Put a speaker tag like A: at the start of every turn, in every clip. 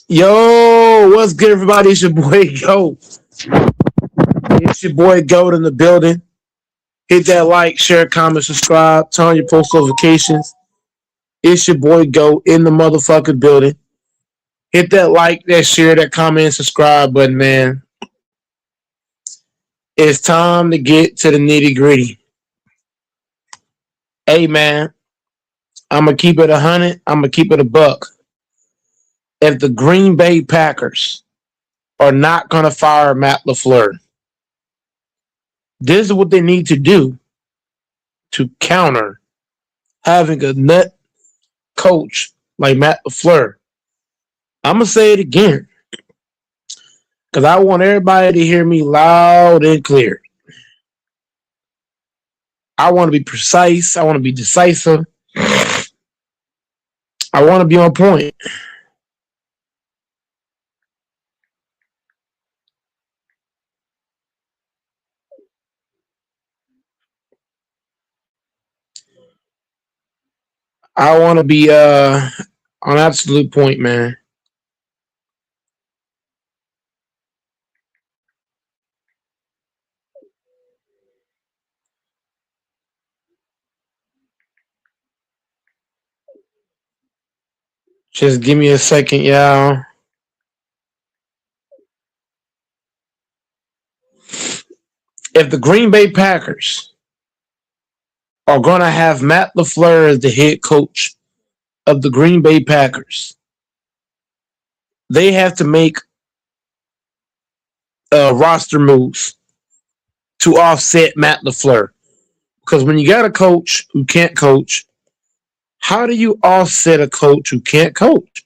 A: Yo, what's good, everybody? It's your boy Go. It's your boy Goat in the building. Hit that like, share, comment, subscribe, turn on your post notifications. It's your boy Goat in the motherfucking building. Hit that like, that share, that comment, and subscribe button, man. It's time to get to the nitty gritty. Hey, man, I'm gonna keep it 100. I'm gonna keep it a buck. If the Green Bay Packers are not gonna fire Matt LeFleur, this is what they need to do to counter having a nut coach like Matt LeFleur. I'm gonna say it again because I want everybody to hear me loud and clear. I want to be precise. I want to be decisive. I want to be on point. I want to be on absolute point, man. Just give me a second, y'all. If the Green Bay Packers are going to have Matt LeFleur as the head coach of the Green Bay Packers, they have to make roster moves to offset Matt LeFleur. Because when you got a coach who can't coach, how do you offset a coach who can't coach?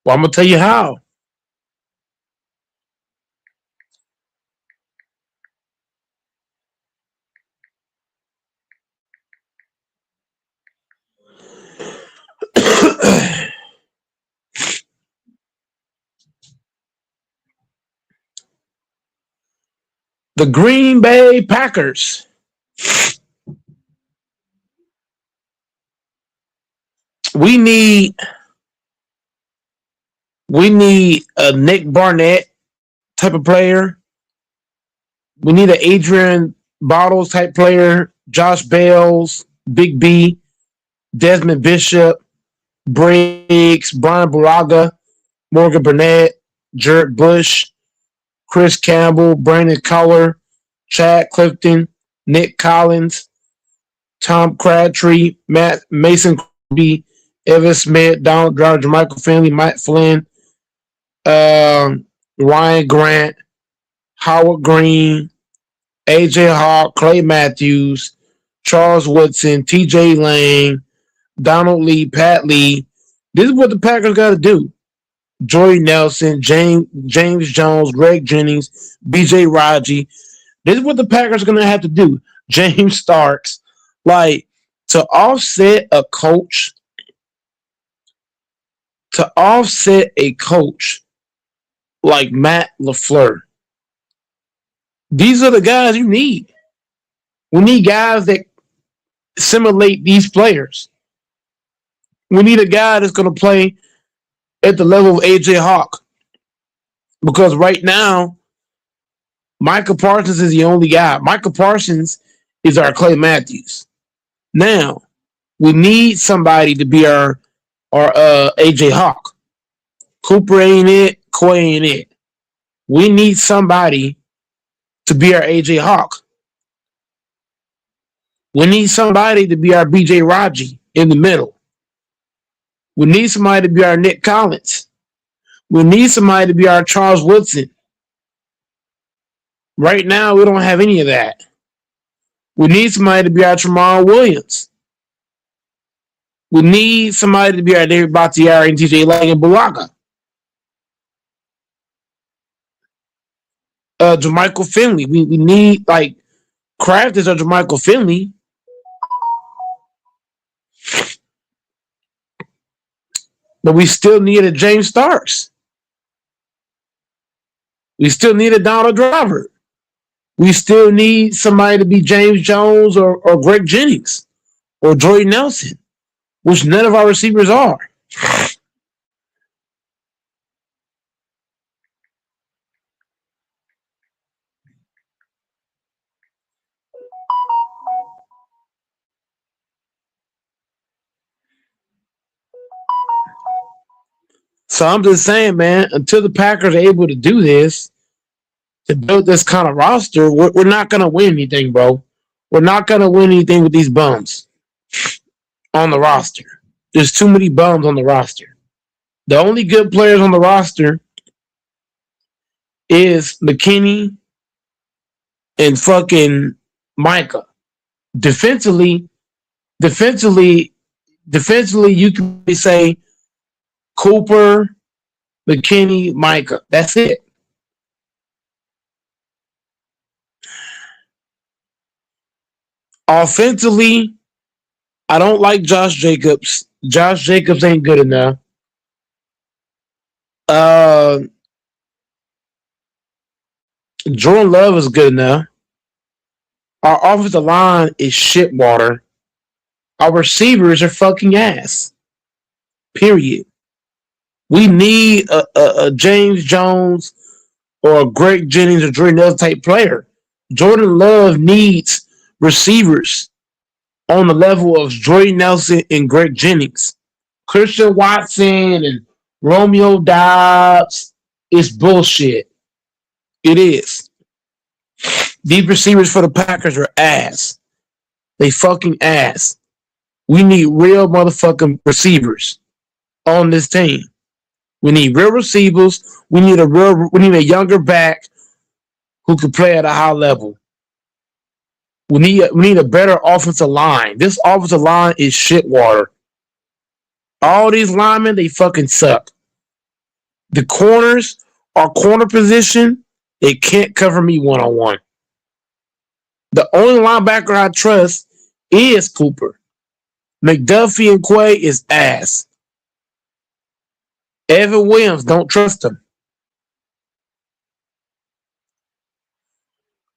A: Well, I'm going to tell you how. The Green Bay Packers. We need a Nick Barnett type of player. We need an Adrian Bottles type player. Josh Bales, Big B, Desmond Bishop, Briggs, Brian Buraga, Morgan Burnett, Jared Bush, Chris Campbell, Brandon Collar, Chad Clifton, Nick Collins, Tom Crabtree, Matt Mason Kirby, Evan Smith, Donald George, Michael Finley, Mike Flynn, Ryan Grant, Howard Green, AJ Hawk, Clay Matthews, Charles Woodson, TJ Lane, Donald Lee, Pat Lee. This is what the Packers got to do. Jordy Nelson, James Jones, Greg Jennings, BJ Raji. This is what the Packers are going to have to do. James Starks. Like, to offset a coach like Matt LeFleur, these are the guys you need. We need guys that simulate these players. We need a guy that's going to play at the level of AJ Hawk. Because right now, Michael Parsons is the only guy. Michael Parsons is our Clay Matthews. Now, we need somebody to be our AJ Hawk. Cooper ain't it. Coy ain't it. We need somebody to be our AJ Hawk. We need somebody to be our BJ Raji in the middle. We need somebody to be our Nick Collins. We need somebody to be our Charles Woodson. Right now, we don't have any of that. We need somebody to be our Tramon Williams. We need somebody to be our David Bakhtiari and TJ Lang and Bulaga. Jermichael Finley. We need, like, Kraft is our Jermichael Finley. But we still needed James Starks. We still need a Donald Driver. We still need somebody to be James Jones or Greg Jennings or Jordy Nelson, which none of our receivers are. So I'm just saying, man, until the Packers are able to do this, to build this kind of roster, we're not going to win anything, bro. We're not going to win anything with these bums on the roster. There's too many bums on the roster. The only good players on the roster is McKinney and fucking Micah. Defensively, defensively, defensively, you can say Cooper, McKinney, Micah. That's it. Offensively, I don't like Josh Jacobs. Josh Jacobs ain't good enough. Uh, Jordan Love is good enough. Our offensive line is shit water. Our receivers are fucking ass. Period. We need a James Jones or a Greg Jennings or Jordan Love type player. Jordan Love needs receivers on the level of Jordy Nelson and Greg Jennings. Christian Watson and Romeo Dobbs is bullshit. It is. These receivers for the Packers are ass. They fucking ass. We need real motherfucking receivers on this team. We need real receivers. We need a younger back who can play at a high level. We need a better offensive line. This offensive line is shit water. All these linemen, they fucking suck. The corners, our corner position, they can't cover me one-on-one. The only linebacker I trust is Cooper. McDuffie and Quay is ass. Evan Williams, don't trust him.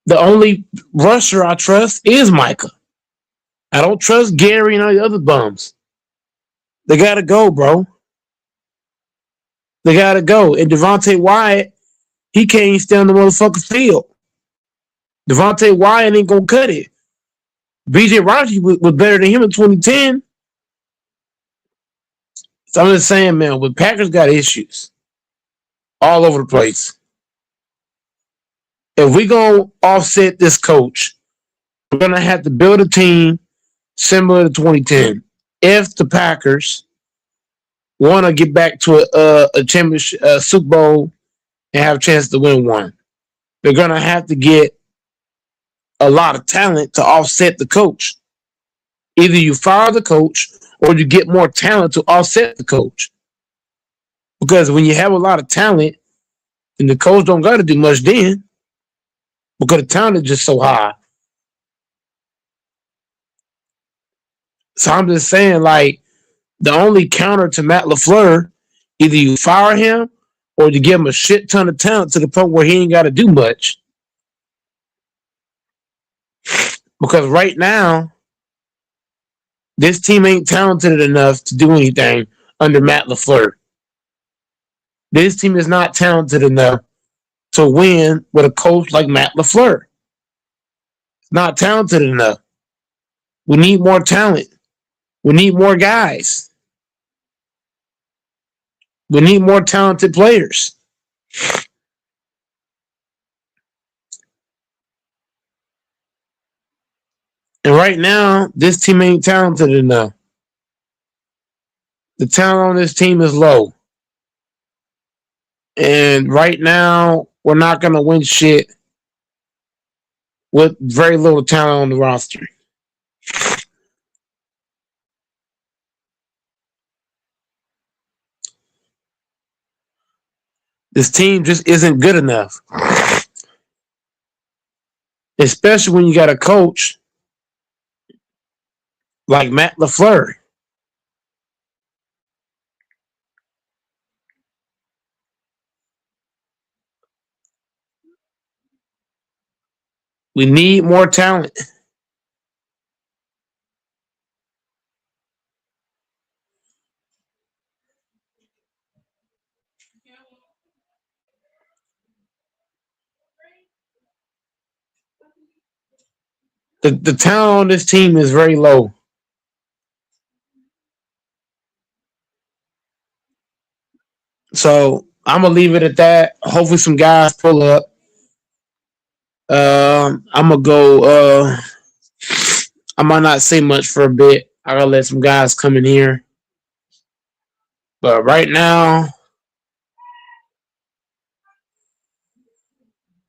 A: The only rusher I trust is Micah. I don't trust Gary and all the other bums. They gotta go, bro. They gotta go. And Devontae Wyatt, he can't even stay on the motherfucking field. Devontae Wyatt ain't gonna cut it. BJ Raji was better than him in 2010. So I'm just saying, man, but Packers got issues all over the place. If we gonna offset this coach, we're gonna have to build a team similar to 2010. If the Packers want to get back to a championship, Super Bowl, and have a chance to win one, they're gonna have to get a lot of talent to offset the coach. Either you fire the coach or you get more talent to offset the coach. Because when you have a lot of talent, and the coach don't got to do much then, because the talent is just so high. So I'm just saying, like, the only counter to Matt LaFleur, either you fire him or you give him a shit ton of talent to the point where he ain't got to do much. Because right now, this team ain't talented enough to do anything under Matt LaFleur. This team is not talented enough to win with a coach like Matt LaFleur. It's not talented enough. We need more talent. We need more guys. We need more talented players. And right now, this team ain't talented enough. The talent on this team is low. And right now, we're not going to win shit with very little talent on the roster. This team just isn't good enough. Especially when you got a coach like Matt LaFleur. We need more talent. The talent on this team is very low. So I'm gonna leave it at that. Hopefully, some guys pull up. I'm gonna go. I might not say much for a bit. I gotta let some guys come in here. But right now,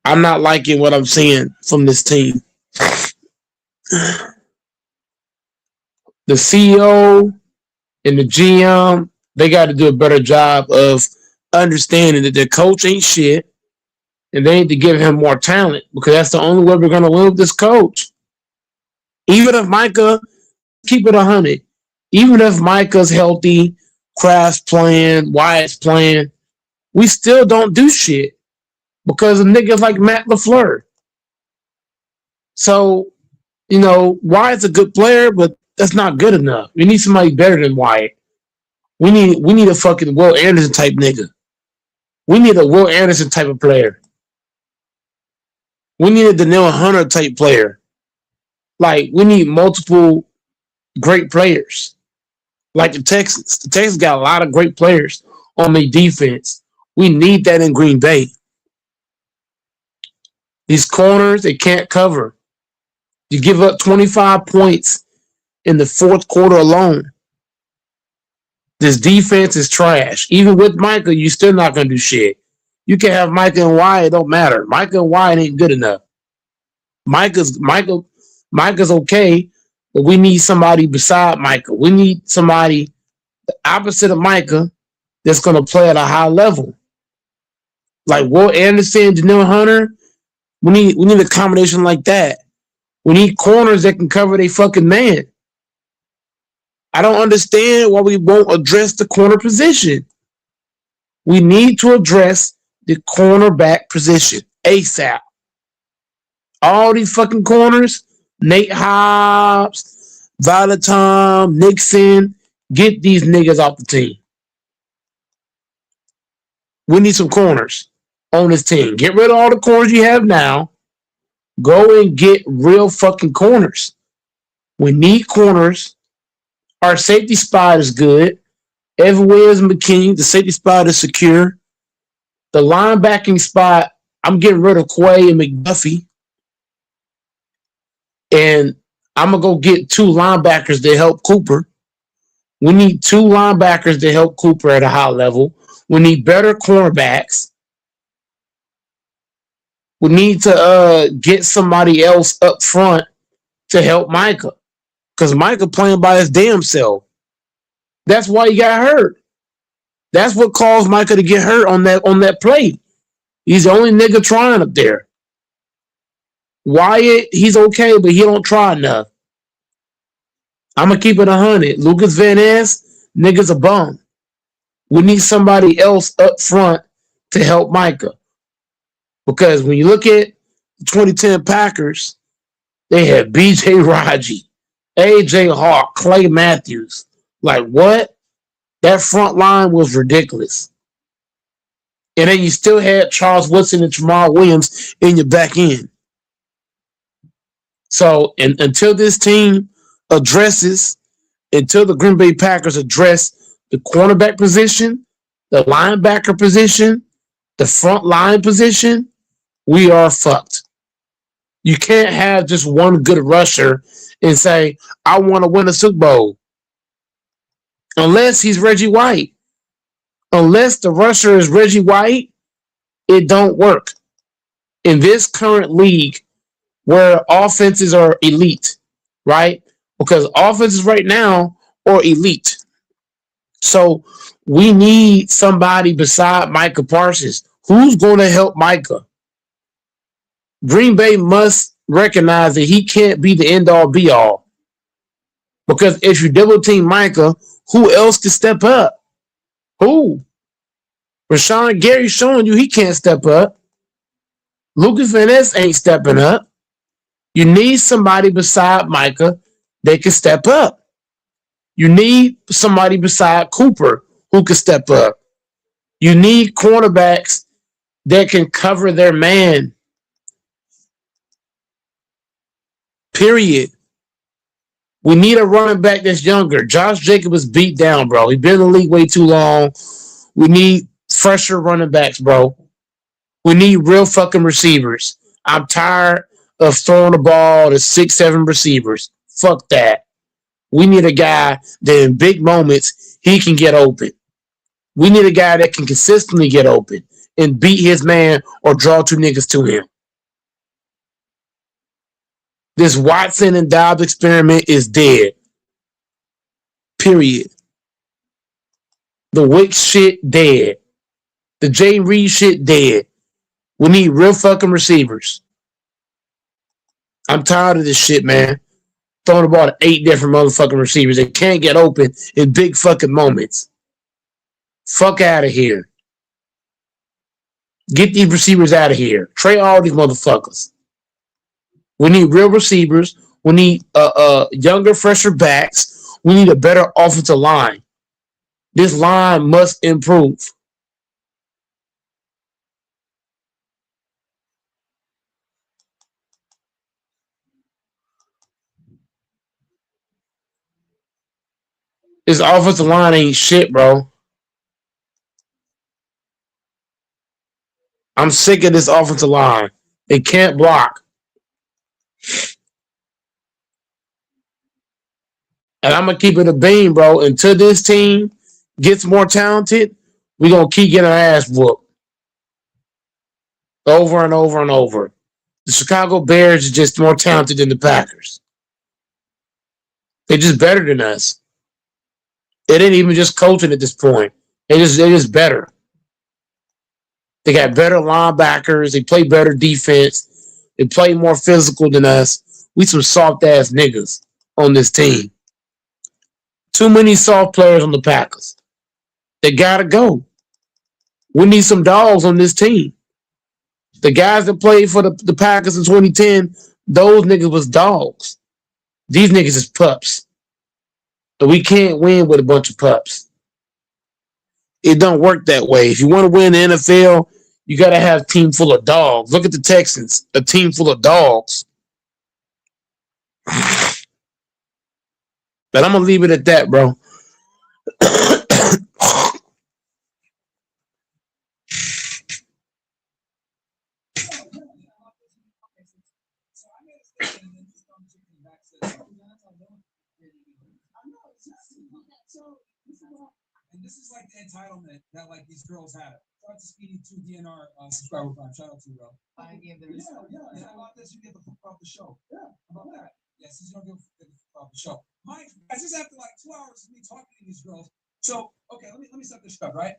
A: I'm not liking what I'm seeing from this team. The CEO and the GM, they got to do a better job of understanding that their coach ain't shit, and they need to give him more talent because that's the only way we're gonna win with this coach. Even if Micah keep it 100, even if Micah's healthy, Kraft's playing, Wyatt's playing, we still don't do shit because of niggas like Matt LaFleur. So, Wyatt's a good player, but that's not good enough. We need somebody better than Wyatt. We need a fucking Will Anderson type nigga. We need a Will Anderson type of player. We need a Daniel Hunter type player. Like, we need multiple great players. Like the Texans. The Texans got a lot of great players on their defense. We need that in Green Bay. These corners, they can't cover. You give up 25 points in the fourth quarter alone. This defense is trash. Even with Micah, you're still not going to do shit. You can have Micah and Wyatt, it don't matter. Micah and Wyatt ain't good enough. Micah's okay, but we need somebody beside Micah. We need somebody the opposite of Micah that's going to play at a high level. Like Will Anderson, Daniel Hunter, we need a combination like that. We need corners that can cover their fucking man. I don't understand why we won't address the corner position. We need to address the cornerback position ASAP. All these fucking corners, Nate Hobbs, Valatom, Nixon, get these niggas off the team. We need some corners on this team. Get rid of all the corners you have now. Go and get real fucking corners. We need corners. Our safety spot is good. Evan Williams McKinney, the safety spot is secure. The linebacking spot, I'm getting rid of Quay and McDuffie. And I'm going to go get two linebackers to help Cooper. We need two linebackers to help Cooper at a high level. We need better cornerbacks. We need to get somebody else up front to help Micah. Because Micah playing by his damn self. That's why he got hurt. That's what caused Micah to get hurt on that play. He's the only nigga trying up there. Wyatt, he's okay, but he don't try enough. I'm going to keep it 100. Lucas Van Ness, nigga's a bum. We need somebody else up front to help Micah. Because when you look at the 2010 Packers, they had B.J. Raji, A.J. Hawk, Clay Matthews. Like, what? That front line was ridiculous. And then you still had Charles Woodson and Jamal Williams in your back end. So, until this team addresses, until the Green Bay Packers address the cornerback position, the linebacker position, the front line position, we are fucked. You can't have just one good rusher and say, I want to win a Super Bowl. Unless he's Reggie White. Unless the rusher is Reggie White, it don't work. In this current league where offenses are elite, right? Because offenses right now are elite. So we need somebody beside Micah Parsons. Who's going to help Micah? Green Bay must recognize that he can't be the end-all, be-all. Because if you double team Micah, who else can step up? Who? Rashawn Gary's showing you he can't step up. Lucas Van Ness ain't stepping up. You need somebody beside Micah that can step up. You need somebody beside Cooper who can step up. You need cornerbacks that can cover their man. Period. We need a running back that's younger. Josh Jacobs is beat down, bro. He's been in the league way too long. We need fresher running backs, bro. We need real fucking receivers. I'm tired of throwing the ball to 6, 7 receivers. Fuck that. We need a guy that in big moments he can get open. We need a guy that can consistently get open and beat his man or draw two niggas to him. This Watson and Dobbs experiment is dead. Period. The Wick shit dead. The Jay Reed shit dead. We need real fucking receivers. I'm tired of this shit, man. Throwing the ball to 8 different motherfucking receivers that can't get open in big fucking moments. Fuck out of here. Get these receivers out of here. Trade all these motherfuckers. We need real receivers. We need younger, fresher backs. We need a better offensive line. This line must improve. This offensive line ain't shit, bro. I'm sick of this offensive line. They can't block. And I'm gonna keep it a beam, bro. Until this team gets more talented, we gonna keep getting our ass whooped over and over and over. The Chicago Bears are just more talented than the Packers. They're just better than us. It ain't even just coaching at this point. They're just better. They got better linebackers. They play better defense. They play more physical than us. We some soft ass niggas on this team. Too many soft players on the Packers. They gotta go. We need some dogs on this team. The guys that played for the Packers in 2010, those niggas was dogs. These niggas is pups. But we can't win with a bunch of pups. It don't work that way. If you want to win the NFL, you got to have a team full of dogs. Look at the Texans, a team full of dogs. But I'm going to leave it at that, bro.
B: And this is like the entitlement that like these girls have. Shout out to Speedy 2 DNR subscriber prime. Shout out to you, bro. I gave them. Yeah. How about this? You get the fuck off the show. Yeah. How about that? Yes, you don't get the fuck off the show. Mike, guys, this is after like 2 hours of me talking to these girls. So, okay, let me set this up, right?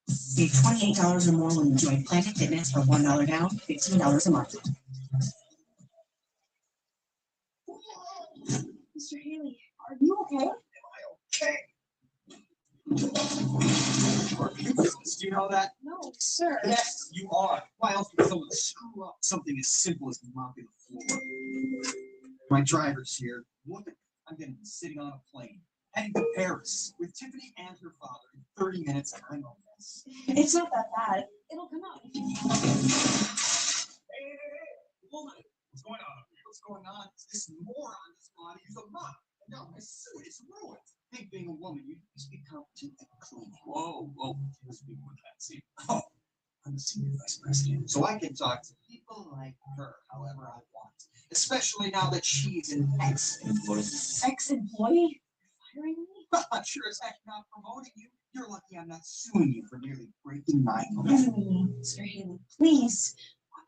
C: Save $28 or more when you join Planet Fitness for $1 down, $15 a month.
D: Mr. Haley, are you okay?
B: Okay. Do you know that?
D: No, sir.
B: Yes, you are. Why else would someone screw up something as simple as mopping the floor? My driver's here. Look at I'm going to be sitting on a plane, heading to Paris with Tiffany and her father in 30 minutes. I'm a mess.
D: It's not that bad. It'll come out.
B: Hey, woman, what's going on? What's going on? This moron's body is a mop. No, my suit is ruined. I think being a woman, you must be competent and clean. Whoa, you must be more fancy. Oh, I'm the senior vice president, so I can talk to people like her however I want. Especially now that she's an ex-employee.
D: Ex-employee? Firing me?
B: I'm sure as heck not promoting you. You're lucky I'm not suing you for nearly breaking my law.
D: Mr. Haley, please.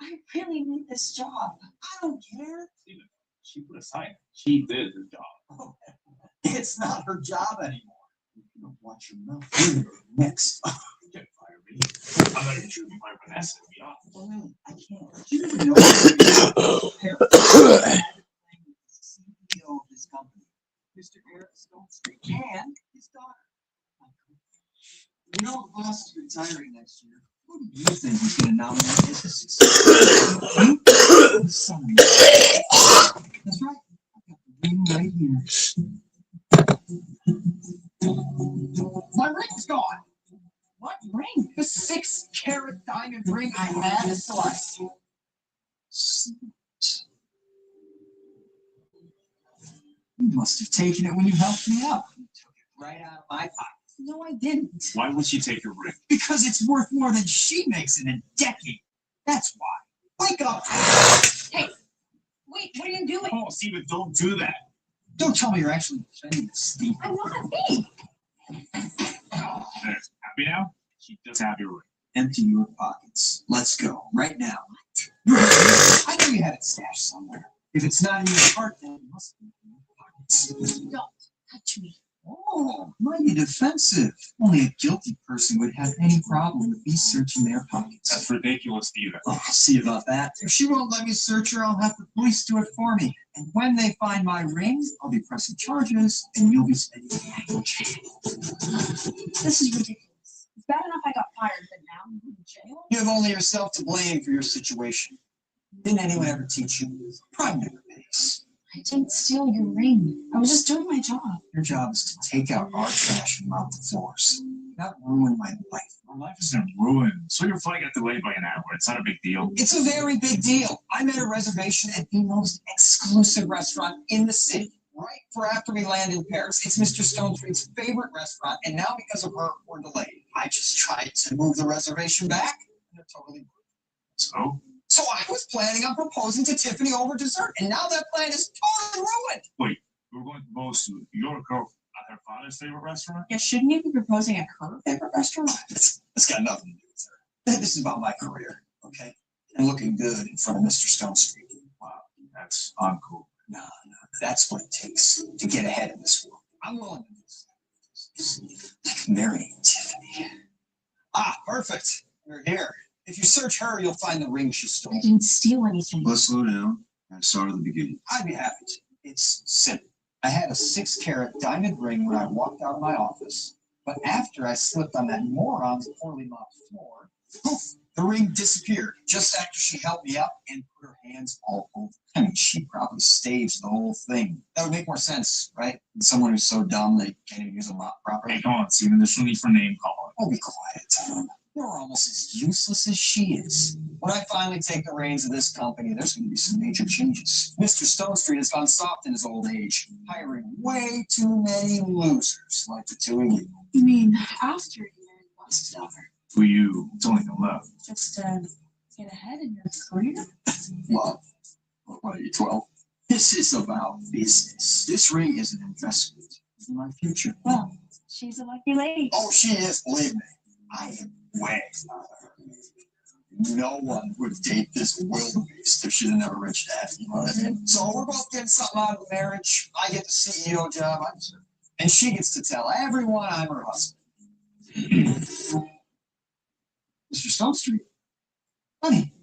D: I really need this job.
B: I don't care.
E: Steven, she put a sign. She did her job.
B: Oh, it's not her job anymore. You don't watch your mouth. Next.
E: You can't fire me. I'm not even sure if you fire Vanessa to be honest.
B: Well, no, I can't. You know the CEO of this company, Mr. Eric Stonestreet, and his daughter. You know, the boss is retiring next year. Who do you think is going to nominate as his successor? You? Somebody. That's right. I've got the ring right here. My ring's gone. What ring? The 6-carat diamond ring I had at Celeste. You must have taken it when you helped me out. You took it right out of my pocket. No, I didn't.
E: Why would she take your ring?
B: Because it's worth more than she makes in a decade. That's why. Wake up.
D: Hey, wait, what are you doing?
E: Oh, Steven, don't do that.
B: Don't tell me you're actually defending this, Steve.
D: I'm not a thief.
E: Oh, there. Happy now? She does have your ring.
B: Empty your pockets. Let's go. Right now. What? I know you had it stashed somewhere. If it's not in your heart, then it must be in your pockets.
D: Don't touch me.
B: Oh, mighty defensive. Only a guilty person would have any problem with me searching their pockets.
E: That's ridiculous, Steven.
B: Oh, I'll see about that. If she won't let me search her, I'll have the police do it for me. And when they find my ring, I'll be pressing charges, and you'll be spending the night.
D: This is ridiculous. It's bad enough I got fired, but now I'm in jail?
B: You have only yourself to blame for your situation. Didn't anyone ever teach you? Pride never pays.
D: I didn't steal your ring. I was just doing my job.
B: Your job is to take out our trash and mop the floors. Not ruin my life.
E: Our life isn't ruined. So your flight got delayed by an hour. It's not a big deal.
B: It's a very big deal. I made a reservation at the most exclusive restaurant in the city, right for after we land in Paris. It's Mr. Stonestreet's favorite restaurant, and now because of her, we're delayed. I just tried to move the reservation back, and it totally worked.
E: So?
B: So I was planning on proposing to Tiffany over dessert, and now that plan is totally ruined.
E: Wait, we're going to propose to your girl at her father's favorite restaurant?
D: Yeah, shouldn't you be proposing at her favorite restaurant?
B: It's got nothing to do with her. This is about my career, okay? And looking good in front of Mr. Stonestreet.
E: Wow, that's uncool.
B: No, that's what it takes to get ahead in this world. I'm willing to do this. Like marrying Tiffany. Ah, perfect. You're here. If you search her, you'll find the ring she stole.
D: I didn't steal anything.
F: Let's slow down and start at the beginning.
B: I'd be happy to. It's simple. I had a 6-carat diamond ring when I walked out of my office, but after I slipped on that moron's poorly mopped floor, poof, the ring disappeared just after she helped me up and put her hands all over. I mean, she probably staged the whole thing. That would make more sense, right? Than someone who's so dumb they can't even use a mop properly.
E: Hey, come on, Steven. There's no need for name calling.
B: Oh, be quiet, Tom. You're almost as useless as she is. When I finally take the reins of this company, there's going to be some major changes. Mr. Stonestreet has gone soft in his old age, hiring way too many losers like the two of you.
D: You mean after you lost it over?
E: For you, it's only the love.
D: Just get ahead in your career?
B: Love. What are you, 12? This is about business. This ring is an investment in my future.
D: Well, she's a lucky lady.
B: Oh, she is, believe me. I am way out of her. No one would date this wildebeest if she didn't have a rich dad. You know what I mean? So we're both getting something out of the marriage. I get the CEO job, and she gets to tell everyone I'm her husband. Mr. Stonestreet, honey,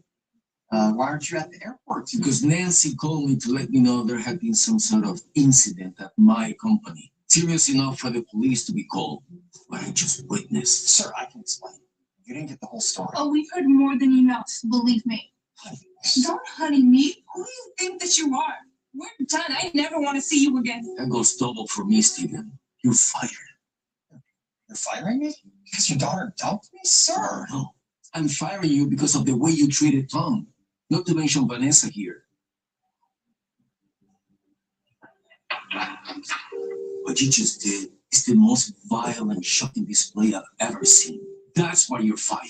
B: why aren't you at the airport?
F: Because Nancy called me to let me know there had been some sort of incident at my company. Serious enough for the police to be called. But I just witnessed.
B: Sir, I can explain. You didn't get the whole story.
D: Oh, we've heard more than enough, believe me. Don't honey me. Who do you think that you are? We're done. I never want to see you again.
F: That goes double for me, Steven. You're fired.
B: You're firing me? Because your daughter dumped me? Sir!
F: No, I'm firing you because of the way you treated Tom. Not to mention Vanessa here. What you just did is the most vile and shocking display I've ever seen. That's why you're fired.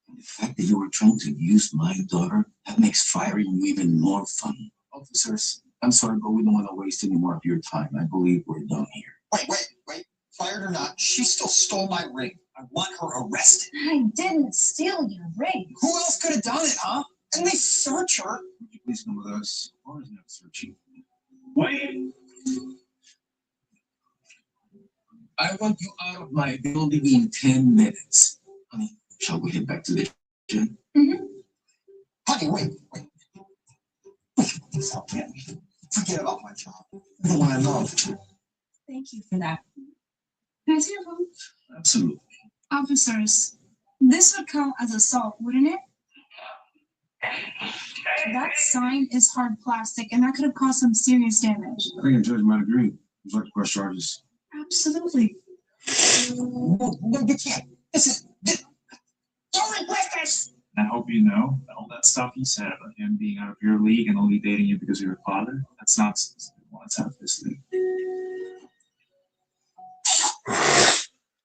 F: And the fact that you were trying to use my daughter, that makes firing you even more fun. Officers, I'm sorry, but we don't want to waste any more of your time. I believe we're done here.
B: Wait. Fired or not, she still stole my ring. I want her arrested.
D: I didn't steal your ring.
B: Who else could have done it, huh? And they search her.
F: Would you please come with us? Or is not searching?
E: Wait!
F: I want you out of my building in 10 minutes. Honey, shall we head back to the gym?
B: Honey, wait. Stop getting me. Forget about my job. You're the one I love.
D: Thank you for that. Can I see your phone?
F: Absolutely.
D: Officers, this would count as assault, wouldn't it? That sign is hard plastic, and that could have caused some serious damage.
G: I think the judge might agree. Would you like to press charges?
D: Absolutely.
B: No, you can't. Don't regret this!
E: And I hope you know that all that stuff you said about him being out of your league and only dating you because of your father, that's nonsense. It's out of this league.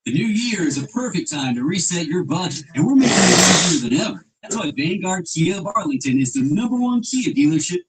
H: The new year is a perfect time to reset your budget, and we're making it easier than ever. That's why Vanguard Kia of Arlington is the #1 Kia dealership.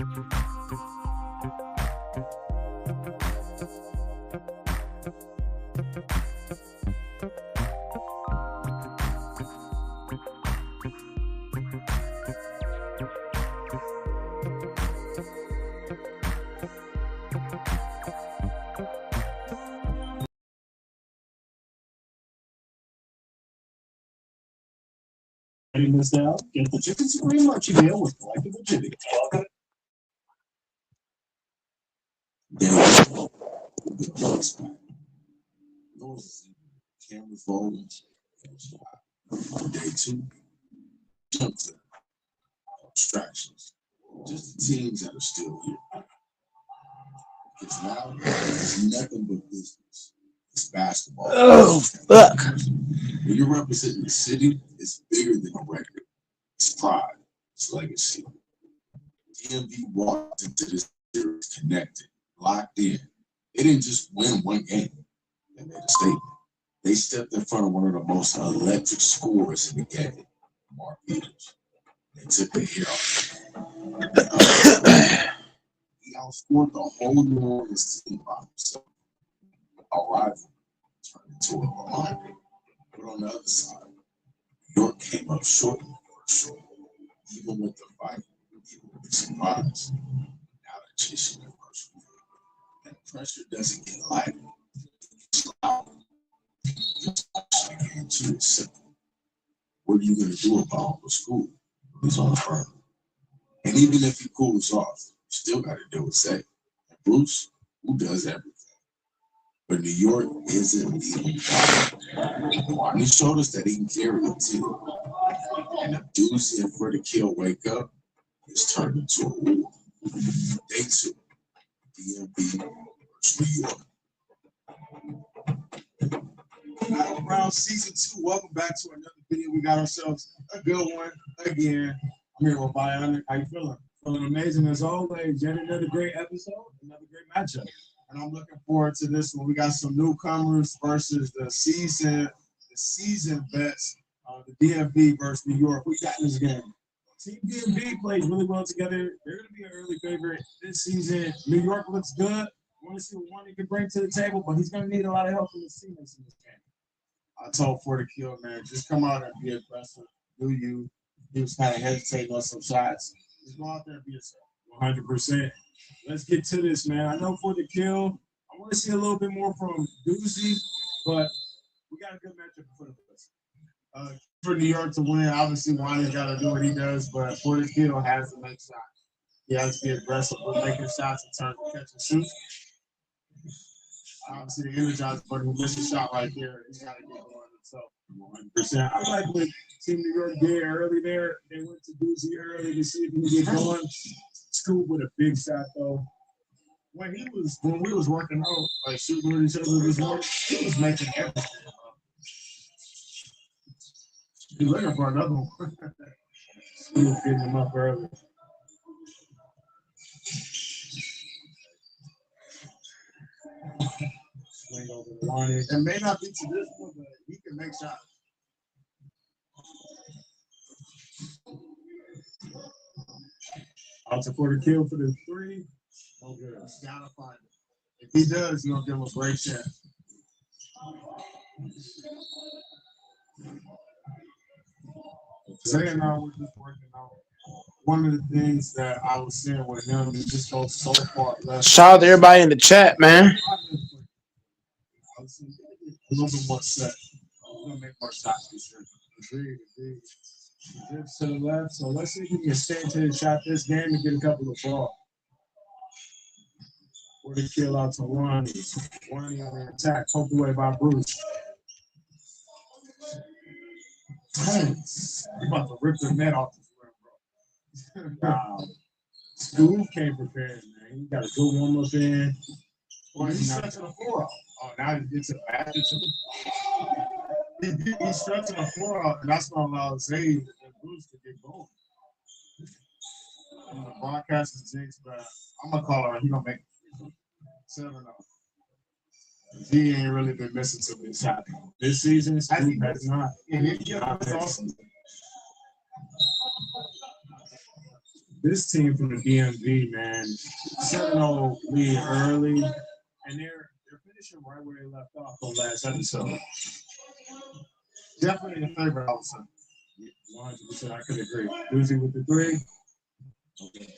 G: Writing this down, get the Chicken Supreme Munchie Meal with collectible Jimmy.
F: Cameras rolling. Day two, jump to distractions. Just the teams that are still here. Because now it's nothing but business. It's basketball.
A: Oh, fuck.
F: When you're representing the city, it's bigger than a record. It's pride. It's legacy. DMV walked into this series connected, locked in. They didn't just win one game. They made a statement. They stepped in front of one of the most electric scorers in the game, Mark Peters. They took a hit off. He outscored the whole New Orleans team by himself. A rival turned into a reminder. But on the other side, New York came up short in the first short. Even with the fight, even with the surprise. Now they're chasing their first win. And pressure doesn't get lighter. It's louder. The game too is simple. What are you going to do about Uncle School? He's on the front. And even if he cools off, you still got to do what say. And Bruce, who does everything. But New York isn't leaving. He showed us that he can carry a team. And if dudes in for the kill wake up, it's turned into a war. Day two, DMV versus New York.
G: Around season 2, welcome back to another video. We got ourselves a good one again. I'm here with Bionic. How you feeling? Feeling amazing as always. Yet another great episode, another great matchup. And I'm looking forward to this one. We got some newcomers versus the season vets. The DMV versus New York. We got this game. Team DMV plays really well together. They're going to be an early favorite this season. New York looks good. I want to see what he can bring to the table, but he's going to need a lot of help from his teammates in this game. I told For the Kill, man, just come out and be aggressive. Do you? He was kind of hesitating on some shots. Just go out there and be yourself. 100%. Let's get to this, man. I know For the Kill, I want to see a little bit more from Doozy, but we got a good matchup in front of us. For New York to win, obviously, Wani's got to do what he does, but For the Kill has to make shots. He has to be aggressive with making shots in terms of catch and shoot. Obviously, the Energizer Bunny who missed a shot right there. He's got to get going himself. 100%. I like what Team New York did early there. They went to Doozy early to see if he could get going. Scoop with a big shot, though. When we was working out, like shooting with each other this morning, he was making everything. He's looking for another one. He was getting him up early. Swing over the line. It may not be to this one, but he can make shots. Out to For the Kill for the 3. Oh, good. Gotta find it. If he does, he's gonna give him a great chance. Saying now, we're just working out. One of the things that I was seeing with him is just go so far left.
A: Shout out to everybody in the chat, man.
G: A little bit more set. We're gonna make more shots this year. Agreed. Zips to the left. So let's see if we can stay to the shot this game and get a couple of balls. For the Kill out to Wani. Wani on the attack, poked away by Bruce. We're about to rip the net off this rim, bro. Wow. School came prepared, man. He got a good warm up in. Boy, he's stretching the floor out. Oh, now he gets it back into He's stretching the floor out, and that's going to allow Zayd and Bruce to get going. And the broadcast is Jinx, but I'm going to call her. He's going to make 7-0. He ain't really been missing too many shots. This season, School has not. Yeah, that's awesome. this team from the DMV, man, 7-0 lead early, and they're finishing right where they left off on last episode.
B: Definitely the favorite, I would say.
G: 100%, I could agree. Uzi with the 3. Okay.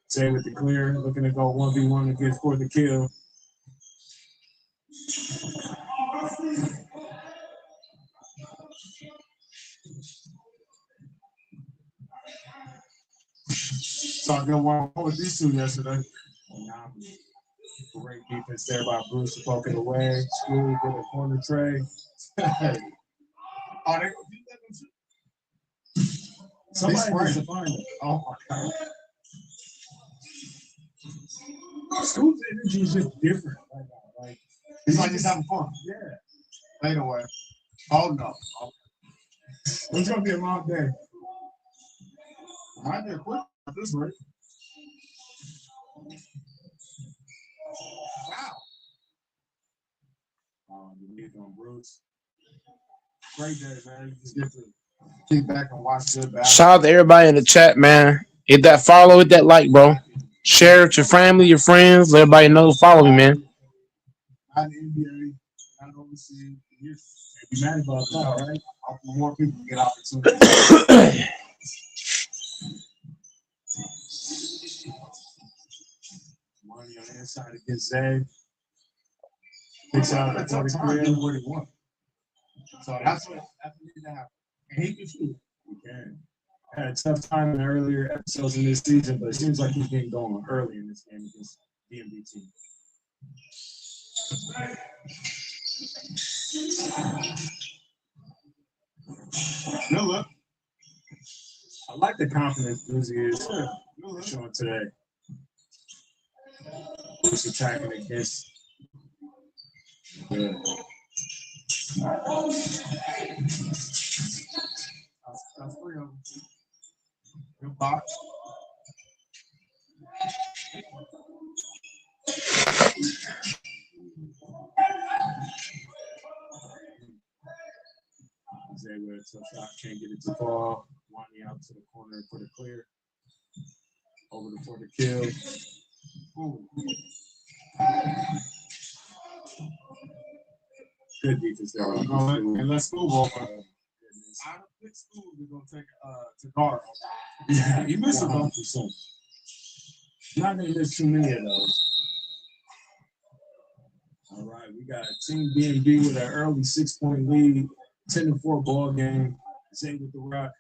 G: Say with the clear, looking to go 1v1 against for the kill.
B: Saw a good one with these two yesterday.
G: Great defense there by Bruce to poke it away. School with a corner tray.
B: Oh, they
G: Somebody needs to find it.
B: Oh my god.
G: School's energy is just different right now. Like
B: He's like he's having fun.
G: yeah,
B: Fade away. Oh no.
G: it's gonna be a long day.
B: Might be a quick at this rate. Wow.
G: You need on Bruce. Great day, man. You just get to
B: Kick back and watch good basketball.
A: Shout out to everybody in the chat, man. Hit that follow, hit that like, bro. Share it with your family, your friends. Let everybody know. Follow me, man.
B: Not in the NBA, not overseas.
G: be mad about that, right?
B: I want more people to get opportunities.
G: Money on the inside against Zay. Picks out the 43
B: what he wants. So that's what needs to happen. And he can shoot.
G: He can. Had a tough time in the earlier episodes in this season, but it seems like he's getting going early in this game against DMV team.
B: Good look.
G: I like the confidence Uzi is showing today. Bruce attacking against. Good.
B: That's 3 of them. Good box.
G: Zay with a tough shot, can't get it to fall. Winding out to the corner for the clear. Over for the kill. Ooh. Good defense there.
B: And let's move over. I don't think School is going to take to guard.
G: Yeah, he missed 100%. Not going to miss too many of those. All right, we got Team B&B with an early 6-point lead, 10-4 ball game. Zay with the rock,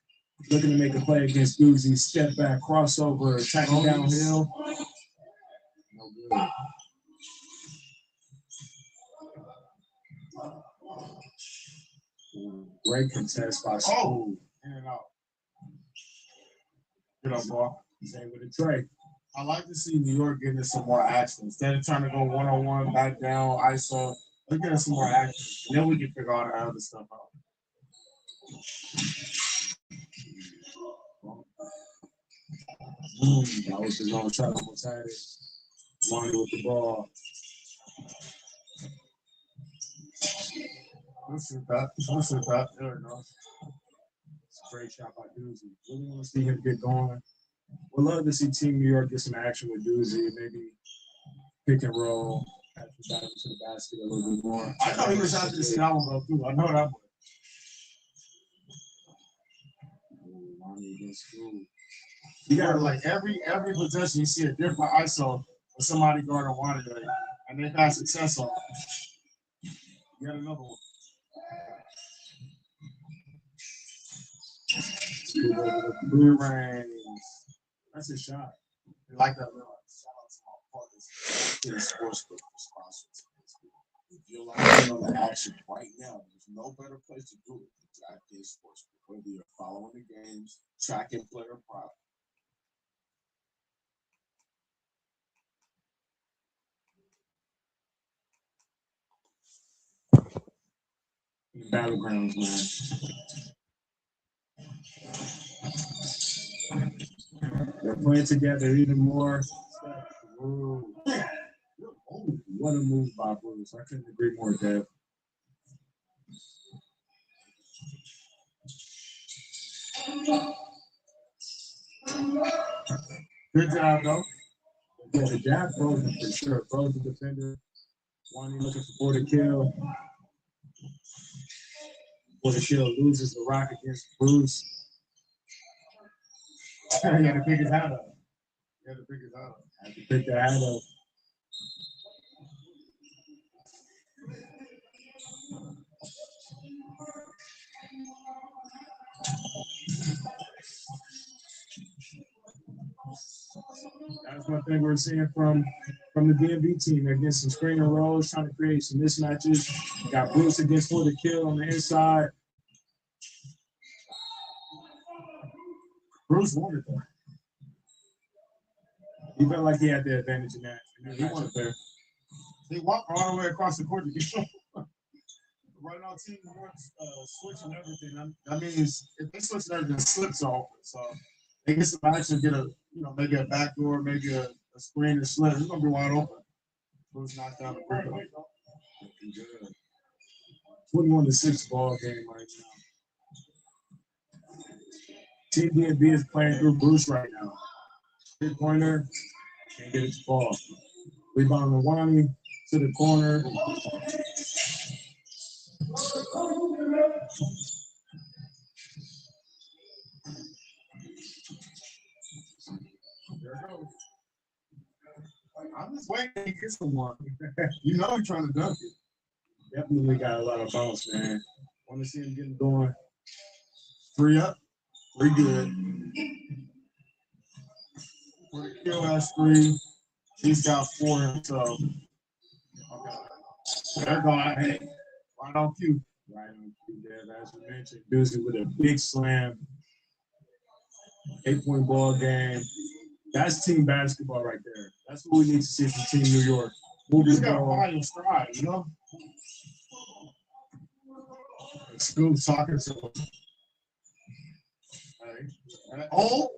G: looking to make a play against Doozy. Step back, crossover, attacking downhill. No good. Great contest by School.
B: In and out.
G: Good up, ball. Zay with a tray.
B: I like to see New York getting some more action. Instead of trying to go one-on-one, back down, ISO, they're getting some more action. And then we can figure all the other stuff out.
G: That was his own shot, almost had it. Lonnie with the ball.
B: Let's shoot that. There we go.
G: It's a great shot by Doozy. Really want to see him get going. We'd love to see Team New York get some action with Doozy, maybe pick and roll, have to dive into the basket a little bit more.
B: I thought he was after the that one go through. I know that one.
G: Lonnie against School.
B: You got like every possession you see a different ISO with somebody guarding one today, and they've had success on it. You got another one.
G: School over the blue range. That's a shot.
B: I like that little shout out to my partners in the sports book sponsors.
F: If you're live on the action right now, there's no better place to do it than DraftKings Sportsbook. Whether you're following the games, tracking player prop.
G: Battlegrounds, man. They're playing together even more. Ooh. What a move by Bruce. I couldn't agree more, Dev. Good job, though. Yeah, the jab frozen for sure. Frozen defender. Wani looking for the kill. For the kill loses the rock against Bruce. He had to pick his hat up. Had to pick the hat up. That's one thing we're seeing from the DMV team. They're getting some screen and rolls, trying to create some mismatches. Got Bruce against for the kill on the inside. Bruce wanted that. He felt like he had the advantage in that. He wanted there. They walked all the way across the court to get right now, team wants switching everything. That means if they switch everything, slips off. So they get some action, get a maybe a backdoor, maybe a screen or slip. It's gonna be wide open. Bruce knocked down the break. 21-6 ball game right now. Team DMV is playing through Bruce right now. 3-pointer, can't get it to fall. Rebound Wani to the corner. There it goes. I'm just waiting to get someone. You know he's trying to dunk it. Definitely got a lot of bounce, man. Want to see him getting going. 3 up. 3 good. For the kill has 3. He's got 4 himself. Okay. They're going. Hey, right on cue. Right on cue, Dev. As we mentioned, Doozy with a big slam. 8-point ball game. That's team basketball right there. That's what we need to see from Team New York. Moving the ball. Find your stride, you know? Scoop talking to him. Oh!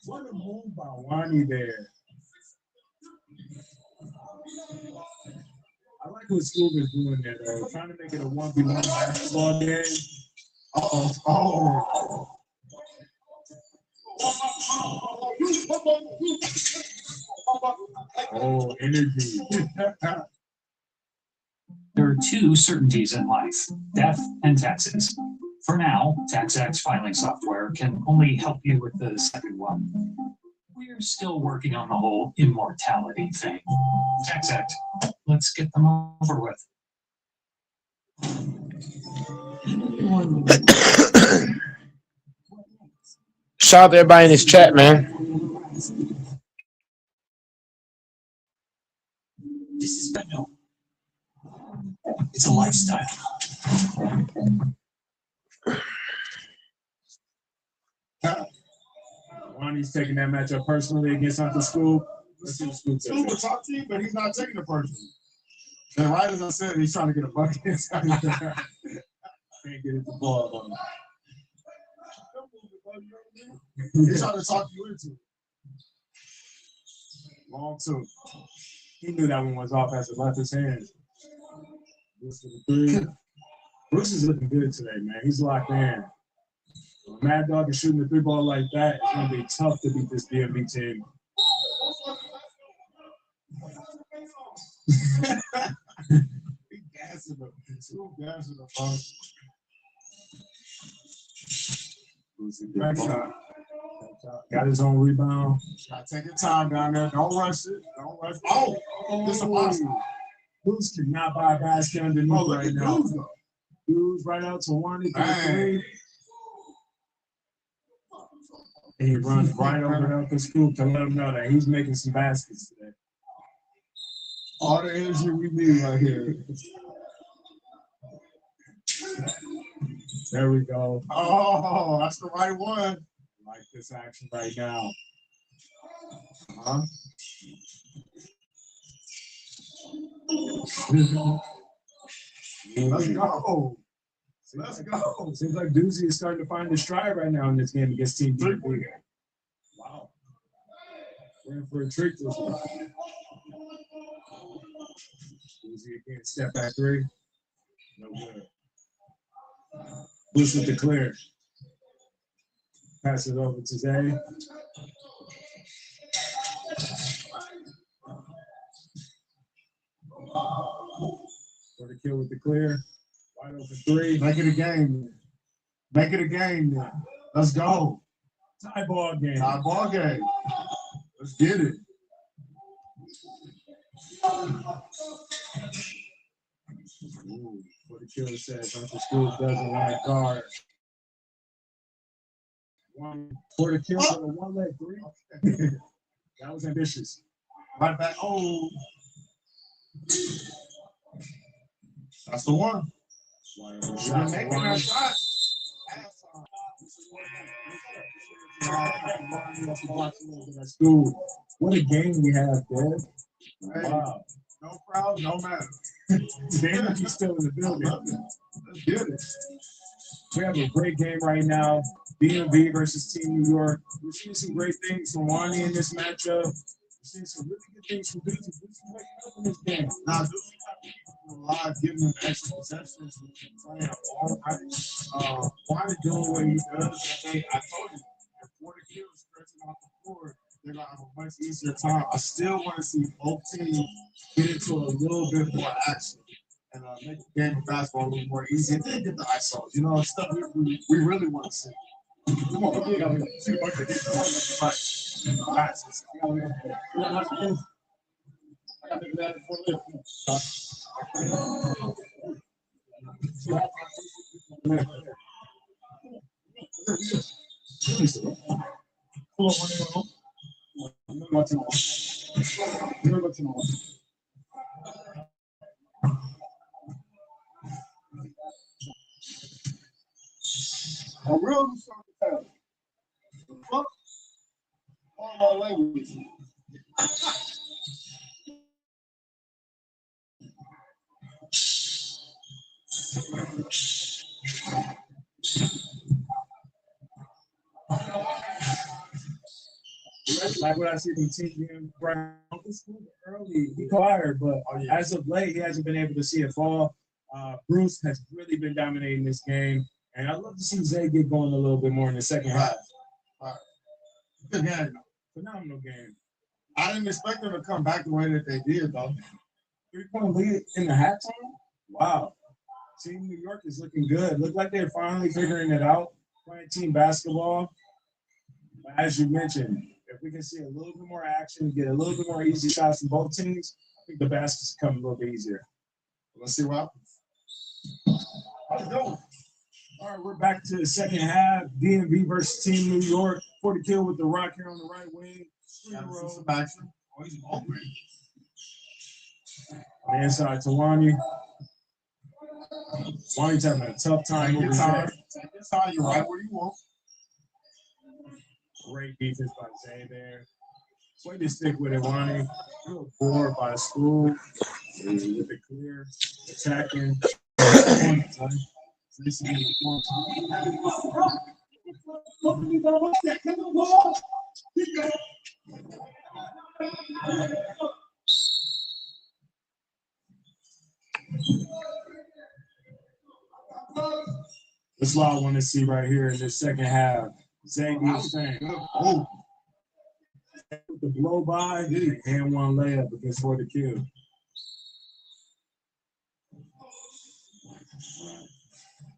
G: What a move by Wani there. I like what Scoop is doing there, though. Trying to make it a 1v1 basketball game. Oh. Oh, energy.
I: There are 2 certainties in life, death and taxes. For now, TaxAct filing software can only help you with the second one. We're still working on the whole immortality thing. TaxAct, let's get them over with.
A: Shout out to everybody in this chat, man.
H: This is Benno. It's a lifestyle.
G: Wani's taking that matchup personally against Uncle Scoop. Let's see what Scoop says. Scoop will talk to you, but he's not taking it personally. And right as I said, he's trying to get a bucket. Can't get it to ball. He's trying to talk you into it. Long 2. He knew that one was off as it left his hands. Bruce for the 3. Bruce is looking good today, man. He's locked in. Mad Dog is shooting the 3 ball like that. It's going to be tough to beat this DMV team. He gassing them. Two gassing them, bro. Next shot. Got his own rebound. Gotta take your time down there. Don't rush it. Don't rush it. Oh, this is awesome. Bruce cannot buy a basket underneath right now. Dudes right out to Wani for the 3. And he runs right over to Uncle Scoop to let him know that he's making some baskets today. All the energy we need right here. There we go. Oh, that's the right one. I like this action right now. Let's go. Let's go. Seems like Doozy is starting to find his stride right now in this game against Team DMV. Wow. We're in for a treat this one. Doozy again, step back 3. No good. Bruce with the clear. Pass it over to Zay. For the kill with the clear. Wide open three.
B: Make it a game. Make it a game then. Let's go.
G: Tie ball game.
B: Tie ball game. Let's get it.
G: Ooh, for the kill says Uncle School doesn't like guard. One for the kill with a one leg three. That was ambitious.
B: Right back. Oh. That's the one.
G: You've
B: been making that shot.
G: School. What a game we have, Dad.
B: Hey,
G: Wow.
B: no crowd, no matter.
G: The energy's still in the building.
B: Let's get it.
G: We have a great game right now. DMV versus Team New York. We're seeing some great things from Wani in this matchup. We're seeing some really good things from Deuce. Deuce is waking up in this game.
B: Now, Deuce live, giving them extra possessions, playing all right. Wani doing what he does. Hey, I told you, if 40 kills stretching off the floor, they're gonna have a much easier time. I still want to see both teams get into a little bit more action and make the game of basketball a little more easy. And then get the ISOs, you know, stuff we really want to see. Come on, we gotta see what they do. All right. A real song. Fuck all my language.
G: Like what I see from Team Brown early, he fired, but as of late, he hasn't been able to see it fall. Bruce has really been dominating this game, and I'd love to see Zay get going a little bit more in the second half.
B: Good game.
G: Phenomenal game.
B: I didn't expect them to come back the way that they did, though.
G: 3-point lead in the halftime? Wow. Team New York is looking good. Look like they're finally figuring it out, playing team basketball. But as you mentioned, if we can see a little bit more action, get a little bit more easy shots from both teams, I think the baskets come a little bit easier.
B: Let's see what happens. How's it going?
G: All right, we're back to the second half. DMV versus Team New York. 40 kill with the rock here on the right wing.
B: Some action. Oh, he's open.
G: On the inside to Wani. Wani's having a tough time moving back.
B: Take your time. You're right where you want.
G: Great defense by Zay there. Way to stick with it, Wani. Real bored by School. With the clear, attacking. This is what I want to see right here in this second half. Zay saying, oh, the blow by and one layup against for the kill.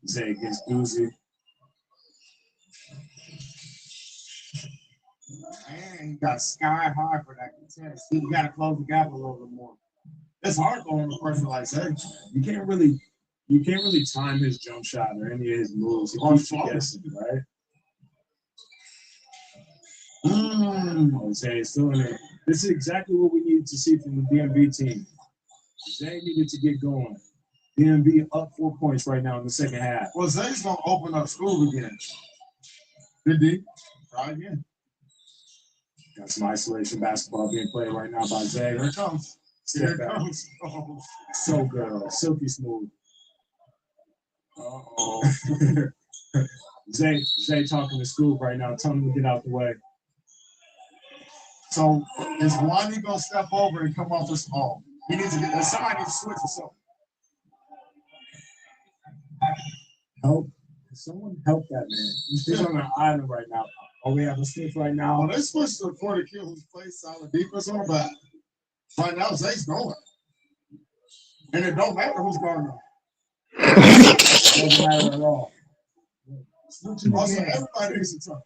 G: Zay gets doozy.
B: Man, he got sky high for that contest. He got to close the gap a little bit more. It's hard going to a person like Zay.
G: You can't really time his jump shot or any of his moves. He keeps you guessing, right? Zay is still in there. This is exactly what we needed to see from the DMV team. Zay needed to get going. DMV up 4 points right now in the second half.
B: Well, Zay's going to open up School again. Did he? Try again.
G: Got some isolation basketball being played right now by Zay.
B: Here it comes. Here it comes. Oh.
G: So good. Silky smooth. Uh-oh. Zay talking to Scoop right now. Tell him to get out the way.
B: So is Wani going to step over and come off this ball? He needs to get somebody needs to switch or something.
G: Help Someone help that man. He's on an island right now. Oh, we have a stiff right now.
B: Oh, they switched to Porter Kill, who's played solid defense on, but right now Zay's going. And it don't matter who's going on.
G: It doesn't matter at all.
B: Also, everybody gets a turn.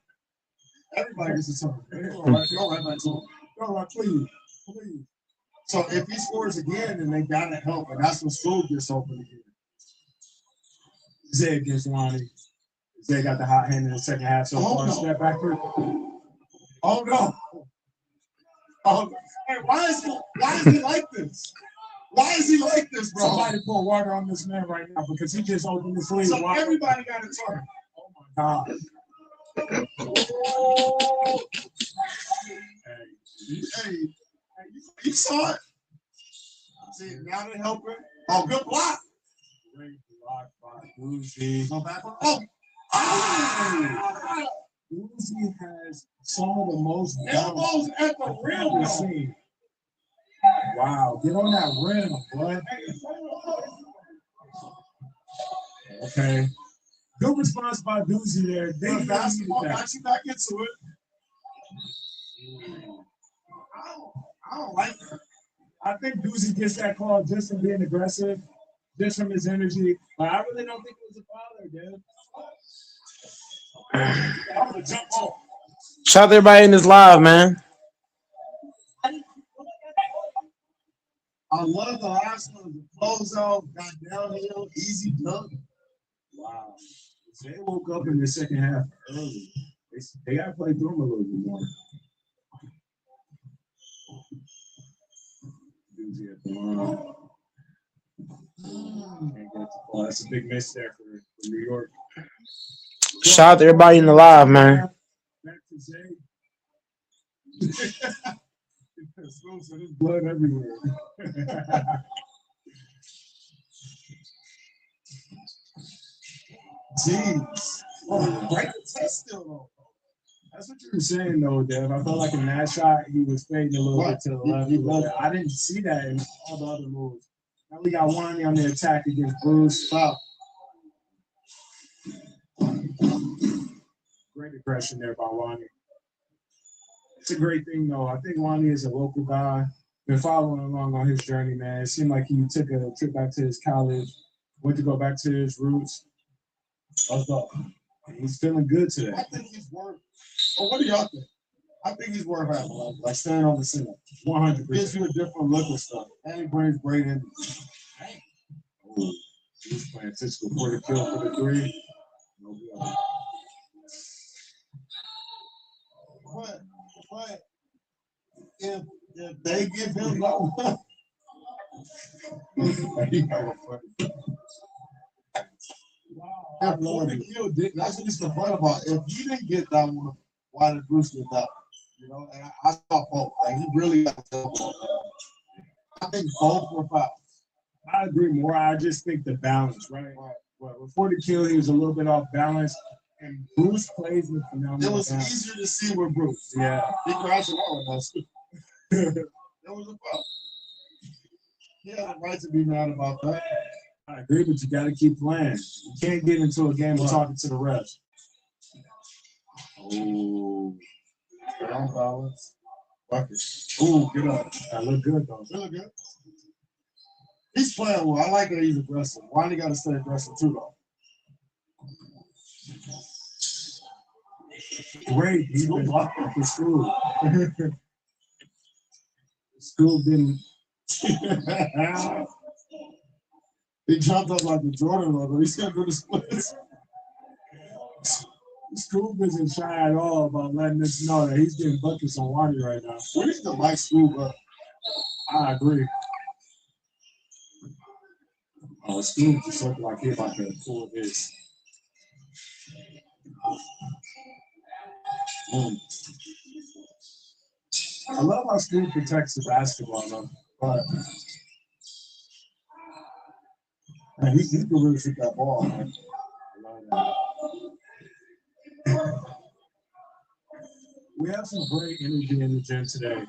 B: Everybody gets a turn. Go right back to him. Go right, please. Please. So if he scores again, then they gotta help, and that's when school gets open again.
G: Zay against Lonnie. Zay got the hot hand in the second half so far.
B: No.
G: Step back through.
B: Oh no. Oh, hey, why is he like this? Why is he like this, bro?
G: Somebody pour water on this man right now because he just opened his lead.
B: So everybody got a turn.
G: Oh my God.
B: Hey, you saw it. See, now they're helping. Oh, good block.
G: Great block by Uzi.
B: Go back. Oh.
G: Uzi has some of the most
B: Elbows at the rim.
G: we've seen. Wow, get on that rim, bud. Okay. Good response by Doozy there. They
B: Basketball got you back into it. I don't like it.
G: I think Doozy gets that call just from being aggressive, just from his energy. But I really don't think it was a foul there, dude. That was a jump ball.
A: Shout out to everybody in this live, man.
B: I love the last one. The closeout got downhill, easy dunk.
G: Wow. They woke up in the second half early. They got to play through him a little bit more. Doozy at the line. Can't get the ball. That's a big miss there for New York.
A: Shout out to everybody in the live, man.
G: Back to Zay. There's blood everywhere.
B: Jeez. Oh, right the test still though.
G: That's what you were saying, though, Dev. I felt like in that shot, he was fading a little bit to the left. A little bit. I didn't see that in all the other moves. Now we got Wani on the attack against Bruce. Wow. Great aggression there by Wani. It's a great thing, though. I think Wani is a local guy. Been following along on his journey, man. It seemed like he took a trip back to his college, went to go back to his roots. What's up? He's feeling good today.
B: I think he's worth. Well, what do y'all think? I think he's worth having, like staying on the center.
G: 100%.
B: Gives you a different look with stuff. And he brings great energy.
G: Ooh, he's playing physical for the kill for the three. No good.
B: But if they give him that that's what he's complaining about. If you didn't get that one, why did Bruce get that one? You know, and I saw both. Like he really got to tell both. I think both were fouls.
G: I agree more. I just think the balance, right? Well, before the kill, he was a little bit off balance, and Bruce plays with phenomenal.
B: It was
G: balance.
B: easier to see with Bruce.
G: Yeah,
B: he crashed it out with us. That was a foul. He had a right to be mad about that.
G: I agree, but you got to keep playing. You can't get into a game of talking to the refs. Oh,
B: Down balance. Bucket.
G: Ooh, get up. That look good though.
B: Really good. He's playing well. I like that he's aggressive. Why he got to stay aggressive too, though?
G: Great. He's been blocking for school. School didn't.
B: He jumped up like the Jordan logo. He's going to do the splits.
G: Scoop isn't shy at all about letting us know that he's getting buckets on Wani right now.
B: We need to like Scoop up.
G: I agree. Scoop just looked like he's about to pull this. I love how Scoop protects the basketball, though. But
B: man, he can really shoot that ball, man.
G: We have some great energy in the gym today.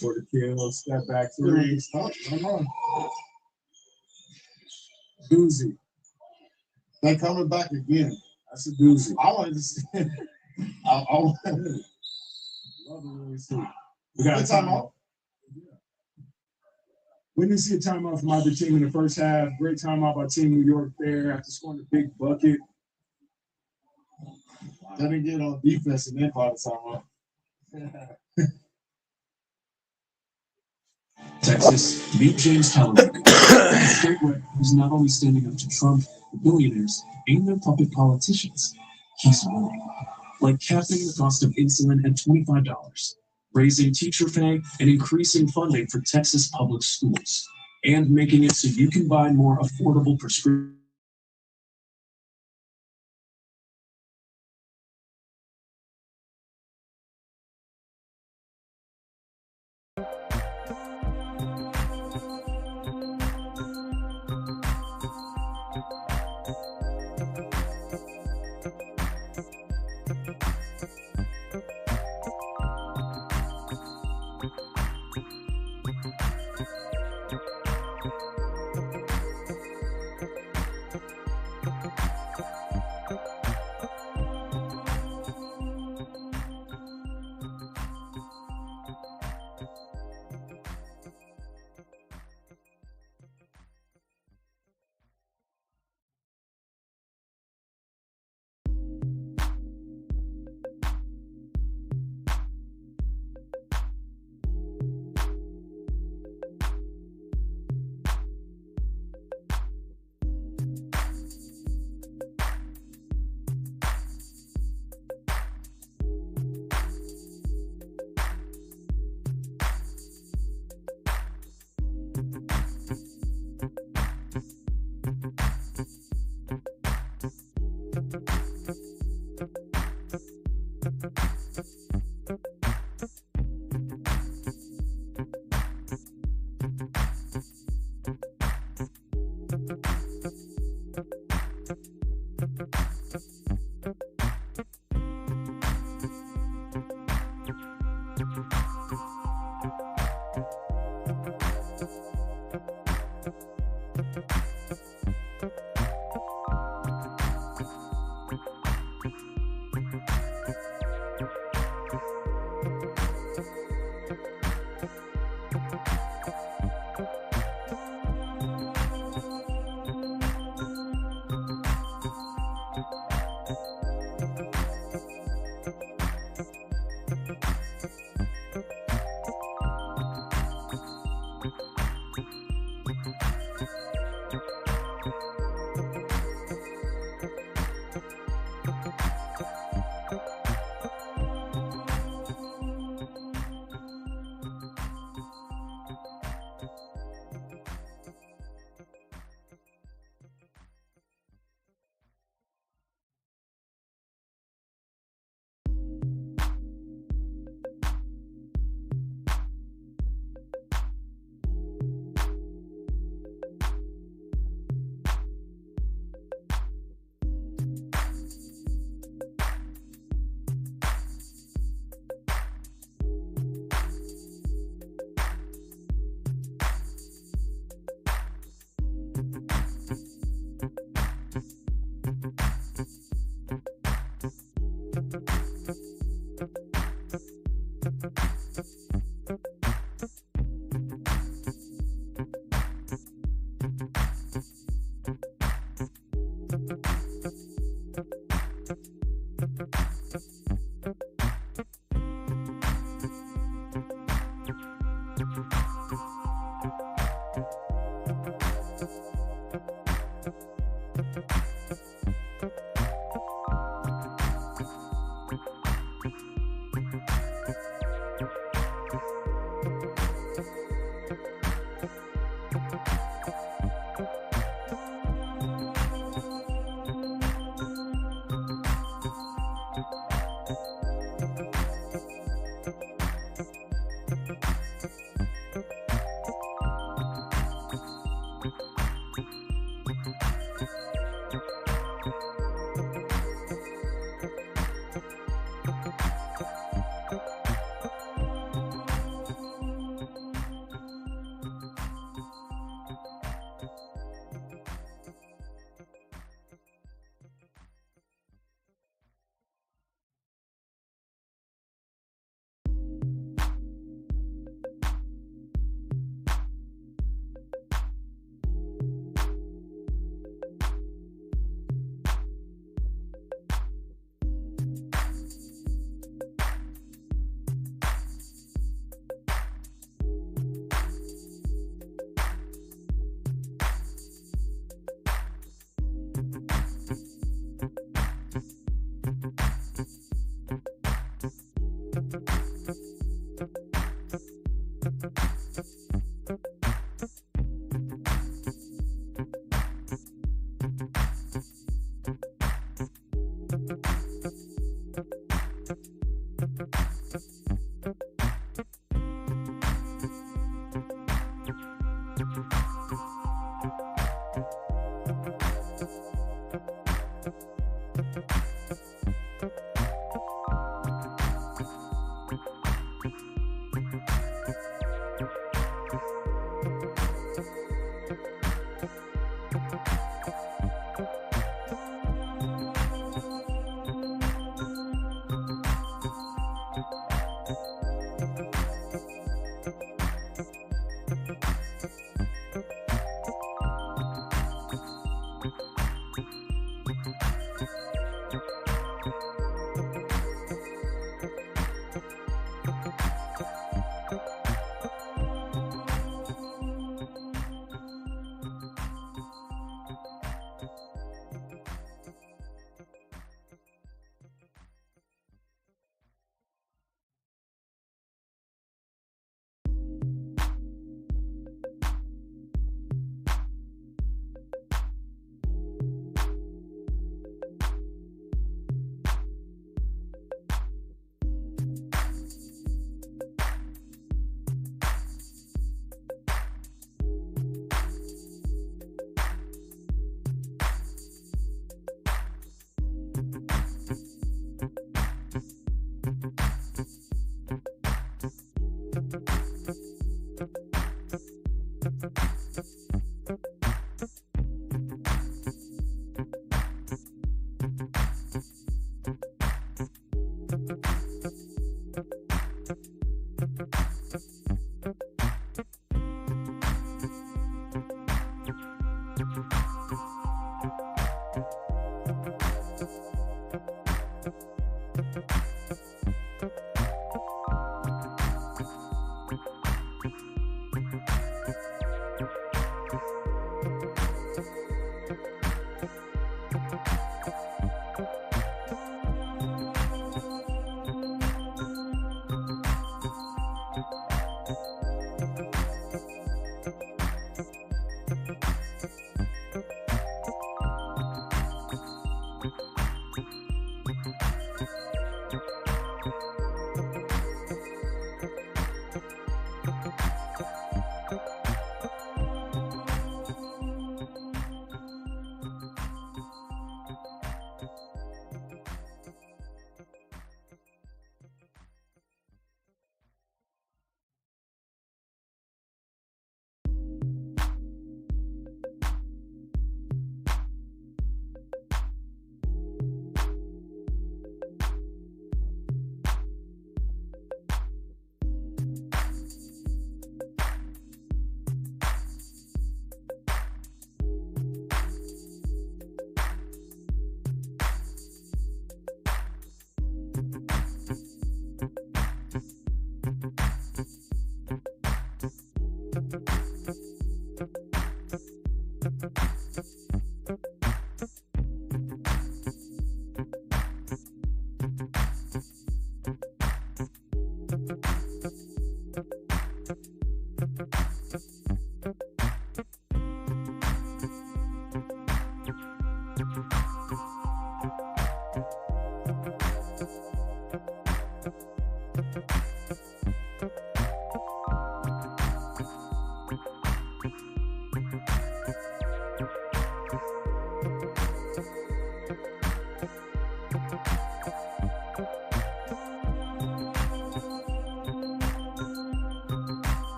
G: For the kill, step back three. Doozy. They coming back again. That's a doozy. I wanted to see. I love to really see. We got a timeout. We didn't see a timeout from either team in the first half. Great timeout by Team New York there after scoring a big bucket. They didn't get on defense and then called a timeout.
J: Texas, meet James Callaway, a straight red who's not only standing up to Trump, the billionaires, and their puppet politicians, he's winning. Like capping the cost of insulin at $25, raising teacher pay and increasing funding for Texas public schools, and making it so you can buy more affordable prescriptions.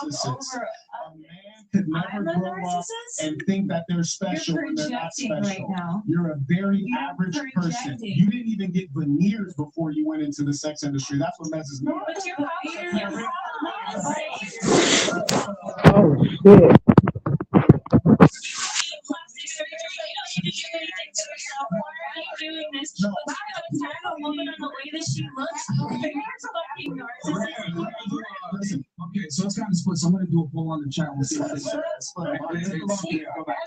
G: narcissist.
D: over.
G: A man could never
D: I'm a
G: grow up
D: narcissist?
G: and think that they're special
D: You're
G: when they're not
D: projecting
G: special.
D: right now.
G: You're a very
D: You're
G: average person.
D: projecting.
G: You didn't even get veneers before you went into the sex industry. That's what messes me up.
D: But you're probably
A: Oh shit.
D: plastic surgery. You did anything to yourself. Why are you doing this? Why would I tag a woman on the way that she looks? You're fucking narcissist.
J: Listen, okay, so it's kind of split. So I'm gonna do a poll on the chat. We'll see what they say.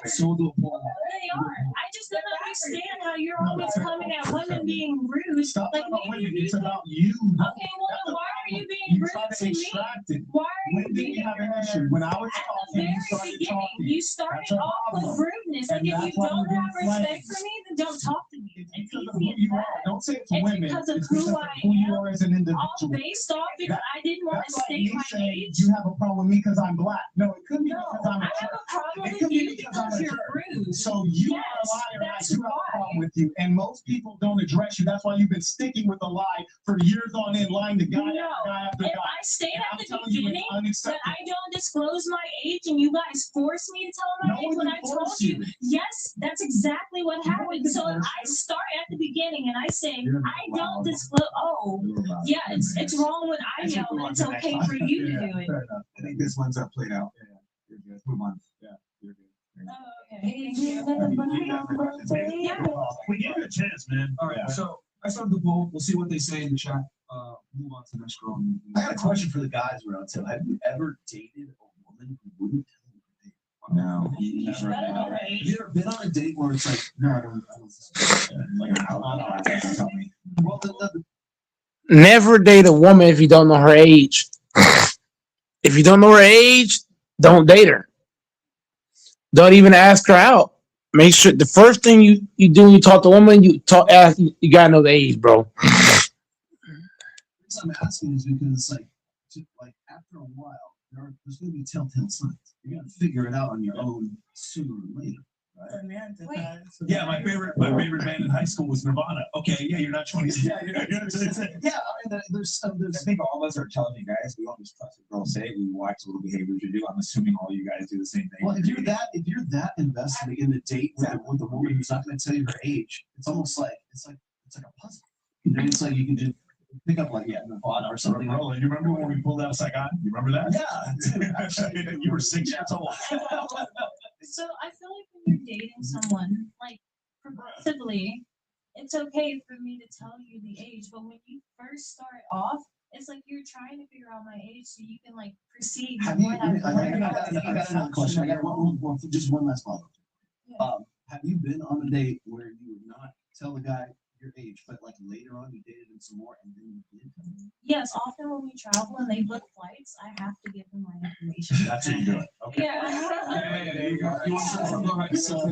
J: So we'll do a poll.
D: They are. I just don't understand how you're always coming at women being rude.
G: Stop
D: Like,
G: talking about
D: maybe
G: women.
D: you.
G: It's about you.
D: Okay, well, then why are you being
G: You
D: rude
G: started
D: to me?
G: extracting.
D: Why are you
G: When did
D: being
G: you have an
D: rude?
G: issue? When I was
D: At the
G: talking, you
D: very
G: started
D: beginning,
G: talking.
D: you started
G: That's your
D: off with
G: problem.
D: rudeness. Like,
G: And
D: if you
G: that's why
D: don't
G: you're
D: have
G: being
D: respect
G: flamed.
D: for me, then don't talk to me.
G: It's
D: It's
G: because of
D: easy
G: who
D: as
G: you
D: that.
G: are. Don't say it to
D: It's
G: women.
D: because of
G: It's
D: who
G: because of
D: I
G: who you
D: am.
G: are as an
D: All
G: individual.
D: based off because I didn't want to
G: That's like
D: state
G: me
D: my
G: saying
D: age.
G: you have a problem with me because I'm black. No, it could be
D: No,
G: because I'm
D: I
G: a
D: have
G: jerk.
D: a problem
G: It
D: with
G: could be
D: you
G: because I'm
D: because
G: a
D: you're
G: jerk.
D: rude.
G: So you
D: Yes,
G: are a liar and I
D: that's
G: do have a
D: why.
G: problem with you. And most people don't address you. That's why you've been sticking with a lie for years on end, lying to guy
D: No,
G: after guy after
D: if
G: guy.
D: I stayed
G: And
D: at
G: I'm
D: the
G: telling you,
D: beginning
G: it's
D: that
G: unacceptable.
D: I don't disclose my age and you guys force me to tell my
G: No
D: age
G: one
D: when
G: can
D: I told
G: force
D: you,
G: you.
D: yes, that's exactly what
G: No one
D: happened.
G: can
D: So if
G: force
D: I
G: you.
D: start at the beginning and I say
G: You're
D: I
G: loud.
D: don't disclose, oh, yeah, it's wrong when I yell and it's okay for you to do it.
G: Fair enough. I think this one's up played out. Yeah, you're good. Move on. Yeah, you're good.
D: Oh, okay. Thank you.
E: Yeah. We gave you a chance, man.
J: All right, so I started the poll. We'll see what they say in the chat. Move on to the next girl.
F: I got a question for the guys around too. Have you ever dated a woman who wouldn't tell you her date? No, you never have. Have you ever been on a date where it's like, no, I don't like how tell me. Well,
A: Never date a woman if you don't know her age. If you don't know her age, don't date her. Don't even ask her out. Make sure the first thing you do when you talk to a woman, you gotta know the age, bro.
F: the reason I'm asking is because it's like, after a while, there's going to be telltale signs. You're going to figure it out on your own sooner or later. Right?
E: Yeah, my favorite band in high school was Nirvana. Okay, yeah, you're not 20. Yeah, you're not 26.
F: Yeah, I mean, there's I think all of us are intelligent guys. We don't just trust what girls say. We watch little behaviors you do. I'm assuming all you guys do the same thing. Well, if you're that invested in a date with a woman who's not going to tell you her age, it's almost like it's like a puzzle. And it's like you can just pick up like Nirvana or something.
E: Roland, you remember when we pulled out Saigon? You remember that?
F: Yeah.
E: You were 6 years old.
D: So I feel like when you're dating someone, like progressively, it's okay for me to tell you the age, but when you first start off, it's like you're trying to figure out my age so you can like proceed.
F: Have you?
D: with
F: I
D: what I've
F: got another question. I got just one last follow-up.
D: Yeah.
F: Have you been on a date where you would not tell the guy your age, but like later on you dated him some more and then you did tell him?
D: Yes, often when we travel and they book flights, I have to give them my information.
E: That's what you're doing. Okay.
D: Yeah.
J: There you go. You want to go ahead? So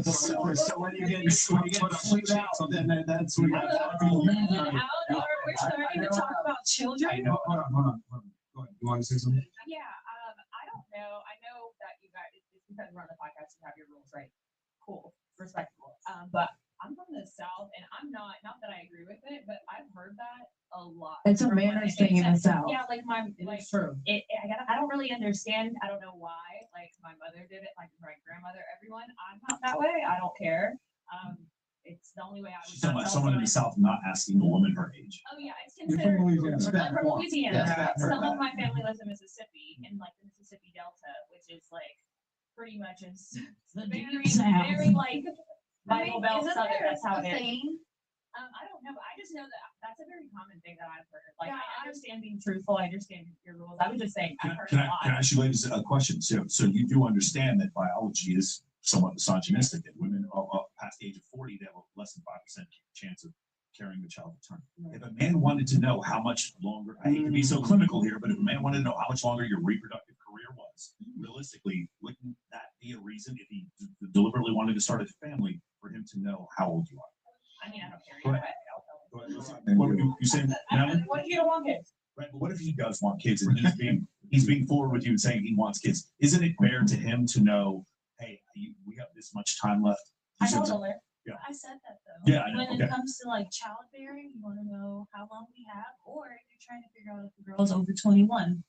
J: when you get flipped out, then that's when
D: Out, or we're starting to talk about children.
J: Hold on. Go ahead. You want to say something?
K: Yeah, I don't know. I know that you guys, it's because we're on the podcast, you have your rules, right? Cool, respectable. But I'm from the South, and I'm not that I agree with it, but I've heard that a lot.
L: It's a manners thing in the South.
K: Yeah, like
L: It's true.
K: I don't really understand. I don't know why. Like my mother did it, like my grandmother, everyone. I'm not that way. I don't care. It's the only way I would.
E: She's talking about someone in the South not asking a woman her age.
K: Oh yeah, it's
G: You're
K: considered.
G: from Louisiana.
K: I'm from Louisiana.
F: Yeah,
K: Some of my family lives in Mississippi, in like the Mississippi Delta, which is like pretty much is very like Bible Belt Southern. That's how it is. I don't know, but I just know that that's a very common thing that I've heard. Like, I understand being truthful. I understand your rules. I was just saying, I've heard a lot.
E: Can I ask you ladies a question? So you do understand that biology is somewhat misogynistic, that women past the age of 40, they have a less than 5% chance of carrying the child to term. If a man wanted to know how much longer, I hate to be so clinical here, but if a man wanted to know how much longer your reproductive career was, realistically, wouldn't that be a reason if he deliberately wanted to start a family for him to know how old you are?
K: I mean, I don't care either way. I'll tell them.
E: What you saying?
K: What if you don't want kids?
E: Right, but what if he does want kids and he's being forward with you and saying he wants kids? Isn't it fair to him to know, hey, we have this much time left?
K: I know the list.
E: Yeah.
D: I said that though.
E: Yeah, I know,
D: When
E: okay.
D: it comes to like childbearing, you want to know how long we have, or if you're trying to figure out if the girl's over 21.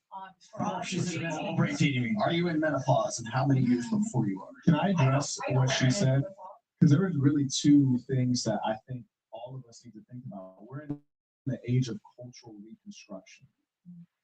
B: Are you in menopause, and how many years before you are?
E: Can I address what she said? Because there was really two things that I think all of us need to think about. We're in the age of cultural reconstruction.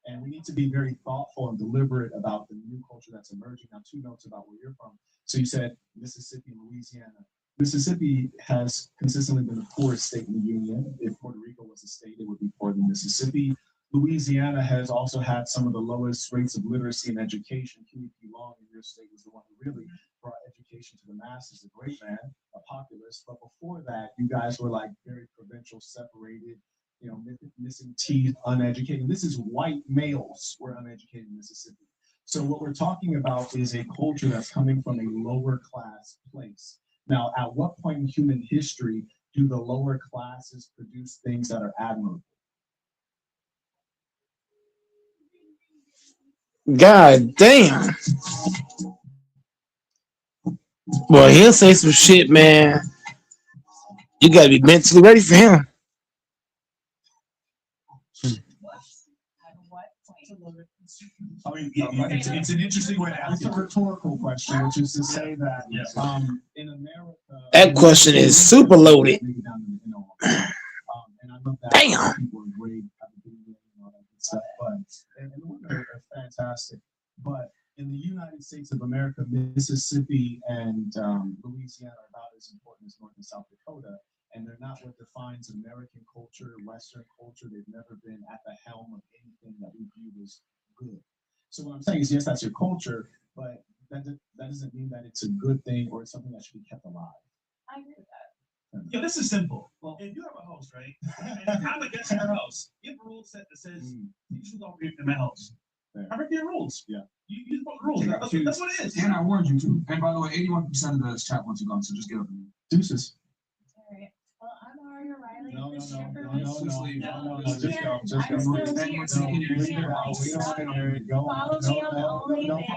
E: And we need to be very thoughtful and deliberate about the new culture that's emerging. Now, 2 notes about where you're from. So you said Mississippi and Louisiana. Mississippi has consistently been the poorest state in the union. If Puerto Rico was a state, it would be poorer than Mississippi. Louisiana has also had some of the lowest rates of literacy and education. Huey P. Long in your state was the one who really brought education to the masses, a great man, a populist. But before that, you guys were like very provincial, separated, you know, missing teeth, uneducated. This is white males were uneducated in Mississippi. So what we're talking about is a culture that's coming from a lower class place. Now, at what point in human history do the lower classes produce things that are admirable?
A: God damn. Well, he'll say some shit, man. You gotta be mentally ready for him.
E: I mean, it's an interesting way to ask. It's a rhetorical question, which is to say that in America,
A: That question is super loaded.
E: and I love that
A: Damn.
E: people are great at the beginning and all that good stuff, but and the women are fantastic. But in the United States of America, Mississippi and Louisiana are about as important as North and South Dakota, and they're not what defines American culture, Western culture. They've never been at the helm of anything that we view as good. So what I'm saying is, yes, that's your culture, but that doesn't mean that it's a good thing or it's something that should be kept alive.
D: I agree with that.
E: Yeah, this is simple. Well, if you have a house, right, and I'm against your house, you have a rule set that says you should not read in my house. I break your rules. Yeah. You follow the rules. That's what it is.
J: And I warned you too. And by the way, 81% of the chat wants you gone, so just get up and
E: Deuces.
D: All right. Well, I'm Aria Riley.
E: No,
D: the stripper.
E: just go. Just go.
D: I'm still here.
E: Follow
D: me on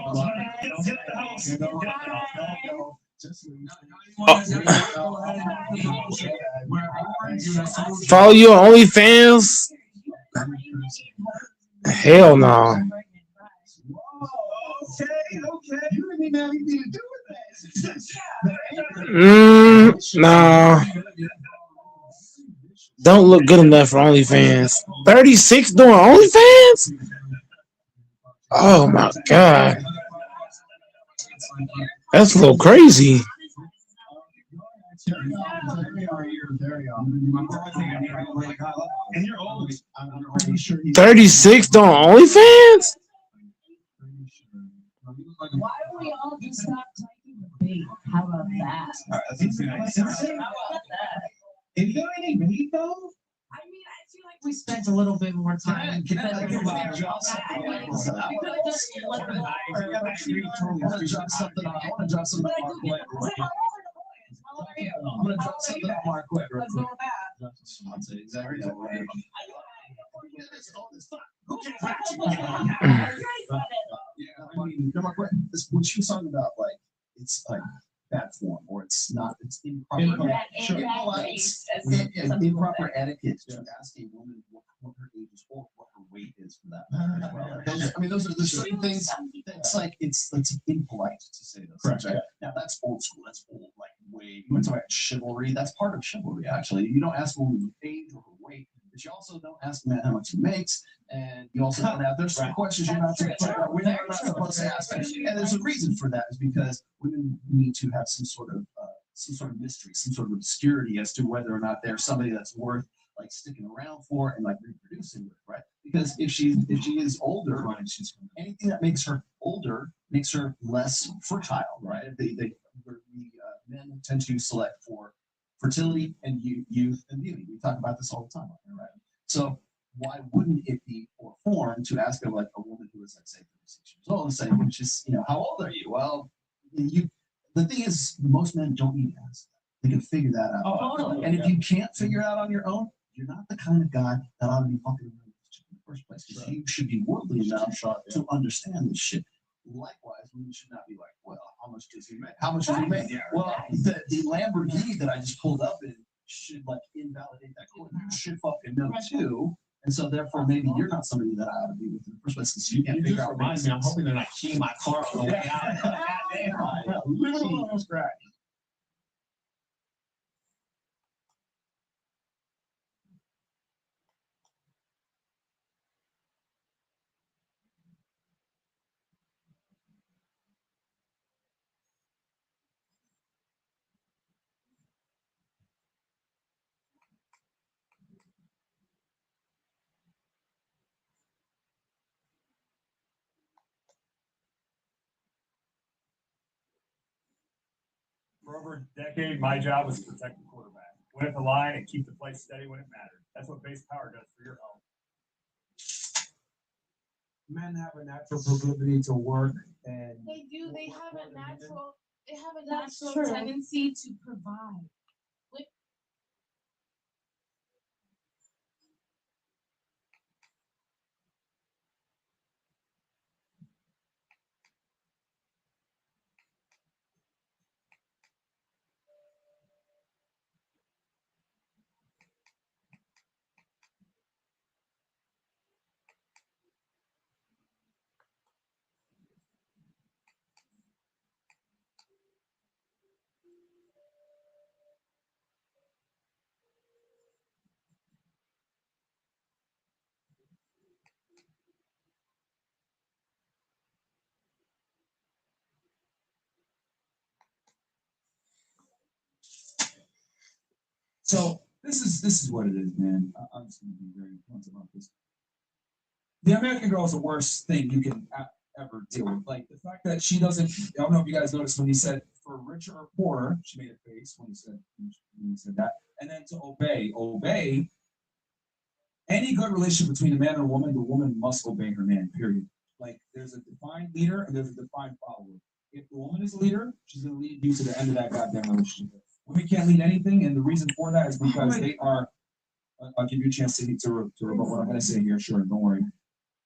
A: Follow you on OnlyFans? Hell no.
E: Okay. You didn't even have anything to do with that.
A: No. Don't look good enough for OnlyFans. 36 doing OnlyFans? Oh my god. That's a little crazy. 36 doing OnlyFans?
L: Why don't we all just stop taking the bait? How about that?
B: If you got any bait though?
L: I mean, I feel like we spent a little bit more time.
B: Can I drop something? I want to drop something on Mark Quick. I'm going to drop something on Mark Quick. Exactly. Mark Quick, what she was talking about, like, it's like bad form, or it's not, it's improper. Improper etiquette to ask a woman what her age is or what her weight is for that matter. I mean, there's certain things that's like, it's impolite to say those things, right? Now, that's old school. That's old, like, way, you went to chivalry. That's part of chivalry, actually. You don't ask a woman her age or her weight, but you also don't ask a man how much he makes, and you also don't have, there's some questions you're not supposed to ask. And there's a reason for that, is because women need to have some sort of mystery, some sort of obscurity as to whether or not they're somebody that's worth like sticking around for and like reproducing with, right? Because if she is older, anything that makes her older makes her less fertile, right? Men tend to select for fertility and youth and beauty. We talk about this all the time, right? So why wouldn't it be for form to ask like a woman who is, let's say, 36 years old and say, which is, how old are you? Well, the thing is, most men don't need to ask that. They can figure that out. Oh, totally. And if you can't figure it out on your own, you're not the kind of guy that ought to be fucking in the first place. Because you should be worldly enough to understand this shit. Likewise, we should not be like, well, how much does he make? How much does he make? Well, the Lamborghini that I just pulled up in should like invalidate that quote. You should fucking know too. And so therefore, maybe you're not somebody that I ought to be with in the first place because you can't figure out. Reminds me, I'm hoping they're not keying my car on the way out. Goddamn, literally almost crashed.
M: For over a decade, my job was to protect the quarterback, win at the line, and keep the play steady when it mattered. That's what base power does for your health.
G: Men have a natural proclivity to work, and
L: They do. They have a natural. They have a
D: That's
L: natural
D: true.
L: tendency to provide.
B: So this is what it is, man. I'm just gonna be very blunt about this. The American girl is the worst thing you can ever deal with. Like the fact that she doesn't. I don't know if you guys noticed when he said for richer or poorer. She made a face when he said that, and then to obey. Any good relationship between a man and a woman, the woman must obey her man. Period. Like there's a defined leader and there's a defined follower. If the woman is a leader, she's gonna lead you to the end of that goddamn relationship. Women can't lead anything, and the reason for that is because they are. I'll give you a chance to rebut what I'm going to say here. Sure, don't worry.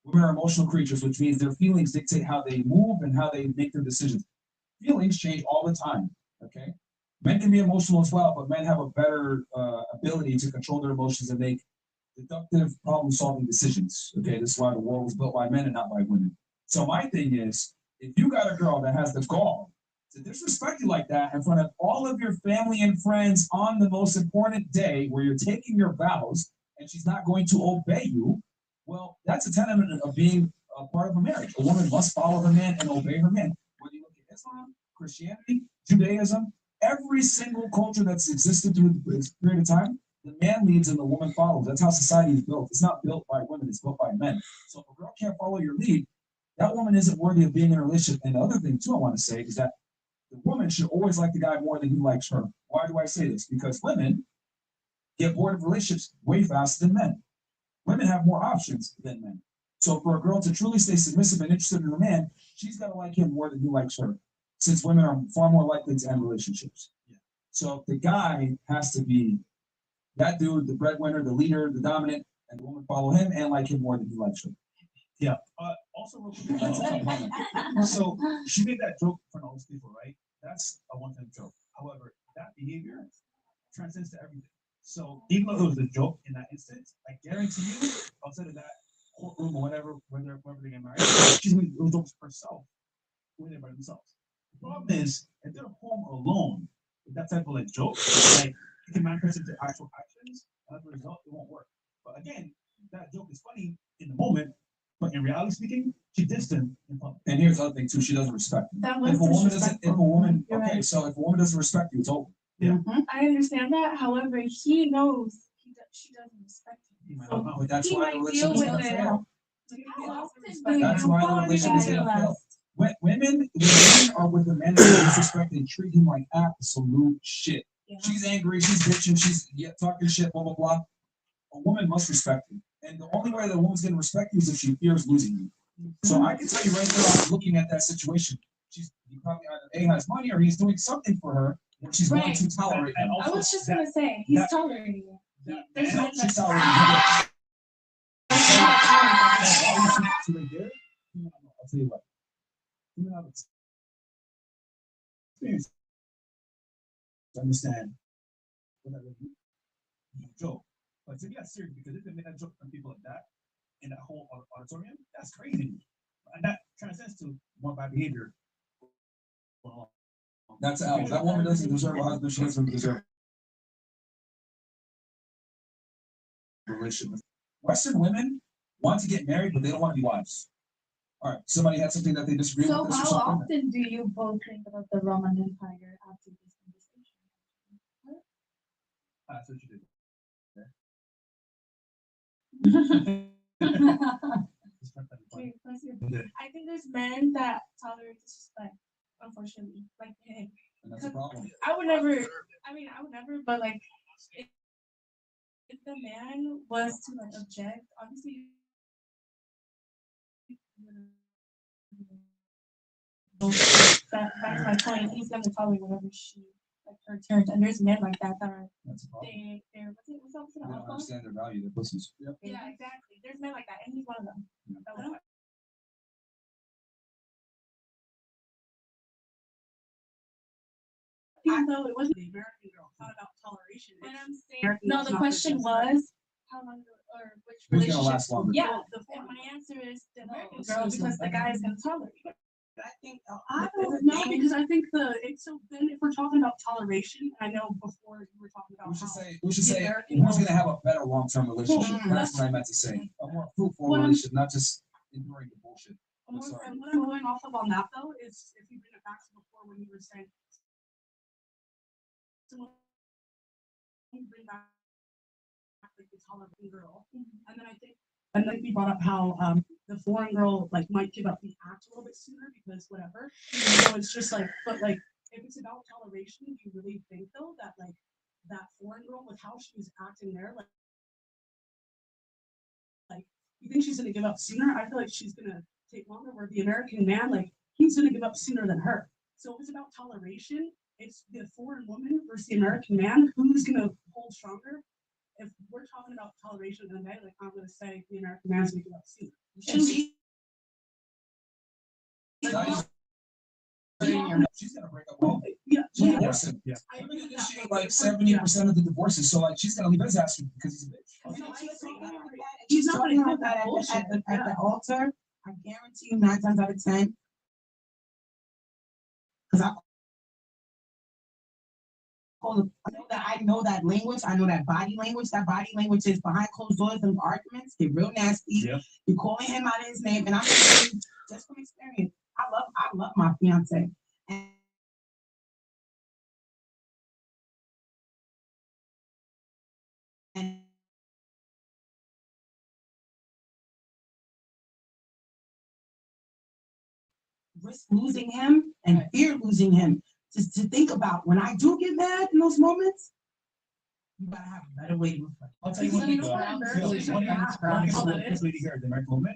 B: Women are emotional creatures, which means their feelings dictate how they move and how they make their decisions. Feelings change all the time. Okay, men can be emotional as well, but men have a better ability to control their emotions and make deductive, problem-solving decisions. Okay, this is why the world was built by men and not by women. So my thing is, if you got a girl that has the gall to disrespect you like that in front of all of your family and friends on the most important day where you're taking your vows and she's not going to obey you, well, that's a tenement of being a part of a marriage. A woman must follow her man and obey her man. Whether you look at Islam, Christianity, Judaism, every single culture that's existed through this period of time, the man leads and the woman follows. That's how society is built. It's not built by women, it's built by men. So if a girl can't follow your lead, that woman isn't worthy of being in a relationship. And the other thing, too, I want to say is that the woman should always like the guy more than he likes her. Why do I say this? Because women get bored of relationships way faster than men. Women have more options than men. So for a girl to truly stay submissive and interested in a man, she's got to like him more than he likes her, since women are far more likely to end relationships. Yeah. So the guy has to be that dude, the breadwinner, the leader, the dominant, and the woman follow him and like him more than he likes her.
E: Yeah. Also, real quick, so she made that joke in front of all those people, right? That's a one-time joke. However, that behavior transcends to everything. So even though it was a joke in that instance, I guarantee you, outside of that courtroom or whatever, wherever they get married, she's gonna do jokes herself when they're by themselves. The problem is, if they're home alone with that type of like joke, like it can manifest into actual actions, and as a result, it won't work. But again, that joke is funny in the moment. But in reality speaking, she's distant in public.
B: And here's the other thing too: she doesn't respect you.
L: That was
B: If a woman doesn't,
L: disrespectful.
B: if a woman,
L: You're
B: okay,
L: right.
B: so if a woman doesn't respect you, it's over.
E: Yeah.
L: I understand that. However, he knows she doesn't respect him.
B: So, but that's
L: he
B: why
L: might
B: the
L: deal
B: relationship is
L: with
B: gonna
L: it.
B: fail.
L: How often
B: That's
L: do
B: why
L: you
B: the relationship is gonna
L: apologize?
B: fail. When women are with a man that disrespect and treat him like absolute shit.
L: Yeah.
B: She's angry, she's bitching, she's talking shit, blah blah blah. A woman must respect you, and the only way that a woman's gonna respect you is if she fears losing you. So I can tell you right there, I'm looking at that situation. He probably either A has money or he's doing something for her, or she's willing to tolerate him.
L: I was just gonna say he's tolerating it. There's no
B: She's tolerating him. I'll tell you what.
E: women have experience to understand what that really means. Joke. But to be that serious, because if they make that joke from people like that in that whole auditorium, that's crazy. And that transcends to more bad behavior.
B: That's out. That woman doesn't deserve a husband. She doesn't deserve a relationship. Western women want to get married, but they don't want to be wives. All right. Somebody had something that they disagree
L: So
B: with this or
L: how
B: something?
L: often do you both think about the Roman Empire after this conversation?
E: That's what you did.
N: I think there's men that tolerate disrespect, unfortunately. Like, hey,
B: And that's a problem.
N: I would never, but like, if the man was to like object, obviously, that's my point. He's gonna tolerate whatever she, like her terms. And there's men like that that are,
B: That's a problem.
N: they're, what's up,
B: They don't understand their value, their pussies. Yep.
N: Yeah, exactly. There's men like that, and he's one of them. Even though it wasn't the American girl, thought about toleration. And I'm saying, no, the question was, how long or which
B: Who's
N: relationship?
B: gonna last longer?
N: Yeah, and my answer is the American girl because the guy is gonna tolerate it.
C: I think
N: I don't know because I think so then if we're talking about toleration, I know before you were talking about
B: We should
N: the
B: say
N: American
B: who's
N: girl-
B: gonna have a better long-term relationship.
N: Mhm.
B: That's what I meant to say. A more fruitful
N: What I'm-
B: relationship, not just ignoring the bullshit.
N: And
B: I'm sorry.
N: what I'm going off of on that though is if you bring it back to before when you were saying. You bring back like the tolerant girl, and then I think. And then he brought up how the foreign girl like might give up the act a little bit sooner because whatever. So it's just like, but like if it's about toleration, do you really think though that like that foreign girl with how she was acting there, like you think she's gonna give up sooner? I feel like she's gonna take longer. Where the American man, like he's gonna give up sooner than her. So if it's about toleration, it's the foreign woman versus the American man. Who's gonna hold stronger? If we're talking about toleration in the day, like I'm gonna say the American man's gonna give up sooner.
B: She's gonna break up with him.
N: Yeah,
B: She'll divorce him.
E: Yeah.
N: I agree with that.
B: She like 70% of the divorces. So like she's gonna leave his ass because he's a bitch.
C: He's not talking about that at the altar. I guarantee you 9 times out of 10. Because I know that language. I know that body language. That body language is behind closed doors. And arguments get real nasty.
E: Yep.
C: You're calling him out of his name, and I'm just saying, just from experience. I love my fiance. And risk losing him and fear losing him. Just to think about when I do get mad in those moments, you gotta have a better way to reflect.
E: I'll tell you what,
N: Because
E: this lady here, the American woman,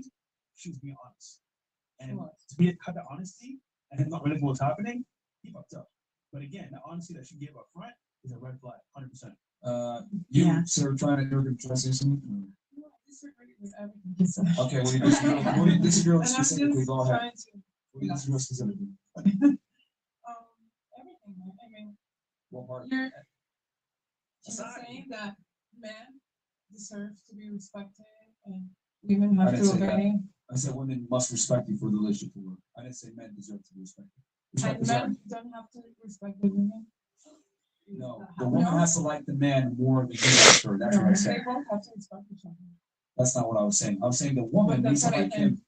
E: she was being honest. And to be cut that honesty and him not realize what's happening, he fucked up. But again, the honesty that she gave up front is a red flag, 100%.
B: You sir trying to say something? Okay, well you disagree with specifically, go ahead. What do you disagree with specifically?
N: Everything. I mean,
B: What part?
N: you're saying that men deserve to be respected and women
B: I
N: have
B: didn't
N: to
B: say that.
N: obey.
B: I said women must respect you for the relationship to work. I didn't say men deserve to be respected. Respect
N: And
B: is right.
N: men don't have to respect the women.
B: No, the woman has to like the man more than you like her. That's what I said.
N: They both have to respect each other.
B: That's not what I was saying. I was saying the woman
N: But
B: needs
N: that's
B: to
N: what I
B: like him.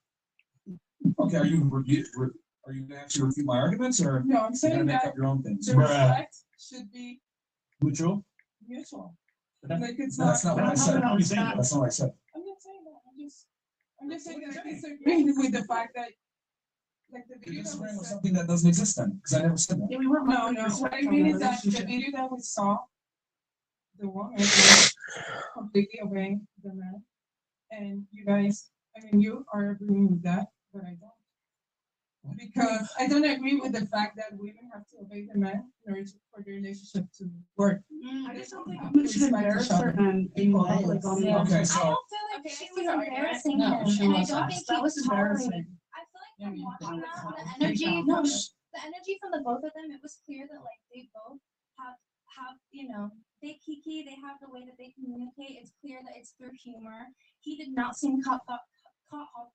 B: Okay, are you gonna actually refute my arguments or
N: No, I'm
B: you're gonna
N: saying
B: make
N: that
B: up your own things?
N: the respect should be
E: Mutual?
N: mutual.
E: But
N: Like it's
B: That's not what I said.
E: How are you saying that?
B: That's not what I said.
N: I'm not saying that. I'm just saying that I disagree with the fact that like the
B: You're
N: video that
B: disagreeing
N: was
B: with
N: said.
B: something that doesn't exist then, because I never said that.
N: Yeah, we weren't. No, what I mean is that the video that we saw, the woman was completely obeying the man. And you guys, I mean, you are agreeing with that, but I don't. Because I don't agree with the fact that women have to obey the man in order for the relationship to work. I just don't think women should embarrass certain people. Like on
B: Okay,
L: I
B: so
L: don't feel like she was embarrassing
N: No,
L: him,
N: she
L: and I
N: wasn't.
L: don't think
N: That
L: he
N: was embarrassing.
L: tolerated. I feel like
D: from watching that, the energy, the energy from the both of them, it was clear that like they both have they kiki, they have the way that they communicate. It's clear that it's through humor. He did not seem caught off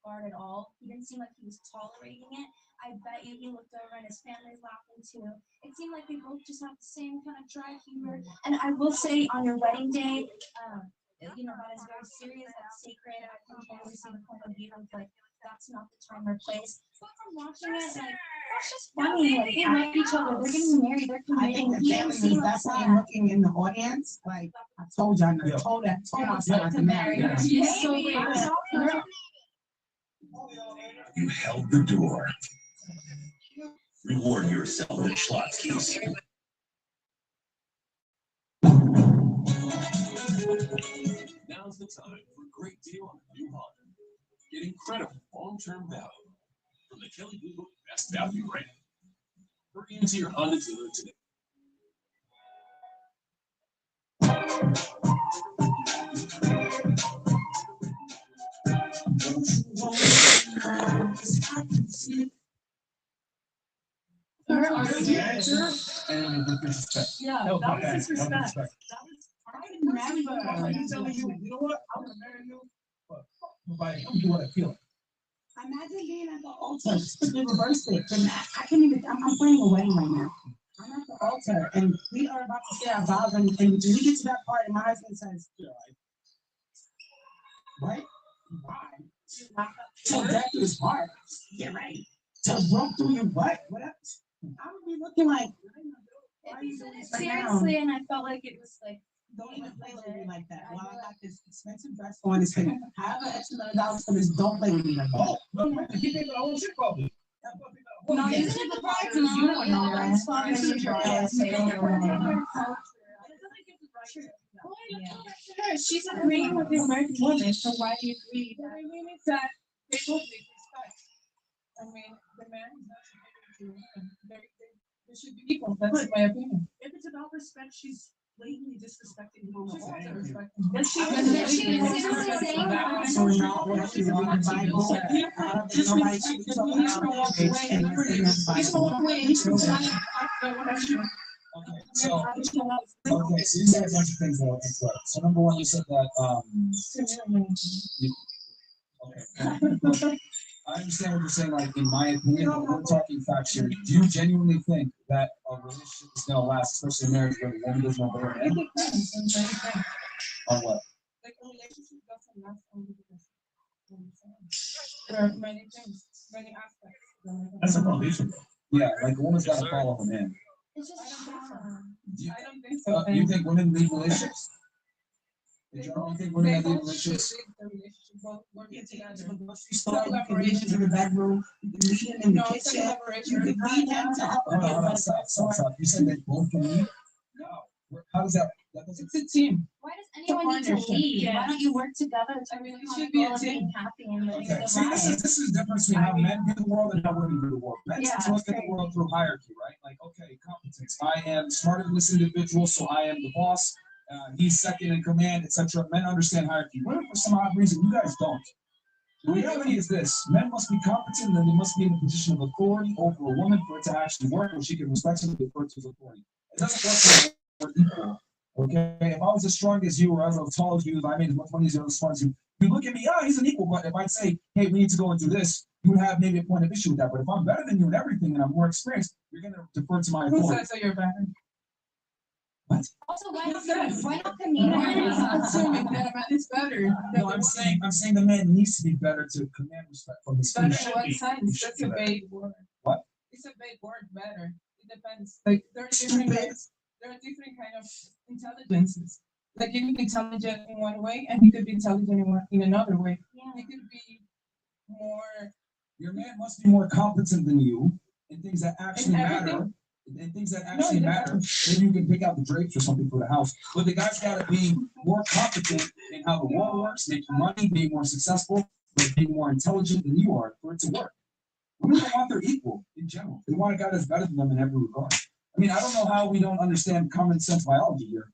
D: guard at all. He didn't seem like he was tolerating it. I bet you he looked over and his family's laughing too. It seemed like they both just have the same kind of dry humor. And I will say, on your wedding day, that is very serious, that's sacred. I can totally see the point of view of like that's not the time or place. But from watching it, like that's just funny. Like they love each other. They're getting married. They're
C: I think the family was definitely looking in the audience. Like I told y'all, I told my son I could marry her.
D: She's so great.
E: You held the door. Reward yourself with Schlotzky's.
J: Now's the time for a great deal on a new Honda. Get incredible long-term value from the Kelly Blue Book Best Value brand. Hurry into your Honda dealer today.
N: Yeah, that was disrespect.
C: I didn't marry you. I'm telling you, you know what? I'm gonna marry you. But nobody, I'm doing what I feel. Imagine being at the altar. Just reverse it. I can't even. I'm planning a wedding right now. I'm at the altar, and we are about to say our vows, and when we get to that part, and my husband says, "Right? Why? Till death do us part. Yeah, right. Till broke through your butt. What else? I would be looking like."
D: Seriously, and I felt like it was like,
C: don't even play with me like that. While I got this expensive dress on, this thing, have an extra $100 for this. Don't play with me like that. Oh, look, man, you think I want shit probably.
D: no, you did the part to you don't know. That's fine.
N: She's agreeing with the American woman, so why do you agree? What I mean is that they both make respect. I mean, the man is not supposed to be women. They should be equal. That's my opinion. If it's about respect, she's blatantly disrespecting the woman. But she was saying that.
C: So now what she's on the Bible.
N: Just nobody should be talking about it. He's going away. He's going away.
G: Okay, so you said a bunch of things that were incorrect. So number one, you said that okay. I understand what you're saying, like in my opinion, but we're talking facts here. Do you genuinely think that a relationship is gonna last, especially a marriage where the woman doesn't know better? On what?
N: Like a relationship doesn't last only because there are many things, many aspects.
E: That's a foundation.
G: Yeah, like a woman's gotta follow him in.
D: It's just
N: I don't think so.
G: You think women leave relationships? You think women leave relationships?
N: Both working together.
C: You can lead him to the bedroom. You can lead him in the kitchen. You can lead him to help him get ready.
G: Stop. You said they both can lead? No. How does that?
N: It's a team.
D: Why does anyone need to leave? Why don't you work together?
N: I mean, it should be a team.
D: Happy and living
G: Okay,
D: the
G: see, this is the difference between how men view the world and how women view the world. Men tend to look at the world through hierarchy, right? Like, okay, competence. I am smarter than this individual, so I am the boss. He's second in command, etc. Men understand hierarchy. Women, for some odd reason, you guys don't. The reality is this: men must be competent, and they must be in a position of authority over a woman for it to actually work, where she can respectfully refer to his authority. It doesn't work when we're equal. Okay, if I was as strong as you or as tall as you, if I made as much money as you, as smart as you, you look at me, he's an equal. But if I'd say, hey, we need to go and do this, you would have maybe a point of issue with that. But if I'm better than you in everything and I'm more experienced, you're going to defer to my authority.
N: Who says that you're better?
G: What?
D: Also, why not Kamina?
N: Assuming that a man is better.
G: No, I'm saying the man needs to be better to command respect from his
N: Better
G: speech.
N: in what sense? That's a vague word.
G: What?
N: It's a vague word, better. It depends. Like there are different kind of intelligences. Like you can be intelligent in one way and you could be intelligent in another way.
D: Yeah.
N: You could be more.
G: Your man must be more competent than you in things that actually matter. In things that actually matter. Maybe you can pick out the drapes or something for the house. But the guy's got to be more competent in how the world works, making money, being more successful, but being more intelligent than you are for it to work. Women don't want their equal in general. They want a guy that's better than them in every regard. I mean, I don't know how we don't understand common sense biology here.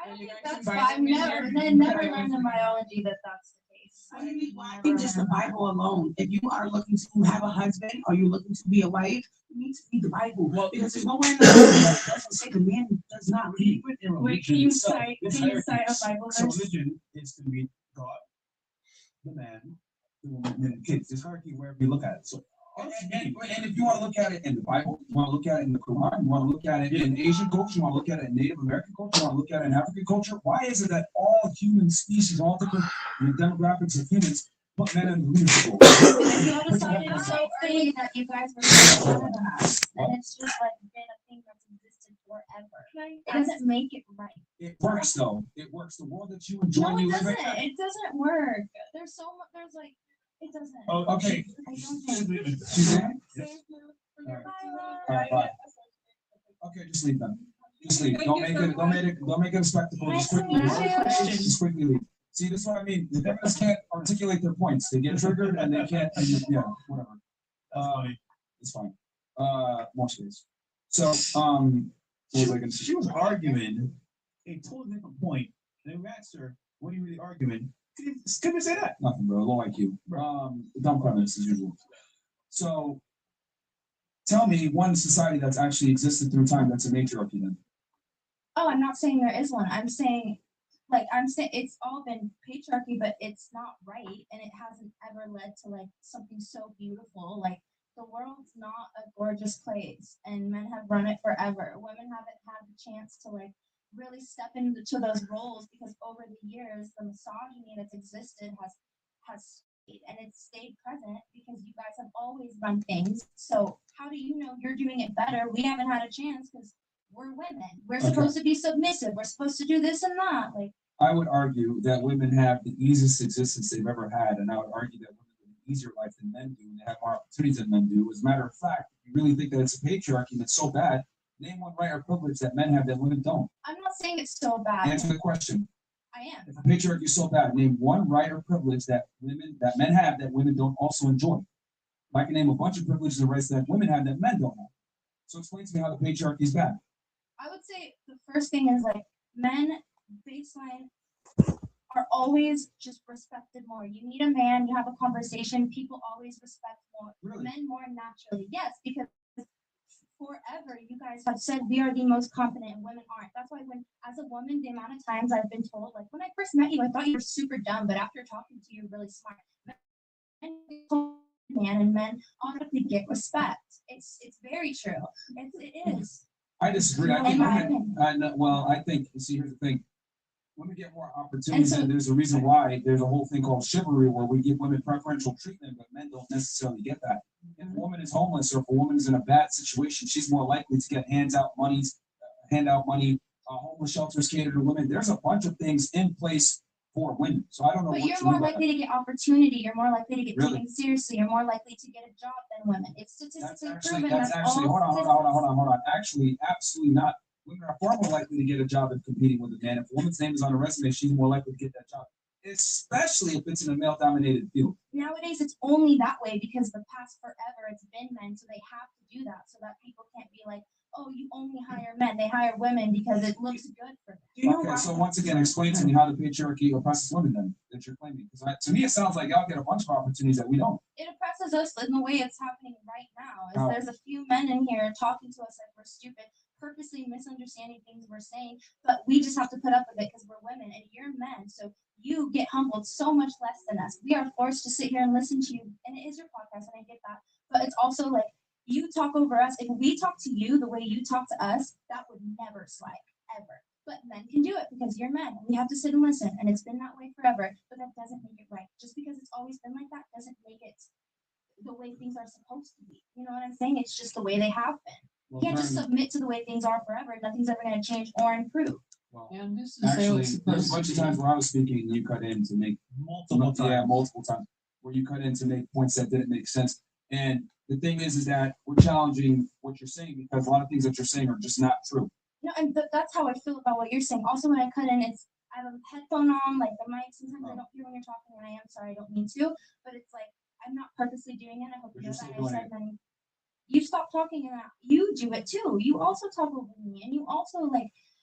D: I don't think that's fine. I never learned in biology that that's the case.
C: I think just the Bible alone. If you are looking to have a husband or you're looking to be a wife, you need to read the Bible. Well, because there's nowhere in the Bible that doesn't say the man does not lead.
D: Wait, can you cite a Bible
E: So
D: verse?
E: religion is to be God, the man, the woman, and the kids. There's hierarchy wherever you look at it. So, and if you want to look at it in the Bible, you want to look at it in the Quran, you want to look at it in Asian culture, you want to look at it in Native American culture, you want to look at it in African culture, why is it that all human species, all different demographics of humans, put men in the leadership role?
D: It's so early that you guys were saying that, and it's just like been a thing that's existed forever. It doesn't make it right.
E: It works though. It works. The world that you enjoy,
D: No, it
E: you live
D: doesn't.
E: in.
D: It doesn't work. There's so much. There's like, it doesn't.
E: Oh, okay.
D: I don't think.
E: Suzanne? All right, bye. Okay, just leave them. Just leave. Don't make it a spectacle. Just quickly leave. Just quickly leave. See, this is what I mean. The feminists can't articulate their points. They get triggered and they can't. Yeah, whatever. It's fine. More space. So,
B: she was arguing a totally different point, and we asked her, "What are you really arguing?" Couldn't say that.
E: Nothing, bro. Low IQ. Dumb feminists as usual. So, tell me one society that's actually existed through time that's a matriarchy then.
D: Oh, I'm not saying there is one. I'm saying it's all been patriarchy, but it's not right, and it hasn't ever led to like something so beautiful. Like the world's not a gorgeous place, and men have run it forever. Women haven't had the chance to like really step into those roles because over the years the misogyny that's existed has stayed, and it's stayed present because you guys have always run things. So how do you know you're doing it better? We haven't had a chance because we're women. We're supposed to be submissive. We're supposed to do this and that. Like
E: I would argue that women have the easiest existence they've ever had, and I would argue that women live an easier life than men do, and they have more opportunities than men do. As a matter of fact, if you really think that it's a patriarchy and it's so bad, name one right or privilege that men have that women don't.
D: I'm not saying it's so bad.
E: Answer the question.
D: I am.
E: If the patriarchy is so bad, name one right or privilege that men have that women don't also enjoy. I can name a bunch of privileges and rights that women have that men don't have. So explain to me how the patriarchy is bad.
D: I would say the first thing is like men baseline are always just respected more. You meet a man, you have a conversation, people always respect more.
E: Really?
D: Men more naturally. Yes, because forever you guys have said we are the most confident and women aren't. That's why when as a woman, the amount of times I've been told, like when I first met you, I thought you were super dumb, but after talking to you, you're really smart. Man and men automatically get respect. It's very true. It is.
E: I disagree. I think I think, see, here's the thing. Women get more opportunities, and there's a reason why. There's a whole thing called chivalry where we give women preferential treatment, but men don't necessarily get that. If a woman is homeless or if a woman is in a bad situation, she's more likely to get hand out money, homeless shelters cater to women. There's a bunch of things in place for women. So I don't know.
D: But you're more likely to get opportunity. You're more likely to get taken seriously. You're more likely to get a job than women. It's statistically proven.
E: That's actually, hold on. Actually, absolutely not. Women are far more likely to get a job if competing with a man. If a woman's name is on a resume, she's more likely to get that job, especially if it's in a male-dominated field.
D: Nowadays, it's only that way because the past forever it's been men, so they have to do that so that people can't be like, oh, you only hire men. They hire women because it looks good for them.
E: Okay, so once again, explain to me how the patriarchy oppresses women then that you're claiming. Because to me, it sounds like y'all get a bunch of opportunities that we don't.
D: It oppresses us in the way it's happening right now. There's a few men in here talking to us like we're stupid, purposely misunderstanding things we're saying, but we just have to put up with it because we're women and you're men. So you get humbled so much less than us. We are forced to sit here and listen to you, and it is your podcast, and I get that. But it's also like you talk over us. If we talk to you the way you talk to us, that would never slide, ever. But men can do it because you're men. We have to sit and listen, and it's been that way forever. But that doesn't make it right. Just because it's always been like that doesn't make it the way things are supposed to be. You know what I'm saying? It's just the way they have been. You can't just submit to the way things are forever. Nothing's ever going to change or improve.
E: Well, actually, there's a bunch of times where I was speaking and you cut in to make multiple times where you cut in to make points that didn't make sense. And the thing is that we're challenging what you're saying because a lot of things that you're saying are just not true.
D: No, and that's how I feel about what you're saying. Also, when I cut in, I have a headphone on, like the mic. Sometimes I don't hear when you're talking, and I am sorry, I don't mean to. But it's like I'm not purposely doing it. I hope you know that. I said many. You stop talking, and you do it too. You also talk over me, and you also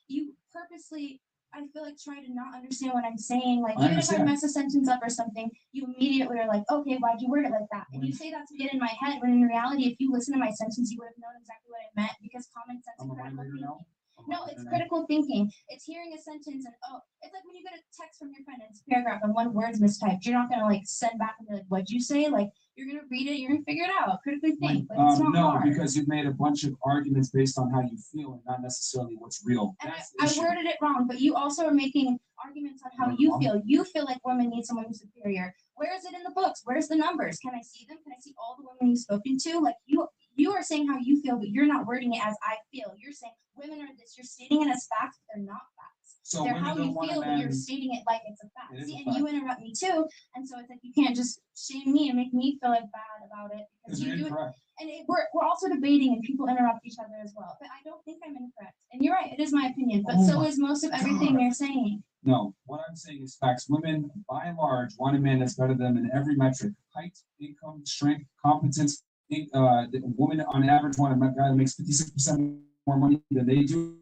D: you purposely
C: I feel like try to not understand what I'm saying. Like
J: I
C: even if I
J: understand.
C: mess a sentence up or something, you immediately are like, okay, why'd you word it like that? And you say that to get in my head, when in reality, if you listen to my sentence, you would have known exactly what I meant because common sense
J: I'm
C: and
J: a mind
C: critical
J: reader
C: thinking.
J: now.
C: No, it's critical thinking. It's hearing a sentence and it's like when you get a text from your friend and it's a paragraph and one word's mistyped. You're not gonna like send back and be like, "What'd you say?" Like you're gonna read it, you're gonna figure it out, critically think. Like it's not
J: No,
C: hard.
J: because you've made a bunch of arguments based on how you feel and not necessarily what's real.
C: And
J: That's the
C: I
J: issue.
C: worded it wrong, but you also are making arguments on how you feel. You feel like women need someone who's superior. Where is it in the books? Where's the numbers? Can I see them? Can I see all the women you've spoken to? Like you are saying how you feel, but you're not wording it as I feel. You're saying women are this. You're stating it as facts, but they're not facts.
J: So
C: They're
J: women
C: how
J: don't
C: you
J: want a
C: feel, but you're
J: man-
C: stating it like it's a fact.
J: It is a
C: See, and you
J: fact.
C: interrupt me too, and so it's like you can't just shame me and make me feel like bad about it because
J: Because
C: you
J: you're
C: do it.
J: incorrect.
C: And we're also debating, and people interrupt each other as well. But I don't think I'm incorrect. And you're right, it is my opinion. But
J: Oh
C: so
J: my
C: is most of everything
J: God.
C: you're saying.
J: No, what I'm saying is facts. Women, by and large, want a man that's better than them in every metric: height, income, strength, competence. The women on average want a guy that makes 56% more money than they do.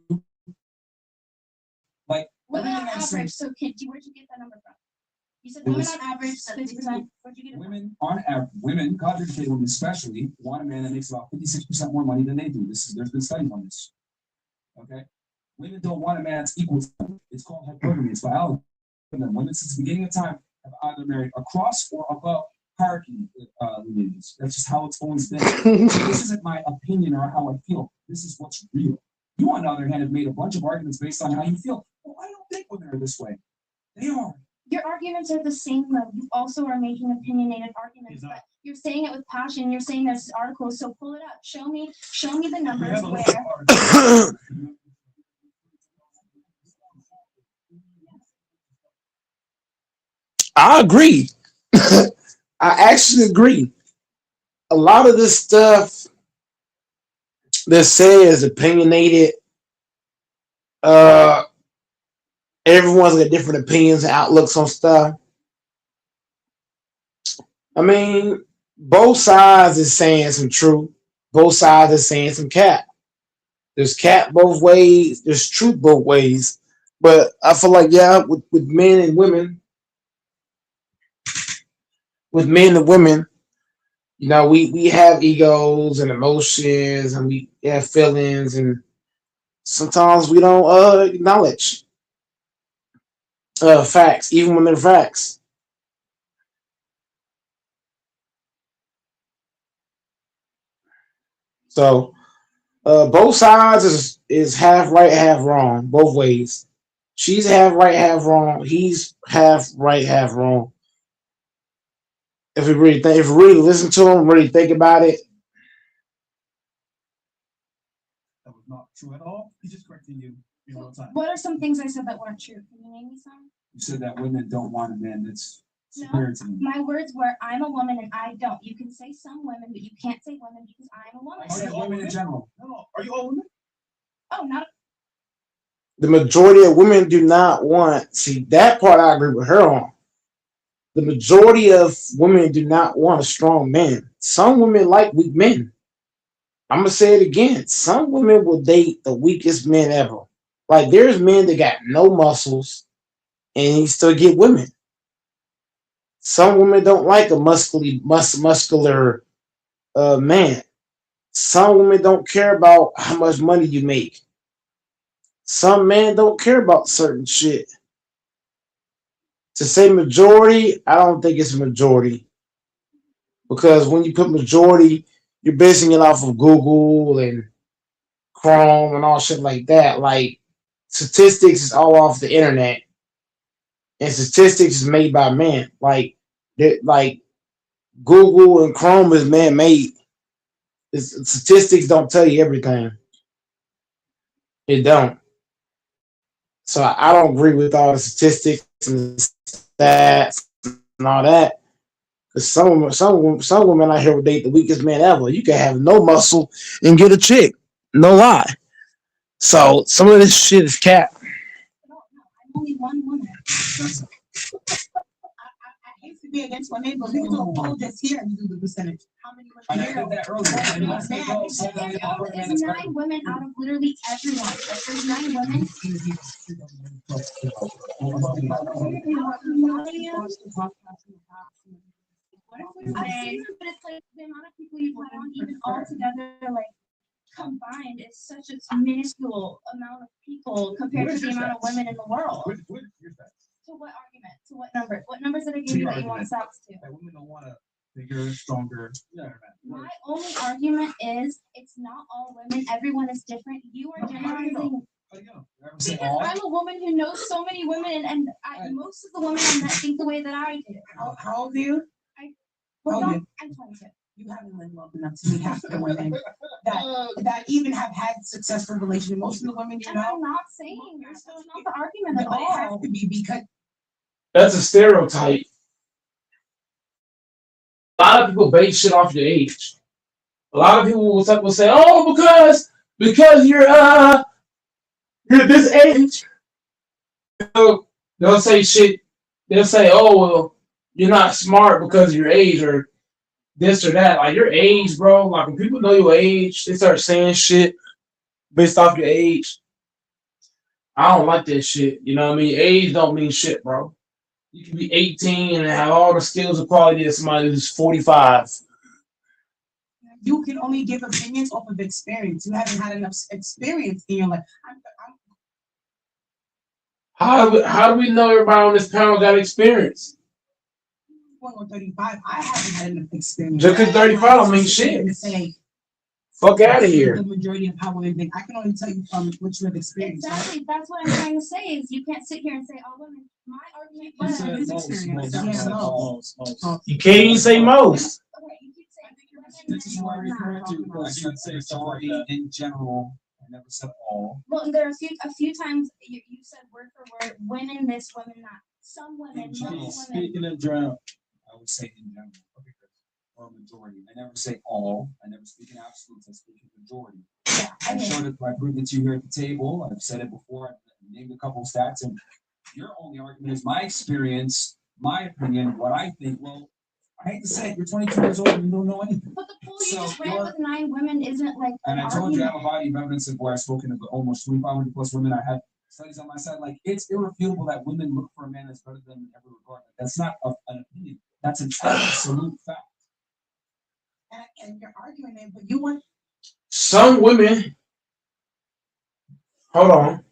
J: Like
C: Women on
J: everything I'm saying,
C: average. So, where'd you get that number from? You said
J: It
C: women
J: was-
C: on average 50%. Where'd you get it from?
J: women, college-educated women especially, want a man that makes about 56% more money than they do. There's been studies on this. Okay, women don't want a man that's equal to them. It's called hypergamy. It's biology. And women, since the beginning of time, have either married across or above hierarchy lineages. That's just how it's always been. This isn't my opinion or how I feel. This is what's real. You, on the other hand, have made a bunch of arguments based on how you feel. Well, I don't think women are this way. They are.
C: Your arguments are the same though. You also are making opinionated arguments, but you're saying it with passion. You're saying there's articles, so pull it up. Show me the numbers where.
A: I agree. I actually agree. A lot of this stuff that says opinionated, uh, everyone's got different opinions and outlooks on stuff. I mean, both sides is saying some truth. Both sides is saying some cap. There's cap both ways. There's truth both ways. But I feel like with men and women, we have egos and emotions and we have feelings and sometimes we don't acknowledge facts, even when they're facts. So both sides is half right, half wrong, both ways. She's half right, half wrong. He's half right, half wrong. If we really listen to him, really think about it.
E: That was not true at all. He's just correcting you in real time.
C: What are some things I said that weren't true? Can you name me some?
J: You said that women don't want a man that's
C: No,
J: superior to them.
C: my words were I'm a woman and I don't. You can say some women, but you can't say women because I'm a woman.
J: I said women in general.
E: No, are you all women?
C: Oh, not
A: The majority of women do not want. See, that part I agree with her on. The majority of women do not want a strong man. Some women like weak men. I'm gonna say it again. Some women will date the weakest men ever. Like there's men that got no muscles and he still get women. Some women don't like a muscular man. Some women don't care about how much money you make. Some men don't care about certain shit. To say majority, I don't think it's a majority. Because when you put majority, you're basing it off of Google and Chrome and all shit like that. Like statistics is all off the internet, and statistics is made by men. Like Google and Chrome is man made. Statistics don't tell you everything. It don't. So I don't agree with all the statistics and stats and all that. Cause some women out here will date the weakest man ever. You can have no muscle and get a chick. No lie. So some of this shit is cap.
C: I'm only one woman. I hate to to be against women, but we can do a poll just here and do the percentage. How many women
J: I
C: here?
J: did that earlier. And most people said that they don't recommend
O: It's
J: this
O: 9 women out of literally everyone. Like there's 9 women. I've seen them, but it's like the amount of people you put on, even all together, like combined, is such a minuscule amount of people compared to the amount of women in the world. So what argument? To what number? What numbers did I give you that you want stats to?
J: That women don't want to bigger, stronger.
O: My only argument is it's not all women. Everyone is different. You are generalizing. Because I'm a woman who knows so many women, and most of the women I met think the way that I do.
C: How old are you?
O: I'm 22.
C: You haven't lived long enough to meet half the women that even have had successful relationships. Most of the women you know.
O: I'm not saying that's not the argument at
C: But it has
O: all.
C: to be because
A: That's a stereotype. A lot of people base shit off your age. A lot of people will say, "Oh, because you're this age." They'll say shit. They'll say, "Oh, well, you're not smart because of your age or this or that." Like your age, bro. Like when people know your age, they start saying shit based off your age. I don't like that shit. You know what I mean? Age don't mean shit, bro. You can be 18 and have all the skills and quality of somebody who's 45.
C: you can only give opinions off of experience. You haven't had enough experience in your life.
A: How do we know everybody on this panel got experience?
C: I'm 35. I haven't had enough experience.
A: Just because 35 don't mean shit.
C: To say,
A: fuck out of here.
C: The majority of how women think. I can only tell you from what you have experienced.
O: Exactly. Right? That's what I'm trying to say is you can't sit here and say all women. My argument was
C: experience.
A: You can't even say most.
O: Okay, you keep saying
J: This is what I refer to because you say sorry in general. I never said all.
O: Well, there are a few times you said word for word, women this, women that. Some women, most women.
J: Speaking in general, I would say in general. Okay, or majority. I never say all. I never speak in absolutes. I speak in majority.
O: Yeah,
J: I showed it. I proved it to you here at the table. I've said it before. I've named a couple of stats, and your only argument is my experience, my opinion, what I think. Well, I hate to say it, you're 22 years old and you don't know anything.
O: But the pool you just ran with 9 women isn't like.
J: And I told you I have a body of evidence of where I've spoken to almost 2,500 plus women. I had studies on my side. Like, it's irrefutable that women look for a man that's better than in every regard. That's not an opinion. That's an absolute fact.
C: And you're arguing it, but you want.
A: Some women. Hold on.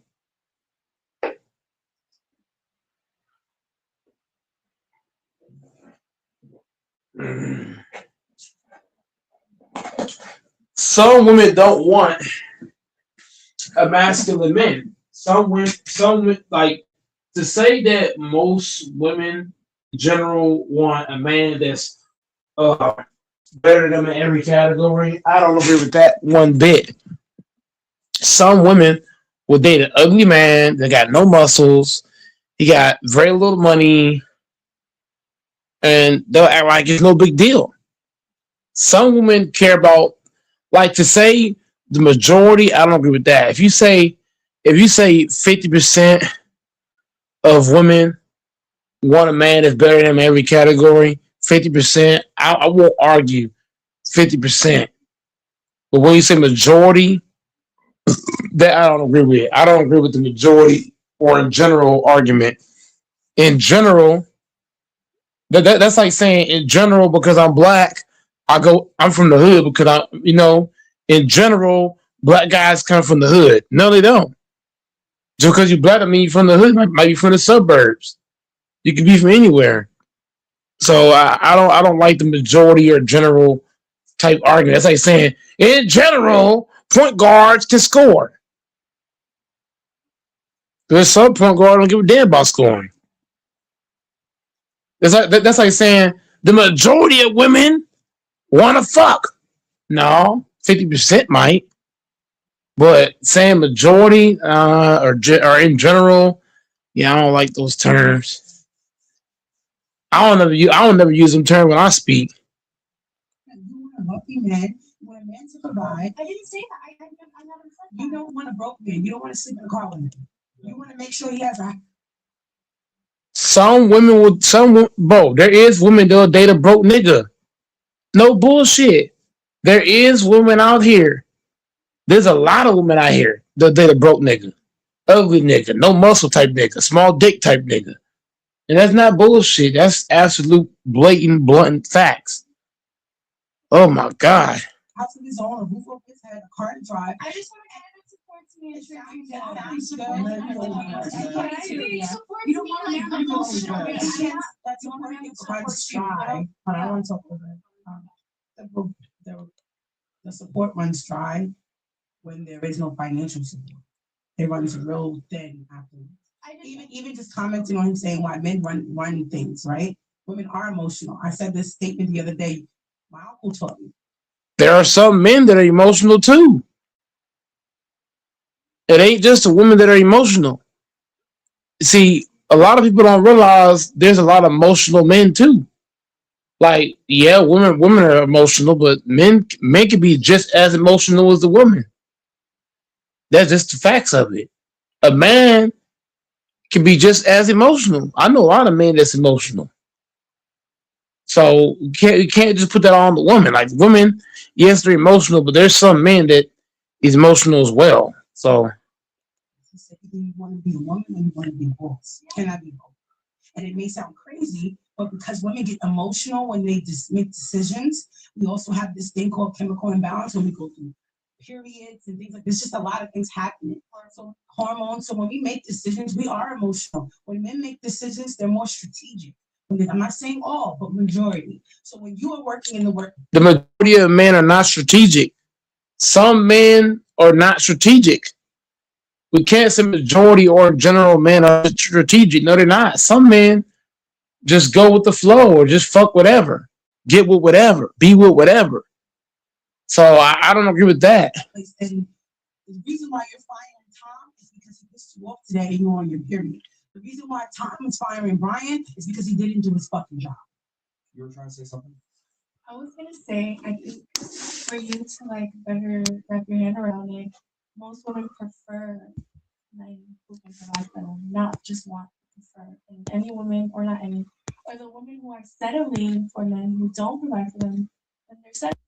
A: Some women don't want a masculine man. Some women like to say that most women in general want a man that's better than them in every category. I don't agree with that one bit. Some women will date an ugly man that got no muscles, he got very little money, and they'll act like it's no big deal. Some women care about, like, to say the majority. I don't agree with that. If you say 50% of women want a man that's better than them in every category, 50%, I won't argue 50%. But when you say majority, that I don't agree with. I don't agree with the majority or in general argument. In general, that's like saying in general because I'm black, I'm from the hood because in general, black guys come from the hood. No, they don't. Just because you're black, I mean you're from the hood, might be from the suburbs. You can be from anywhere. So I don't like the majority or general type argument. That's like saying in general, point guards can score. There's some point guard don't give a damn about scoring. That's like saying the majority of women want to fuck. No, 50% might. But saying majority or in general, yeah, I don't like those terms. I don't never use them terms when I speak.
C: You want a wealthy man. You want a man to provide.
O: I didn't say that. I never said that.
C: You don't want a broke man. You don't want to sleep in the car with him. You want to make sure he has a.
A: bro. There is women that'll date a broke nigga. No bullshit. There is women out here. There's a lot of women out here that date a broke nigga, ugly nigga, no muscle type nigga, small dick type nigga. And that's not bullshit. That's absolute blatant, blunt facts. Oh my god.
C: House of his own, a roof over his head, a car to drive.
O: I just want to add it supports me and tribute that.
C: You don't want to make them go that's the one thing provides dry, but I don't want to talk about it. The support runs dry when there is no financial support. It runs real thin afterwards. Even just commenting on him saying why men run things, right? Women are emotional. I said this statement the other day. My uncle taught me.
A: There are some men that are emotional too. It ain't just the women that are emotional. See, a lot of people don't realize there's a lot of emotional men too. Like, yeah, women are emotional, but men can be just as emotional as the woman. That's just the facts of it. A man can be just as emotional. I know a lot of men that's emotional. So you can't just put that on the woman. Like women, yes, they're emotional, but there's some men that is emotional as well. So
C: He said you want to be a woman and you want to be a boss. You cannot be both. And it may sound crazy, but because women get emotional when they just make decisions, we also have this thing called chemical imbalance when we go through periods and things like this. Just a lot of things happening. So hormones. So when we make decisions, we are emotional. When men make decisions, they're more strategic. I'm not saying all, but majority. So when you are working in the work,
A: the majority of men are not strategic. Some men are not strategic. We can't say majority or general men are strategic. No, they're not. Some men just go with the flow or just fuck whatever, get with whatever, be with whatever. So I don't agree with that.
C: and the reason why you're firing Tom is because he pissed you off today and you're on your period. The reason why Tom is firing Brian is because he didn't do his fucking job.
G: You were trying to say something?
K: I was gonna say, I think for you to like better wrap your head around it, most women prefer men who can provide for them, not just want to prefer. And any woman, or not any, or the women who are settling for men who don't provide for them, then they're settling.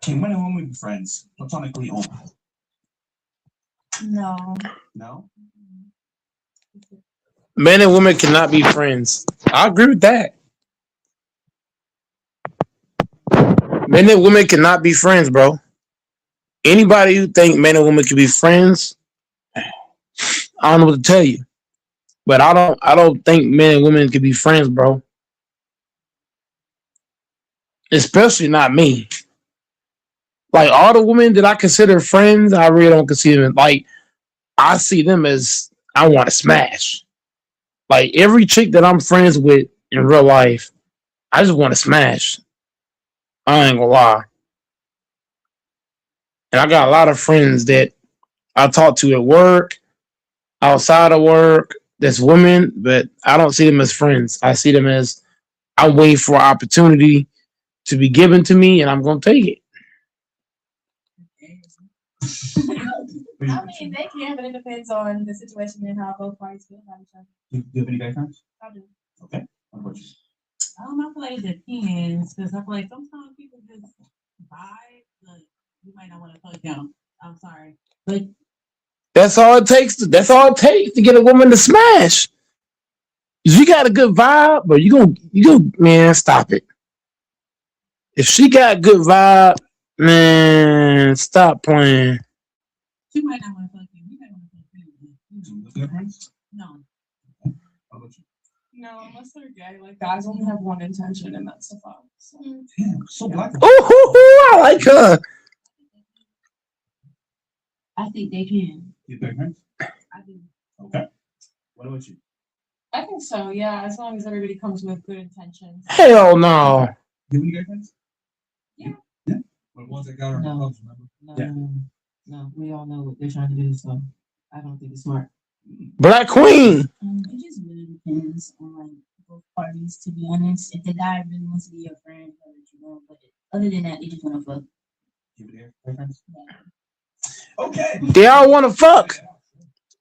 E: Can men and women be friends platonically only?
O: No.
E: No.
A: Men and women cannot be friends. I agree with that. Men and women cannot be friends, bro. Anybody who think men and women can be friends, I don't know what to tell you. But I don't think men and women can be friends, bro. Especially not me. Like all the women that I consider friends, I really don't consider them like I see them as I want to smash. Like every chick that I'm friends with in real life, I just want to smash. I ain't gonna lie. And I got a lot of friends that I talk to at work, outside of work, that's women, but I don't see them as friends. I see them as I'm waiting for an opportunity to be given to me and I'm gonna take it.
O: I mean, they can, but it depends on the situation and how both parties feel about each other.
E: Do you have any guy friends?
O: I do.
E: Okay. What about you?
L: I feel like it depends because I feel like sometimes people just vibe, but you might not want to fuck them. I'm sorry, but
A: That's all it takes. That's all it takes to get a woman to smash. If you got a good vibe, but you gonna man, stop it. If she got a good vibe, man, stop playing.
L: she might not want to fuck you. You might want to fuck you.
E: Do you have friends?
L: No.
E: How about you?
N: No, unless they're gay, like guys only have one intention, and that's to fuck. So.
E: Damn, so black.
A: Ooh, I like her.
L: I think they can.
E: You have friends?
L: I do.
E: Okay. What about you?
N: I think so, yeah, as long as everybody comes with good intentions.
A: Hell no.
E: You have any guy friends?
N: Yeah.
E: Yeah. What ones that got her
L: No.
E: close, remember?
L: No,
E: Yeah.
L: no, we all know what they're trying to do, so I don't think it's smart.
A: Black Queen.
L: It just really depends on both parties, to be honest. If the guy really wants to be your friend, he'll let you know. But other than that, they just want to fuck.
E: You have any friends? Okay.
A: They all want to fuck.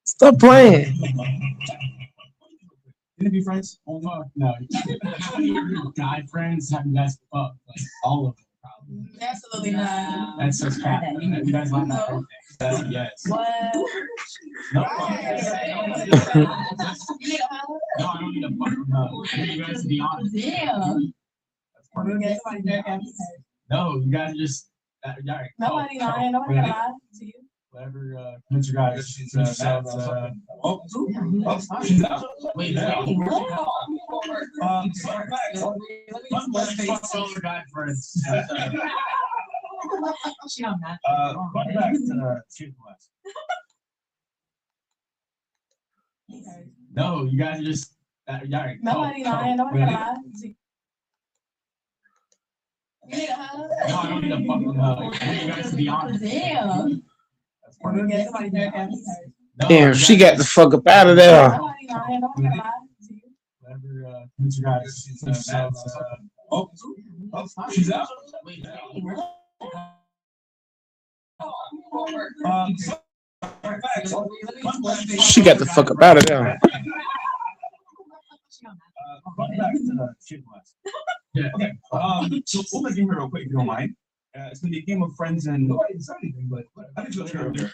A: Stop playing.
E: Can they be friends? Oh no. Guy friends, have you guys fuck? Like all of them, probably.
O: Absolutely not.
E: That's so crap. You guys like that whole thing. Yes.
O: What?
E: No. No, I don't need a fucking hug. I need you guys to be honest.
O: Damn.
E: That's part of it. No, you guys are just.
O: Nobody lying. Nobody gonna lie to you.
E: Whatever. What's your guys? She's she's out. Wait, guy friends.
L: She on that.
E: Going back to shooting class. No, you guys are just.
O: Nobody lying. Nobody gonna lie to you. You need a hug?
E: No, I don't need a fucking hug. I need you guys to be honest.
O: Damn.
E: That's part of it.
O: Somebody there.
A: Damn, she got the fuck up out of there.
O: Nobody lying. Nobody gonna lie to you.
E: Whatever. What's your guys? She's out. She's out. Wait.
A: She got the fuck up out of there.
E: Going back to shooting class. Yeah. Okay. So we'll make it real quick if you don't mind. It's gonna be a game of friends and nobody decided anything, but I think you'll earlier.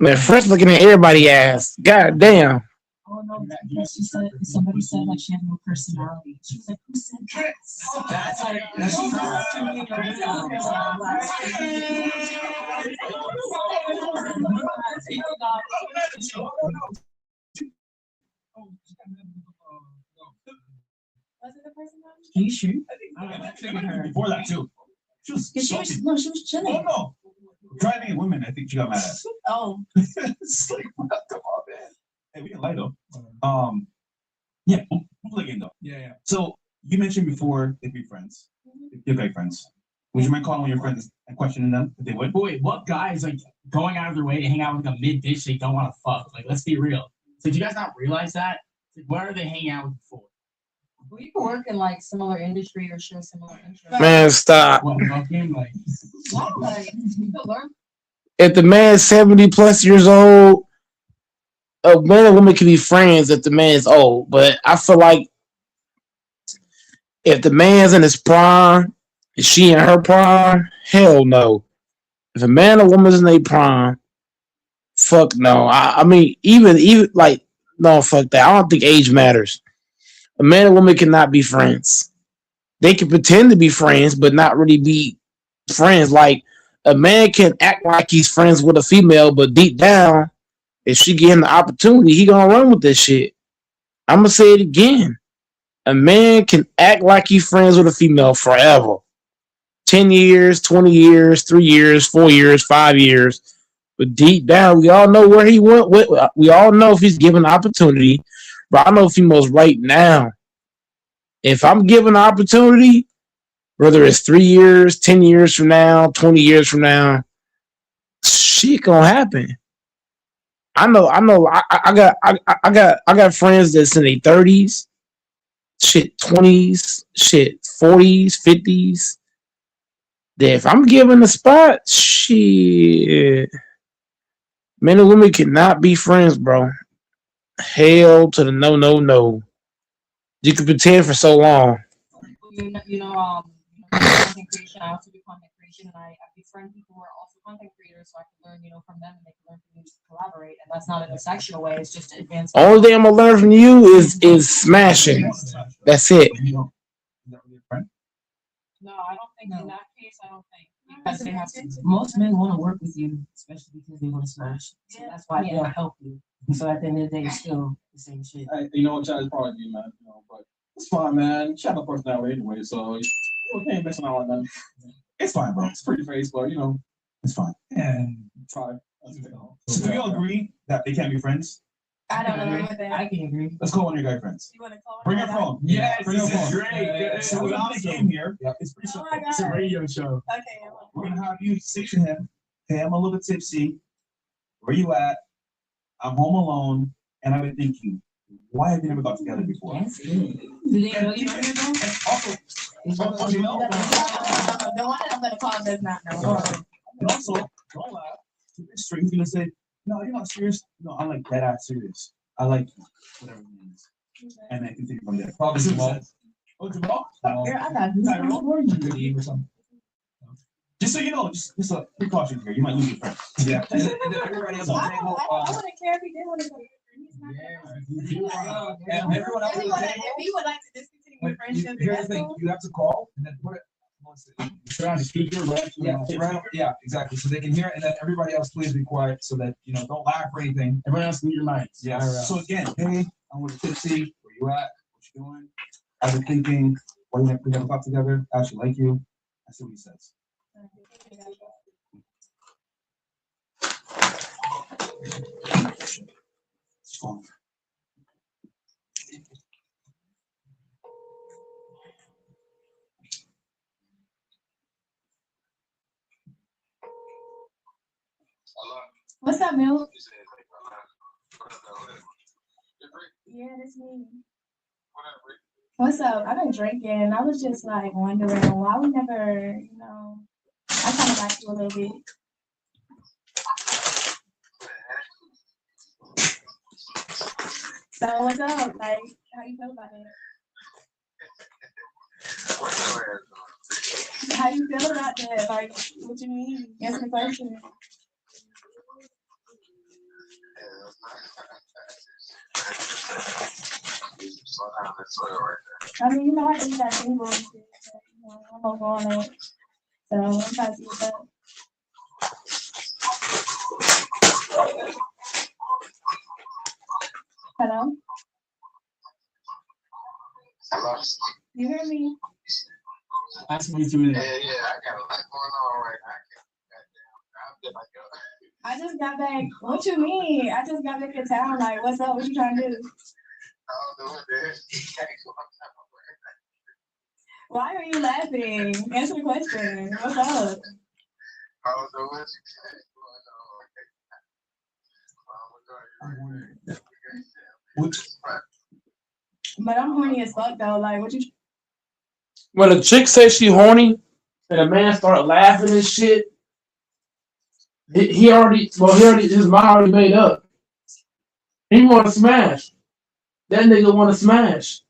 A: Man, Fresh looking at everybody ass. God damn.
L: Oh no, she said somebody said like she had no personality. She was like, who said that?
E: That's
O: Was it the person?
L: Are you sure?
E: I figured her before that too. She was salty.
L: No, she was chilling.
E: Oh no. Driving a woman, I think she got mad at.
O: Oh.
E: It's like, come on, man. Hey, we can lie though. Yeah, we'll play a game though. Yeah. So you mentioned before they'd be friends. You're great friends. Would you mind calling your friends and questioning them if they would?
P: Wait, what guys like going out of their way to hang out with a mid bitch they don't want to fuck? Like, let's be real. So do you guys not realize that? Like, what are they hanging out with for?
N: Well, you can work in like similar industry or share similar interests.
A: Man, stop.
P: What game? Like,
N: You can learn.
A: If the man's 70 plus years old, a man and woman can be friends if the man's old. But I feel like if the man's in his prime Is she in her prime? Hell no. If a man or woman's in their prime, fuck no. I mean, even like no, fuck that. I don't think age matters. A man and woman cannot be friends. They can pretend to be friends, but not really be friends. Like a man can act like he's friends with a female, but deep down, if she give him the opportunity, he gonna run with this shit. I'm gonna say it again. A man can act like he's friends with a female forever. 10 years, 20 years, 3 years, 4 years, 5 years. But deep down, we all know where he went. We all know if he's given the opportunity. But I know females right now. If I'm given the opportunity, whether it's 3 years, 10 years from now, 20 years from now, shit gonna happen. I got friends that's in their 30s, shit 20s, shit 40s, 50s. That if I'm given a spot, shit, men and women cannot be friends, bro. Hell to the no, no, no. You can pretend for so long.
K: Content creation. I also do content creation, and I befriend people who are also content creators, so I can learn, from them, and they can learn from me to collaborate. And that's not in a sexual way; it's just to advance.
A: Only thing I'm gonna learn from you is smashing. That's it.
K: No, I don't think in that case. I don't think because they have to. Most men want to work with you, especially because they want to smash. So that's why they'll help you. So at the end of the day, it's still the same shit.
Q: Chad is probably you, man. But it's fine, man. Chad the personality anyway, so you can't mess around like that. It's fine, bro. It's pretty face, but it's fine. And try.
E: So do we all agree that they can't be friends?
K: I don't know with that. I can agree.
E: Let's call one of your guy friends.
K: You want to call
E: Bring your phone.
Q: Yes,
E: Bring your
Q: this is
E: phone.
Q: great.
E: So we're on the game here. It's pretty simple. It's a radio show.
K: Okay.
E: We're gonna have you say to him, "Hey, I'm a little bit tipsy. Where you at? I'm home alone, and I've been thinking, why have we never got together before?"
K: That's good. Do they know you?
E: Also,
K: the one that I'm gonna call does not know.
E: And also, don't laugh. Keep it straight. He's gonna say, "No, you're not serious. No, I'm like dead ass serious. I like you, whatever it means." And then continue from there. Probably Jamal. Oh, Jamal?
K: I got this.
E: Or something. Just so you know, just a precaution here. You might lose your friend. Yeah. And then everybody else on the table.
K: I wouldn't care if he did want to go.
Q: And everyone else on the table.
K: If you would like to discontinue your friendship,
Q: Here's the thing: you have to call and then put it.
E: Try on the speaker, right?
Q: Yeah, exactly. So they can hear it, and then everybody else, please be quiet, so that don't laugh or anything.
E: Everyone else mute your mics.
Q: Yeah. So again, hey, I'm with Tipsy. Where you at? What you doing? I've been thinking. Why we never got together? I actually like you. I see what he says.
O: What's up, Milk? Yeah, that's me. What's up? I've been drinking. I was just like wondering why we never, I kind of like you a little bit. So what's up? Like, how you feel about it? How you feel about that? Like, what you mean? Answer the question. I mean, I think that single and shit, I'm over on it. So I'm trying to see what's up. Hello?
R: Hello?
O: You hear me?
E: Ask me 2 minutes.
R: Yeah, I got a lot going on right now.
O: I just got back. What you mean? I just got back in town. Like, what's up? What you trying to do? Why are you laughing? Answer the question. What's up? But I'm horny as fuck though. Like, what you?
A: When a chick says she horny and a man start laughing and shit, his mind already made up. He want to smash. That nigga want to smash.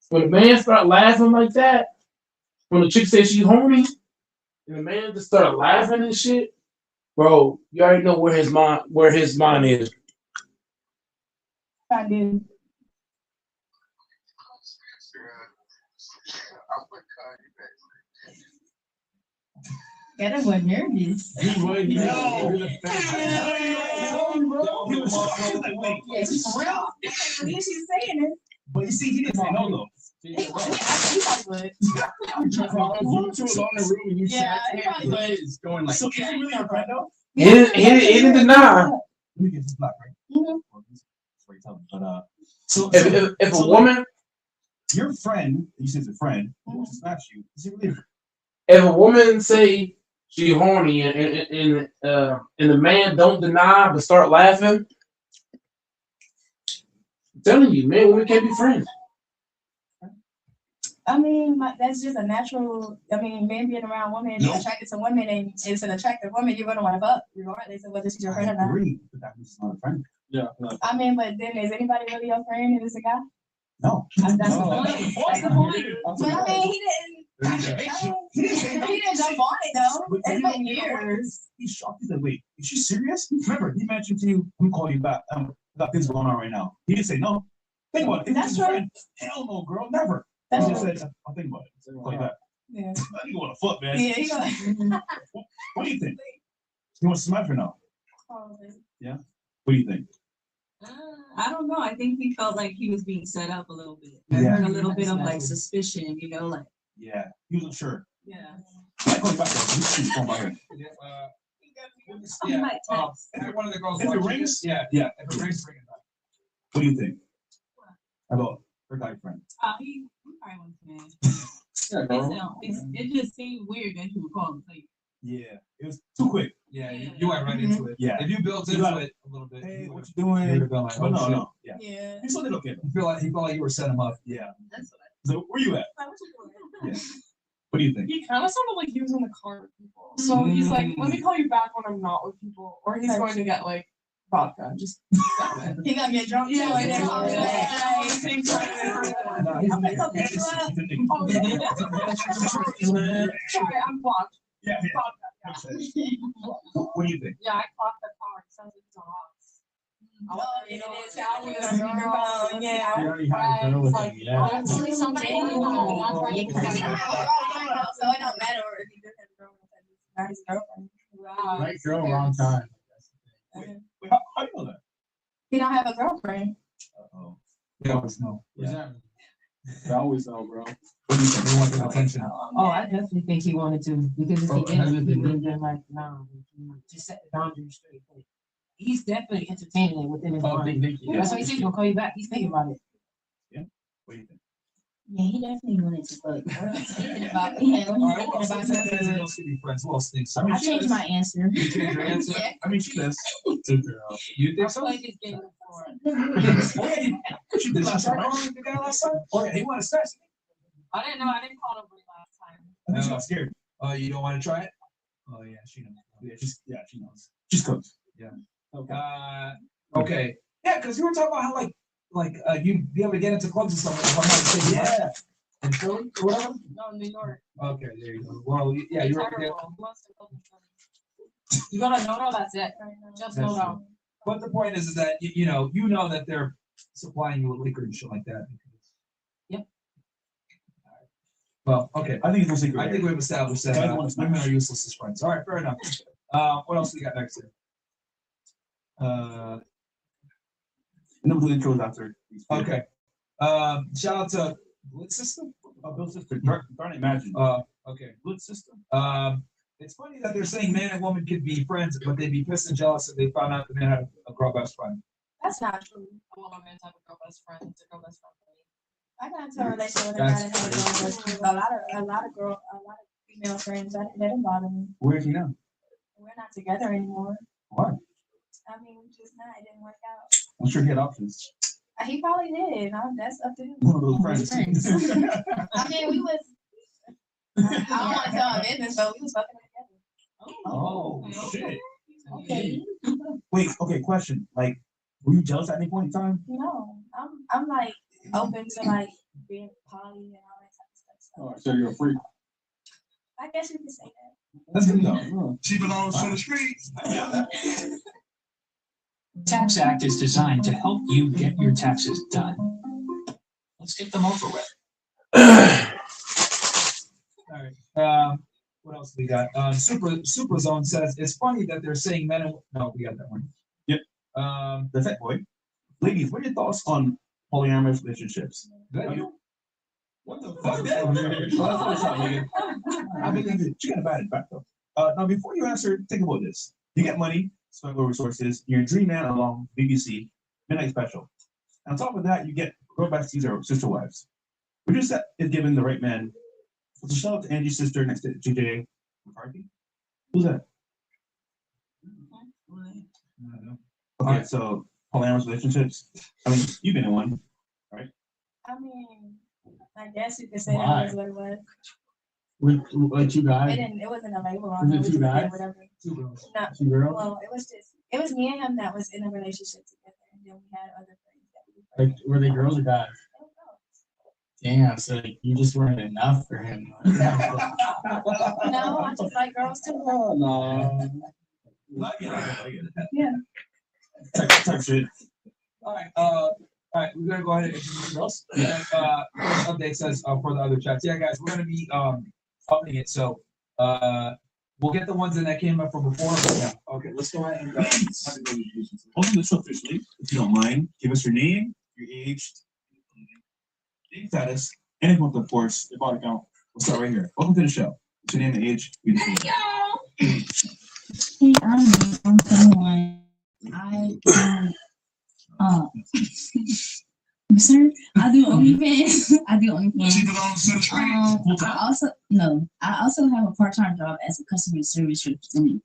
A: When a man start laughing like that, when the chick says she's horny, and the man just started laughing and shit, bro, you already know where his mind is.
O: I do. Yeah, that was nervous. Yeah, she's for real. She's saying it.
E: But you see, he didn't say no though.
O: I think I would.
E: You two alone in the room and you
O: Yeah, he probably would.
E: is going like. So is he really your friend though?
A: He didn't deny.
E: Let me get this black right.
O: Mhm.
E: But so
A: If a woman,
E: your friend, you said it's a friend, who smash you, is he really?
A: if a woman say she horny and the man don't deny but start laughing, I'm telling you, man, women can't be friends.
O: I mean, that's just a natural. I mean, men being around women, attracted to women, and it's an attractive woman. You're gonna want to fuck, regardless of whether she's your friend or not.
E: Agree, but that means it's not a friend. Yeah.
O: I mean, but then is anybody really your friend if it's a guy?
E: No.
O: That's the point. What's the point? But I mean, he didn't jump on it though. It's been years.
E: He's shocked. He's like, wait, is she serious? Remember, he mentioned to you, I'm calling you back. Got things going on right now. He didn't say no. Think about it. If
O: That's
E: he's a
O: true.
E: friend, hell no, girl, never.
O: That's
E: He just
O: true.
E: said, I'll think about it. Call you back.
O: Yeah.
E: You want to fuck, man.
O: Yeah, he going.
E: What do you think? You want to smash or no? Yeah. What do you think?
L: I don't know. I think he felt like he was being set up a little bit. I
E: Yeah.
L: heard a little bit of like suspicion, you know, like
E: Yeah. He wasn't sure.
L: yeah.
E: I call you back. He's phone by here.
L: He might text.
Q: If one of the girls
E: If it
Q: watches
E: rings,
Q: it, yeah.
E: yeah.
Q: If it rings, bring it back.
E: What do you think? About her guy friend?
L: He probably wants man.
Q: Yeah,
L: It just seemed weird that he would call him late.
E: Yeah. It was too quick.
Q: Yeah, you went right into it.
E: Yeah.
Q: If you built
E: You
Q: into
E: gotta-
Q: it a little bit,
E: Hey,
Q: you
E: what
Q: would
E: you doing?
Q: have been like,
E: But
Q: oh
E: no,
Q: shit.
E: no. Yeah.
O: Yeah.
E: He's a little kid.
Q: He felt like you were setting him up.
E: Yeah.
L: That's what I
E: So where you at?
L: what you doing?
E: Yeah. What do you think?
N: He kind of sounded like he was in the car with people. So he's like, let me call you back when I'm not with people. Or he's going to get like vodka. Just
O: He gonna get drunk.
N: Yeah, like,
O: Yeah.
N: same time. Sorry, I'm blocked.
E: Yeah. What do you think?
N: Yeah, I clocked the car. It sounds like it's a hot.
O: Oh, it is. I was gonna go. Yeah.
E: You already have a girl with him. Yeah.
O: Honestly, somebody. So it don't matter if you just have a girlfriend. Not his girlfriend. Wow.
E: Right girl, wrong time. Wait, how do you know that?
O: He don't have a girlfriend.
E: Oh.
Q: You always know.
E: Yeah.
Q: I always know, bro.
E: What do you think? They want the attention.
L: Oh, I definitely think he wanted to because if he didn't, he would have been like, no, just set the boundaries straight. But he's definitely entertaining it within his mind. That's why he said he's gonna call you back. He's thinking about it.
E: Yeah. What do you think?
O: Yeah, he definitely wanted to fuck. Thinking about it. Yeah, when he's thinking about something.
E: Who else could be friends? Who else thinks?
O: I changed my answer.
Q: You changed your answer?
O: Yeah.
E: I mean, she does.
Q: You think so?
L: Like he's getting before.
E: She did last time. The guy last time? Oh, yeah, he wanted to start.
L: I didn't know. I didn't call him last time.
E: I think she got scared.
Q: Oh, you don't want to try it?
E: Oh, yeah, she knows. Yeah, she knows. She's cooked.
Q: Yeah.
E: Okay.
Q: Okay. Yeah, because you were talking about how you'd be able to get into clubs and stuff. If I'm not mistaken,
E: Yeah.
Q: in Philly or whatever.
L: No, New York.
Q: Okay, there you go. Well, yeah, you're right.
L: Terrible. You gotta know that's it. Just
Q: That's
L: know that.
Q: But the point is that you know that they're supplying you with liquor and shit like that.
L: Yep.
Q: Well, okay.
E: I think it's no secret.
Q: I think we've established that
E: Guys wanna smash.
Q: women are useless as friends. All right, fair enough. What else we got next here?
E: And then we'll do intros after.
Q: Okay. Shout out to Blitz System.
E: Bill's sister. Darn imagine.
Q: Okay.
E: Blitz system.
Q: It's funny that they're saying man and woman could be friends, but they'd be pissed and jealous if they found out the man had a girl best friend.
O: That's not true.
L: I want my man to have a girl best friend. It's a girl best friend for me.
O: I got into a relationship with a guy that had a girl best friend. A lot of female friends. That didn't bother me.
E: Where is he now?
O: We're not together anymore.
E: Why?
O: I mean, we just not. It didn't work out.
E: I'm sure he had options.
O: He probably did. That's up to him.
E: One of those friends.
O: I mean, we was. I don't want to tell our business, but we was fucking together.
E: Oh, shit.
O: Okay.
E: Wait, okay, question. Like, were you jealous at any point in time?
O: No, I'm like open to like being poly and all that type of stuff.
Q: Oh, so you're a freak.
O: I guess you could say that.
Q: That's good though.
B: She belongs to the streets.
I: Tax Act is designed to help you get your taxes done. Let's get them over with.
J: All right. What else we got? Super Zone says it's funny that they're saying men and no, we got that one.
E: Yep. The Tech Boy. Ladies, what are your thoughts on polyamorous relationships?
J: What the fuck?
E: I mean, she got a bad back though. Now, before you answer, think about this. You get money, spend resources, you're a dream man along BBC, Midnight Special. And on top of that, you get girl besties or sister wives. Would you say is given the right man? So shout out to Angie's sister next to JJ McCarthy. Who's that? Okay, so polyamorous relationships. I mean, you've been in one, right?
O: I mean, I guess you could say
P: Why?
O: that was what it was.
P: With two guys?
O: It wasn't a label on it.
P: Was it
O: We
P: two
O: just did
P: guys?
O: whatever.
J: Two girls.
O: No,
P: Two girls?
O: well, it was me and him that was in a relationship together, and then we had other friends that we
P: Like, were they girls or guys? Damn, so like, you just weren't enough for him.
O: No, I just like girls too.
P: No.
O: Yeah.
E: Type shit.
J: All right, we're gonna go ahead and introduce the girls. First update says for the other chats. Yeah, guys, we're gonna be upping it. So we'll get the ones in that came up from before. But yeah, okay, let's go ahead and
E: Welcome to the show officially. If you don't mind, give us your name, your age, name status, and if you want, of course, your body count. We'll start right here. Welcome to the show. What's your name and age?
S: Hey, I'm 21. Sir, I do OnlyFans. I do OnlyFans. I also have a part-time job as a customer service representative.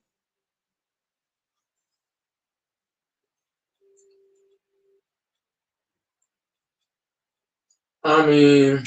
A: I mean,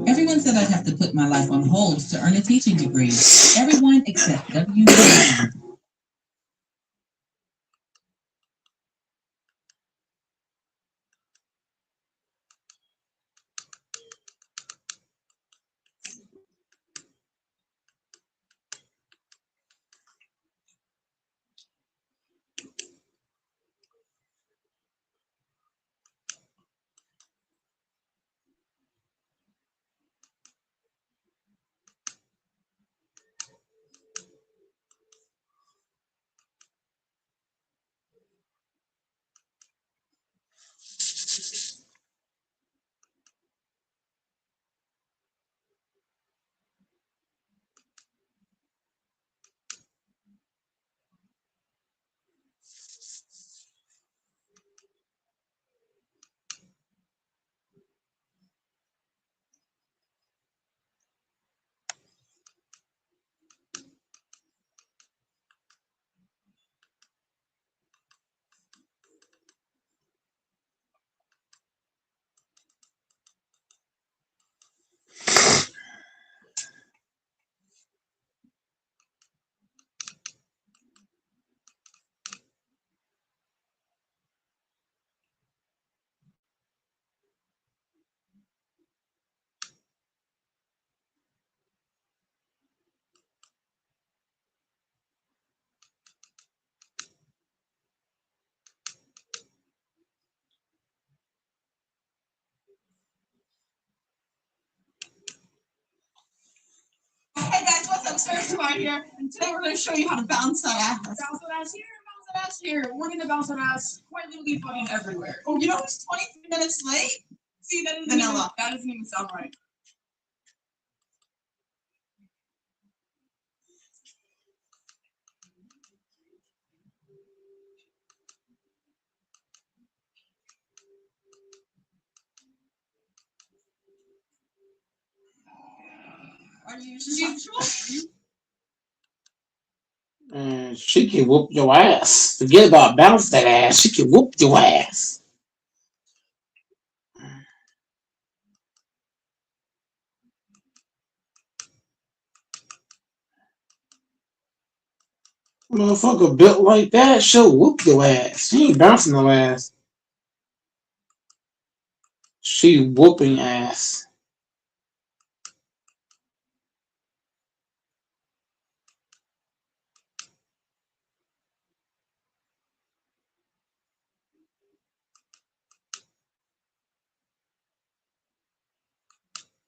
T: Everyone said I'd have to put my life on hold to earn a teaching degree. Everyone except WU.
C: Sarah's right here, and today we're going to show you how to bounce that ass. Bounce that ass here, bounce that ass here. We're going to bounce that ass quite literally fucking everywhere. Oh, you know who's 23 minutes late? See, that doesn't Vanilla. That doesn't even sound right. Are you sexual?
A: She can whoop your ass. Forget about bounce that ass. She can whoop your ass. Motherfucker built like that, she'll whoop your ass. She ain't bouncing no ass. She whooping ass.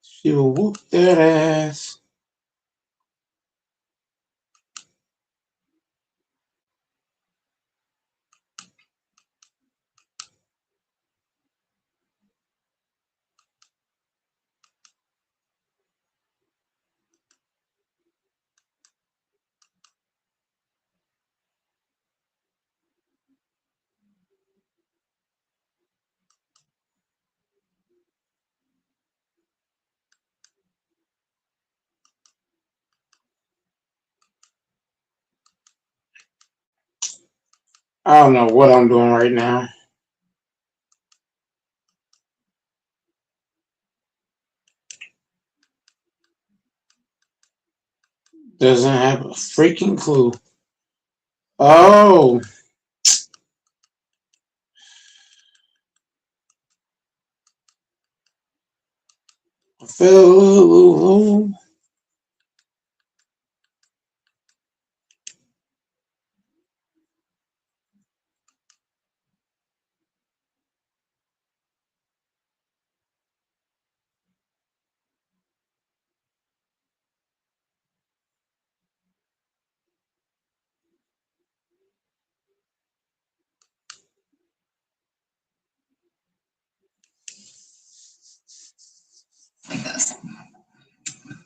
A: She will whoop that ass. I don't know what I'm doing right now. Doesn't have a freaking clue. Oh. I fell.
C: Like this.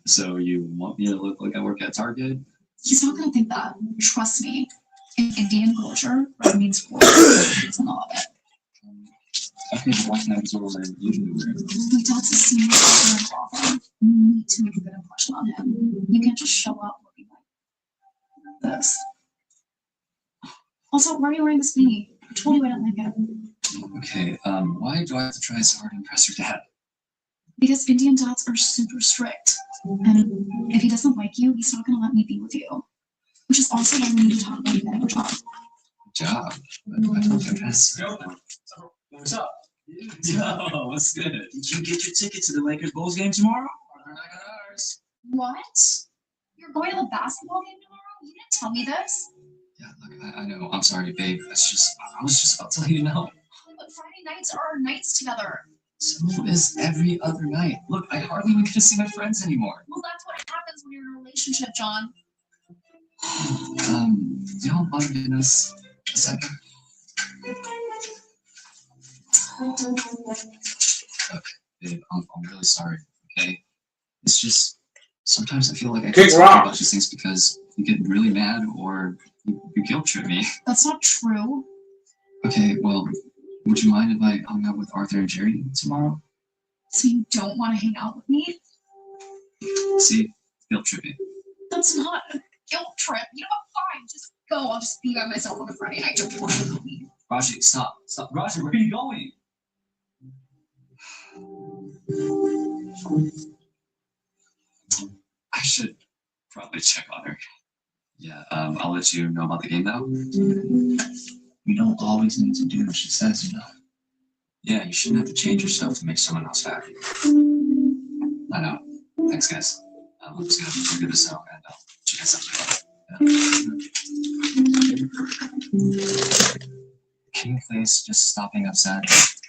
H: So you want me to look like I work at Target?
C: He's not going to think that. Trust me. In Indian culture, red means it's not it.
H: Okay, but why can't I just wear what I usually wear?
C: My dad's a senior partner in law firm. You need to make a good impression on him. You can't just show up looking like this. Also, why are you wearing this beanie? I told you I didn't like it.
H: Okay, why do I have to try so hard to impress your dad?
C: Because Indian dads are super strict. And if he doesn't like you, he's not going to let me be with you. Which is also why we need to talk about getting a job.
H: Job? But I don't get this. What's up? Yo, what's good?
F: Did you get your ticket to the Lakers Bulls game tomorrow?
H: They're not got ours.
C: What? You're going to the basketball game tomorrow? You didn't tell me this.
H: Yeah, look, I know. I'm sorry, babe. It's just, I was just about to let you know.
C: But Friday nights are our nights together.
H: So is every other night. Look, I hardly even get to see my friends anymore.
C: Well, that's what happens when you're in a relationship, John.
H: Do y'all mind giving us a second? Look, babe, I'm really sorry, okay? It's just, sometimes I feel like I can't talk about these things because you get really mad or you guilt trip me.
C: That's not true.
H: Okay, well, would you mind if I hung out with Arthur and Jerry tomorrow?
C: So you don't want to hang out with me?
H: See, guilt tripping.
C: That's not a guilt trip. You know what? Fine, just go. I'll just be by myself on a Friday night. Don't want to me.
H: Raji, stop. Raji, where are you going? I should probably check on her. Yeah, I'll let you know about the game now.
F: You don't always need to do what she says, you know.
H: Yeah, you shouldn't have to change yourself to make someone else happy. I know. Thanks, guys. I'm just gonna figure this out and you guys something. Can you please just stop being upset?
C: I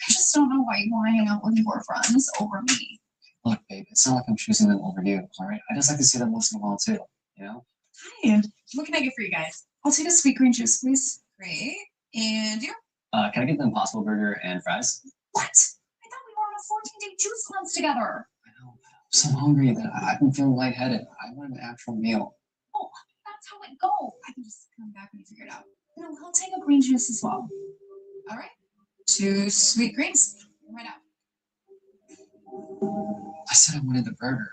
C: just don't know why you want to hang out with your friends over me.
H: Look, babe, it's not like I'm choosing them over you, alright? I just like to see them once in a while too. you know?
U: Hi, what can I get for you guys? I'll take a sweet green juice, please. Great. And you?
H: Can I get the Impossible Burger and fries?
U: What? I thought we were on a 14-day juice cleanse together.
H: I'm so hungry that I've been feeling lightheaded. I want an actual meal.
U: Oh, that's how it goes. I can just come back when you figure it out. No, he'll take a green juice as well. All right. 2 sweet greens. Right out.
H: I said I wanted the burger.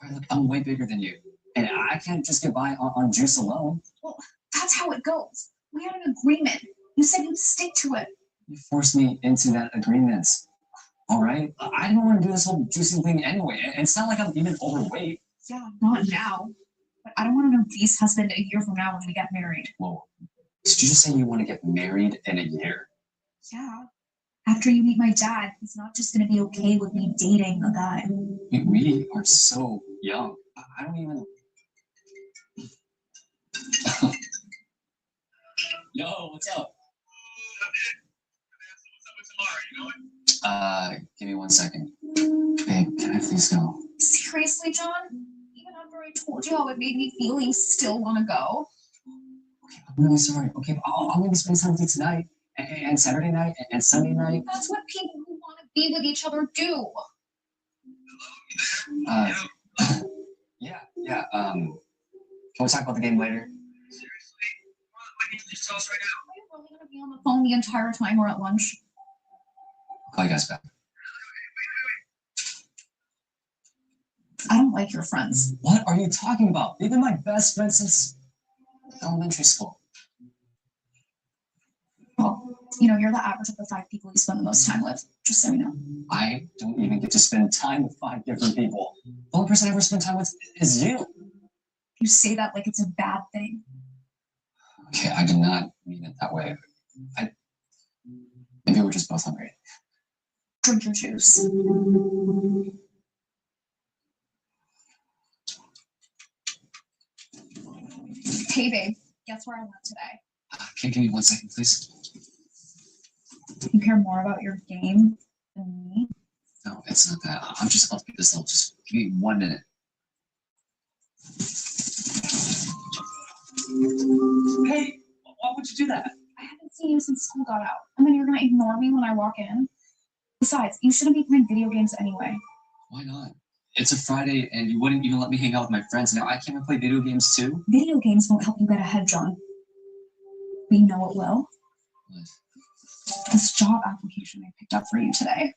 H: Right, look, I'm way bigger than you. And I can't just get by on juice alone.
U: Well, that's how it goes. We had an agreement. You said you'd stick to it.
H: You forced me into that agreement. All right? I didn't want to do this whole juicing thing anyway. And it's not like I'm even overweight.
U: Yeah, not now. But I don't want an obese husband a year from now when we get married.
H: Whoa. Did you just say you want to get married in a year?
U: Yeah. After you meet my dad, he's not just going to be okay with me dating a guy.
H: We are so young. I don't even... Yo, what's up? Give me 1 second. Babe, can I please go?
U: Seriously, John? Even after I told you how it made me feel, you still want to go?
H: Okay, I'm really sorry. Okay, I'll maybe spend time with you tonight, and Saturday night, and Sunday night.
U: That's what people who want to be with each other do.
H: Yeah, can we talk about the game later?
U: Are you really going to be on the phone the entire time we're at lunch?
H: I'll call you guys back.
U: I don't like your friends.
H: What are you talking about? They've been my best friends since elementary school.
U: Well, you're the average of the 5 people you spend the most time with, just so you know.
H: I don't even get to spend time with 5 different people. The only person I ever spend time with is you.
U: You say that like it's a bad thing.
H: Okay, I did not mean it that way. Maybe we're just both hungry.
U: Drink your juice. Hey, babe, guess where I went today?
H: Can you give me 1 second, please?
U: You care more about your game than me?
H: No, it's not that. I'm just about to get this out. Just give me 1 minute. Hey, why would you do that?
U: I haven't seen you since school got out. And then you're going to ignore me when I walk in? Besides, you shouldn't be playing video games anyway.
H: Why not? It's a Friday, and you wouldn't even let me hang out with my friends. Now I can't even play video games too?
U: Video games won't help you get ahead, John. But you know what will?
H: What?
U: This job application I picked up for you today.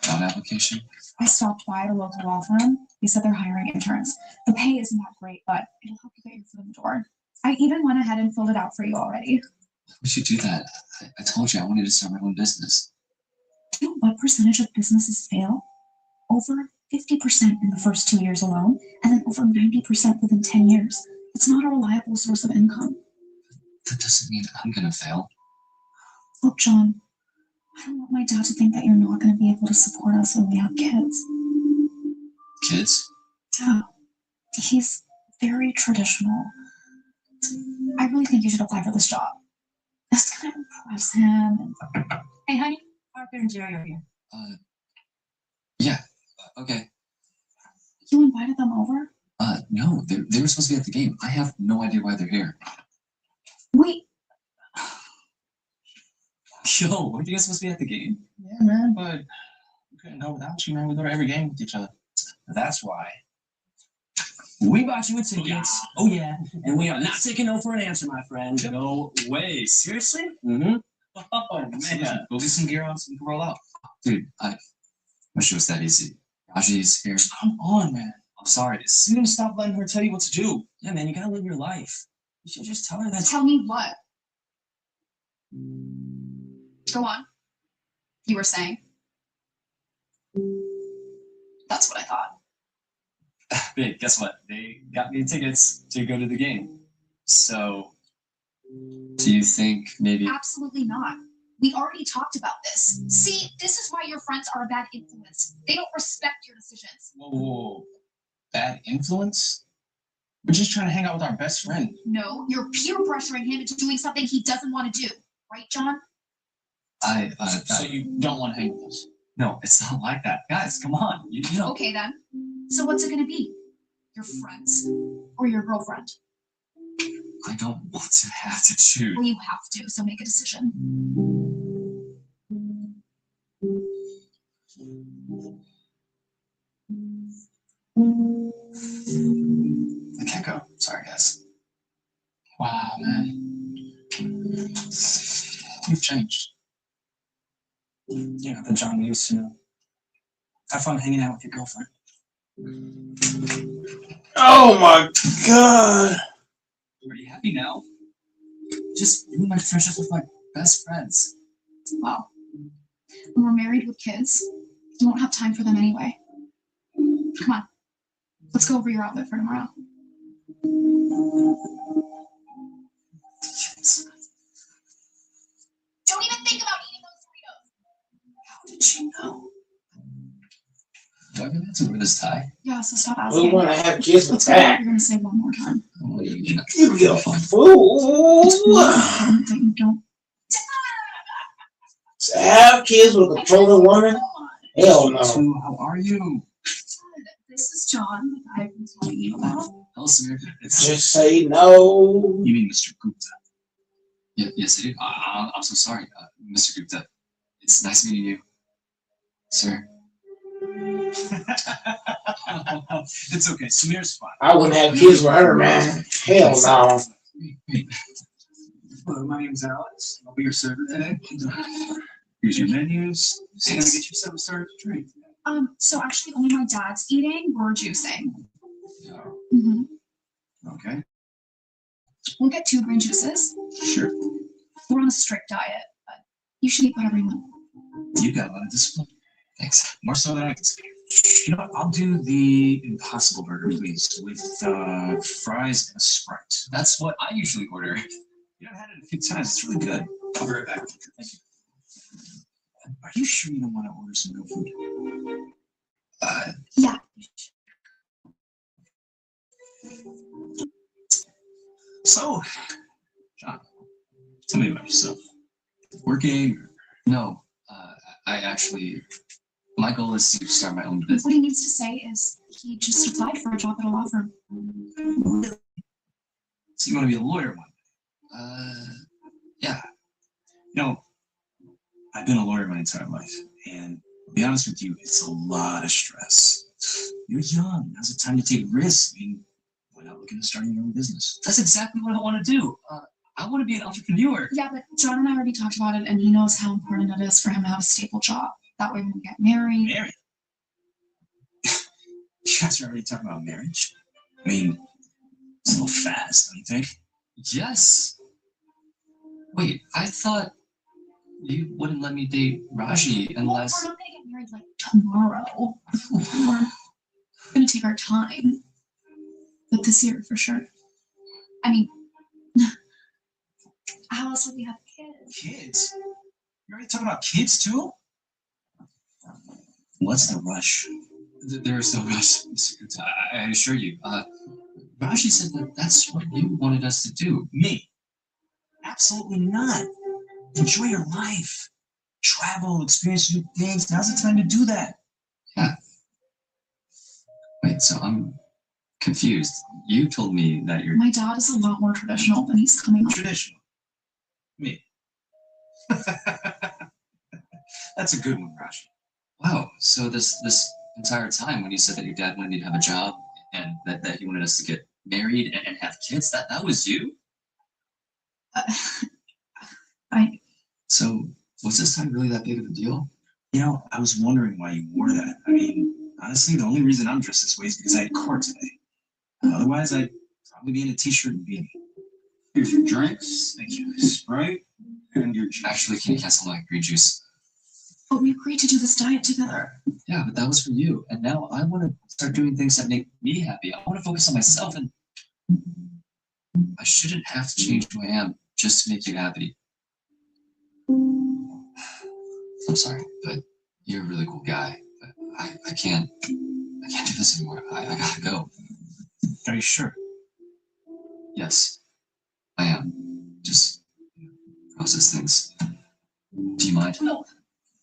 H: Job application?
U: I stopped by at a local law firm. They said they're hiring interns. The pay isn't that great, but it'll help you get your foot in the door. I even went ahead and filled it out for you already.
H: Why would you do that? I told you I wanted to start my own business.
U: Do you know what percentage of businesses fail? Over 50% in the first 2 years alone, and then over 90% within 10 years. It's not a reliable source of income.
H: That doesn't mean I'm gonna fail.
U: Look, John, I don't want my dad to think that you're not going to be able to support us when we have kids.
H: Kids?
U: Yeah. He's very traditional. I really think you should apply for this job. That's going to impress him.
L: Hey, honey, Arthur and Jerry are here.
H: Yeah, okay.
U: You invited them over?
H: No, they were supposed to be at the game. I have no idea why they're here.
U: Wait.
H: Yo, weren't you guys supposed to be at the game?
Q: Yeah, man, but we couldn't go without you, man. We go to every game with each other. That's why.
V: We bought you a ticket. Oh, yeah. And we are not taking no for an answer, my friend.
H: No way.
V: Seriously?
Q: Mm-hmm.
V: Oh, man.
Q: Go get some gear on so we can roll out.
H: Dude, I wish it was that easy. Raji's here.
Q: Come on, man.
H: I'm sorry.
Q: You're gonna stop letting her tell you what to do.
V: Yeah, man, you gotta live your life. You should just tell her that.
U: Tell me what? Go on. You were saying? That's what I thought.
H: Babe, guess what? They got me tickets to go to the game. So, do you think maybe...
U: Absolutely not. We already talked about this. See, this is why your friends are a bad influence. They don't respect your decisions.
Q: Whoa. Bad influence? We're just trying to hang out with our best friend.
U: No, you're peer pressuring him into doing something he doesn't want to do. Right, John?
Q: So you don't want to hang with us?
H: No, it's not like that. Guys, come on. You know.
U: Okay, then. So what's it going to be? your friends, or your girlfriend?
H: I don't want to have to choose.
U: Well, you have to, so make a decision.
H: I can't go. Sorry, guys. Wow, man. You've changed.
V: You're not the John we used to know. Have fun hanging out with your girlfriend.
A: Oh my god.
H: Are you happy now? Just ruined my friendships with my best friends.
U: Wow. When we're married with kids, you won't have time for them anyway. Come on. Let's go over your outfit for tomorrow. Don't even think about eating those Doritos.
H: How did you know? Do I really have to wear this tie?
U: Yeah, so stop
A: We
U: asking.
A: want to have kids with
U: Let's go over what
A: that.
U: you're going to say one more time.
H: Oh, you
A: You a fool.
U: It's really important that you don't.
A: To have kids with a controlling woman? Hell no.
H: Sue, how are you?
U: This is John, that I've been telling you about.
H: Hello, sir. It's
A: Just say no.
H: You mean Mr. Gupta? Yes, I do. I'm so sorry, Mr. Gupta. It's nice meeting you, sir.
E: It's okay. Samir's fine.
A: I wouldn't have kids with her, man. Hell no.
V: Hello, my name's Alex. I'll be your server today.
E: Here's your menus.
V: Just gonna get you some sort of drink.
U: So actually only my dad's eating, we're juicing. Mm-hmm.
E: Okay.
U: We'll get 2 green juices.
E: Sure.
U: We're on a strict diet, but you should eat whatever you want.
E: You've got a lot of discipline.
H: Thanks.
E: More so than I can speak. You know what? I'll do the Impossible Burger, please, with fries and a Sprite.
H: That's what I usually order.
E: You know, I've had it a few times. It's really good. I'll be right back. Thank you. Are you sure you don't want to order some real food?
U: Yeah.
E: So, John, tell me about yourself.
H: Working? No. I actually, my goal is to start my own business.
U: What he needs to say is he just applied for a job at a law firm.
E: So you want to be a lawyer one day?
H: Yeah.
E: You know, I've been a lawyer my entire life, and to be honest with you, it's a lot of stress. You're young. Now's the time to take risks. I mean, why not look into starting your own business?
H: That's exactly what I want to do. I want to be an entrepreneur.
U: Yeah, but John and I already talked about it, and he knows how important it is for him to have a stable job. That way when we get married.
E: Married? You guys are already talking about marriage? I mean, it's a little fast, don't you think?
H: Yes. Wait, I thought you wouldn't let me date Raji unless...
U: We're not gonna get married like tomorrow. We're gonna take our time. But this year for sure. I mean, how else would we have kids?
E: Kids? You're already talking about kids too? What's the rush?
H: There is no rush, Mr. Gupta. I assure you. Raji said that that's what you wanted us to do.
E: Me? Absolutely not. Enjoy your life. Travel, experience new things. Now's the time to do that.
H: Yeah. Wait, so I'm confused. You told me that you're...
U: My dad is a lot more traditional than he's coming up.
E: Traditional? Me. That's a good one, Raji.
H: Wow, so this entire time when you said that your dad wanted you to have a job and that he wanted us to get married and have kids, that was you? So was this time really that big of a deal?
E: You know, I was wondering why you wore that. I mean, honestly, the only reason I'm dressed this way is because I had court today. Otherwise, I'd probably be in a t-shirt and beanie. Here's your drinks. Thank you. Sprite and your juice.
H: Actually, can you cancel my green juice?
U: But we agreed to do this diet together.
H: Yeah, but that was for you. And now I want to start doing things that make me happy. I want to focus on myself, and I shouldn't have to change who I am just to make you happy. I'm sorry, but you're a really cool guy. But I can't do this anymore. I gotta go.
E: Are you sure?
H: Yes, I am. Just process things. Do you mind?
U: No,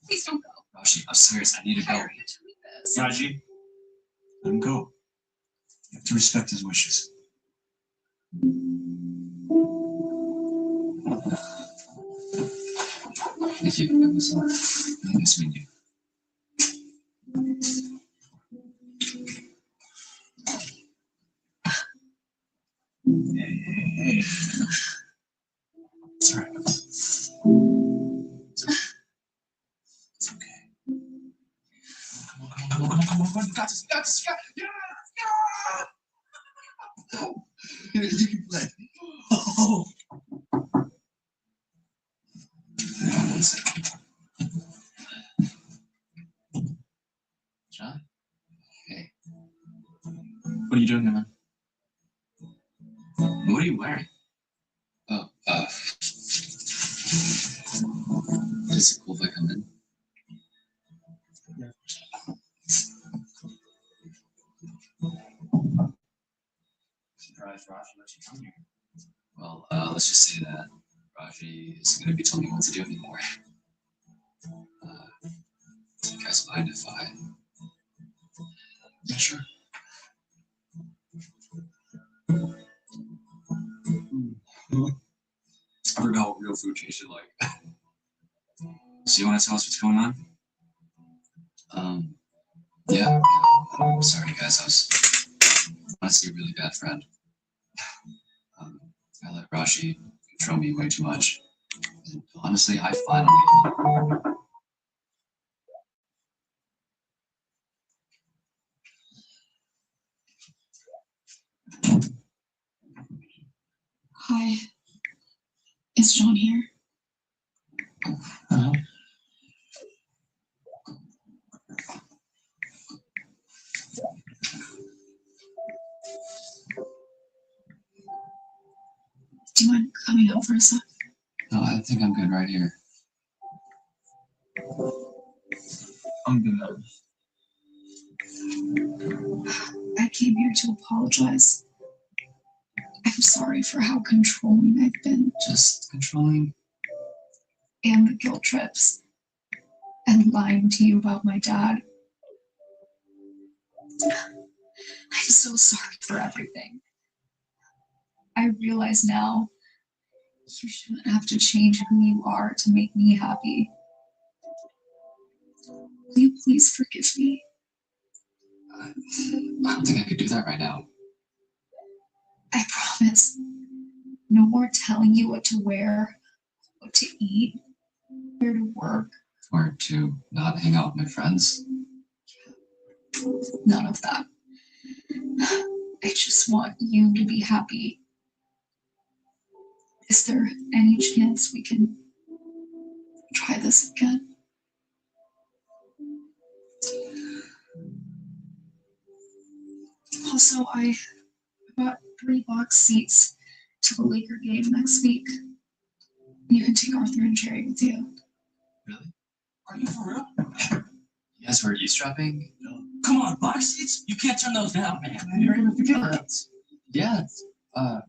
U: please don't go.
H: Raji, I'm serious. I need to go.
E: Raji, let him go.
F: You have to respect his wishes.
H: Thank you. It was really nice meeting you.
F: Hey. It's all right. It's okay. Come on. You got this. Yeah. You can play. Oh. One second.
H: John? Hey. What are you doing, man? What are you wearing? Oh, is it cool if I come in?
P: Surprised Rashi let you come here.
H: Well, let's just say that Raji isn't going to be telling me what to do anymore. Do you guys mind if I...
F: Yeah, sure.
H: I forgot what real food tasted like. So you want to tell us what's going on? Yeah. I'm sorry, guys. I was honestly a really bad friend. I let Rashi control me way too much. And honestly, I finally...
U: Hi. Is John here?
H: Uh-huh.
U: Do you mind coming out for a sec?
H: No, I think I'm good right here.
F: I'm good.
U: I came here to apologize. I'm sorry for how controlling I've been.
H: Just controlling?
U: And the guilt trips. And lying to you about my dad. I'm so sorry for everything. I realize now you shouldn't have to change who you are to make me happy. Will you please forgive me?
H: I don't think I could do that right now.
U: I promise. No more telling you what to wear, what to eat, where to work.
H: Or to not hang out with my friends.
U: None of that. I just want you to be happy. Is there any chance we can try this again? Also, I bought 3 box seats to the Laker game next week. You can take Arthur and Jerry with you.
H: Really?
F: Are you for real?
H: You guys were eavesdropping?
V: Come on, box seats? You can't turn those down, man.
F: You're gonna forget that.
H: Yeah. I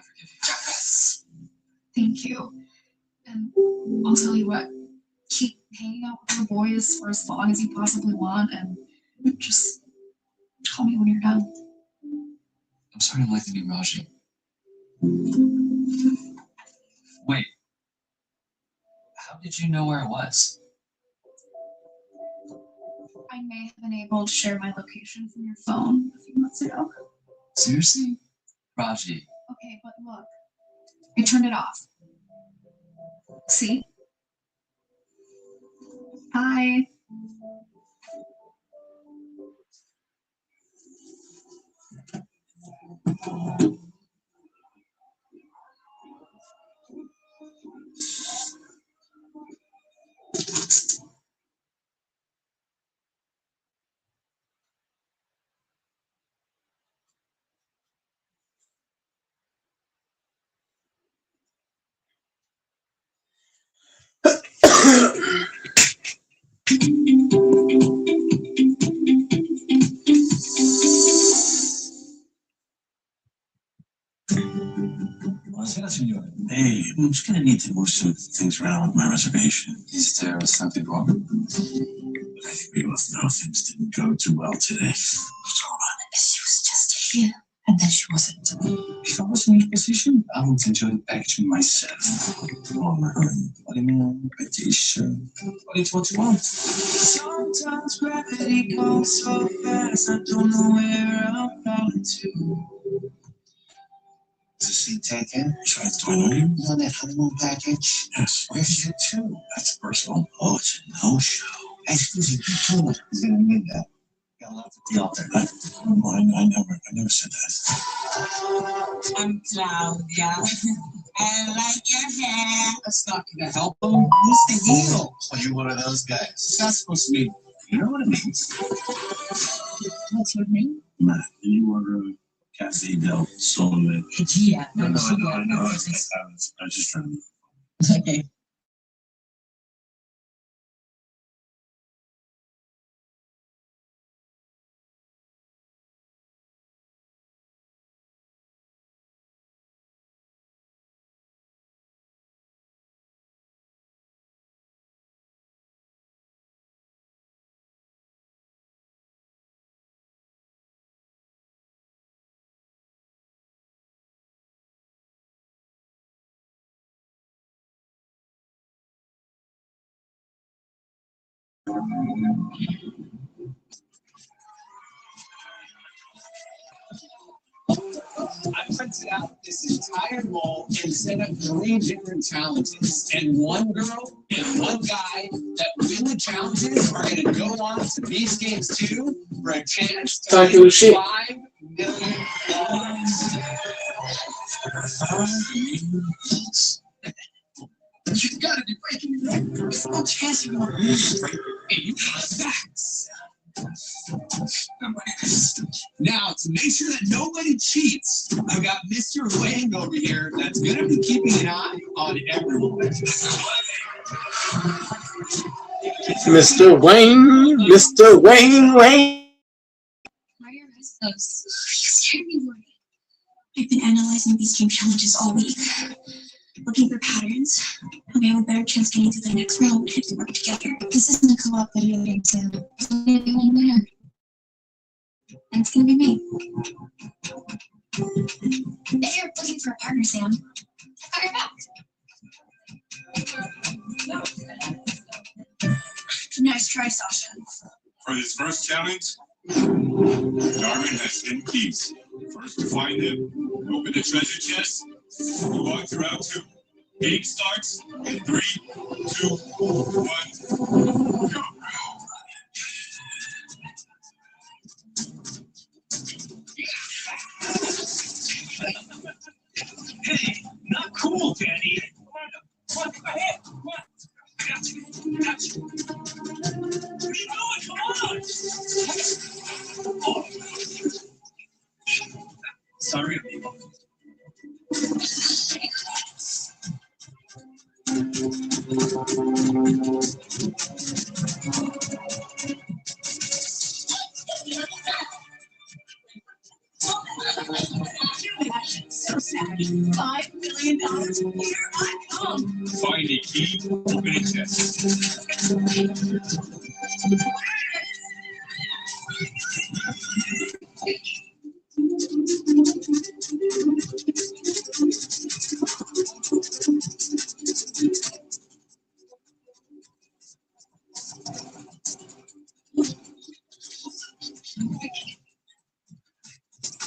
H: forgive you.
U: Yes. Thank you. And I'll tell you what, keep hanging out with the boys for as long as you possibly want, and just call me when you're done.
H: I'm starting to like the new Raji. Wait. How did you know where it was?
U: I may have been able to share my location from your phone a few months ago.
H: Seriously? Raji.
U: Okay, but look, I turned it off. See? Bye.
F: Hey, I'm just gonna need to move some things around with my reservation.
H: Is there something wrong?
F: I agree with no, things didn't go too well today.
U: She was just here, and then she wasn't.
F: If I was in your position, I would enjoy the action myself. Oh my god, what do you mean? Petition. What is what you want? Sometimes gravity goes so fast, I don't know where I'm falling to. Is the seat taken? Should I join you? You on that honeymoon package? Yes. Where's you two? That's personal. Oh, it's a no-show. Excuse me, you told us he's gonna need that. Got a lot to deal with there. I never said that.
T: I'm Claudia. I like your hair.
F: That's not gonna help him. What's the deal? Are you one of those guys? That's supposed to be. You know what it means.
T: What's your name?
F: Matt, you are Kathy Del Solomon.
T: Yeah.
F: No, I know. I was just trying to.
T: Okay.
B: I printed out this entire wall and set up 3 different challenges. And one girl and one guy that win the challenges are going to go on to these games too for a chance to
A: Talk
B: win
A: your shit.
B: $5 million.
F: You gotta be breaking the record. There's no chance you're gonna lose. And you got facts.
B: Now, to make sure that nobody cheats, I've got Mr. Wang over here that's going to be keeping an eye on everyone.
A: Mr. Wayne.
U: Why are your eyes closed? You scared me, Lori. I've been analyzing these game challenges all week, looking for patterns, and we have a better chance getting to the next round if we work together. This isn't a co-op video game, Sam. There's only the only winner. And it's gonna be me. If you're looking for a partner, Sam, I've got your back. Nice try, Sasha.
E: For this first challenge, Darwin has 10 keys. First to find them, open the treasure chest, move on to round 2. Game starts in 3, 2, 1, go.
B: Hey, not cool, Danny. Come on, go ahead. Come on. Got you. What are you doing? Come on. Oh. Sorry, amigo. So sad. $5 million. Here I come.
E: Find a key, open a chest.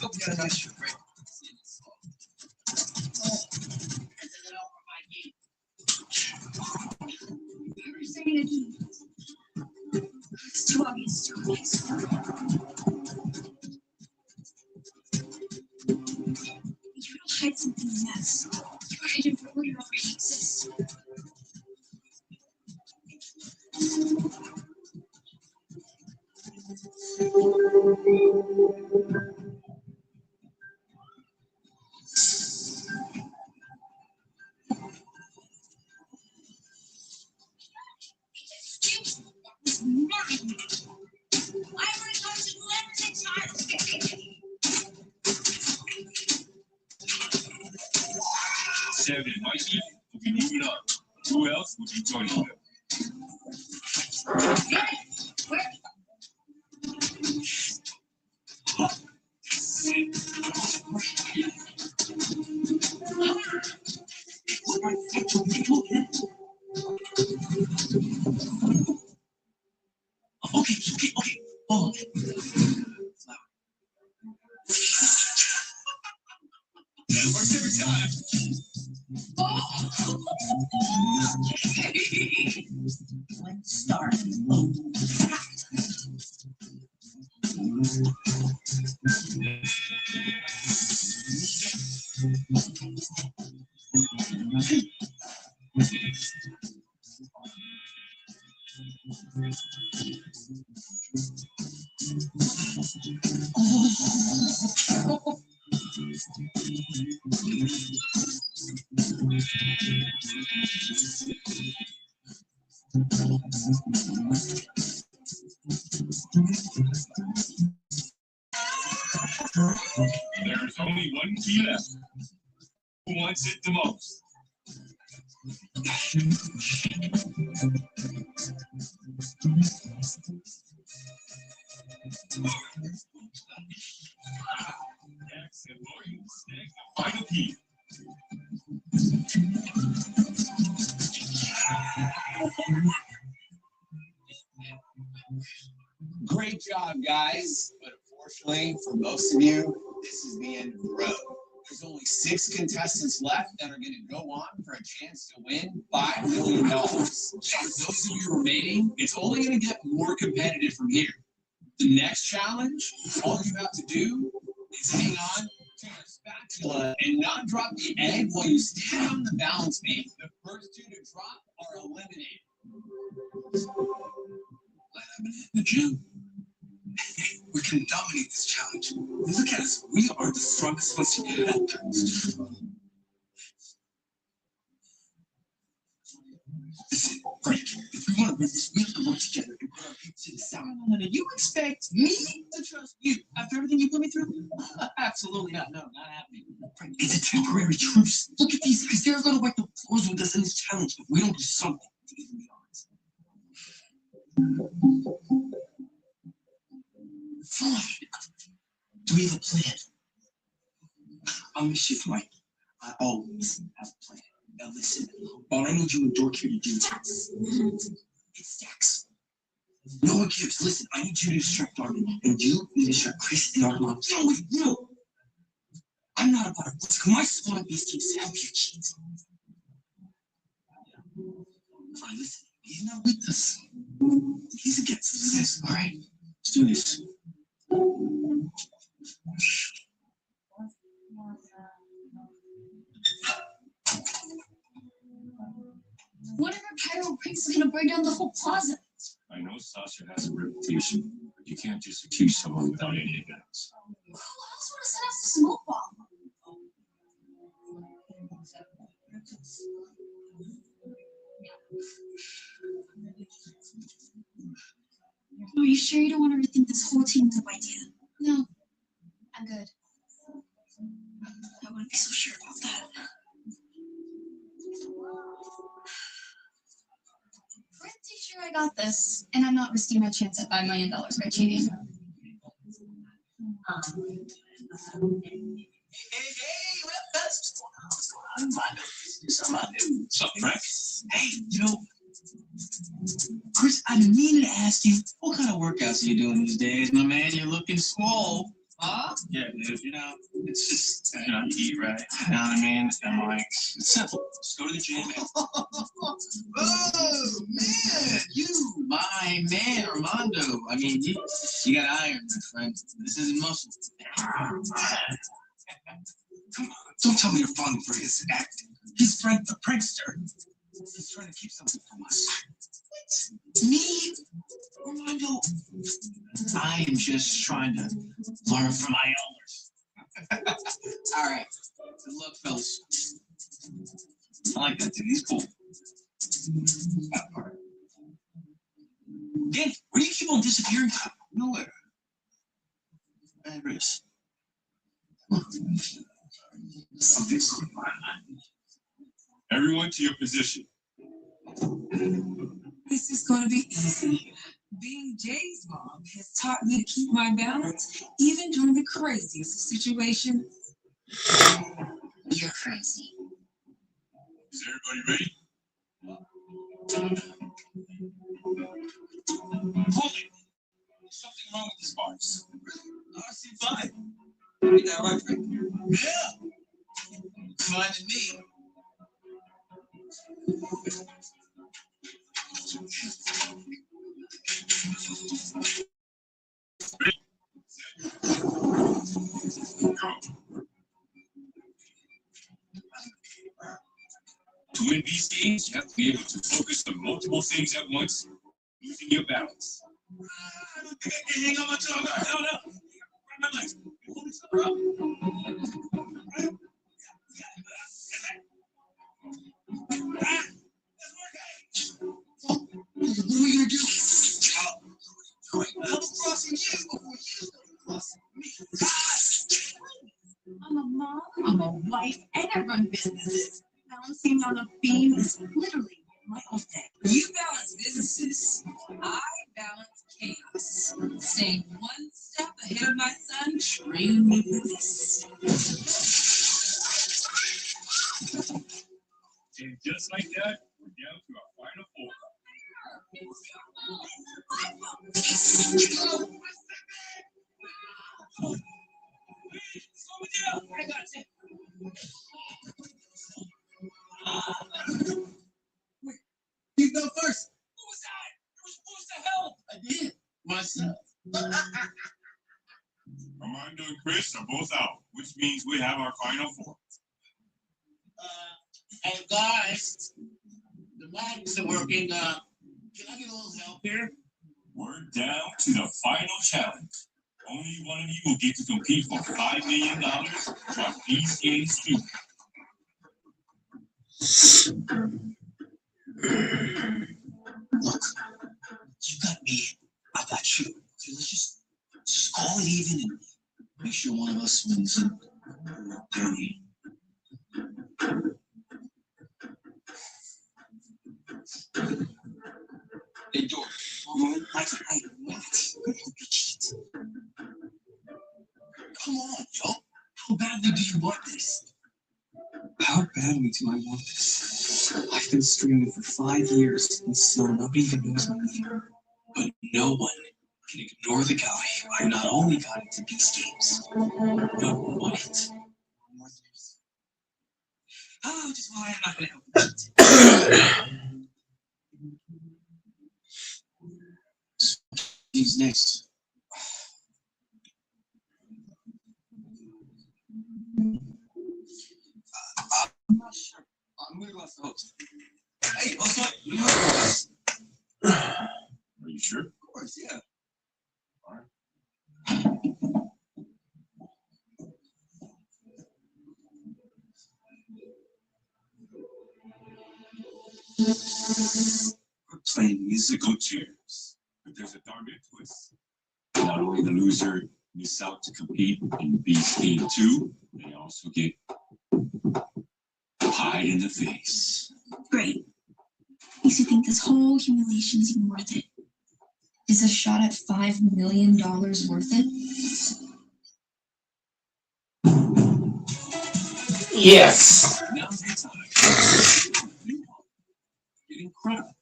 B: Hope you had a nice break.
U: It's too obvious. Too obvious. You don't hide something in this. You hide it before you already exist.
E: Sam and Mikey will be moving up. Who else will be joining them?
U: Where
F: Okay. Oh.
E: Networks every time.
F: Let's start.
E: There's only one key left. Who wants it the most? Dax and Lori snag the final key.
B: Great job, guys. But unfortunately, for most of you, this is the end of the road. There's only 6 contestants left that are going to go on for a chance to win $5 million.
F: For those of you remaining, it's only going to get more competitive from here. The next challenge, all you have to do is hang on to your spatula and not drop the egg while you stand on the balance beam. The first 2 to drop are eliminated.
B: Like I've been in the gym. We can dominate this challenge. Look at us. We are the strongest ones to get it out there. Listen, Frank, if we want to win this, we have to work together and put our feet to the side. No. You expect me to trust you after everything you put me through? Absolutely not. No, not happening. Frank, it's a temporary truce. Look at these guys. They're going to wipe the floors with us in this challenge if we don't do something to even be honest. Fine. Do we have a plan? I'm the shift Mike. I always have a plan. Now listen, all I need you and Dork here to do is it's Dax. No one cares. Listen, I need you to distract Armin, and you need to distract Chris and Armin. No, wait, no. I'm not about to risk my spot best teams to help you cheat. Fine, listen, he's not with us. He's against us. All right, let's do this.
U: What if our pyro pranks are gonna burn down the whole plaza?
E: I know Sasha has a reputation, but you can't just accuse someone without any evidence.
U: Who else would have sent us the smoke bomb? Are you sure you don't want to rethink this whole team up idea? No, I'm good. I wouldn't be so sure about that. Pretty sure I got this, and I'm not risking my chance at $5 million by cheating.
F: Hey, what up, fellas? What's going on? What's up, Frank? Hey, Chris, I've been meaning to ask you, what kind of workouts are you doing these days, my man? You're looking swole. Huh? Yeah, dude, it's just, you eat right. You know what I mean? And like, it's simple. Just go to the gym and... Oh, man, you, my man, Armando. I mean, you got iron, my friend. This isn't muscle. Come on, don't tell me you're falling for his acting. He's Frank the prankster. He's trying to keep something from us. What? Me? Armando? I am just trying to learn from my elders. All right. Good luck, fellas. I like that dude. He's cool. Danny, where do you keep on disappearing? Nowhere. Hey, Chris. Something's going on.
E: Everyone to your position.
D: This is going to be easy. Being Jay's mom has taught me to keep my balance, even during the craziest of situations.
U: You're crazy.
E: Is everybody ready?
F: Something wrong with these bars. I see fine. You got right, Frank. Yeah. Fine to me.
G: To win these games, you have to be able to focus on multiple things at once, losing your balance.
F: I don't think I can hang on my tongue. Hold up. My legs. Hold this up. What are we gonna do? I'm crossing you before you cross me.
D: I'm a mom, I'm a wife, and I run businesses. Balancing on a beam is literally my whole thing. You balance businesses, I balance chaos. Staying one step ahead of my son, train me for this.
G: And just like that, we're down to our final four.
F: I got you. You go first. Who was that? You were supposed to help. I did. Myself.
G: Armando and Chris are both out, which means we have our final four.
F: Hey guys, the mic isn't working. Can I get a little help here?
G: We're down to the final challenge. Only one of you will get to compete for $5 million while these games too.
F: Look, you got me. I got you. Okay, let's just call it even and make sure one of us wins it. Penny. Hey, George. I cheat. Come on, Joe. How badly do you want this?
J: How badly do I want this? I've been streaming for 5 years and still nobody even knows my name.
F: But no one can ignore the guy who not only got into these games, but won it. Oh, which is why I'm not going to help you. Who's next? I'm not sure. I'm going to go ask the host. Hey, what's up? You know this?
G: Are you sure?
F: Of course, yeah.
G: All right.
F: We're playing musical chairs.
G: But there's a darn big twist. Not only the loser miss out to compete in Beast Game 2, they also get pied in the face.
U: Great. Makes you think this whole humiliation is even worth it. Is a shot at $5 million worth it?
A: Yes.
F: Now's the time. Get incredible.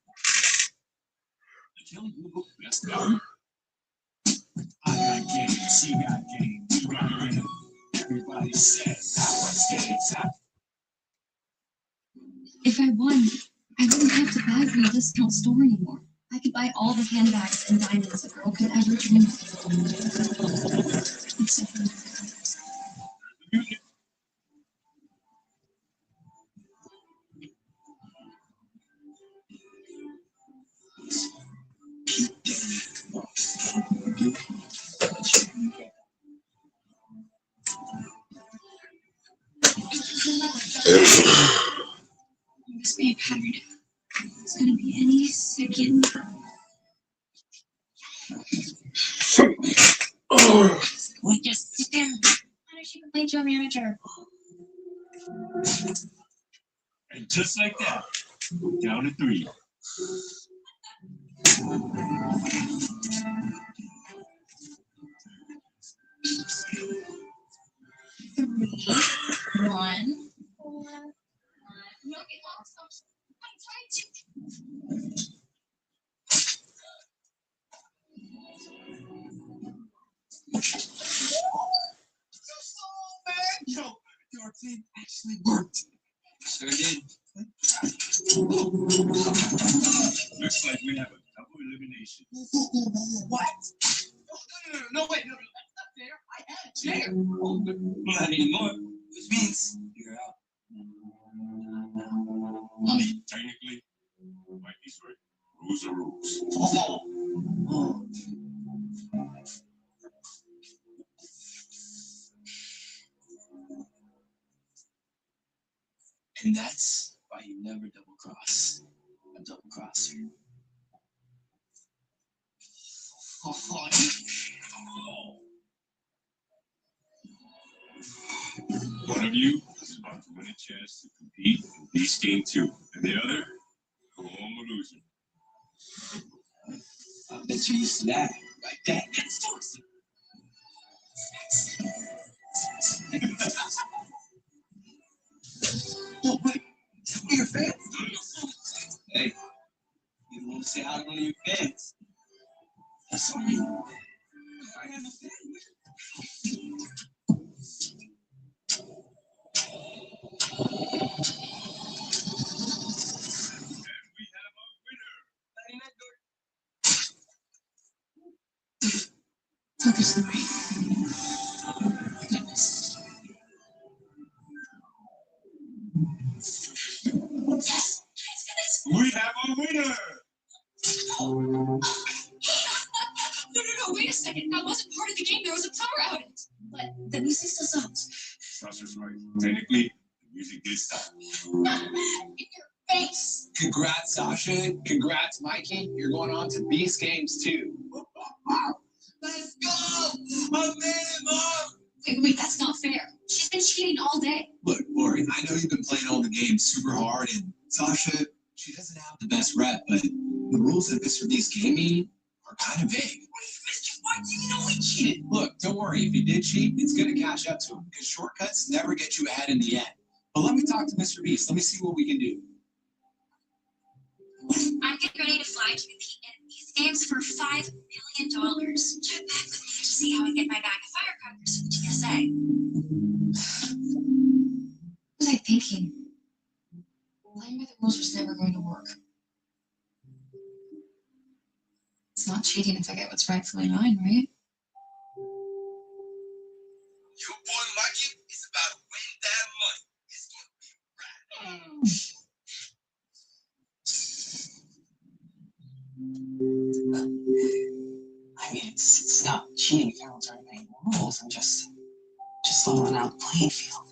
F: Until you look best ever. I got game, she got game, we got game. Everybody says I was getting top.
U: If I won, I wouldn't have to buy from the discount store anymore. I could buy all the handbags and diamonds a girl could ever dream of. Except for this be a pattern. It's gonna be any second. Wait, just sit there. Why don't you complain to a manager?
G: And just like that, down to 3.
U: 3, 1, 4, 1. No, get lost. I'm trying to.
F: It actually worked.
V: Sure did.
G: Looks like we have a double elimination.
F: What? No, wait, no, that's not fair. I had a chair.
V: Not anymore. Which means you're out.
G: Technically, Mikey's right. Rules are rules.
F: And that's why you never double cross a double crosser.
G: One of you is about to win a chance to compete in Beast Game 2, and the other, go home a loser.
F: I bet you're used to that. Like that. It's toxic. Oh, wait. Is that one of your fans? Hey, you don't want to say hi to one of your fans. That's on you. I have a fan. Tucker story. Goodness.
G: We have a winner!
U: No, wait a second. That wasn't part of the game. There was a power outage. But the music still sucks.
G: Sasha's right. Technically, the music did stop.
U: In your face.
F: Congrats, Sasha. Congrats, Mikey. You're going on to Beast Games 2. Let's go! I made it, Mom!
U: Wait, that's not fair. She's been cheating all day.
F: Look, Lori, I know you've been playing all the games super hard, and Sasha, she doesn't have the best rep, but the rules of Mr. Beast Gaming are kind of vague.
U: Mr. White, you know he cheated.
F: Look, don't worry. If he did cheat, it's going to catch up to him, because shortcuts never get you ahead in the end. But let me talk to Mr. Beast. Let me see what we can do.
U: I'm getting ready to fly to compete in these games for $5 million. Check back with me to see how I get my bag of firecrackers from TSA. What was I thinking? Playing by the rules was never going to work. It's not cheating if I get what's rightfully mine, right?
F: Your boy Mikey is about to win that money. It's going to be right. I mean, it's not cheating if everyone's already playing the rules. I'm just leveling out the playing field.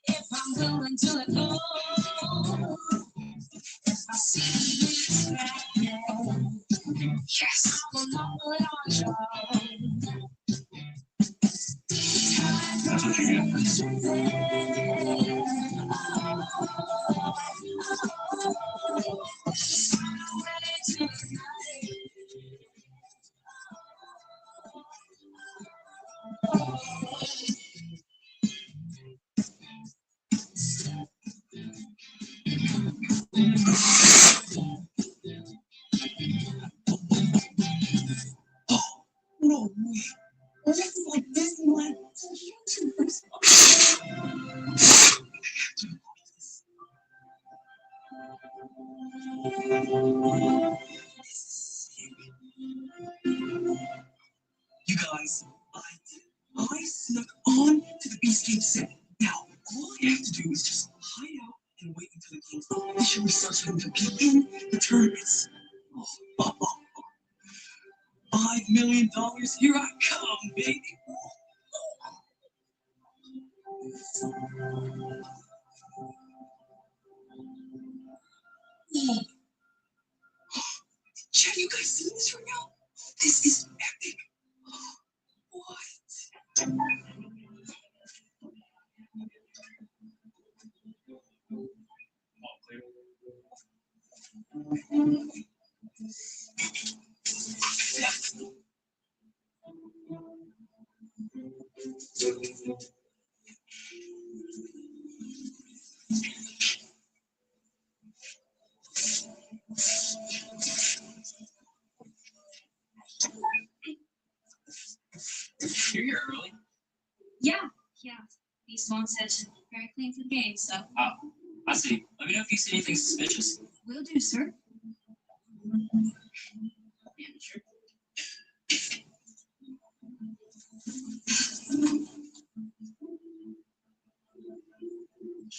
U: If I'm willing to let go, if I see it's back there, yes, I will not put on show.
G: That's what you get.
F: No way. This is like Disneyland to YouTubers. You guys, I snuck on to the Beast Game set. Now, all I have to do is just hide out and wait until the game's officially starts for them to compete in the tournaments. $5 million, here I come, baby. Whoa. Have you guys seen this right now? This is epic. What?
V: You're here early.
S: Yeah. These ones said very clean for the game, so.
V: Oh, I see. Let me know if you see anything suspicious.
S: Will do, sir.
V: Manager.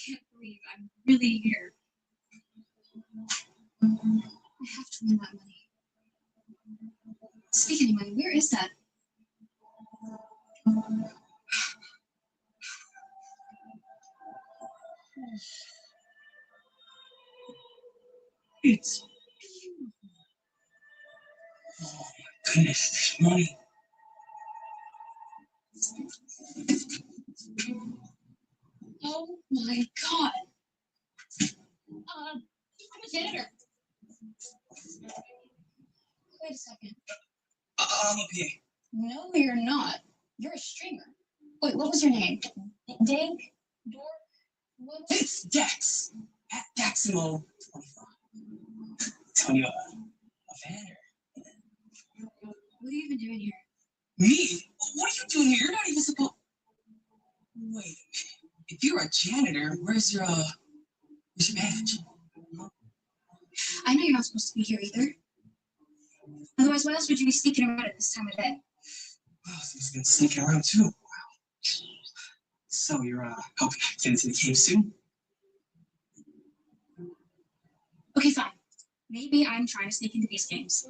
S: Can't believe I'm really here. I have to win that money. Speaking of money, where is that?
V: It's. Oh my goodness, this money.
S: Oh my god. I'm a janitor. Wait a second.
V: I'm a PA.
S: No, you're not. You're a streamer. Wait, what was your name? Dank? Dork? What?
V: It's Dex. At Daximo 25. Tell you a banner.
S: What are you even doing here?
V: Me? What are you doing here? You're not even supposed. Wait a minute. If you're a janitor, where's your badge?
S: I know you're not supposed to be here either. Otherwise, why else would you be sneaking around at this time of day?
V: Oh, so he's been sneaking around too. Wow. So you're helping get into the cave soon?
S: Okay, fine. Maybe I'm trying to sneak into these games.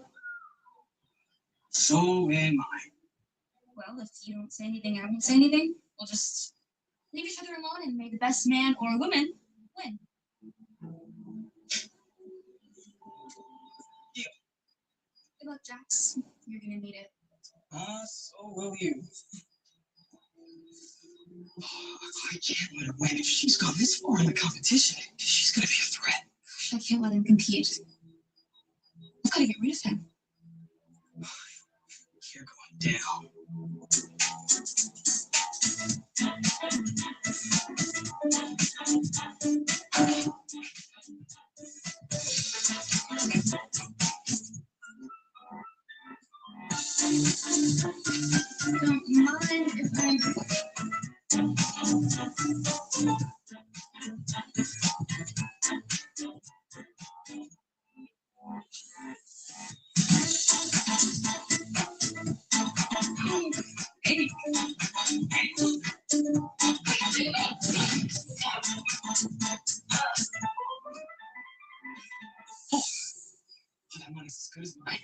V: So am I.
S: Well, if you don't say anything, I won't say anything. We'll just leave each other alone and may the best man or woman win.
V: Deal.
S: Good luck, Jax. You're gonna need it.
V: So will you. I can't let her win. If she's gone this far in the competition, she's gonna be a threat.
S: I can't let him compete. I've gotta get rid of him.
V: You're going down.
S: Don't mind if I
V: Hey. Oh, that money's as good as mine.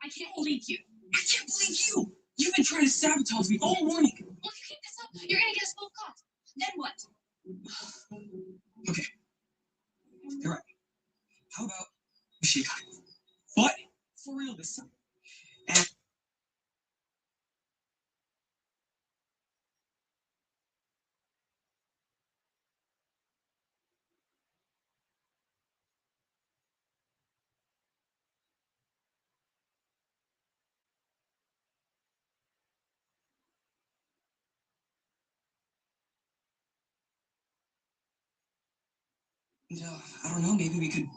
S: I can't believe you.
V: I can't believe you. You've been trying to sabotage me all morning.
S: Well, if you keep this up, you're gonna get us both caught. Then what?
V: Okay. You're right. How about we shake hands? But for real this time. And I don't know, maybe we could.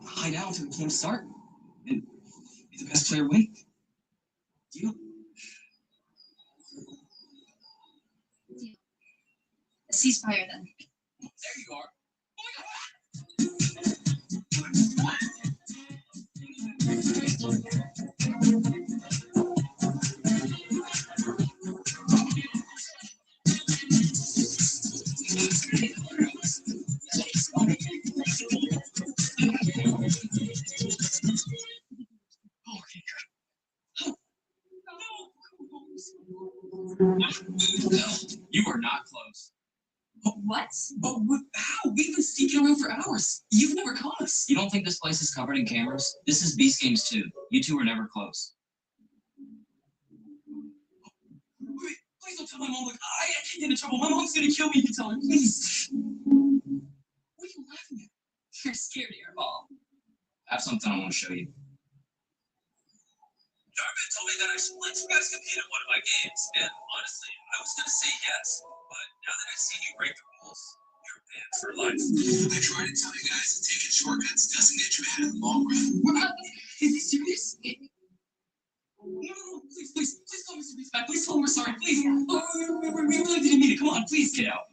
V: Hide out until the games start. And be the best player win. Deal?
S: Deal. A ceasefire then.
V: There you are. Oh my God. But how? We've been sneaking around for hours. You've never caught us.
H: You don't think this place is covered in cameras? This is Beast Games 2. You two are never close.
V: Wait, please don't tell my mom. Like, I can't get in trouble. My mom's gonna kill me if you tell her. Please. What are you laughing at? You're scared of your mom.
H: I have something I want to show you.
V: Jarman told me that I should let you guys compete in one of my games, and honestly, I was gonna say yes, but now that I've seen you break the rules, you're banned for life.
F: I tried to tell you guys that taking shortcuts doesn't get you ahead in the long run.
V: Is he serious? No, please tell Mr. Beast back. Please tell him we're sorry, please. Oh, we really didn't mean it. Come on, please, get out.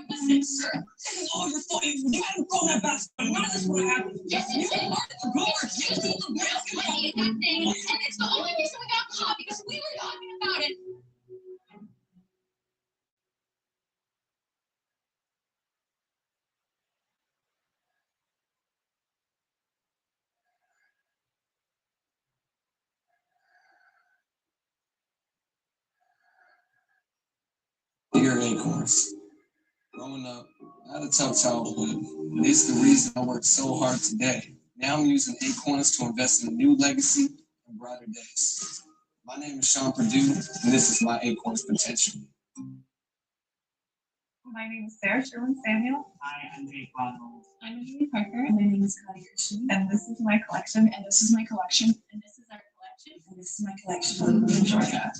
V: Listen, sir. This is all your fault. You hadn't thrown that bastard. None of this would have happened.
S: Yes, it
V: You
S: is.
V: are the guard. You told the
S: We're
V: real
S: playing at that thing, and it's the only reason we got caught because we were talking about it.
J: Dear Acorns, growing up, I had a tough childhood, and it's the reason I worked so hard today. Now I'm using Acorns to invest in a new legacy and brighter days. My name is Sean Perdue, and this is my Acorns potential.
N: My name is Sarah Sherwin Samuel.
P: Hi, I'm Jake Ronald.
N: I'm Amy Parker. My name is Connie Christian. And this is my collection. And this is my collection. And this is our collection. And this is my collection in Georgia.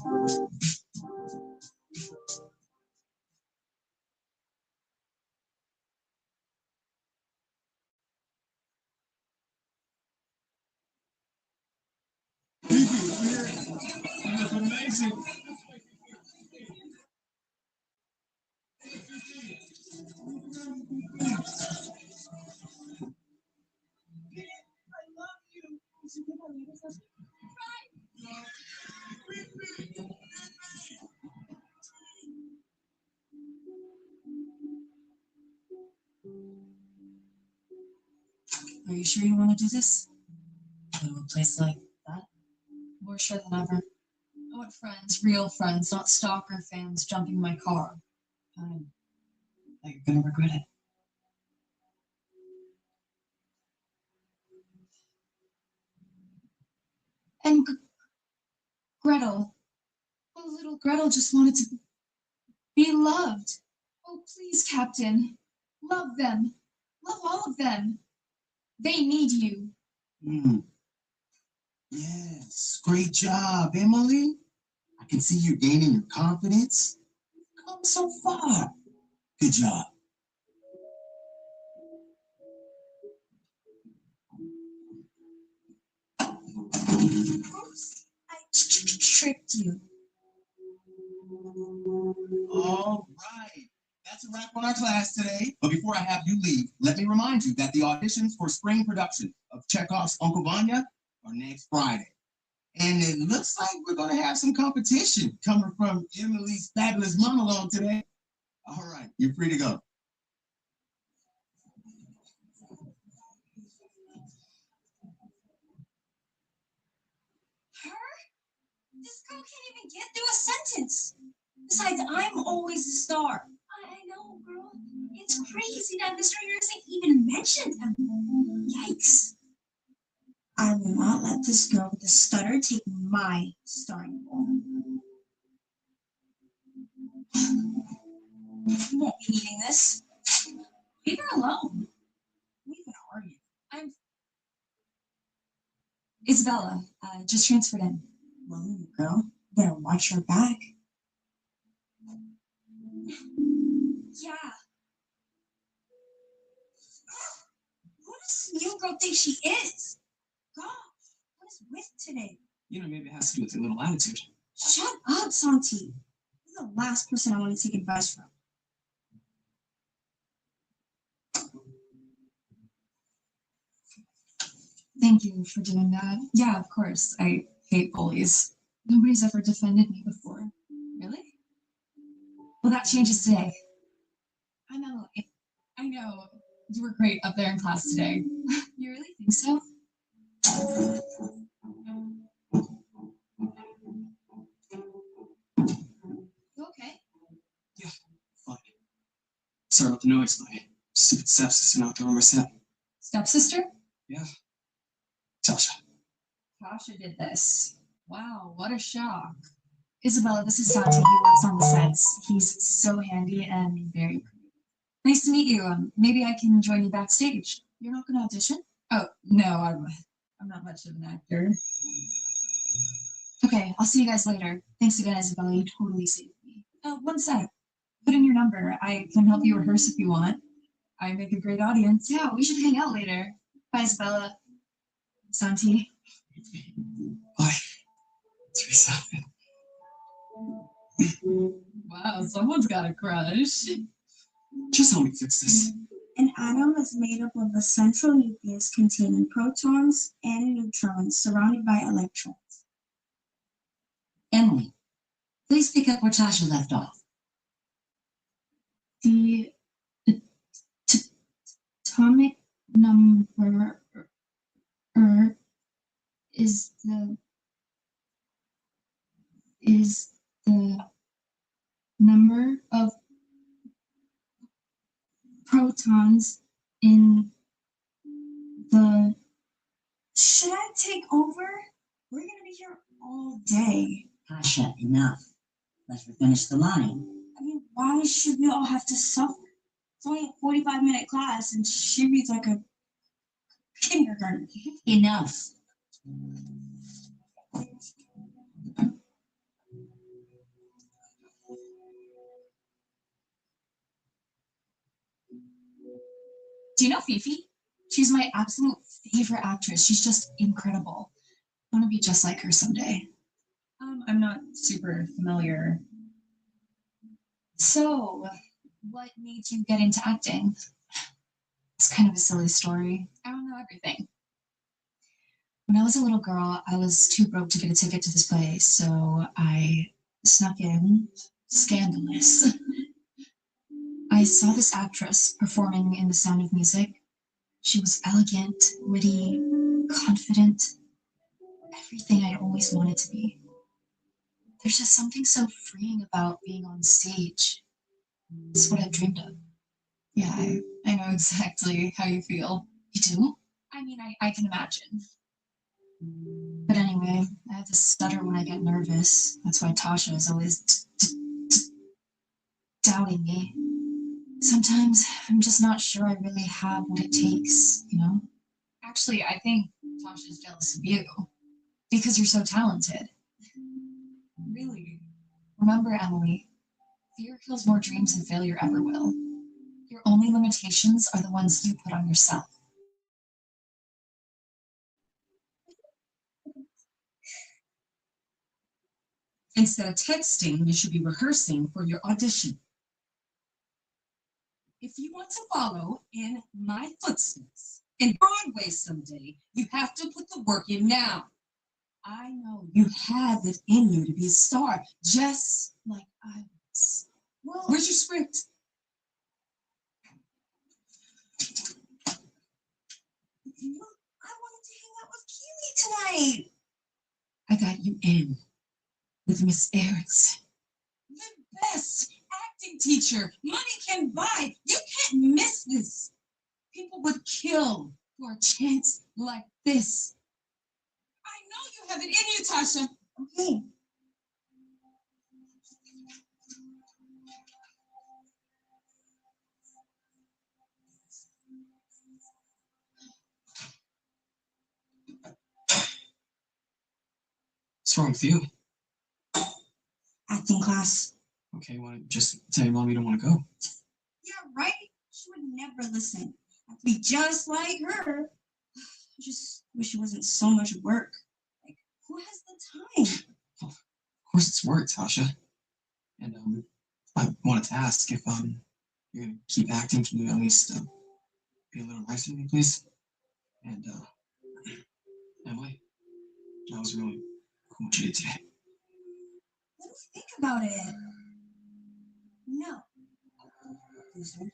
Q: That's amazing.
D: Are you sure you want to do this? Go to a place like that?
S: More sure than ever. I want friends, real friends, not stalker fans jumping my car.
D: Fine. But you're gonna regret it.
S: And Gretel. Oh, little Gretel just wanted to be loved. Oh, please, Captain. Love them. Love all of them. They need you.
F: Yes, great job, Emily. I can see you're gaining your confidence. You've come so far. Good job.
S: Oops, I tricked you.
F: All right. That's a wrap on our class today. But before I have you leave, let me remind you that the auditions for spring production of Chekhov's Uncle Vanya are next Friday. And it looks like we're going to have some competition coming from Emily's fabulous monologue today. All right, you're free to go.
S: Her? This girl can't even get through a sentence. Besides, I'm always the star. I know, girl. It's crazy that Mr. Harrison even mentioned him. Yikes. I will not let this girl with the stutter take my starring role. You won't be needing this. Leave her alone. What even are you? I'm Isabella. Just transferred in. Well, girl, better watch her back. Yeah. Who does this new girl think she is? Gosh, what is with today?
J: You know, maybe it has to do with your little attitude.
S: Shut up, Santi. You're the last person I want to take advice from. Thank you for doing that. Yeah, of course. I hate bullies. Nobody's ever defended me before. Really? Well, that changes today. I know. You were great up there in class today. You really think so? You okay?
F: Yeah, fine. So
H: Sorry about the noise. My stupid stepsister knocked over my set.
D: Stepsister?
H: Yeah. Tasha.
D: Tasha did this. Wow, what a shock. Isabella, this is Santi. He works on the sets. He's so handy and very creative. Nice to meet you. Maybe I can join you backstage. You're not going to audition? Oh, no, I'm not much of an actor. Okay, I'll see you guys later. Thanks again, Isabella. You totally saved me. One sec. Put in your number. I can help you rehearse if you want. I make a great audience. Yeah, we should hang out later. Bye, Isabella. Santi.
H: Bye. Teresa.
D: Wow, someone's got a crush.
H: Just help me fix this.
O: An atom is made up of a central nucleus containing protons and neutrons surrounded by electrons.
D: Emily, please pick up where Tasha left off.
O: The atomic number is the number of protons in the. Should I take over? We're gonna be here all day.
D: Tasha, enough. Let's finish the line.
O: I mean, why should we all have to suffer? It's only a 45-minute class, and she reads like a kindergarten.
D: Enough. Do you know Fifi? She's my absolute favorite actress. She's just incredible. I want to be just like her someday. I'm not super familiar. So, what made you get into acting? It's kind of a silly story. I don't know everything. When I was a little girl, I was too broke to get a ticket to this play, so I snuck in. Scandalous. I saw this actress performing in The Sound of Music. She was elegant, witty, confident, everything I always wanted to be. There's just something so freeing about being on stage. It's what I've dreamed of. Yeah, I know exactly how you feel. You do? I mean, I can imagine. But anyway, I have to stutter when I get nervous. That's why Tasha is always doubting me. Sometimes I'm just not sure I really have what it takes, you know? Actually, I think Tasha's jealous of you because you're so talented. Really? Remember, Emily, fear kills more dreams than failure ever will. Your only limitations are the ones you put on yourself.
T: Instead of texting, you should be rehearsing for your audition. If you want to follow in my footsteps in Broadway someday, you have to put the work in now. I know you have it in you to be a star, just like I was. Well, where's your script?
O: I wanted to hang out with Keely tonight.
T: I got you in with Miss Erickson. The best acting teacher money can buy. You can't miss this. People would kill for a chance like this. I know you have it in you, Tasha.
O: Okay.
H: What's wrong with you?
O: Acting class.
H: Okay, want to just tell your mom you don't want to go?
O: Yeah, right? She would never listen. I'd be just like her. I just wish it wasn't so much work. Like, who has the time?
H: Of course it's work, Tasha. And I wanted to ask if you're gonna keep acting. Can you at least be a little nicer to me, please? And Emily, that was really cool what you did today.
O: Let me think about it. No. Listen.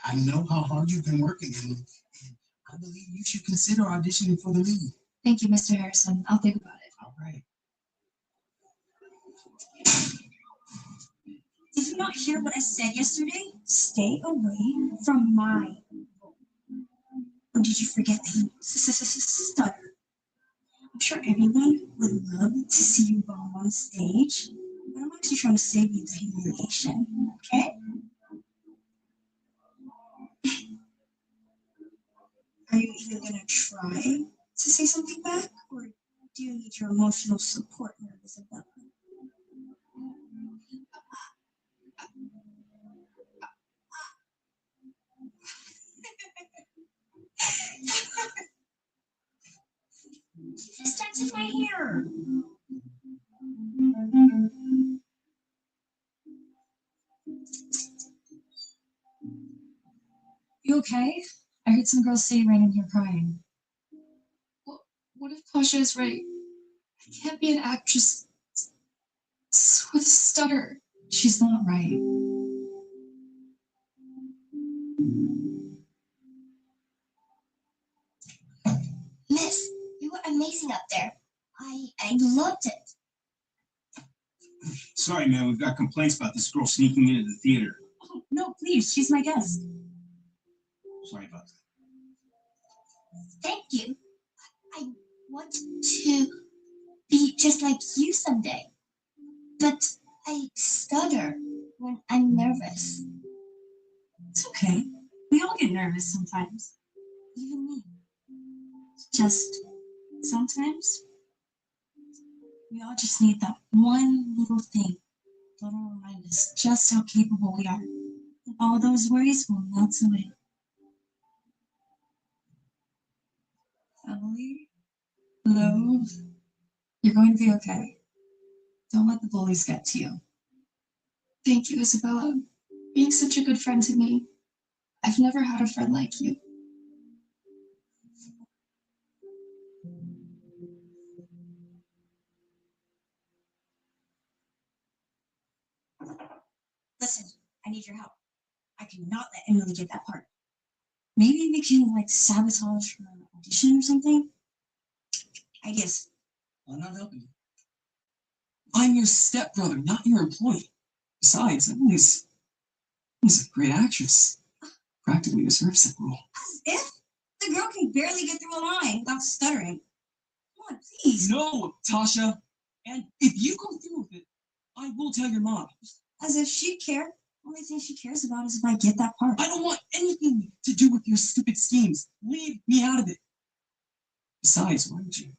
H: I
F: I know how hard you've been working, and I believe you should consider auditioning for the lead.
U: Thank you, Mr. Harrison. I'll think about it.
F: All right.
S: Did you not hear what I said yesterday? Stay away from my role. Or did you forget that you stutter? I'm sure everyone would love to see you bomb on stage, but I'm actually trying to save you the humiliation, okay? Are you even gonna try to say something back, or do you need your emotional support, Isabella? You just touched my hair.
U: You okay? I heard some girls say you ran in here crying. What if Tasha is right? I can't be an actress with a stutter. She's not right.
S: Miss, you were amazing up there. I loved it.
B: Sorry, man, we've got complaints about this girl sneaking into the theater.
S: Oh, no, please, she's my guest.
B: Sorry about that.
S: Thank you. I want to be just like you someday. But I stutter when I'm nervous.
D: It's okay. We all get nervous sometimes.
S: Even me.
D: Just sometimes. We all just need that one little thing that'll remind us just how capable we are. And all those worries will melt away.
U: Emily, hello. You're going to be okay. Don't let the bullies get to you. Thank you, Isabella. Being such a good friend to me. I've never had a friend like you.
S: Listen, I need your help. I cannot let Emily get that part. Maybe we can sabotage her audition or something. Ideas.
F: I'm not helping you. I'm your stepbrother, not your employee. Besides, Emily's a great actress. Practically deserves that role.
S: As if the girl can barely get through a line without stuttering. Come on, please.
F: No, Tasha. And if you go through with it, I will tell your mom.
S: As if she'd care. Only thing she cares about is if I get that part.
F: I don't want anything to do with your stupid schemes. Leave me out of it. Besides, why would you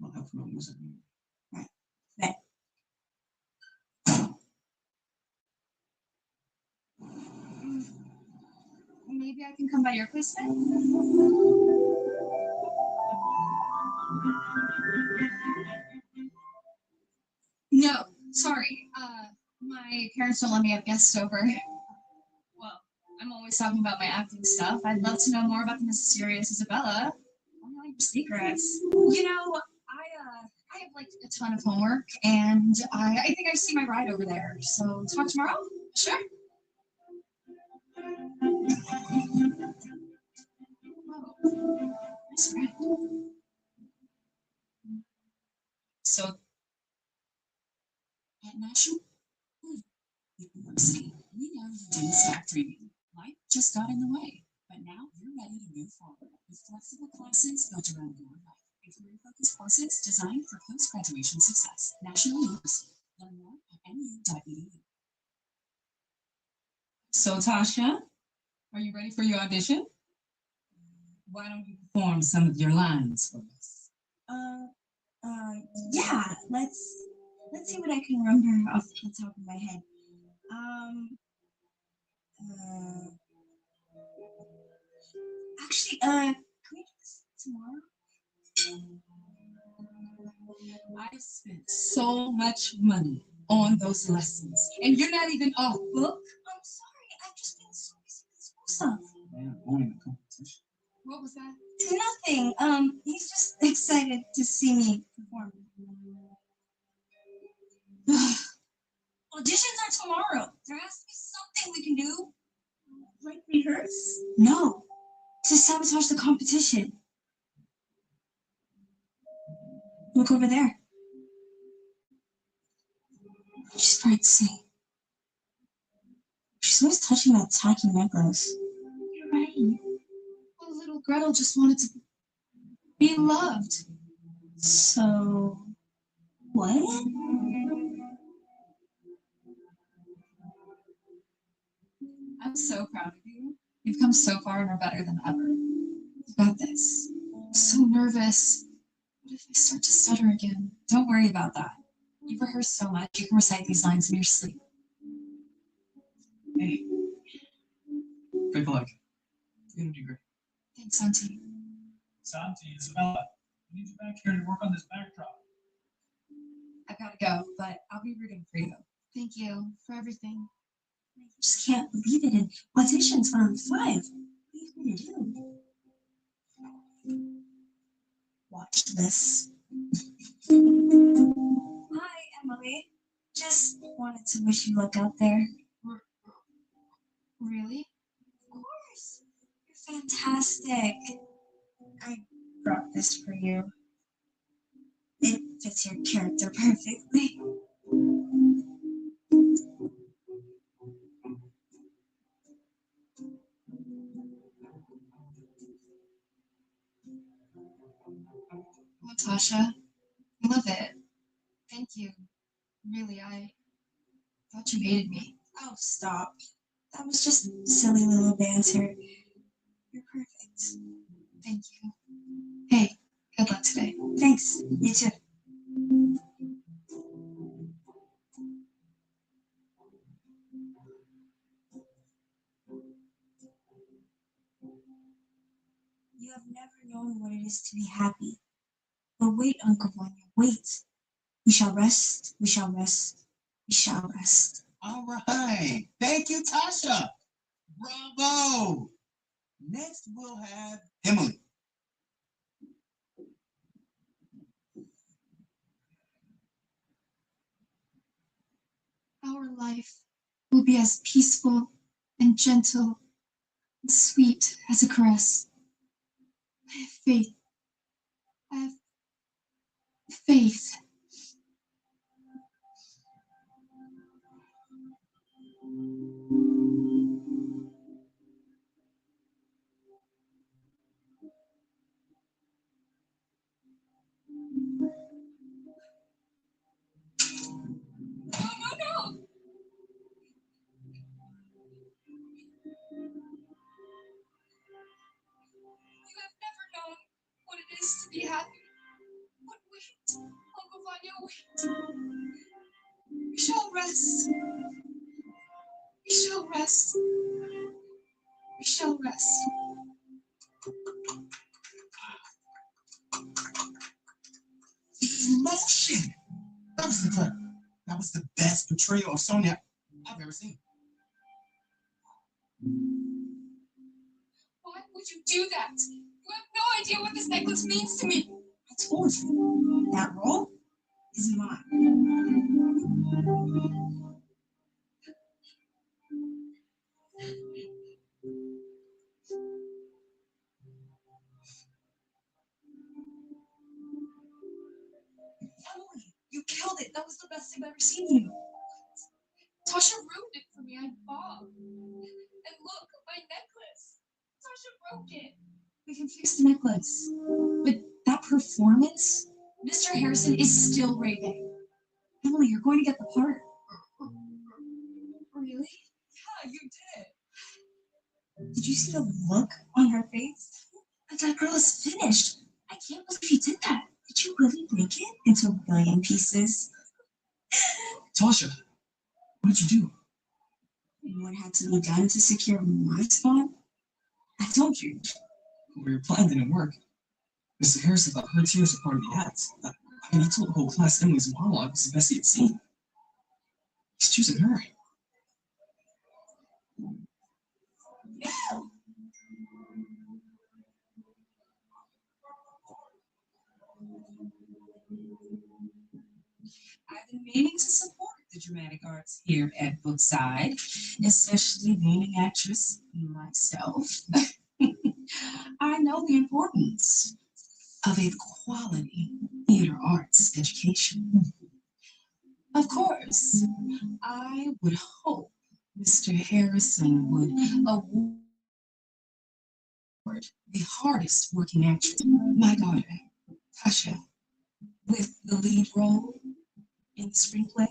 F: not help promote music?
S: Right. Right.
U: Maybe I can come by your place then? No, sorry. My parents don't let me have guests over. Well, I'm always talking about my acting stuff. I'd love to know more about the mysterious Isabella. I know your secrets. You know, I have like a ton of homework, and I think I see my ride over there. So talk tomorrow? Sure. Oh, nice ride. So, at National University, we know you didn't stop dreaming. Life just got in the way, but now you're ready to move forward with flexible classes built around your life and career-focused courses designed for post-graduation success. National University. Learn more at nu.edu.
P: So, Tasha, are you ready for your audition? Why don't you perform some of your lines for us?
S: Yeah. Let's see what I can remember off the top of my head. Actually, can we do this tomorrow?
P: I've spent so much money on those lessons, and you're not even off book.
S: I'm sorry. I've just been so busy with school stuff.
F: Man, winning the competition.
U: What was that?
S: Nothing. He's just excited to see me perform. Auditions are tomorrow. There has to be something we can do. like rehearse? No. To sabotage the competition. Look over there. She's practicing. She's always touching that tacky necklace. You're right.
U: Well, little Gretel just wanted to be loved.
S: So, what?
U: I'm so proud of you. You've come so far and are better than ever. You got this. I'm so nervous. What if I start to stutter again? Don't worry about that. You've rehearsed so much, you can recite these lines in your sleep.
H: Hey. Good luck. You're gonna do great.
U: Thanks, Auntie.
I: Santi, Isabella, we need you back here to work on this backdrop.
U: I've got to go, but I'll be rooting for you. Thank you for everything.
S: I just can't believe it. And auditions on 5. What are you going to do? Watch this. Hi, Emily. Just wanted to wish you luck out there.
U: Really?
S: Of course. You're fantastic. I brought this for you. It fits your character perfectly.
U: Tasha, I love it. Thank you. Really, I thought you hated me.
S: Oh, stop. That was just silly little banter. You're perfect.
U: Thank you. Hey, good luck today.
S: Thanks. You too. You have never known what it is to be happy. But wait, Uncle Vanya, wait. We shall rest, we shall rest, we shall rest.
F: All right. Thank you, Tasha. Bravo. Next, we'll have Emily.
U: Our life will be as peaceful and gentle and sweet as a caress. I have faith. I have faith.
V: No! You have never known what it is to be happy. But wait, Uncle Vanya, wait. We shall rest. We shall rest. We shall rest.
F: Emotion. That was incredible. That was the best portrayal of Sonia I've ever seen.
V: Why would you do that? You have no idea what this necklace means to me.
S: I told you, that role is mine.
V: Emily, you killed it. That was the best thing I've ever seen you. Tasha ruined it for me. I bombed. And look, my necklace. Tasha broke it.
U: We can fix the necklace. But that performance, Mr. Harrison is still raving. Emily, you're going to get the part.
V: Really? Yeah, you did.
S: Did you see the look on her face? Like that girl is finished. I can't believe you did that. Did you really break it into a billion pieces?
H: Tasha, what did you do?
S: What had to be done to secure my spot? I told you.
H: Well, your plan didn't work. Mr. Harrison thought her tears were part of the act. I mean, he told the whole class Emily's monologue was the best he had seen. He's choosing her.
V: I've been meaning to support
T: the dramatic arts here at Brookside, especially being an actress myself. I know the importance of a quality theater arts education. Of course, I would hope Mr. Harrison would award the hardest working actress, my daughter, Tasha, with the lead role in the screenplay.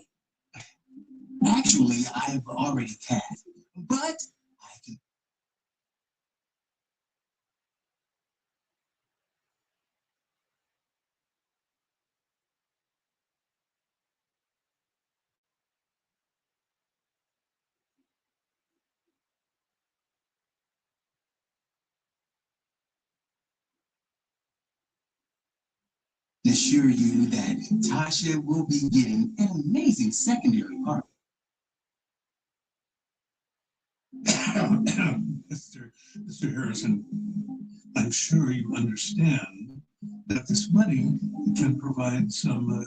F: Actually, I've already cast, but I can. Assure you that Tasha will be getting an amazing secondary part.
E: Mr. Harrison, I'm sure you understand that this money can provide some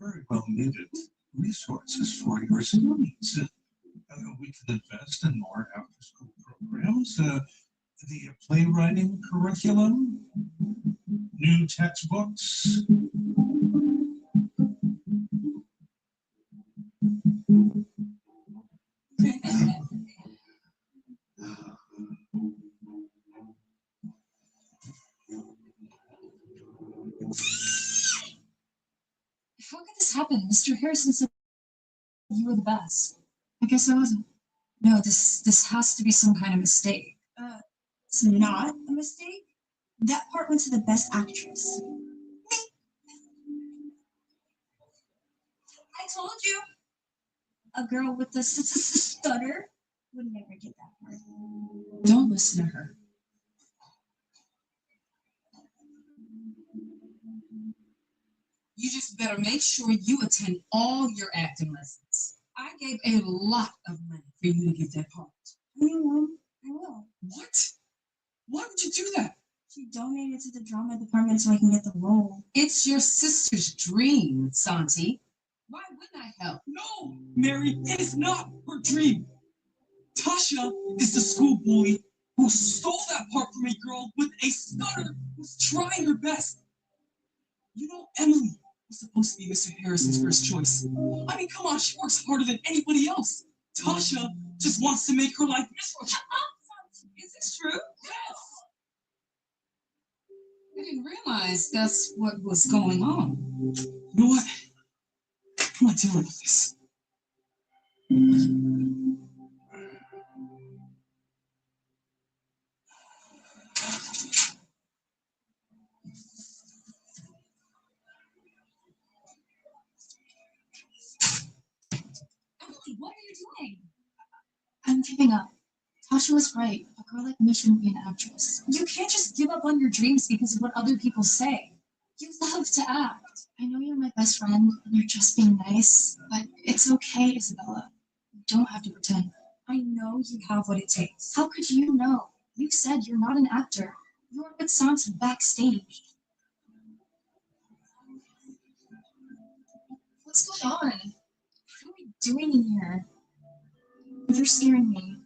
E: very well needed resources for your students. We can invest in more after school programs, the playwriting curriculum, new textbooks.
T: How could this happen? Mr. Harrison said you were the best.
U: I guess I wasn't.
T: No, this has to be some kind of mistake.
O: It's not a mistake. That part went to the best actress. I told you. A girl with a stutter would never get that part.
T: Don't listen to her. You just better make sure you attend all your acting lessons. I gave a lot of money for you to get that part.
O: I will.
T: What? Why would you do that?
O: She donated to the drama department so I can get the role.
T: It's your sister's dream, Santi. Why wouldn't I help?
J: No, Mary, it is not her dream. Tasha is the school bully who stole that part from a girl with a stutter who's trying her best. You know, Emily was supposed to be Mr. Harrison's first choice. I mean, come on, she works harder than anybody else. Tasha just wants to make her life miserable.
T: Is this true? Yes. I didn't realize that's what was going on.
J: You know what? I'm not dealing with this.
T: Emily, what are you doing?
U: I'm giving up. Tasha was right. A girl like me shouldn't be an actress.
T: You can't just give up on your dreams because of what other people say. You love to act.
U: I know you're my best friend and you're just being nice, but it's okay, Isabella. You don't have to pretend.
T: I know you have what it takes.
U: How could you know? You said you're not an actor. You're with Sansa backstage. What's going on? What are we doing in here? You're scaring me.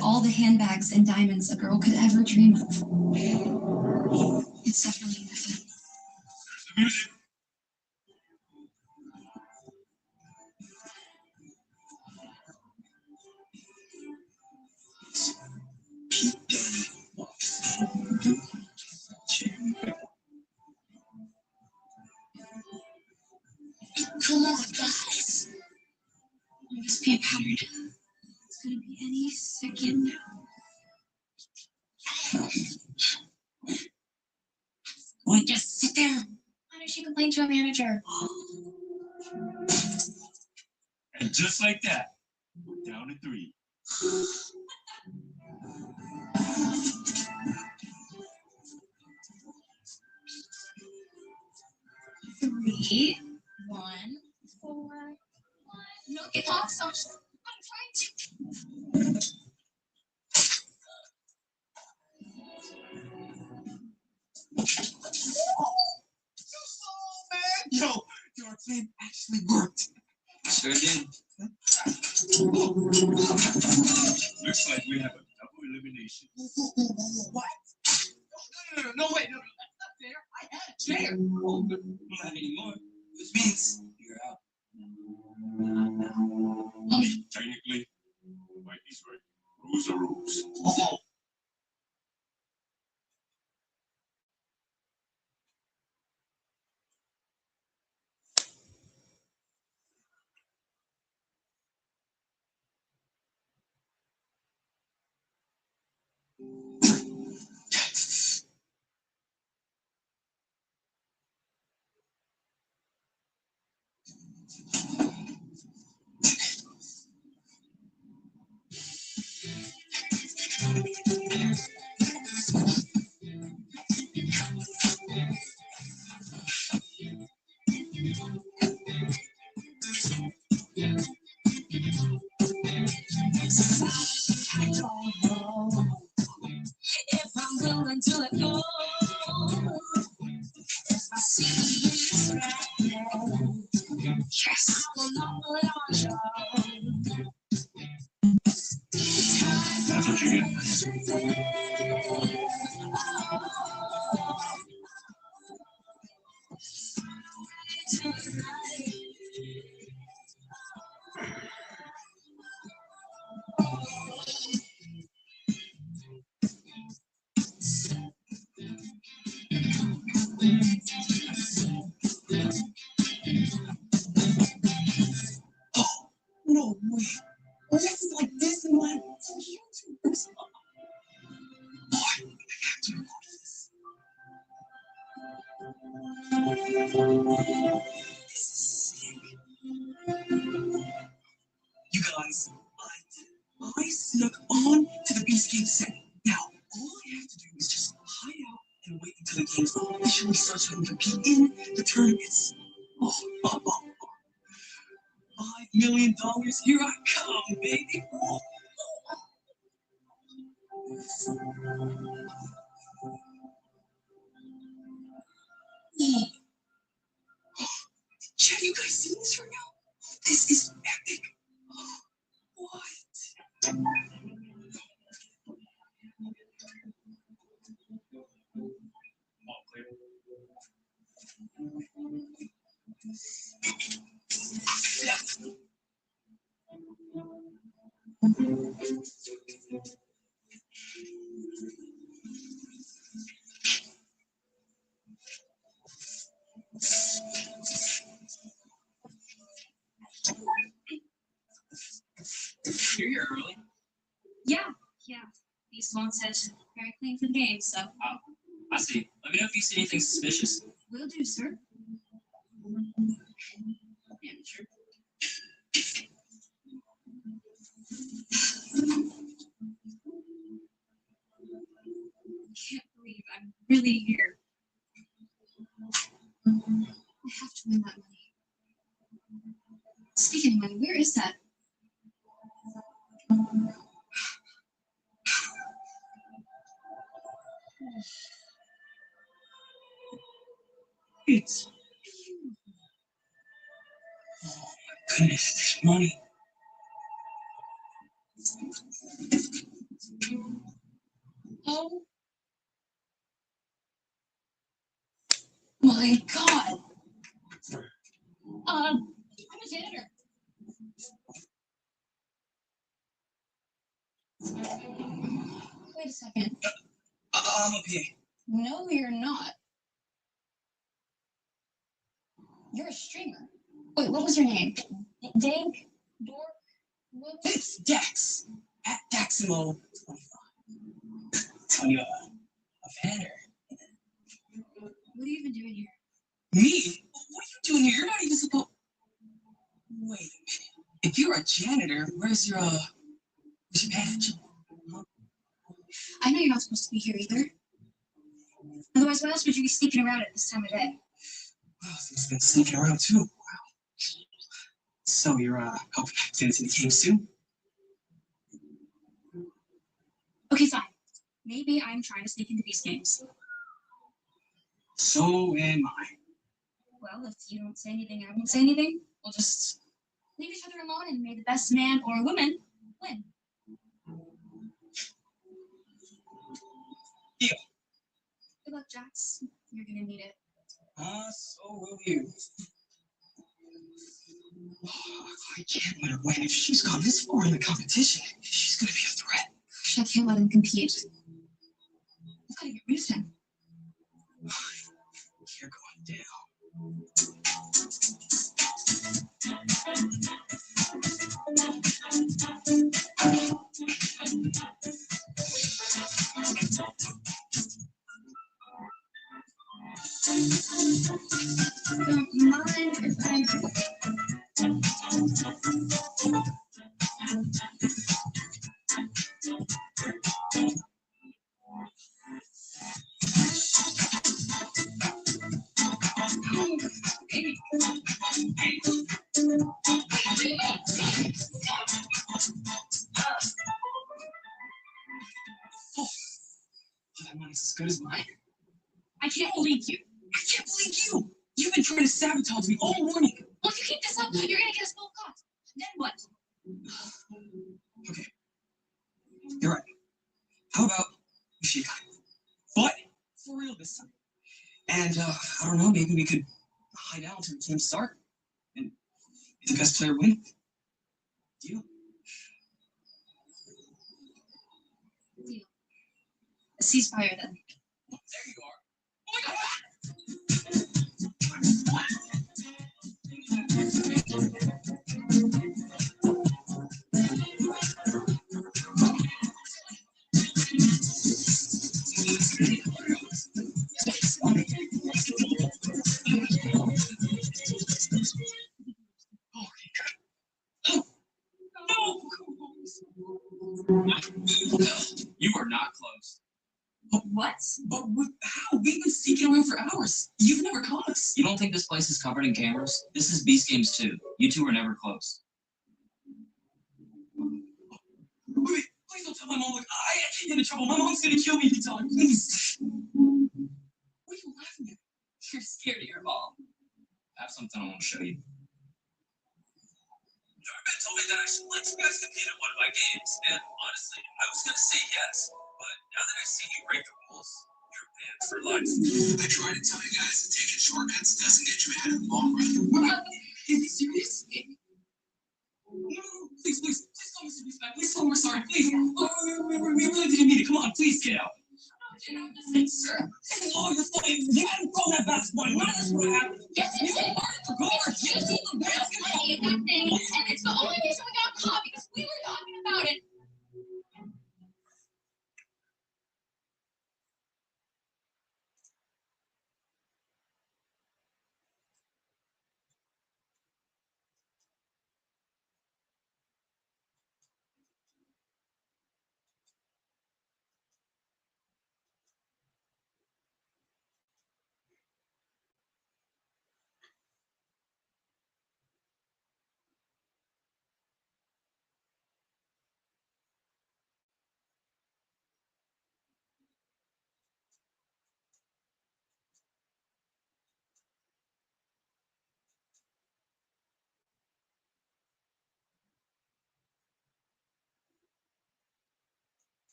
T: get all the handbags and diamonds a girl could ever dream of. It's definitely worth it.
G: The music.
T: Come on, guys. You must be empowered. It's gonna be any second now. Boy, just sit there. Why don't you complain to a manager?
G: And just like that, we're down to 3.
T: Three, 1, 4, 1. No, get off, Sasha. I'm trying to.
F: Yo, your plan actually worked.
G: Sure did. Looks like we have a double elimination.
F: What? No, wait, no, that's not fair. I had a chair.
G: Oh, but we don't have any more.
F: Which means
G: You're out. Technically, Mikey's right. Rules are rules.
F: oh,
S: If I'm willing to let go, if I see it's right now, yes, I will not put on show.
G: That's what you get.
F: no way. Well, this is like this and like YouTubers. Boy, I have to record this. This is sick. You guys, I did it. I snuck on to the Beast Game set. Now, all I have to do is just hide out and wait until the games officially start so I can compete in the tournaments. $5 million, here I come, baby. Chad, you guys see this right now? This is epic. What?
P: You're here early.
S: Yeah. Beast wants it very clean for the game, so.
P: Oh, I see. Let me know if you see anything suspicious.
S: Will do, sir.
P: Amateur.
S: Can't believe I'm really here. I have to win that money. Speaking of money, where is that?
F: It's oh my goodness, this money.
U: a second.
P: I'm up here.
U: No, you're not. You're a streamer. Wait, what was your name? Dank? Dork? Whoops.
P: It's Dex. At Daximo 25. Tell you a fanner.
U: What are you even doing here?
P: Me? What are you doing here? You're not even supposed. Wait a minute. If you're a janitor, where's your badge?
U: I know you're not supposed to be here either. Otherwise, why else would you be sneaking around at this time of day?
P: Well, he's been sneaking around too. Wow. So you're helping kids in the games too?
U: Okay, fine. Maybe I'm trying to sneak into these games.
P: So am I.
U: Well, if you don't say anything, I won't say anything. We'll just leave each other alone, and may the best man or woman win.
P: Deal.
U: Good luck, Jax. You're gonna need it.
P: So will you. I can't let her win. If she's gone this far in the competition, she's gonna be a threat.
U: I can't let him compete. I've got to get rid of him.
P: You're going down.
U: Don't mind if I...
P: That money's as good as mine.
U: I can't believe you.
P: I can't believe you. You've been trying to sabotage me all morning.
U: Well, if you keep this up, you're gonna get us both caught. Then what?
P: Okay. You're right. How about we shake hands? But for real this time. And I don't know, maybe we could hide out until the games start. And the best player win. Deal.
U: Deal. A ceasefire then.
P: There you are. Oh my God! You are not close.
U: What?
P: But how? We've been sneaking around for hours. You've never caught us.
K: You don't think this place is covered in cameras? This is Beast Games 2. You two were never close.
P: Wait, please don't tell my mom. Like, I can't get in trouble. My mom's gonna kill me if you tell her. Please. What are you laughing at?
K: You're scared of your mom. I have something I want to show you.
M: Jarman told me that I should let you guys compete in one of my games, and honestly, I was gonna say yes, but now that I've seen you break the rules, you're banned for life.
F: I tried to tell you guys that taking shortcuts doesn't get you ahead in the long run.
P: Is he serious? No, please tell Mr. Respect. Please tell him we're sorry, please. Oh, we really didn't mean it. Come on, please get out.
U: You're not listening, sir.
P: Oh, you're funny. You hadn't thrown that basketball. None of this would have happened.
U: Yes, it's a guard. You see the basketball in that thing, and it's the only reason we got caught because we were talking about it.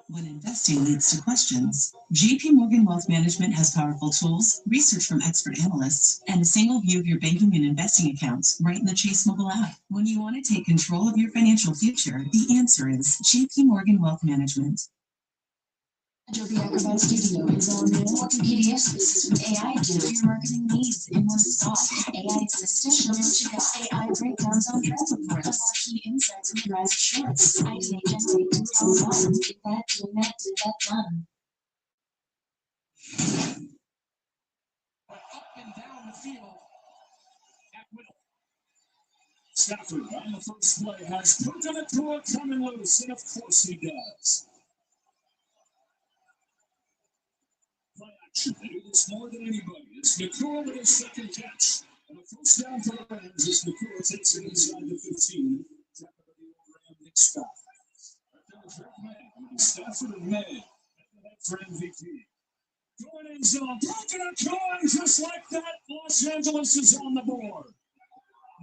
T: When investing leads to questions, JP Morgan Wealth Management has powerful tools, research from expert analysts, and a single view of your banking and investing accounts right in the Chase mobile app. When you want to take control of your financial future, the answer is JP Morgan Wealth Management.
U: Adobe Acrobat Studio is all new. What can PDF services with AI do? Your marketing needs in one stop. AI assistant will check out AI breakdowns on trend reports. Key insights from rise of shorts. Idea generate and tell done. Did that, doing that, did that done.
E: Up and down the field at will. Stafford on the first play has Puka coming loose, and of course he does. Play action. They do this more than anybody. It's Nakua with his second catch. And a first down for the Rams as Nakua takes it inside the 15. Top of the Ram Nick Scott. Stafford and May. For MVP. Going in zone. Puka just like that. Los Angeles is on the board.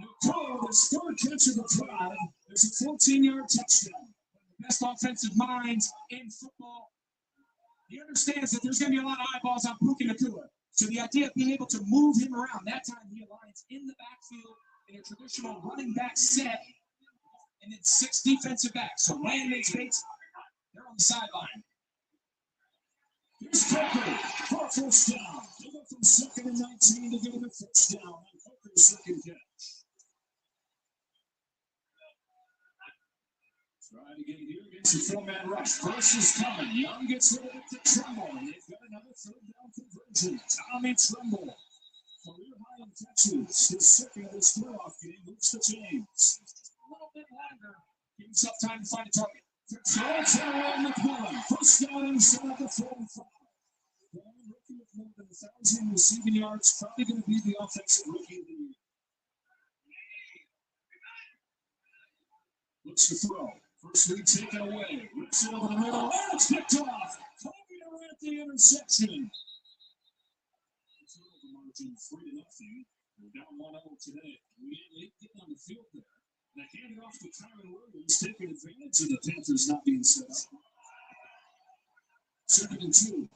E: Nakua with his third catch of the drive. There's a 14-yard touchdown. The best offensive minds in football. He understands that there's going to be a lot of eyeballs on Puka Nakua. So the idea of being able to move him around, that time he aligns in the backfield in a traditional running back set, and then 6 defensive backs. So Ryan makes Bates, they're on the sideline. Here's Coker for a first down. They go from 2nd and 19 to give him a first down on Coker's second catch. Trying to get here against the 4-man rush. First is coming. Young gets rid of it to Trumbull. And they've got another third down conversion. Tommy Trumbull. Career high in catches. His second of his throw-off game. Moves to James. Just a little bit longer. Give himself time to find a target. Throw around McMillan. First down inside the 45. Brown rookie with more than 1,000 receiving yards. Probably going to be the offensive rookie of the year. Looks to throw. First lead taken away. Rips it over the middle. And it's picked off. Kobe at the interception. Turnover margin 3-0. We're down 1-0 today. We ain't getting on the field there. And I hand it off to Kyron Williams, taking advantage of the Panthers not being set up. 2nd and 2.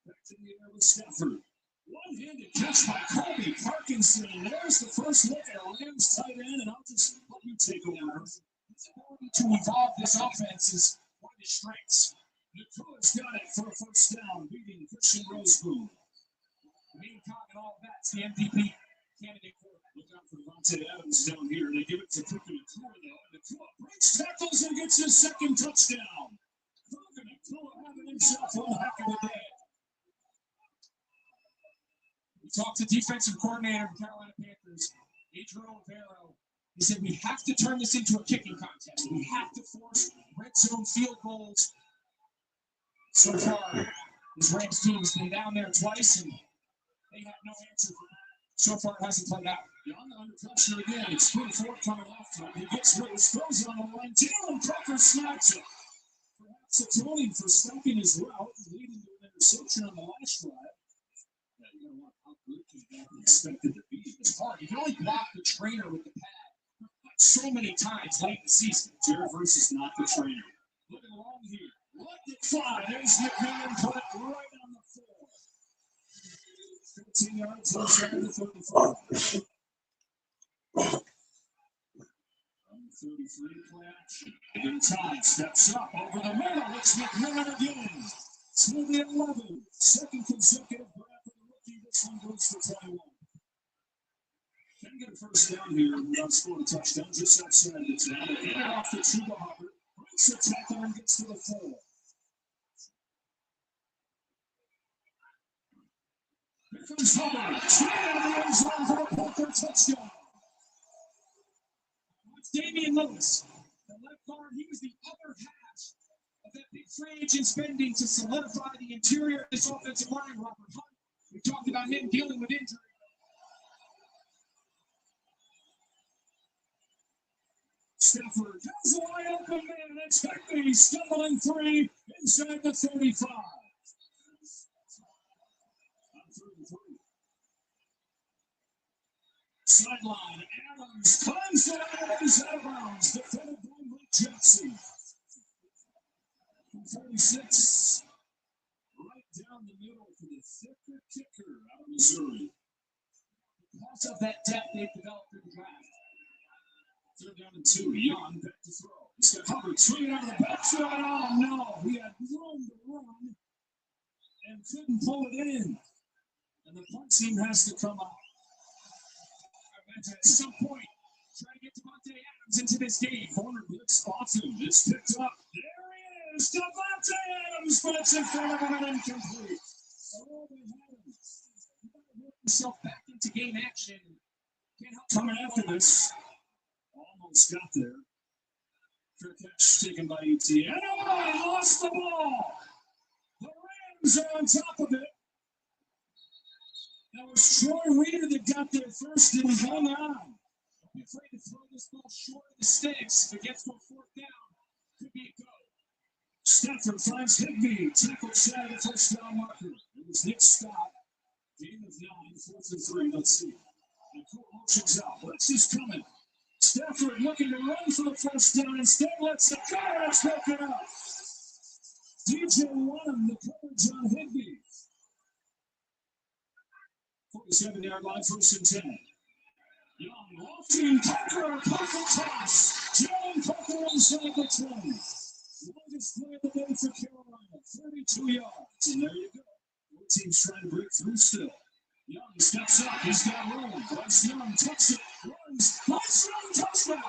E: Back to the air with Stafford. One-handed catch by Kobe Parkinson. There's the first look at a Rams tight end, and I'll just let you take over. His ability to evolve this offense is one of his strengths. Nakua's got it for a first down, beating Christian Roseboom. Meantime, and all that's the MVP candidate for it. Look out for Devontae Adams down here. They give it to Puka Nakua, though. Nakua breaks tackles and gets his second touchdown. Puka Nakua having himself one heck of a day. We talked to defensive coordinator of the Carolina Panthers, Adrian Rivero. He said, we have to turn this into a kicking contest. We have to force red zone field goals. So far, this Rams team has been down there twice, and they have no answer for it. So far, it hasn't played out. Young under pressure again. It's 3-4 coming off to him. He gets loose, throws it on the line. Jalen Tucker snags it. Perhaps atoning for stopping his route, leading to an interception on the last drive. Yeah, you're going to want how good he's expected to be. It's hard. You can only block the trainer with the pad so many times late in the season. Jared versus not the trainer. Looking long here. Let it fly. There's McMillan, put it right on the floor. 15 yards inside the 35. From the 33 play action. Again, Todd steps up over the middle. It's McMillan again. To the 11. Second consecutive grab for the rookie. This one goes for 21. Can get a first down here without scoring a touchdown, just outside the 10. They get it off the Chuba Hubbard, breaks the tackle and gets to the 4. Here comes Hubbard, straight out of the end zone for the Parker touchdown. That's Damian Lewis, the left guard. He was the other half of that big free agent spending to solidify the interior of this offensive line. Robert Hunt, we talked about him dealing with injury. Stafford has a wide open man. It's Heckley stumbling 3 inside the 35. Sideline, Adams climbs it out of bounds. Defended by Mike Jackson. From 46. Right down the middle for the thicker kicker out of Missouri. Because of that depth they've developed in the draft. Third down and 2. Young back to throw. He's got Hubbard swinging out of the backfield. Oh no, he had room to run and couldn't pull it in. And the punt team has to come out. At some point, try to get Devontae Adams into this game. Corner blitz spots him. It's picked up. There he is, Devontae Adams, but it's in front of him and incomplete. Oh, they had him. You got to work yourself back into game action. Can't help coming after this. Almost got there. Fair catch taken by ET. And oh, he lost the ball. The Rams are on top of it. That was Troy Reader that got there first and hung on. Don't be afraid to throw this ball short of the stakes. If it gets to a fourth down, could be a go. Stafford finds Higbee. Tackled shy of the first down marker. It was Nick Scott. Game of 9, 4th and 3. Let's see. And Cool motions out. Blitz is coming. Stafford looking to run for the first down. Instead, lets the quarterback broke it up. DJ Wanham, the coverage on Higbee. 47-yard line, 1st and 10. Young, lofty, Parker, pocket toss. Jalen Parker inside the 20. Longest play of the day for Carolina, 32 yards. And there you go. Both teams trying to break through still. Young steps up, he's got room. Bryce Young tucks it, runs. Bryce Young, touchdown.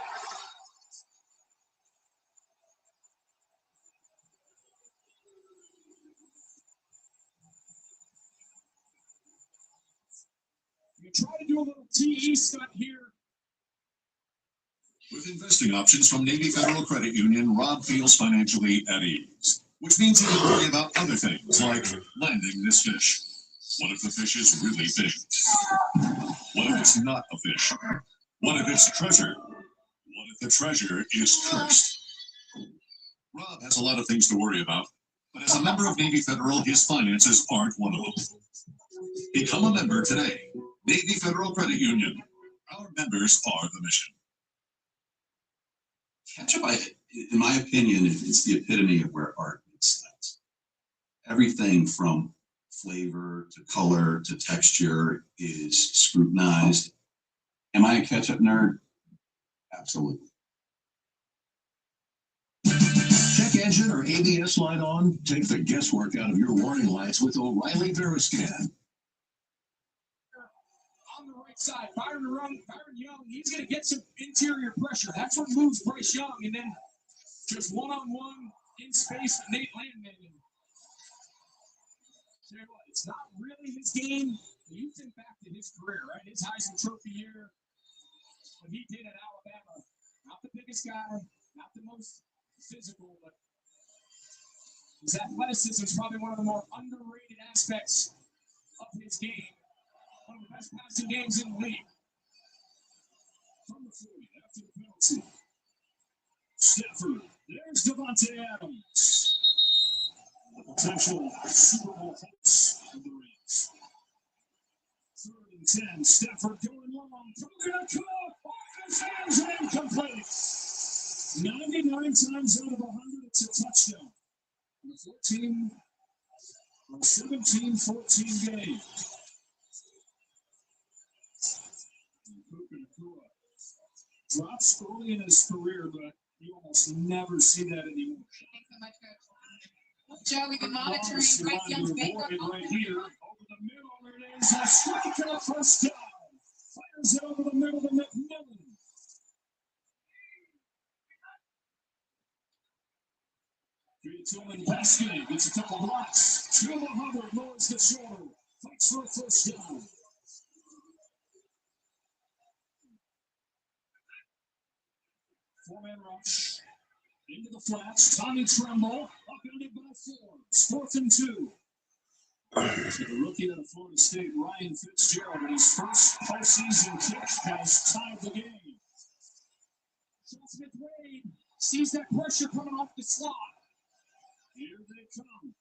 E: You try to do a little TE stunt here. With investing options from Navy Federal Credit Union, Rob feels financially at ease, which means he can worry about other things like landing this fish. What if the fish is really big? What if it's not a fish? What if it's treasure? What if the treasure is cursed? Rob has a lot of things to worry about, but as a member of Navy Federal, his finances aren't one of them. Become a member today. Navy Federal Credit Union. Our members are the mission.
C: Ketchup, in my opinion, it's the epitome of where art meets sense. Everything from flavor to color to texture is scrutinized. Am I a ketchup nerd? Absolutely.
E: Check engine or ABS light on? Take the guesswork out of your warning lights with O'Reilly Veriscan.
B: On the right side, Byron Young, he's going to get some interior pressure. That's what moves Bryce Young. And then just one-on-one in space with Nate Landman. Tell you what, it's not really his game. You think back to his career, right? His Heisman Trophy year, what he did at Alabama. Not the biggest guy, not the most physical, but his athleticism is probably one of the more underrated aspects of his game. One of the best passing games in the league. From the 40 after the penalty. Stafford. There's Devontae Adams. The potential Super Bowl hopes of the Rams. 3rd and 10. Stafford going long. Coconut Cook off his hands and incomplete. 99 times out of 100, it's a touchdown. In a 17-14 game. Drops early in his career, but you almost never see that anymore.
U: Thanks so much, Coach. Joe, we've been monitoring Bryce Young's makeup.
B: Right here, over the middle, there it is. A strike and a first down. Fires it over the middle to McMillan. Tillman Baskin gets a couple blocks. Tillman Hubbard lowers the shoulder. Fights for a first down. Four-man rush. Into the flats. Tommy Tremble. Upended by 4. 4th and 2. So the rookie out of Florida State, Ryan Fitzgerald, in his first postseason kick has tied the game. Smith Wade sees that pressure coming off the slot. Here they come.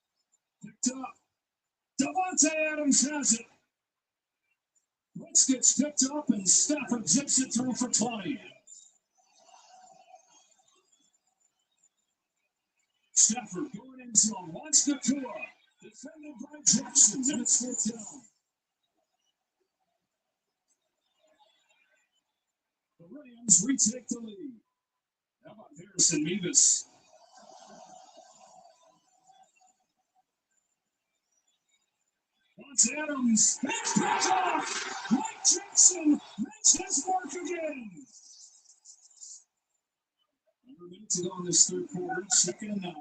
B: Picked up. Devontae Adams has it. Brooks gets picked up and Stafford zips it through for 20. Stafford going
G: end zone. Wants Nakua. Defended by Jackson. And it's fourth down. The Rams retake the lead. How about Harrison Mevis? Wants Adams. It's picked off. Mike Jackson makes his mark again. Under minutes to go in this third quarter. 2nd and 9.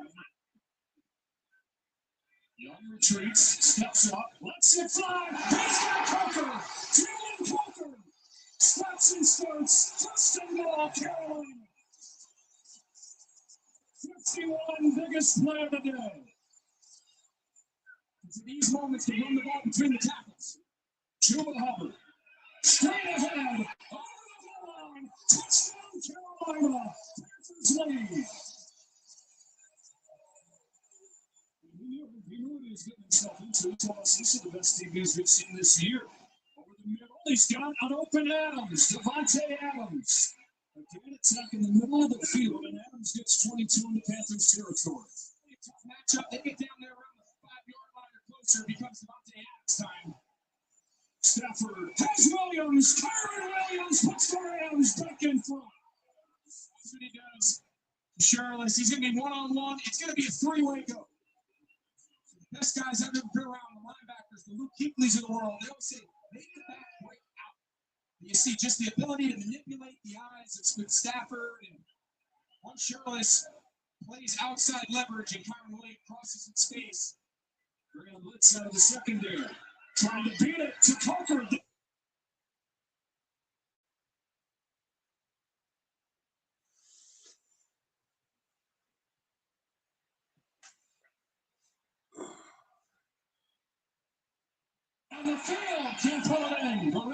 G: Young retreats, steps up, lets it fly. He's got Coker. Jalen Coker. Stops and starts. First and goal, Carolina. 51, biggest play of the day. It's in these moments to run the ball between the tackles. Chuba Hubbard. Straight ahead. Over the line. Touchdown, Carolina. Panthers lead. He knew what he was getting himself into. He told us this is the best DBs we've seen this year. Over the middle, he's got an open Adams. Devontae Adams. Again, attack in the middle of the field, and Adams gets 22 in the Panthers' territory. A tough matchup. They get down there around the 5-yard line or closer. It becomes Devontae Adams time. Stafford has Williams. Kyron Williams puts the Rams back in front. That's what he does. Charles, he's going to be one-on-one. It's going to be a three-way go. The best guys I've ever been around, the linebackers, the Luke Kuechly's of the world, they always say, make the back break out. And you see just the ability to manipulate the eyes of Stafford. And once Charles plays outside leverage and Kyron Williams crosses in space, they're going to blitz out of the secondary. Trying to beat it to Coker. On the field, can't pull it in. Go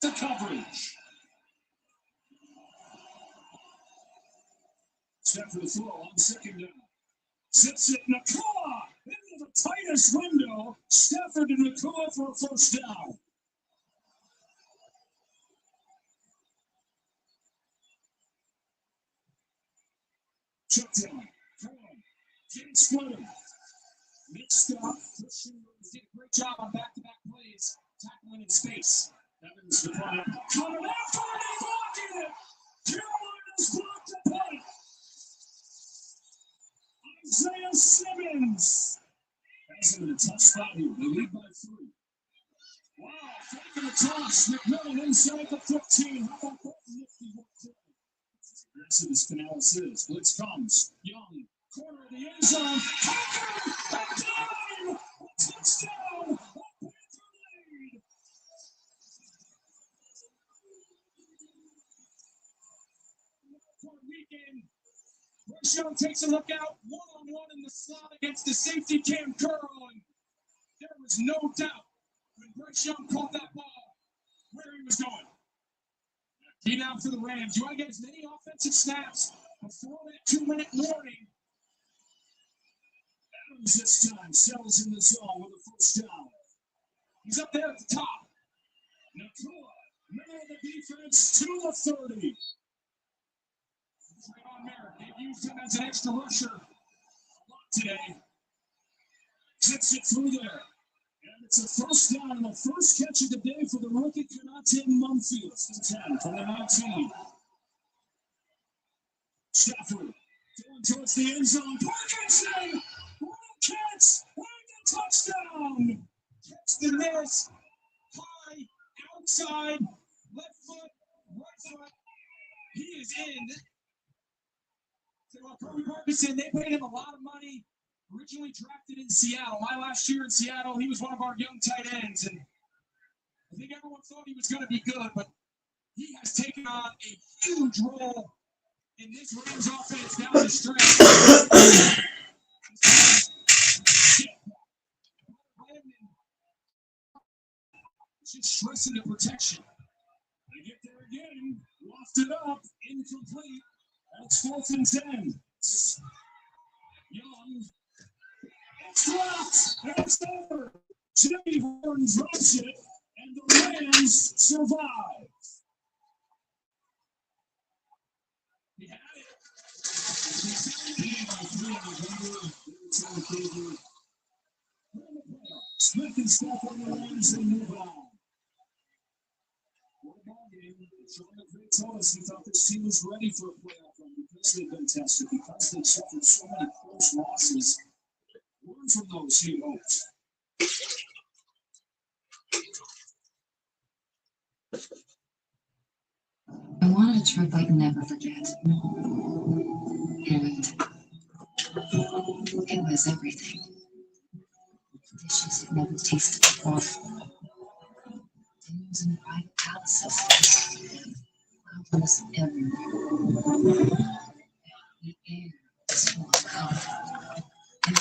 G: the coverage. Stafford to throw on 2nd down. Sits it, Nakua into the tightest window. Stafford to Nakua for a first down. Check down. Can't split him. Mixed up. Christian did a great job on back-to-back plays, tackling in space. Evans the punt. Coming after it, he's blocking it. Carolina's blocked the punt. Isaiah Simmons has him in a tough spot here. They lead by 3. Wow, taking a toss. McMillan inside the 15. How about that nifty work there? Aggressive as Canales is. Blitz comes. Young, corner of the end zone. Coker, a dime, a touchdown, a Panther lead. Weekend. Bryce takes a look out, one-on-one in the slot against the safety Cam Curl, and there was no doubt when Bryce Young caught that ball where he was going. Key down for the Rams. You want to get as many offensive snaps before that 2-minute warning. Adams this time settles in the zone with a first down. He's up there at the top. Nakua, middle of the defense to the 30. Trayvon Merritt, they've used him as an extra rusher a lot today. Sits it through there. And it's a first down and the first catch of the day for the rookie Konate Mumfield. 10 from the 19. Stafford going towards the end zone. Parkinson! What a catch! What a touchdown! Catch the miss. High, outside, left foot, right foot. He is in. Kobe Parkinson, they paid him a lot of money. Originally drafted in Seattle. My last year in Seattle, he was one of our young tight ends, and I think everyone thought he was going to be good, but he has taken on a huge role in this Rams offense down the stretch. Just stressing the protection. They get there again, lofted up, incomplete. It's 4th and 10. Young. It's dropped. And it's over. Jimmy Horn drops it. And the Rams survive. He had it. Smith and Steph on the Rams and move on. What a ball game. Sean McVay told us he thought this team was ready for a playoff run because they've been tested, because they've suffered so many close losses. Learn from those, he hopes.
T: I wanted a trip I'd never forget. And it was everything. Dishes I'd never tasted before. Dinners in private palaces. Flowers everywhere. The air was full of color. And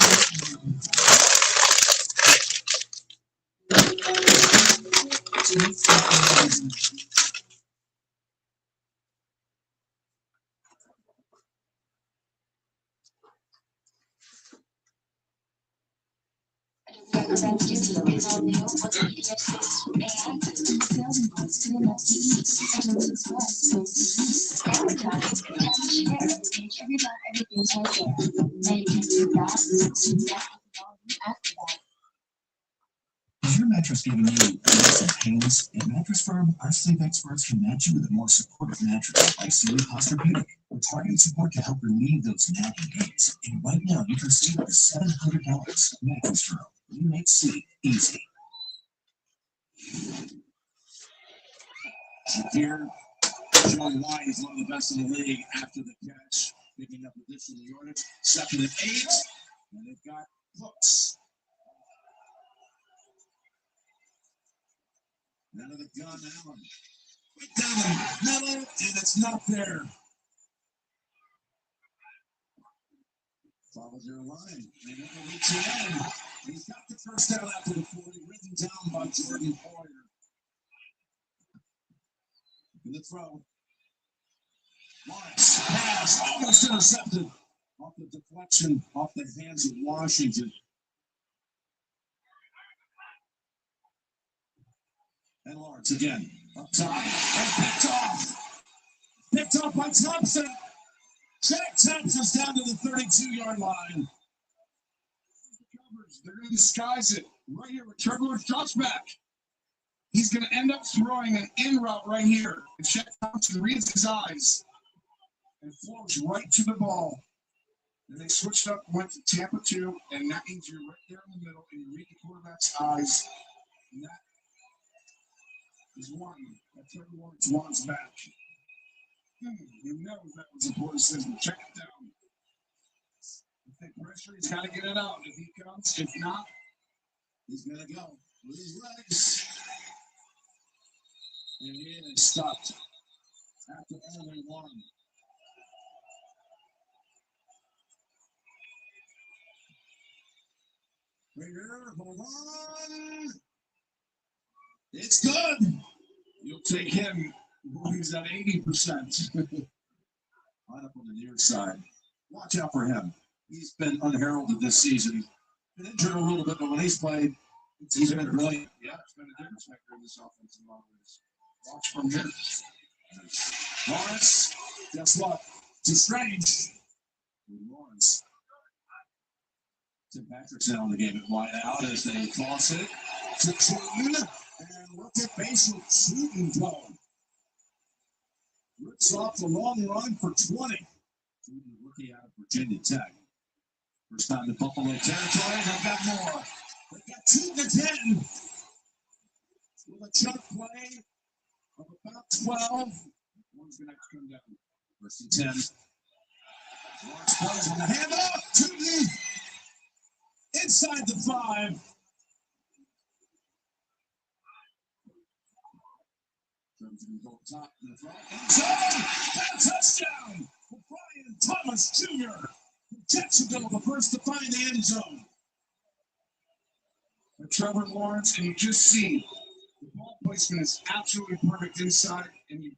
E: Is your mattress giving you aches and pains? At Mattress Firm, our sleep experts can match you with a more supportive mattress like Sealy Posturepedic, with targeted support to help relieve those nagging aches. And right now, you can save up to $700. Mattress Firm, you make sleep easy.
G: Here, showing why he's one of the best in the league after the catch, picking up additional yardage. 2nd and 8, and they've got Cooks. Out of the gun, Allen. Quick down the middle, and it's not there. Follows their line. They never reach the end. He's got the first down after the 40, written down by Jordan Poyer. In the throw. Lawrence, pass, almost intercepted. Off the deflection, off the hands of Washington. And Lawrence again, up top, and picked off. Picked off by Thompson. Jack Thompson's down to the 32-yard line. They're going to disguise it right here with Trevor Lawrence drops back. He's going to end up throwing an in route right here. And Jack Thompson reads his eyes and floats right to the ball. And they switched up, went to Tampa 2, and that means you're right there in the middle, and you read the quarterback's eyes. And that is one that Trevor Lawrence wants back. You know that was a poor decision. Check it down. If they pressure, he's got to get it out. If he comes, if not, he's going to go with his legs. And he is stopped after only one. Here, hold on. It's good. You'll take him. He's at 80%. Right up on the near side. Watch out for him. He's been unheralded this season. Been injured a little bit, but when he's played, he's been brilliant. Yeah, it's been a difference maker in this offense in a lot of ways. Watch from here. Lawrence, guess what? It's strange. Lawrence. Tim Patrick's now in the game at wide out as they toss it to Tootin. And look at Basil Tootin going. Rips off the long run for 20. Tootin, rookie out of Virginia Tech. First time in Buffalo territory, and they've got more. They've got 2 to 10. With a chunk play of about 12. One's going to come down. First and 10. Lawrence plays on the handoff. Tootin inside the 5. Comes in go top in the front. And touchdown for Brian Thomas Jr. Jacksonville, the first to find the end zone. And Trevor Lawrence, and you just see the ball placement is absolutely perfect inside, and you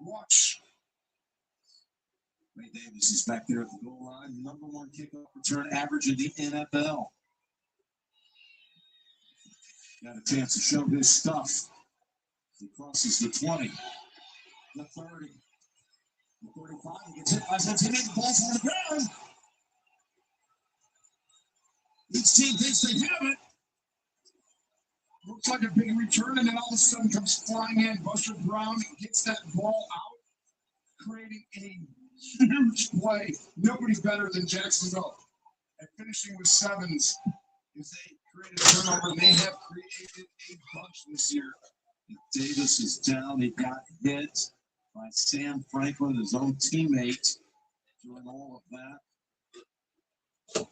G: watch
E: Ray Davis is back there at the goal line. #1 kickoff return average in the NFL. Got a chance to show his stuff. He crosses the 20, the 30, the 35. He gets hit by Cincinnati. The ball's on the ground. Each team thinks they have it. Looks like a big return, and then all of a sudden comes flying in Buster Brown and gets that ball out, creating a huge play. Nobody better than Jacksonville at finishing with sevens. If they created a turnover, they have created a bunch this year. Davis is down. He got hit by Sam Franklin, his own teammate, doing all of that.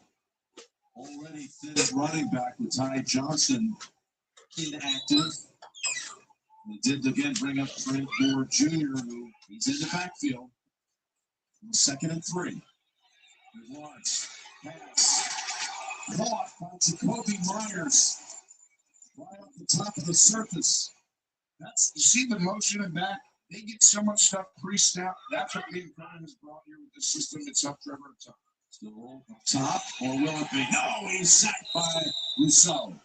E: Already thin at running back with Ty Johnson inactive. They did again bring up Trent Moore Jr., who he's in the backfield. 2nd and 3. There's Lawrence. Pass. Caught by Jacoby Myers. Right off the top of the surface. That's, you see the motion and back. They get so much stuff pre-snap. That's what Liam Cohen has brought here with the system. It's up Trevor top. Still up top, or will it be? No, he's sacked by Rousseau.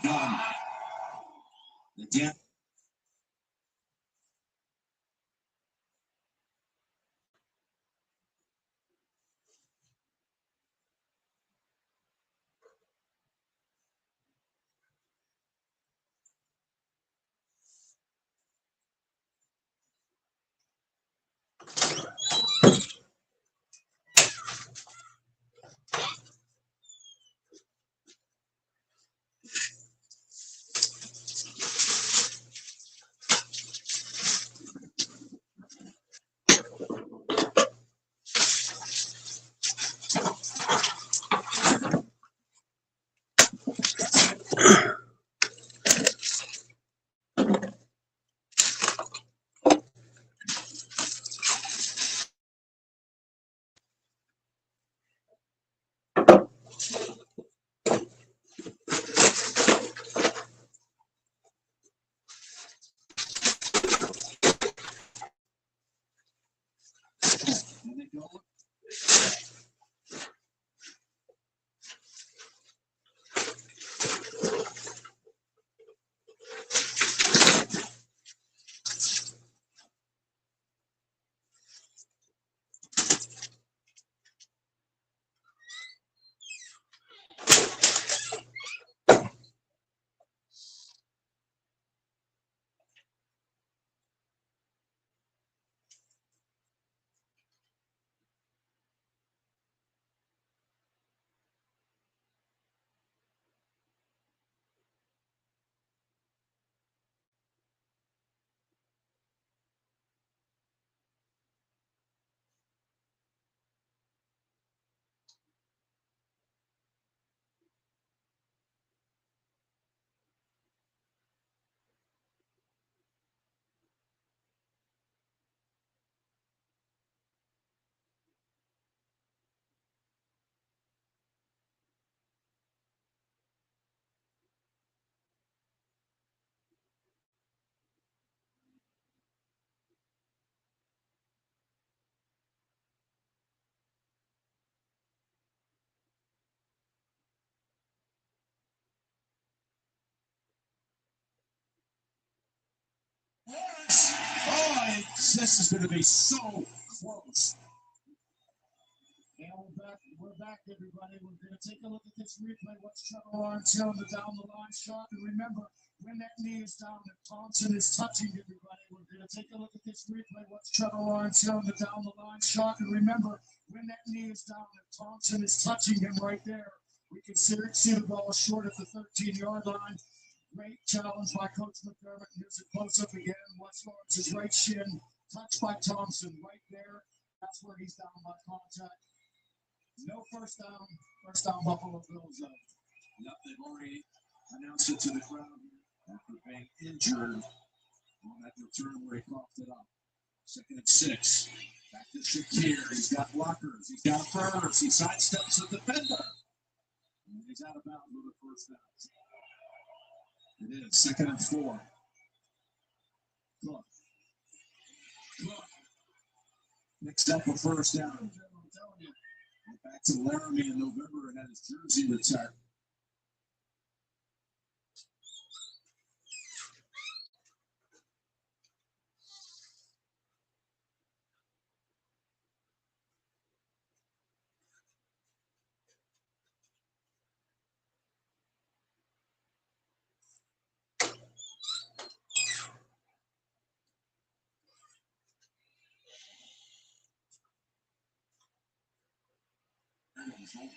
E: Gun. Again. Oh, this is going to be so close. And we're back, everybody. We're going to take a look at this replay. What's Trevor Lawrence Hill, the down the line shot? And remember, when that knee is down and Thompson is touching everybody, we're going to take a look at this replay. What's Trevor Lawrence Hill, the down the line shot? And remember, when that knee is down and Thompson is touching him right there, we can see the ball short at the 13-yard line. Great challenge by Coach McDermott. Here's a close-up again. What's Lawrence's right shin, touched by Thompson right there. That's where he's down by contact. No first down Buffalo Bills zone. Yep, they've already announced it to the crowd after being injured on that return where he coughed it up. Second and 6. Back to Shakir. He's got blockers. He's got first. He sidesteps the defender. And he's out of bounds with the first down. It is 2nd and 4. Cook. Picks up a first down. I'm telling you. Back to Laramie in November and had his jersey retired.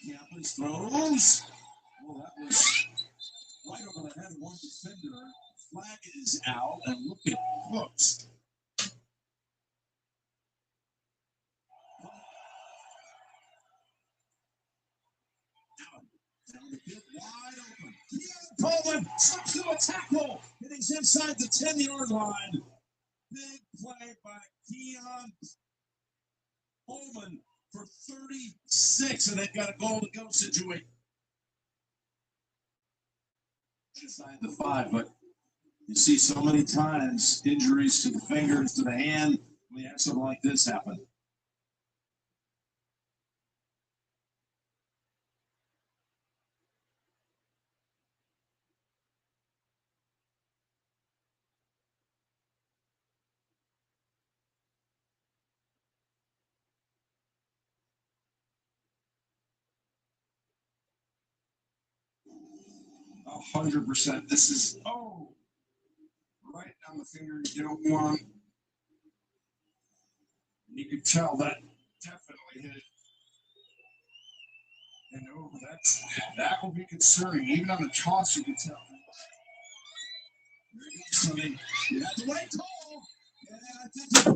E: Campus throws. Oh, that was right over the head of one defender. Flag is out, and look at Brooks. Down the field, wide open. Keon Coleman slips through a tackle, and he's inside the 10-yard line. Big play by Keon Coleman for 36, and they've got a goal-to-go situation. Inside the 5, but you see so many times injuries to the fingers, to the hand, when you have something like this happen. A 100%. This is right down the finger. You don't want. You can tell that definitely hit it. And that will be concerning. Even on the toss, you can tell. There you go, Sonny. You had the right call. Yeah,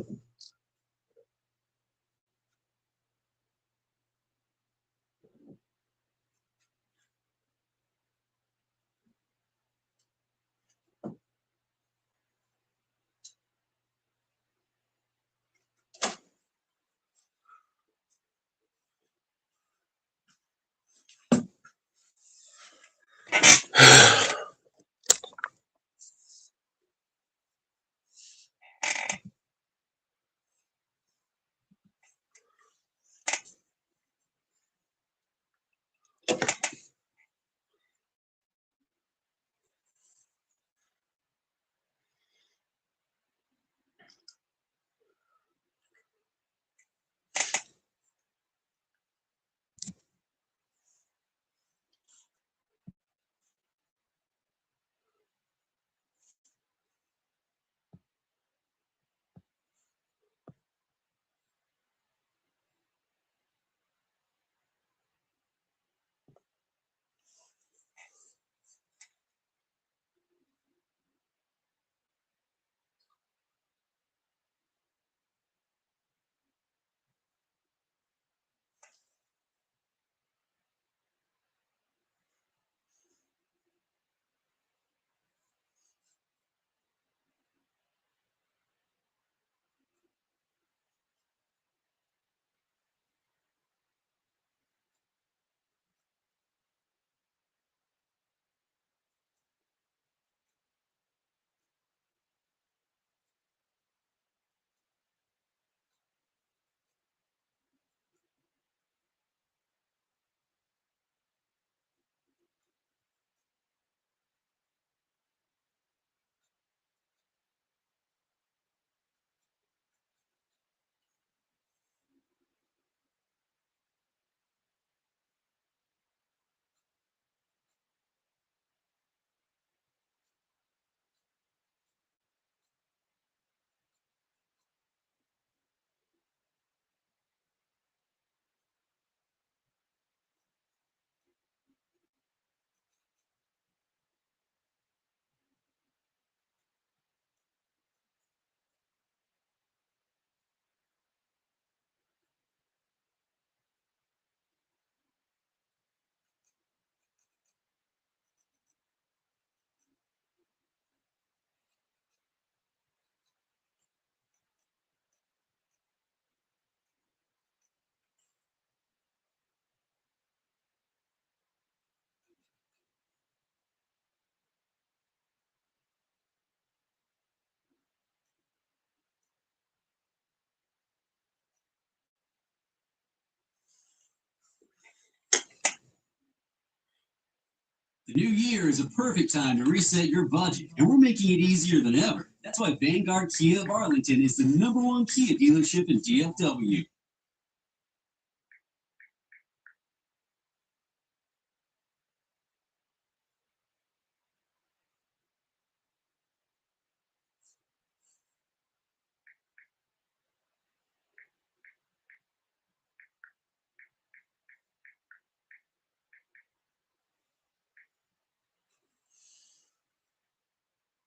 F: The new year is a perfect time to reset your budget, and we're making it easier than ever. That's why Vanguard Kia of Arlington is the #1 Kia dealership in DFW.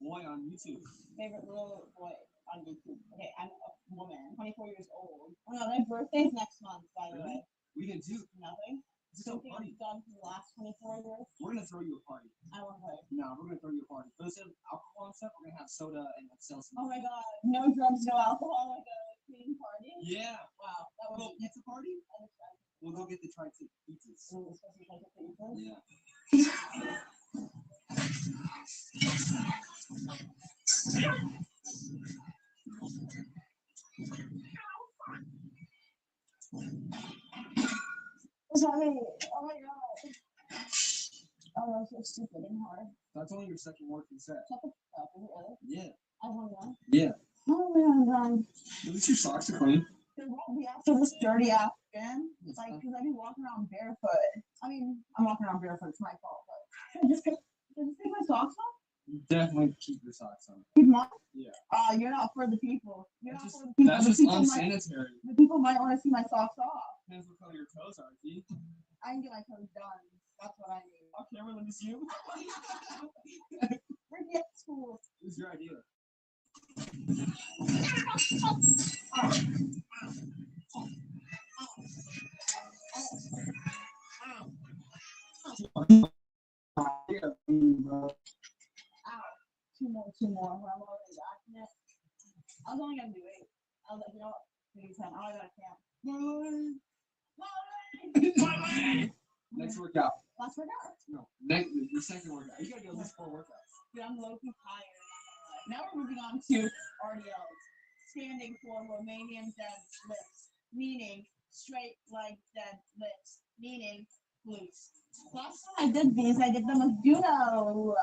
B: Boy on YouTube.
L: Favorite little boy on YouTube. Okay, I'm a woman, 24 years old. Oh no, my birthday's next month, by the way.
B: We can do
L: Nothing.
B: so
L: Something
B: funny.
L: I've done for the last 24 years.
B: We're gonna throw you a party.
L: I want to play.
B: No, we're gonna throw you a party. Instead of alcohol and stuff, we're gonna have soda and like sell some.
L: Oh my god, no drugs, no alcohol, like a clean party.
B: Yeah.
L: Wow, that would
B: Well,
L: be
B: pizza party? We'll go get the tri-tip pizzas.
L: Yeah. Sorry. Oh my god. Oh, that's so stupid and hard.
B: That's only your second working set.
L: Shut the fuck up, is it really?
B: Yeah.
L: I don't know.
B: Yeah.
L: Oh man, I'm done.
B: At least your socks are clean.
L: It won't be after this dirty ass again. It's like, because I've been walking around barefoot. I mean, I'm walking around barefoot, it's my fault, but did I just take my socks off?
B: Definitely keep your socks on.
L: Keep them off?
B: Yeah.
L: You're not for the people. You're
B: That's
L: not
B: just,
L: for the people.
B: that's
L: The
B: just
L: people
B: unsanitary.
L: the people might want to see my socks off.
B: Depends what color your toes are, see?
L: I can get my toes done. That's what I need.
B: Okay, well, let me see you.
L: Bring me up to school.
B: It was your idea.
L: Ow. Two more. I'm already backing it. I was only gonna do 8. I was like, you know what? Maybe 10. I got a camp.
B: Next workout.
L: Last workout?
B: No, the second workout. You gotta do at least 4 workouts.
L: Dude, I'm low-key tired. Now we're moving on to RDLs. Standing for Romanian deadlifts, meaning straight leg deadlifts, meaning glutes. Last time I did these, I did them with judo.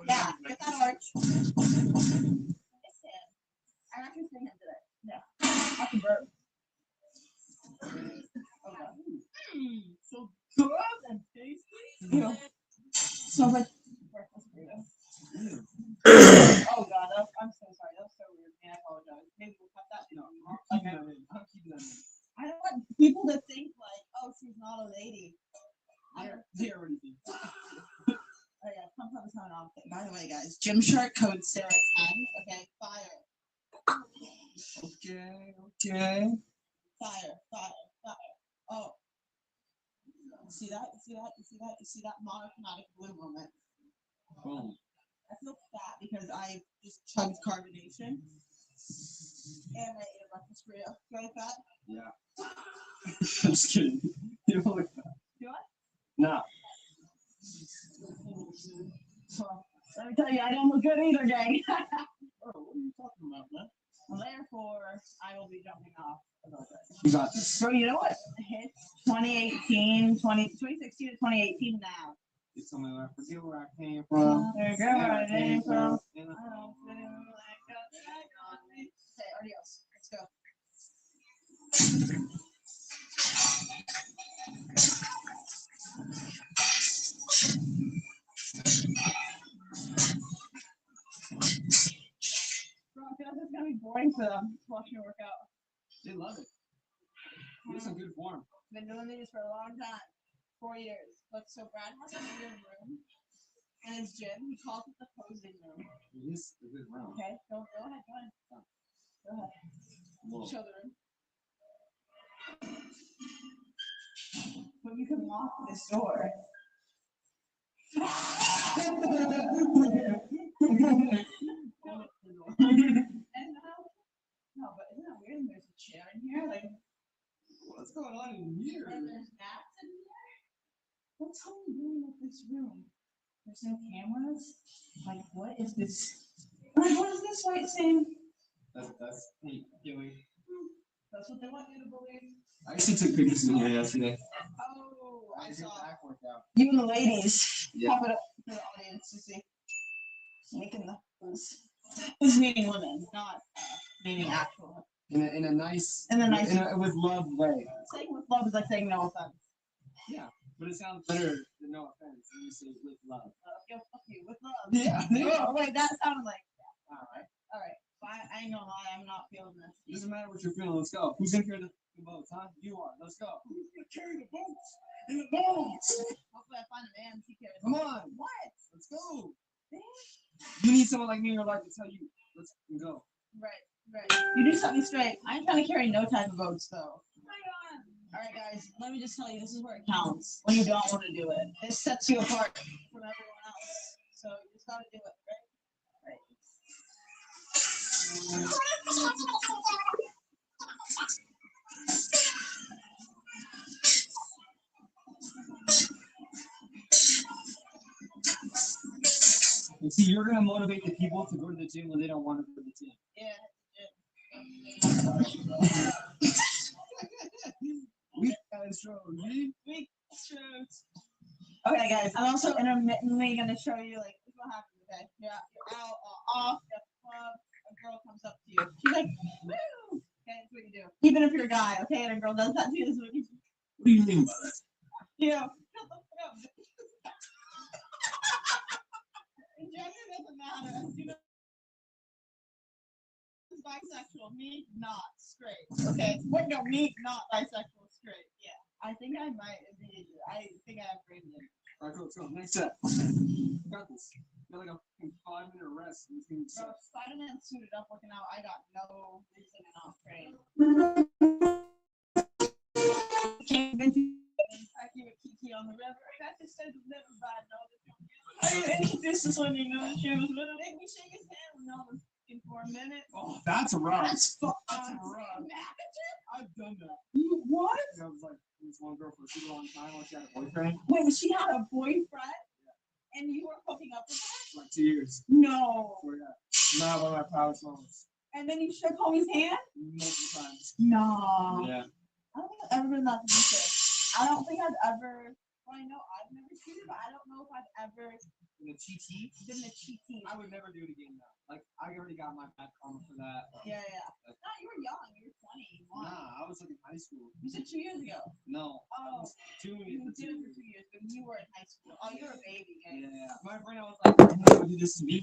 L: Yeah, get that arch. Miss him. I'm actually seeing him today. Yeah. That's a burp. Okay.
B: So good and tasty.
L: Ew. Smells like breakfast burrito. Oh god, I'm so sorry. That was so weird. Man, I apologize. Maybe we'll cut that.
B: No, I'll keep that in. I'll keep that in.
L: I don't want people to think like, oh, she's not a lady.
B: They already think.
L: Oh yeah, pump is coming off. By the way, guys, Gymshark code Sarah 10. Okay, fire.
B: Okay.
L: Fire. Oh. See that? You see that monochromatic blue moment?
B: Boom.
L: I feel fat because I just chugged carbonation and I ate a breakfast burrito. Do I look fat?
B: Yeah. I'm just kidding. You don't look fat.
L: Do I?
B: No.
L: Well, let me tell you, I don't look good either, gang.
B: Bro, what are you talking about, man?
L: Therefore, I will be jumping off.
B: You got this.
L: So you know what hits 2016 to 2018 now?
B: You told me I forget where I came from.
L: There you go, where I came from.
B: And I-
L: Okay, adios. Let's go. Bro, I feel like it's gonna be boring for them to watch me work out.
B: They love it. You're in good form.
L: Been doing these for a long time, 4 years. But so Brad has a weird room in his gym. He calls it the posing room.
B: It is a good round.
L: Okay, go ahead. Go ahead.
B: Whoa.
L: Show the room. But you can lock this door. And no, but isn't that weird? There's a chair in here, like
B: What's going on in here?
L: and there's mats in here. What's Tony doing with this room? There's no cameras. Like, what is this? Like, what is this white thing?
B: That's hey, doing.
L: That's what they want you to believe.
B: I actually took pictures in here yesterday.
L: Oh, I saw
B: back workout.
L: you and the ladies.
B: Yeah.
L: Pump it up. for the audience to see. Making the who's meeting women, not meeting actual.
B: In a nice, with love way.
L: Saying with love is like saying no offense.
B: Yeah, but it sounds better than no offense when you say with love.
L: Yo, fuck you, with love.
B: Yeah.
L: Oh, wait, that sounded like. Yeah. All right. So I ain't gonna lie, I'm not feeling this.
B: Doesn't matter what you're feeling. Let's go. Who's gonna carry the boats, huh? You are. Let's go.
L: Who's gonna carry the boats? In the boats. Hopefully I find a man to carry the
B: Come
L: boats.
B: on.
L: What?
B: Let's go. You need someone like me in your life to tell you, let's go.
L: Right. You do something straight. I ain't trying to carry no type of boats though. All right, guys. Let me just tell you, this is where it counts. When you don't want to do it, it sets you apart from everyone else. So you just gotta do it, right?
B: And see, you're gonna motivate the people to go to the gym when they don't want to go to the gym.
L: Yeah.
B: Weak guys show,
L: Weak shows. Okay, guys. I'm also intermittently gonna show you like this is what happens. Okay, you're out off at the club. A girl comes up to you. She's like, "Woo!" Okay, that's what you do. Even if you're a guy, okay, and a girl does that to you, this is what you do.
B: What do you mean by that?
L: Yeah. Gender doesn't matter. You know, bisexual, me not straight. Okay, wait, no, me not bisexual, straight. Yeah, I think I might be. I think I have gradient.
B: All right, let's go. Next set. You got this. You got like a 5-minute rest in between
L: Bro,
B: sets.
L: Spider-Man suited up working out. I got no reason to not train. Can't even do hiking with Kiki on the river. That just says never bad. No, this is when you knew she was little. Make me shake his hand when I was for a minute.
B: Oh, that's a rough.
L: That's
B: rough. I've done that.
L: What?
B: I was like, this one girl for a super long time while she had a boyfriend.
L: Wait, she had a boyfriend? And you were hooking up with her?
B: For like 2 years.
L: No.
B: So, yeah. Not one of my proudest moments.
L: And then you shook homie's hand?
B: Multiple times.
L: No.
B: Yeah.
L: I don't think I've ever done that to myself. I don't think I've ever. Well, I know I've never cheated, but I don't know if I've ever
B: In a TT?
L: been the cheating.
B: I would never do it again though. Like I already got my bad karma for that.
L: Yeah. No, you were young. You were 20.
B: Nah, I was like in high school.
L: You said 2 years ago.
B: No.
L: Oh.
B: Doing
L: You
B: it.
L: did it for 2 years, but you were in high school. Oh, you were a baby.
B: Yeah. My friend was like, "You never do this to me."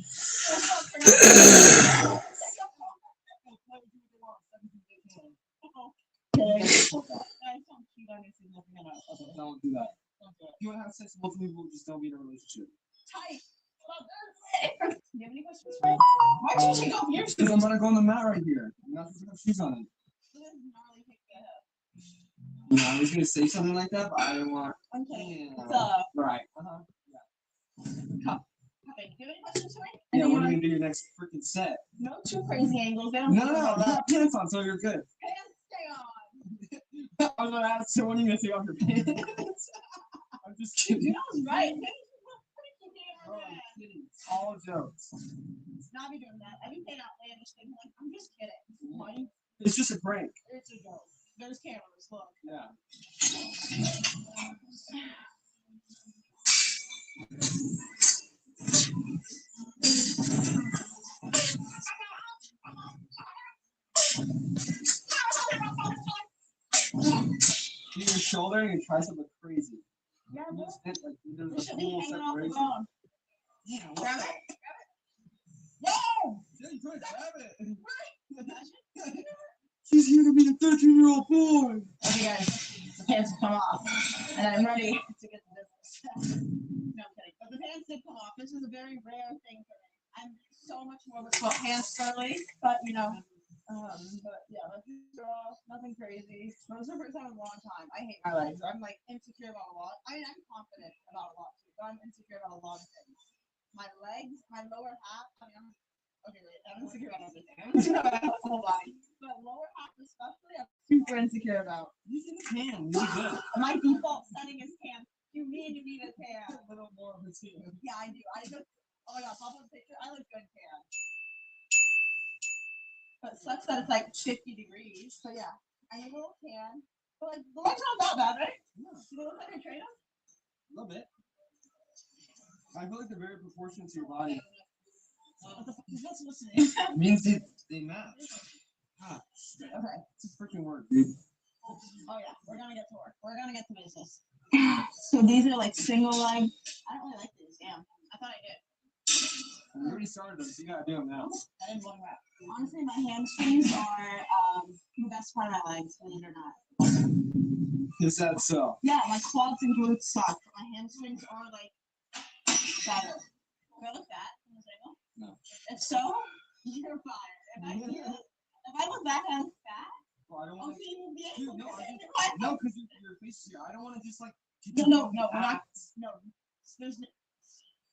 B: Don't do that. If you want to have sex with multiple people, just don't be in a relationship.
L: Tight. Do you have any questions? Why did you take off your shoes?
B: Because I'm gonna go on the mat right here. I'm not supposed to have shoes on it. I was gonna say something like that, but I didn't want.
L: Okay.
B: Yeah. Right.
L: Okay, do you have any questions for me?
B: Yeah, what are you gonna do your next freaking set?
L: No too crazy angles. They don't
B: No,
L: care about
B: you
L: that.
B: got pants on, so you're good.
L: Pants stay on.
B: I was gonna ask, so when are you gonna take off your pants? I'm just kidding.
L: You know what's right.
B: Oh, I'm kidding. All jokes.
L: Not be doing that. I be saying outlandish things like, I'm just kidding. Why?
B: It's just a prank.
L: It's a joke. There's cameras. Look.
B: Yeah. Your shoulder and your tricep look crazy.
L: Yeah,
B: You just hit, like, there's
L: this
B: a
L: should be
B: full
L: hanging off the
B: separation.
L: bone.
B: Yeah,
L: Grab
B: what?
L: it. No!
B: Yeah, you try to grab it. She's here to be a 13-year-old boy.
L: Okay, guys, the pants come off, and I'm ready to get the business. No, I'm kidding. But the pants did come off. This is a very rare thing for me. I'm so much more of a sweatpants girly, but you know. But yeah, let's draw. Nothing crazy. It was the first time in a long time. I hate my legs. I'm like insecure about a lot. I mean, I'm confident about a lot too, but I'm insecure about a lot of things. My legs, my lower half. I mean, okay, wait. I'm insecure about everything. I'm insecure about my whole body, but lower half especially, I'm super insecure about.
B: You can tan. Really good.
L: My default setting is tan. You mean you need a tan?
B: A little more of a tan.
L: Yeah, I do. I look. Oh my god, pop up a picture. I look good tan. But it sucks that it's like 50 degrees. So yeah, I need a little tan. But like the light's not that bad, right?
B: No.
L: Do they look like a trainer?
B: A little bit. I feel like they're very proportionate to your body.
L: What the fuck is this listening?
B: It means they match. Ah,
L: Okay.
B: it's a freaking word, dude.
L: Oh yeah, we're gonna get to work. We're gonna get to business. So these are like single leg. I don't really like these. Damn. I thought I did.
B: We already started them, so you gotta do them now.
L: I didn't want to. Honestly, my hamstrings are the best part of my legs, believe it or not.
B: Is that so?
L: Yeah, my quads and glutes suck, but my hamstrings are like better. Do I look fat in this angle?
B: No.
L: If so, you're fired. If I look back and I look fat,
B: Well, I don't want to.
L: Dude,
B: No, because your face is here. I don't want to just like.
L: No, we're not. No, there's.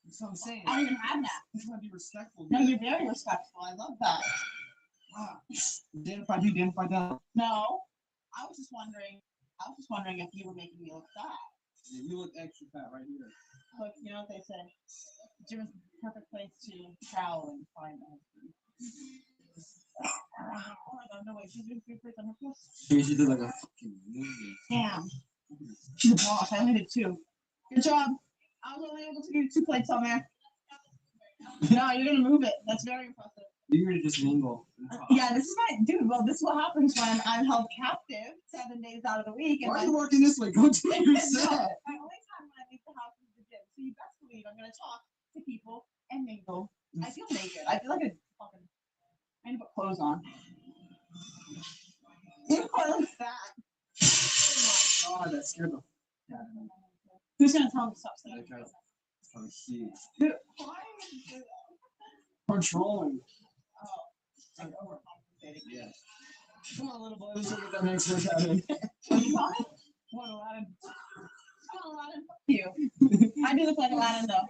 B: That's what I'm saying.
L: I don't even have that.
B: I'm trying to be respectful.
L: No, you're very respectful. I love that.
B: Ah, damn if I do, damn if I don't.
L: No, I was just wondering if you were making me look fat.
B: Yeah, you look extra fat right here.
L: Look, you know what they say. Gym is the perfect place to travel and find a husband. Oh my god, no way. She's doing 3 plates on her plus.
B: She did like a fucking movie.
L: Damn. She's a boss. I only did 2. Good job. I was only able to do 2 plates on there. No, you're gonna move it. That's very impressive.
B: You're gonna just mingle.
L: Yeah, this is my dude. Well, this is what happens when I'm held captive 7 days out of the week.
B: Why are you working this way? Go to your set.
L: My only time when I leave the house is the gym. So you best believe I'm gonna talk to people and mingle. I feel naked. I feel like a fucking. I need to put clothes on. You look fat.
B: Oh, that scared the. Yeah.
L: Who's gonna tell me to stop saying
B: That guy's fucking huge.
L: Dude, why would you do that?
B: Controlling.
L: Oh, like overcompensating.
B: Yeah. Come on, little boy. Let's look at that next verse out of
L: What are you calling? What, Aladdin? Oh, Aladdin, fuck you. I do look like Aladdin though.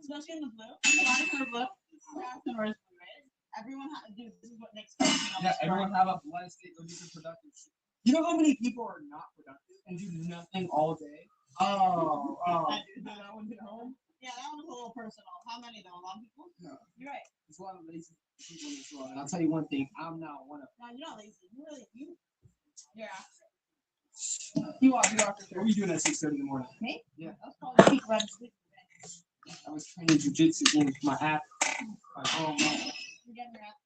L: Especially in the blue. Aladdin's in the blue. Aladdin wears blue, right? Everyone dude, this is what makes
B: Yeah, everyone have a life state of being productive. You know how many people are not productive and do nothing all day? Oh.
L: I do that one at home. Yeah, that one was a little personal. How many though? A lot of people?
B: No.
L: You're right.
B: There's a lot of lazy people in this world. And I'll tell you one thing, I'm not one of them.
L: No, you're not lazy. You're after. You are for
B: What
L: sure.
B: were you doing at 6:30 in the morning?
L: Me?
B: Yeah.
L: I was probably peak red sleep today.
B: I was training jujitsu again with my app.
L: You're getting your app.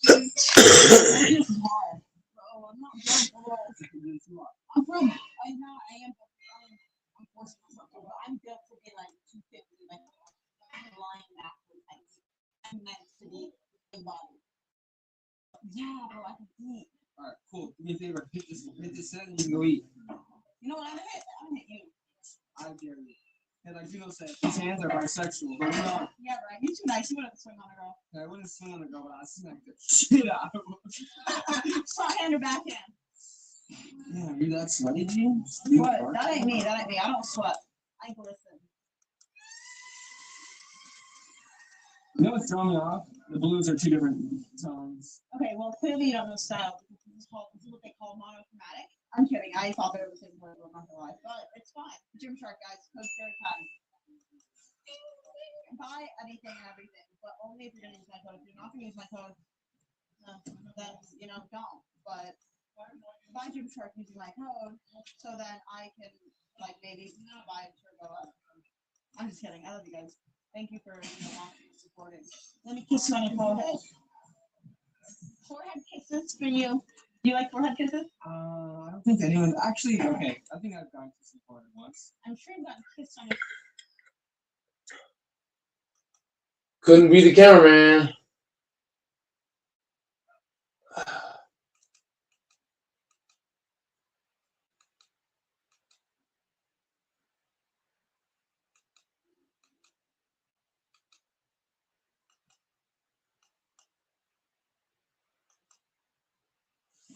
L: This is hard. Bro, I'm not drunk at all. I'm from. I know I am. I'm forcing myself to, but I'm built to be like 250, like I'm lying backwards. I'm meant to be a body. Yeah, bro, I can eat.
B: Alright, cool. Do me a favor. Hit this set and you can go eat.
L: You know what I'm gonna hit? I'm gonna hit you.
B: I dare you. And like you know, said his hands are bisexual, but you know,
L: Yeah, right. You're too nice. You wouldn't swing on a girl.
B: I wouldn't swing on the girl, but I smacked the shit out of him.
L: Front hand or backhand?
B: Yeah, you that sweaty, Gene?
L: What? That ain't me. That ain't me. I don't sweat. I glisten.
B: You know what's throwing me off? The blues are 2 different tones.
L: Okay, well, clearly you don't know style. This is what they call monochromatic. I'm kidding. I thought they were the same word. I'm not gonna lie, but it's fine. Gymshark guys, code cherry pattern. Buy anything and everything, but only if you're gonna use my code. If you're not gonna use my code, then don't. But buy Gymshark using my code, so then I can like maybe buy a turbo. I'm just kidding. I love you guys. Thank you for watching and supporting. Let me kiss you on your forehead. Forehead kisses for you. Do you like forehead kisses?
B: I don't think anyone actually. Okay, I think I've gone to some forehead once.
L: I'm sure you've gotten kissed on your.
A: Couldn't be the cameraman.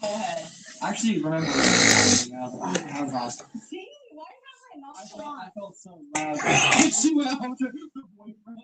L: Forehead.
B: I actually remember. That was awesome.
L: See, why am I not strong?
B: I felt so loud. It's you out with the boyfriend.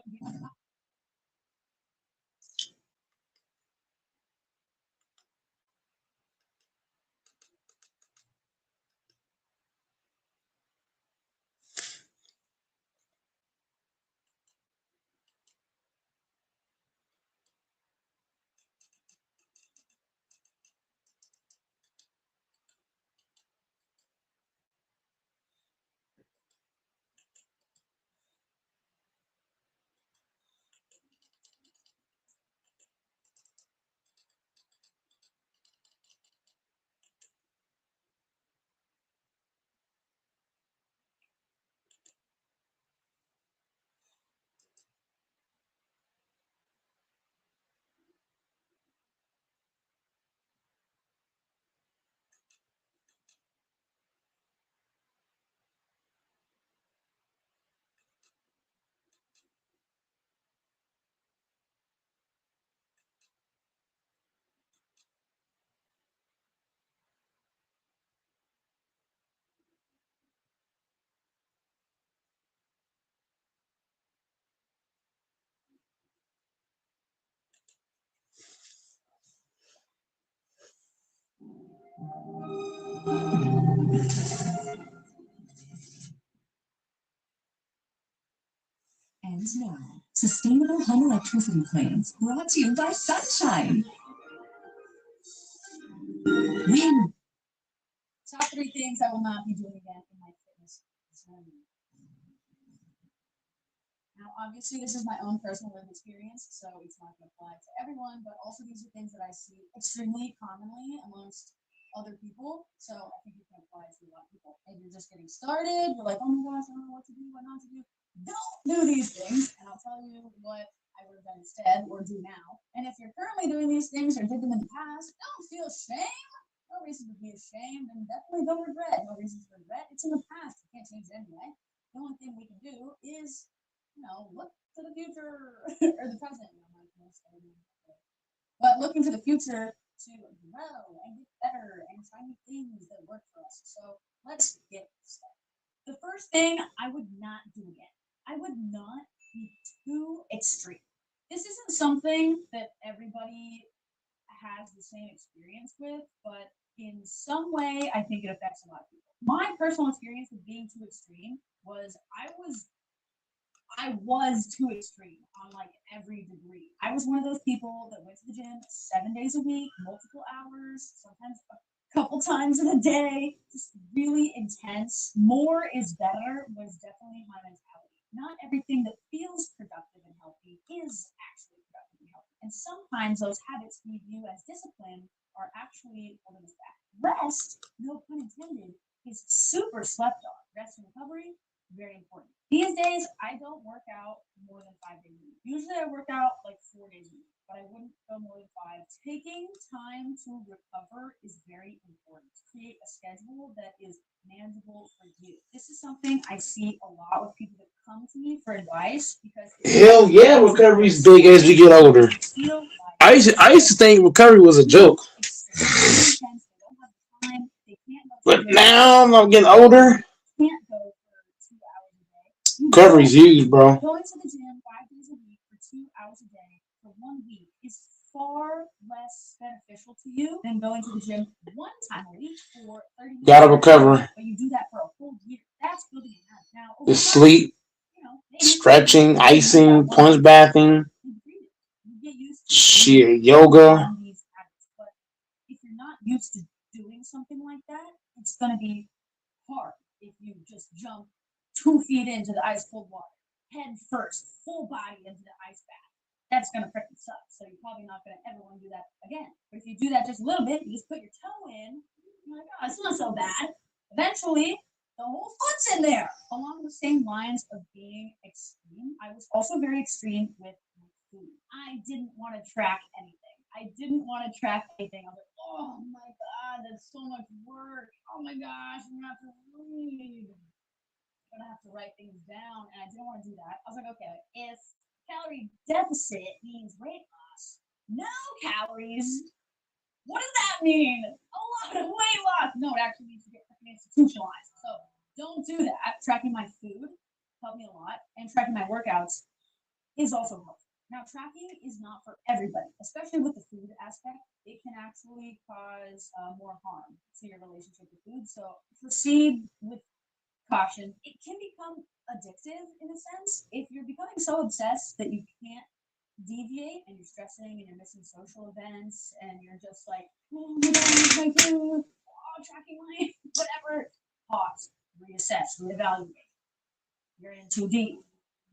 D: And now, sustainable home electricity claims brought to you by Sunshine. Win. Top 3 things I will not be doing again in my fitness journey. Now, obviously, this is my own personal lived experience, so it's not going to apply to everyone, but also these are things that I see extremely commonly amongst other people, so I think it can apply to a lot of people. If you're just getting started, you're like, oh my gosh, I don't know what to do, what not to do. Don't do these things, and I'll tell you what I would have done instead or do now. And if you're currently doing these things or did them in the past, don't feel shame. No reason to be ashamed, and definitely don't regret. No reason to regret. It's in the past. You can't change it anyway. The only thing we can do is, look to the future or the present. But looking to the future to grow and get better and try new things that work for us. So let's get started. The first thing I would not do again. I would not be too extreme. This isn't something that everybody has the same experience with, but in some way, I think it affects a lot of people. My personal experience with being too extreme was I was too extreme on like every degree. I was one of those people that went to the gym 7 days a week, multiple hours, sometimes a couple times in a day, just really intense. More is better was definitely my mentality. Not everything that feels productive and healthy is actually productive and healthy. And sometimes those habits we view as discipline are actually holding us back. Rest, no pun intended, is super slept on. Rest and recovery, very important. These days, I don't work out more than 5 days a week. Usually I work out like 4 days a week, but I wouldn't go more than 5. Taking time to recover is very important. Create a schedule that is manageable for you. This is something I see a lot with people that come to me for advice because
A: Hell yeah, recovery's big as you get older. I used to think recovery was a joke. But now I'm getting older. Recovery's huge, bro.
D: Going to the gym 5 days a week for 2 hours a day for 1 week is far less beneficial to you than going to the gym 1 time a week for 30 minutes.
A: Gotta recover.
D: But you do that for a whole year. That's building a habit. Now,
A: The sleep, stretching, icing, punch bathing, shit, yoga.
D: But if you're not used to doing something like that, it's gonna be hard if you just jump 2 feet into the ice cold water, head first, full body into the ice bath. That's gonna freaking suck. So you're probably not gonna ever want to do that again. But if you do that just a little bit, you just put your toe in, you're like, oh, it's not so bad. Eventually, the whole foot's in there. Along the same lines of being extreme, I was also very extreme with my food. I didn't want to track anything. I was like, oh my god, that's so much work. Oh my gosh, I'm gonna have to read. I'm gonna have to write things down, and I didn't want to do that. I was like, okay, if calorie deficit means weight loss, no calories. What does that mean? A lot of weight loss. No, it actually means to get institutionalized. So don't do that. Tracking my food helped me a lot, and tracking my workouts is also helpful. Now, tracking is not for everybody, especially with the food aspect. It can actually cause more harm to your relationship with food. So proceed with caution. It can become addictive in a sense if you're becoming so obsessed that you can't deviate and you're stressing and you're missing social events and you're just like, oh my god, my food, tracking my whatever. Pause, reassess, reevaluate. You're in too deep.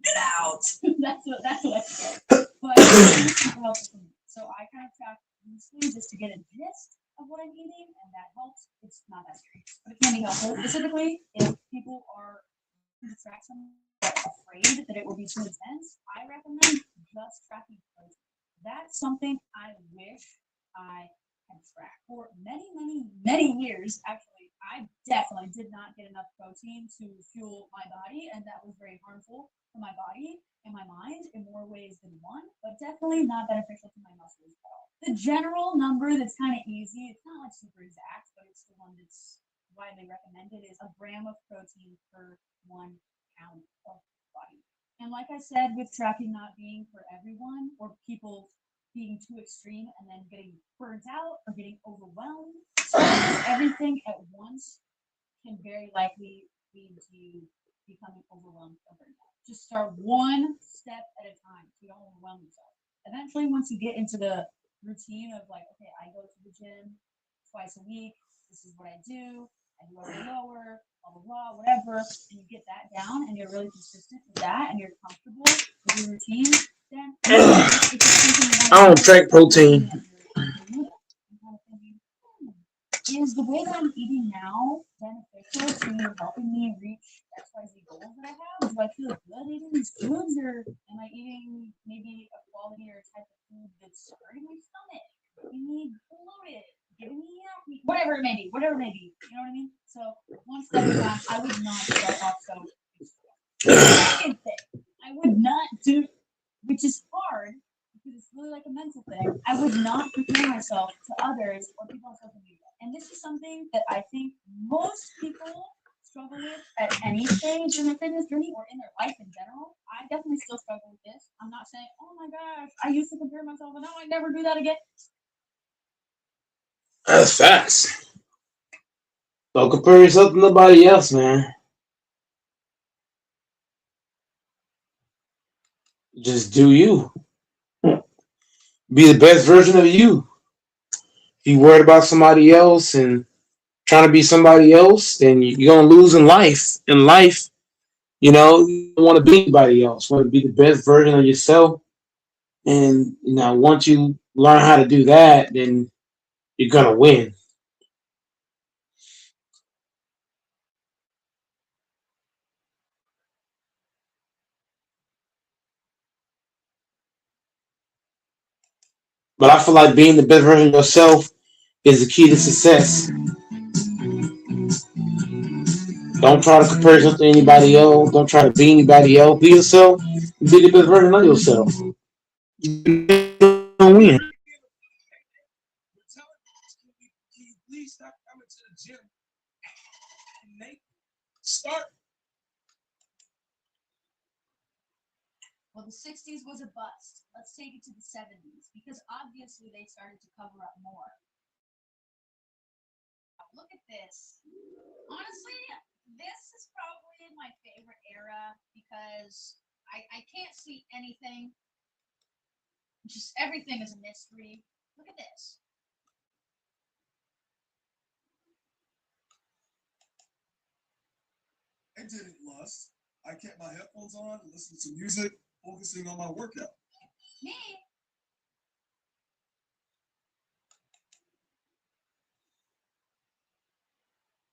D: Get out. that's what I say. But it's super helpful for me. So I kind of track loosely just to get a gist of what I'm eating, and that helps. It's not that serious, but it can be helpful. Specifically, if people are to track something but afraid that it will be too intense, I recommend just tracking protein. That's something I wish I had tracked for many, many, many years. Actually, I definitely did not get enough protein to fuel my body, and that was very harmful for my body and my mind in more ways than one, but definitely not beneficial to my muscles at all. The general number that's kind of easy, it's not like super exact, but it's the one that's widely recommended, is a gram of protein per 1 pound of body. And like I said, with tracking not being for everyone or people being too extreme and then getting burnt out or getting overwhelmed, everything at once
L: can very likely lead to you becoming overwhelmed or burnt out. Just start one step at a time so you don't overwhelm yourself. Eventually, once you get into the routine of like, okay, I go to the gym twice a week, this is what I do upper lower, blah blah blah, whatever, and you get that down and you're really consistent with that and you're comfortable with your routine, then
A: I don't drink protein.
L: Is the way that I'm eating now beneficial to helping me reach XYZ goals that I have? Do I feel good eating these foods, or am I eating maybe a quality or a type of food that's hurting my stomach, making me bloated, giving me acne, whatever it may be, you know what I mean? So one step at a time, I would not start off so. Second thing, I would not do, which is hard because it's really like a mental thing. I would not compare myself to others or people on social media. And this is something that I think most people struggle with at any stage in their fitness journey or in their life in general. I definitely still struggle with this. I'm not saying, oh my gosh, I used to compare myself, and now I never do that again.
A: That's facts. Don't compare yourself to nobody else, man. Just do you. Be the best version of you. If you worried about somebody else and trying to be somebody else, then you're gonna lose in life. In life, you don't want to be anybody else. You want to be the best version of yourself. And once you learn how to do that, then you're gonna win. But I feel like being the best version of yourself is the key to success. Don't try to compare yourself to anybody else. Don't try to be anybody else. Be yourself. Be the best version of yourself. You're gonna win.
B: Please stop coming to the gym and make start.
L: Well, the 60s was a bust. Let's take it to the 70s because obviously they started to cover up more. Look at this. Honestly, this is probably my favorite era because I can't see anything. Just everything is a mystery. Look at this.
B: I didn't lust. I kept my headphones on and listened to music, focusing on my workout.
L: Me?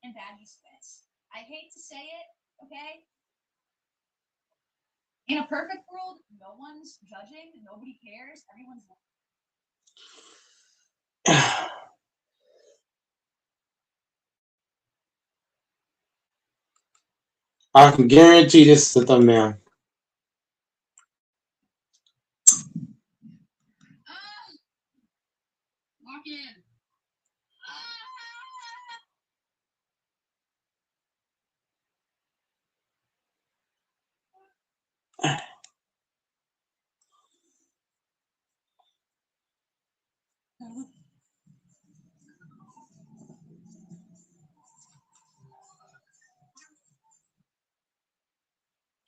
L: And baggy sweats. I hate to say it, okay? In a perfect world, no one's judging, nobody cares, everyone's.
A: I can guarantee this is the thumbnail.
L: Walk in.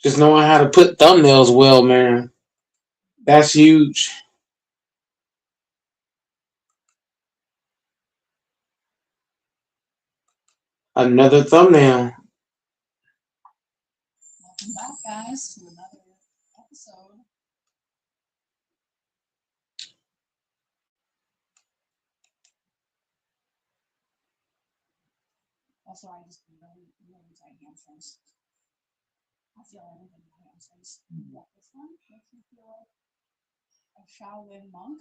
A: Just knowing how to put thumbnails well, man. That's huge. Another thumbnail.
L: Welcome back, guys, to another episode. Also, I just really tight hamstrings. I feel anything in my hamstrings. Yeah, this one makes me feel like a Shaolin monk.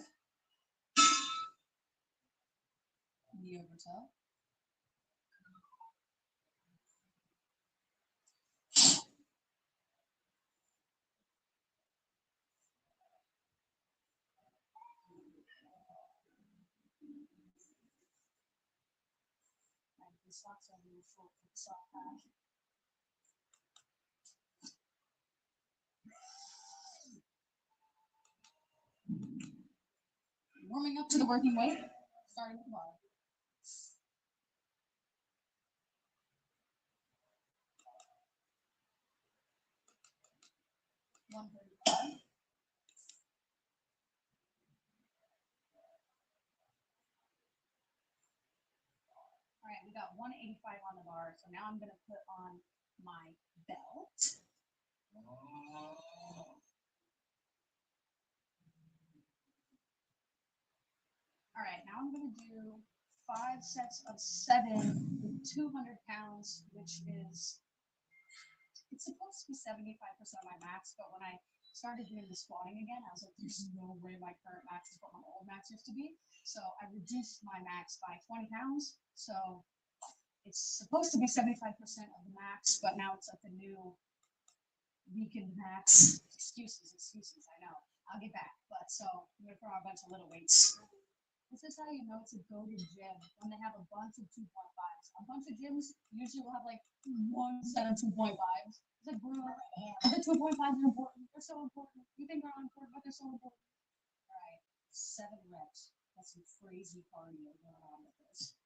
L: Knee over toe. The socks are really short for the sock patch. Warming up to the working weight, starting with the bottom.
N: we got 185 on the bar. So now I'm gonna put on my belt. All right, now I'm gonna do 5 sets of 7 with 200 pounds, which is, it's supposed to be 75% of my max, but when I started doing the squatting again, I was like, there's no way my current max is what my old max used to be. So I reduced my max by 20 pounds. So it's supposed to be 75% of the max, but now it's at the new weakened max. Excuses, I know. I'll get back. But so I'm gonna throw a bunch of little weights. This is how you know it's a goated gym when they have a bunch of 2.5s. A bunch of gyms usually will have like 1 set of 2.5s. It's like, bro, the 2.5s are important. They're so important. You think they're unimportant, but they're so important. All right, 7 reps. That's some crazy cardio going on with this.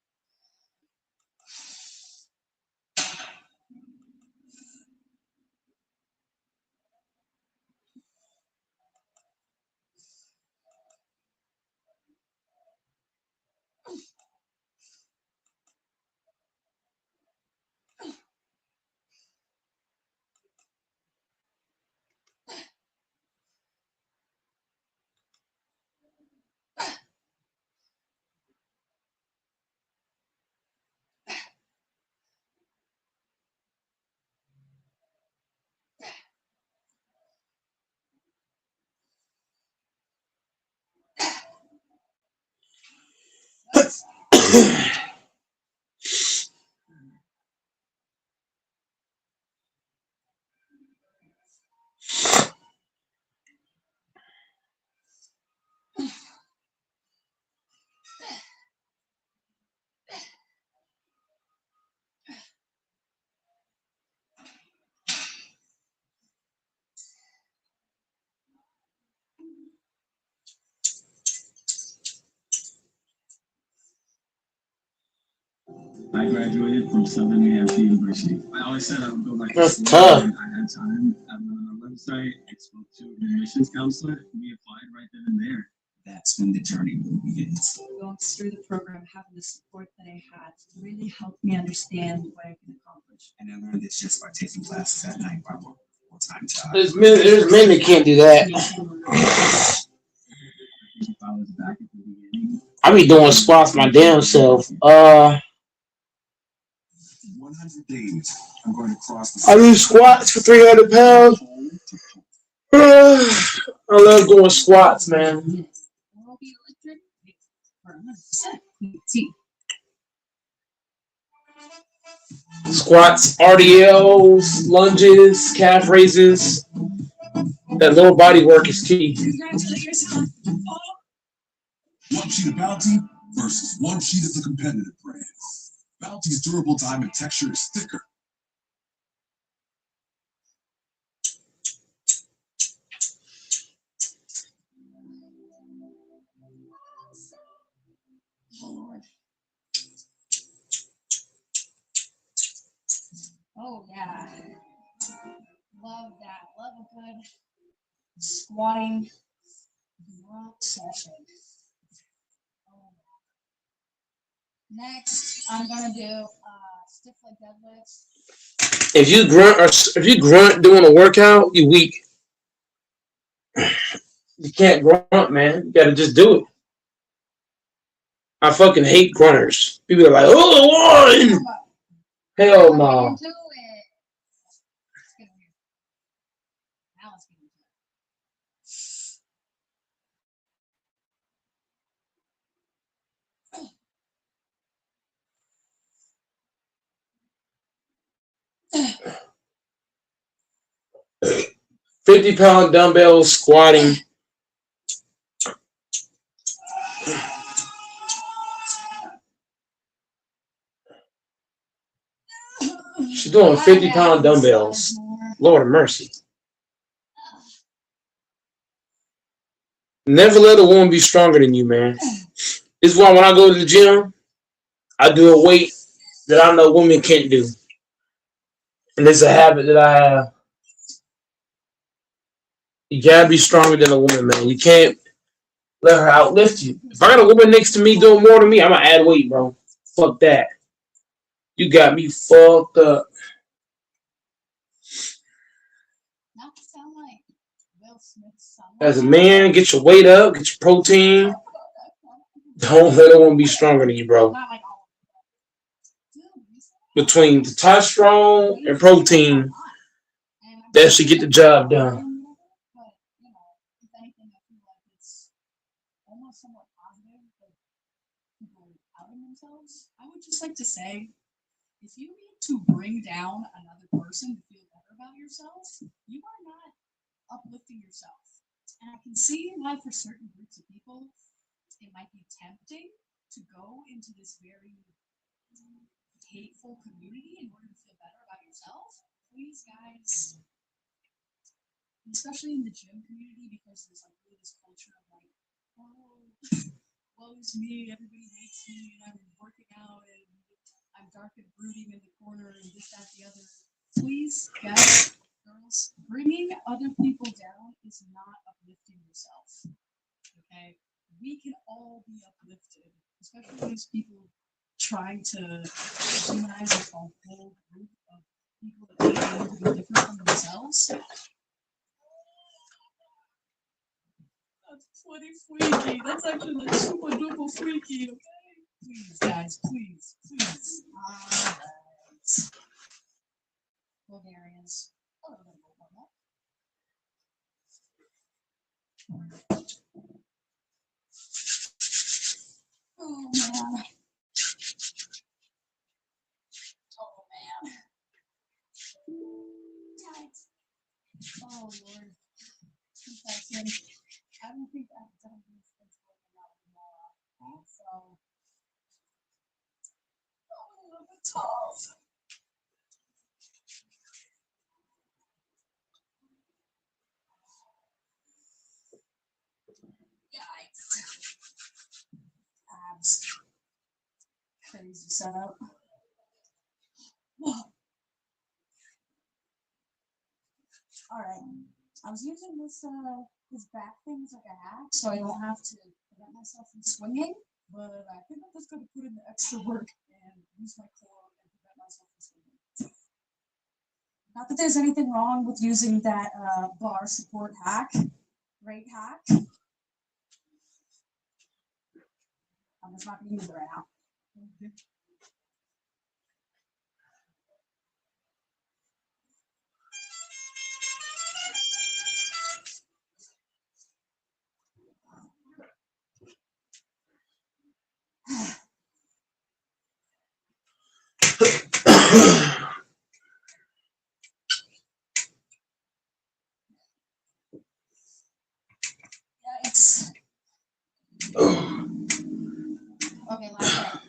J: I graduated from Southern New Hampshire University. I always said I would go back to
A: That's
J: school
A: tough.
J: when I had time. I went on the website, I spoke to an admissions counselor, we applied right then and there. That's when the journey begins.
R: Going through the program, having the support that I had really helped me understand what I can accomplish.
J: And I learned this just by taking classes at night by full-time job.
A: There's men that can't do that.
J: If I was back at the beginning,
A: I be doing squats my damn self.
J: 100 days, I'm going to cross the
A: I do squats for 300 pounds. I love doing squats, man. Squats, RDLs, lunges, calf raises. That lower body work is key.
G: One sheet of Bounty versus one sheet of the competitive brand. Bounty's durable diamond texture is thicker.
N: Oh yeah, love that. Love a good squatting rock session. Next, I'm gonna do stiff leg deadlifts.
A: If you grunt doing a workout, you weak. You can't grunt, man. You gotta just do it. I fucking hate grunters. People are like, oh, one. Hell no. £50 dumbbells squatting. She's doing 50-pound dumbbells. Lord of mercy. Never let a woman be stronger than you, man. This is why when I go to the gym, I do a weight that I know women can't do. And it's a habit that I have. You gotta be stronger than a woman, man. You can't let her outlift you. If I got a woman next to me doing more than me, I'm gonna add weight, bro. Fuck that. You got me fucked up.
N: Not to sound like Will Smith's son.
A: As a man, get your weight up, get your protein. Don't let a woman be stronger than you, bro.
N: Not like
A: Between testosterone and protein, that should get the job done.
N: but if anything, I feel like it's almost somewhat positive that people are outing themselves. I would just like to say, if you need to bring down another person to feel better about yourself, you are not uplifting yourself. And I can see why for certain groups of people, it might be tempting to go into this very hateful community in order to feel better about yourself. Please, guys, especially in the gym community, because there's like really this culture of like, oh, woe is me, everybody hates me, and I'm working out, and I'm dark and brooding in the corner, and this, that, the other. Please, guys, girls, bringing other people down is not uplifting yourself. Okay, we can all be uplifted, especially those people trying to demonize a whole group of people that they claim to be different from themselves. That's pretty freaky. That's actually like super duper freaky, okay? Please, guys, please, please. Alright. Bulgarians. A little bit of warm-up. Oh, man. Oh, man. Yikes. Oh, Lord. Confession. I don't think I've done this since working out with Laura. So, a little bit tough. Yikes. Abs. Crazy setup. Whoa. All right. I was using this back thing as like a hack, so I don't have to prevent myself from swinging. But I think I'm just going to put in the extra work and use my core and prevent myself from swinging. Not that there's anything wrong with using that bar support hack. Great hack. I'm just not going to use it right now. Yikes. Okay, last day.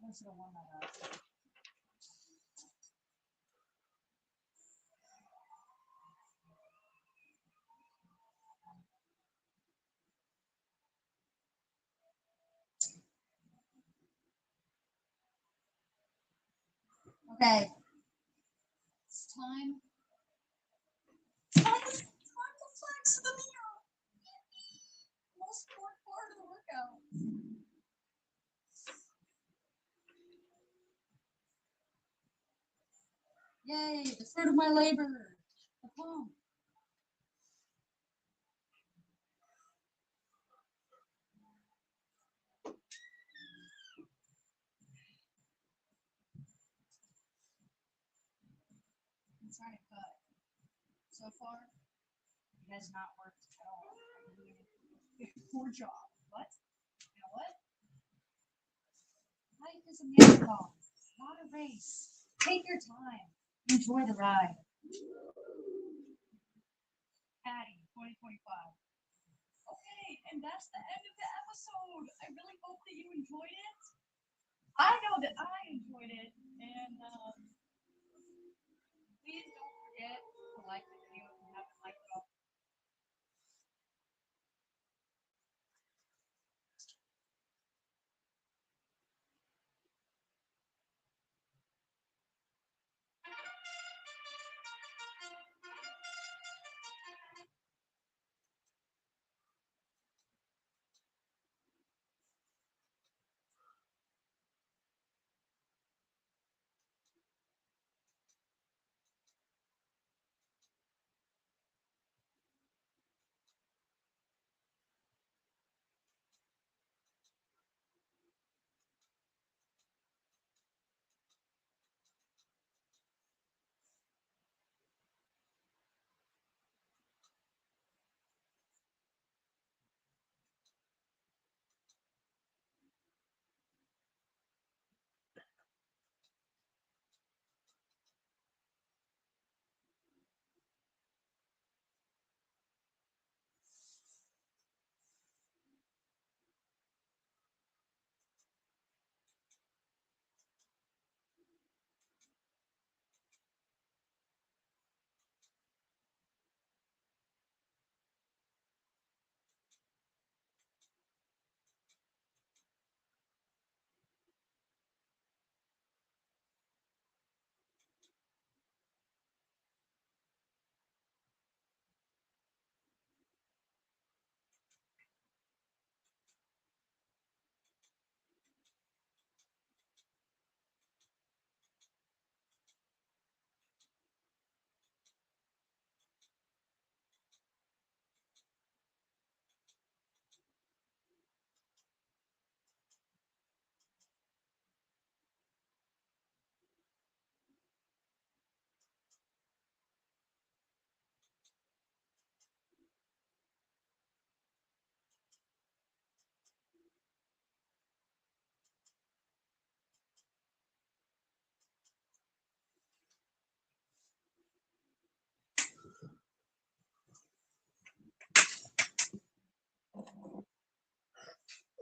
N: I should have warmed that up. Okay. It's time. Time to flex the mirror. Most important part of the workout. Yay, the fruit of my labor. The plum. I'm trying to cut. So far, it has not worked at all. I'm doing a poor job. But, you know what? Life is a marathon, not a race. Take your time. Enjoy the ride. Patty, 2025. Okay, and that's the end of the episode. I really hope that you enjoyed it. I know that I enjoyed it, and please don't forget to like the video if you haven't liked it already.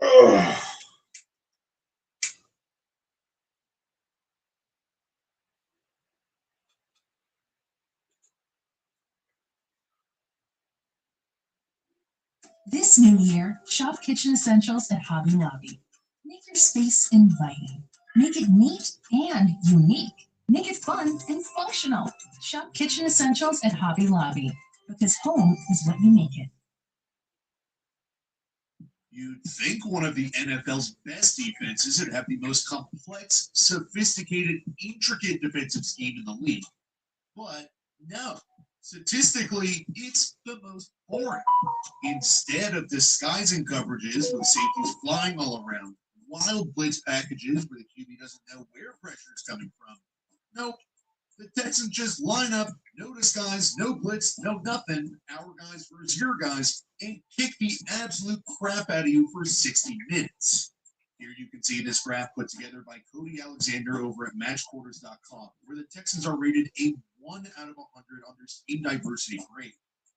A: Ugh.
D: This new year, shop kitchen essentials at Hobby Lobby. Make your space inviting. Make it neat and unique. Make it fun and functional. Shop kitchen essentials at Hobby Lobby, because home is what you make it.
E: You'd think one of the NFL's best defenses would have the most complex, sophisticated, intricate defensive scheme in the league. But no, statistically, it's the most boring. Instead of disguising coverages with safeties flying all around, wild blitz packages where the QB doesn't know where pressure is coming from, nope. The Texans just line up, no disguise, no blitz, no nothing, our guys versus your guys, and kick the absolute crap out of you for 60 minutes. Here you can see this graph put together by Cody Alexander over at matchquarters.com, where the Texans are rated a 1 out of 100 on their scheme diversity grade.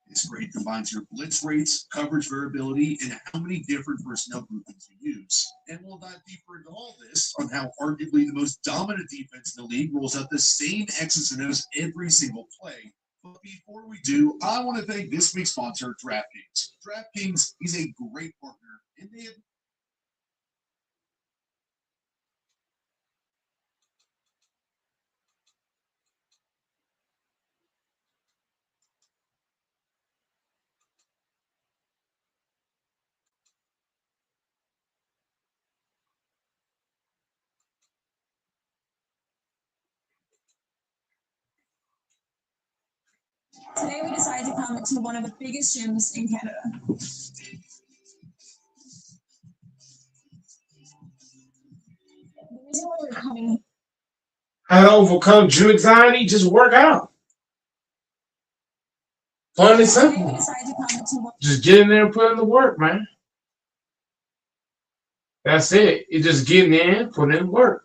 E: This grade combines your blitz rates, coverage variability, and how many different personnel groupings you use. And we'll dive deeper into all this on how arguably the most dominant defense in the league rolls out the same X's and O's every single play. But before we do, I want to thank this week's sponsor, DraftKings. DraftKings is a great partner, and they have
I: Today we decided to come to one of the biggest gyms in Canada. The reason why we're coming.
A: How to overcome gym anxiety? Just work out. Plain and
I: Today we
A: simple.
I: decided to come to one.
A: Just get in there and put in the work, man. That's it. You just get in, put in work.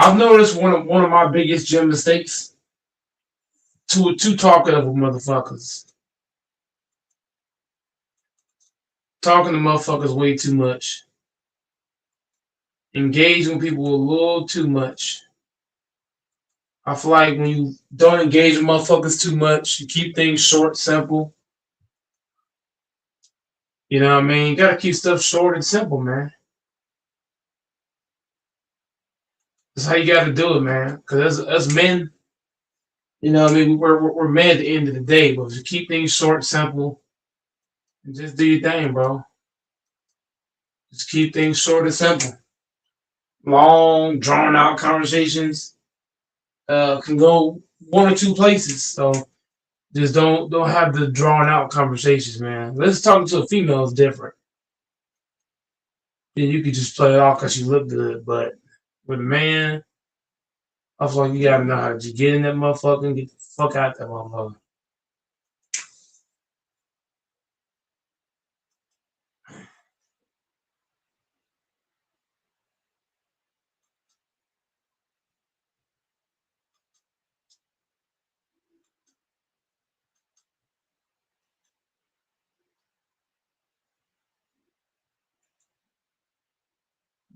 A: I've noticed one of my biggest gym mistakes. Too talkative of motherfuckers. Talking to motherfuckers way too much. Engaging people a little too much. I feel like when you don't engage with motherfuckers too much, you keep things short, simple. You know what I mean? You gotta keep stuff short and simple, man. That's how you gotta do it, man. Because as men, you know what I mean? We're men at the end of the day, but if you keep things short, simple, and just do your thing, bro. Just keep things short and simple. Long, drawn out conversations can go one or two places. So just don't have the drawn out conversations, man. Let's talk to a female is different. Then you could just play it off because you look good, but with a man, I feel like you gotta know how to just get in that motherfucker and get the fuck out that motherfucker.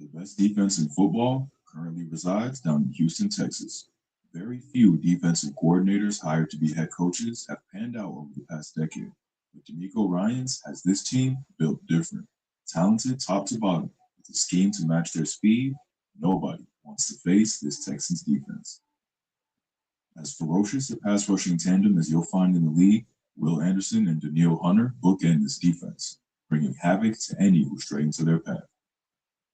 E: the best defense in football currently resides down in Houston, Texas. Very few defensive coordinators hired to be head coaches have panned out over the past decade. But D'Amico Ryans has this team built different. Talented top to bottom, with a scheme to match their speed, nobody wants to face this Texans defense. As ferocious a pass rushing tandem as you'll find in the league, Will Anderson and Daniil Hunter bookend this defense, bringing havoc to any who stray into their path.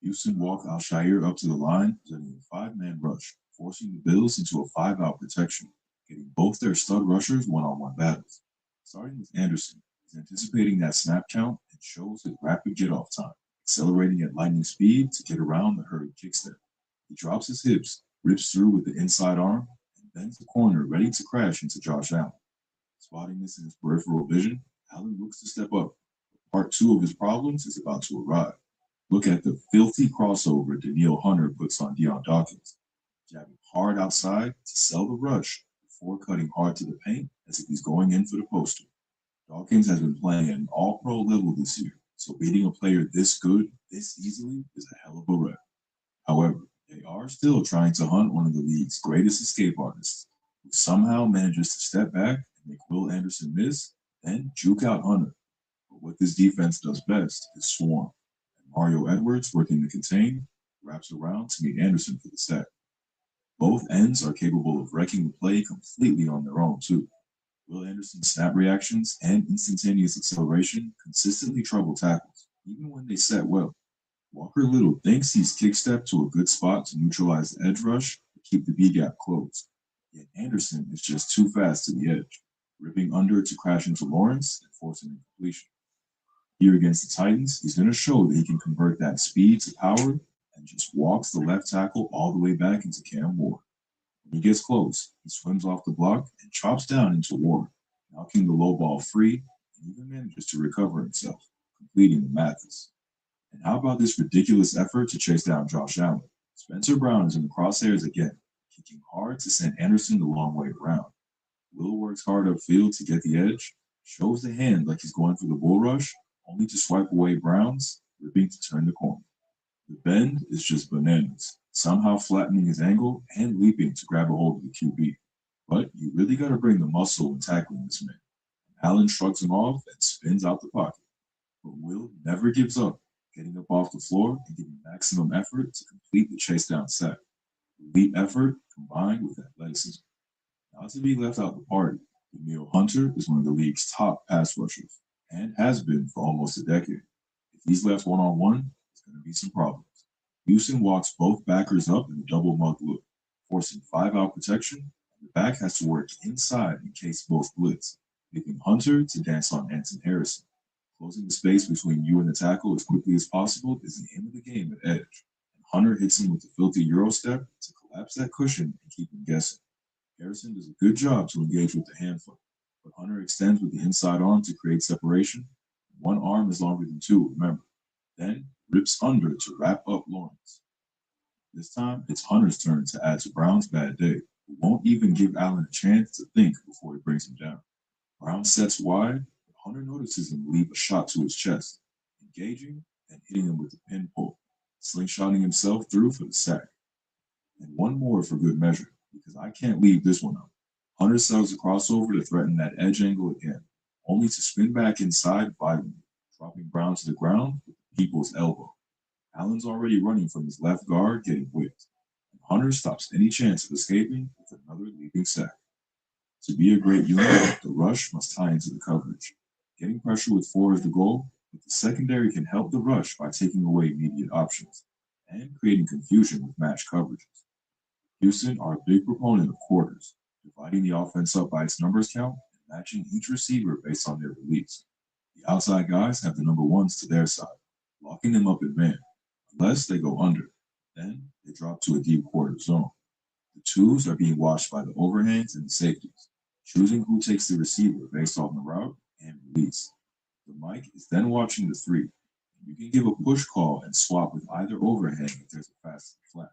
E: Houston walked Al-Shire up to the line, presenting a five-man rush, forcing the Bills into a five-out protection, getting both their stud rushers one-on-one battles. Starting with Anderson, he's anticipating that snap count and shows his rapid get-off time, accelerating at lightning speed to get around the hurried kickstep. He drops his hips, rips through with the inside arm, and bends the corner ready to crash into Josh Allen. Spotting this in his peripheral vision, Allen looks to step up. Part two of his problems is about to arrive. Look at the filthy crossover Daniil Hunter puts on Deion Dawkins, jabbing hard outside to sell the rush before cutting hard to the paint as if he's going in for the poster. Dawkins has been playing at an all-pro level this year, so beating a player this good, this easily, is a hell of a rep. However, they are still trying to hunt one of the league's greatest escape artists, who somehow manages to step back and make Will Anderson miss, then juke out Hunter. But what this defense does best is swarm, and Mario Edwards, working to contain, wraps around to meet Anderson for the sack. Both ends are capable of wrecking the play completely on their own, too. Will Anderson's snap reactions and instantaneous acceleration consistently trouble tackles, even when they set well. Walker Little thinks he's kickstepped to a good spot to neutralize the edge rush to keep the B gap closed. Yet Anderson is just too fast to the edge, ripping under to crash into Lawrence and forcing incompletion. Here against the Titans, he's going to show that he can convert that speed to power and just walks the left tackle all the way back into Cam Ward. When he gets close, he swims off the block and chops down into Ward, knocking the low ball free and even manages to recover himself, completing the Mathis. And how about this ridiculous effort to chase down Josh Allen? Spencer Brown is in the crosshairs again, kicking hard to send Anderson the long way around. Will works hard upfield to get the edge, shows the hand like he's going for the bull rush, only to swipe away Brown's, ripping to turn the corner. The bend is just bananas, somehow flattening his angle and leaping to grab a hold of the QB. But you really got to bring the muscle when tackling this man. Allen shrugs him off and spins out the pocket. But Will never gives up, getting up off the floor and giving maximum effort to complete the chase down sack. Elite effort combined with athleticism. Not to be left out the party, Emil Hunter is one of the league's top pass rushers and has been for almost a decade. If he's left one-on-one, there's going to be some problems. Houston walks both backers up in a double mug look, forcing 5-out protection, and the back has to work inside in case both blitz, leaving Hunter to dance on Anton Harrison. Closing the space between you and the tackle as quickly as possible is the end of the game at edge, and Hunter hits him with the filthy Euro step to collapse that cushion and keep him guessing. Harrison does a good job to engage with the hand flick, but Hunter extends with the inside arm to create separation. One arm is longer than two, remember. Then rips under to wrap up Lawrence. This time, it's Hunter's turn to add to Brown's bad day, who won't even give Allen a chance to think before he brings him down. Brown sets wide, but Hunter notices him leave a shot to his chest, engaging and hitting him with the pin pull, slingshotting himself through for the sack. And one more for good measure, because I can't leave this one out. Hunter sells a crossover to threaten that edge angle again, only to spin back inside violently, dropping Brown to the ground with the people's elbow. Allen's already running from his left guard, getting whipped, and Hunter stops any chance of escaping with another leaping sack. To be a great unit, the rush must tie into the coverage. Getting pressure with 4 is the goal, but the secondary can help the rush by taking away immediate options and creating confusion with match coverages. Houston are a big proponent of quarters, dividing the offense up by its numbers count and matching each receiver based on their release. The outside guys have the number ones to their side, locking them up in man, unless they go under. Then they drop to a deep quarter zone. The twos are being watched by the overhangs and the safeties, choosing who takes the receiver based on the route and release. The mic is then watching the 3. You can give a push call and swap with either overhang if there's a fast flat.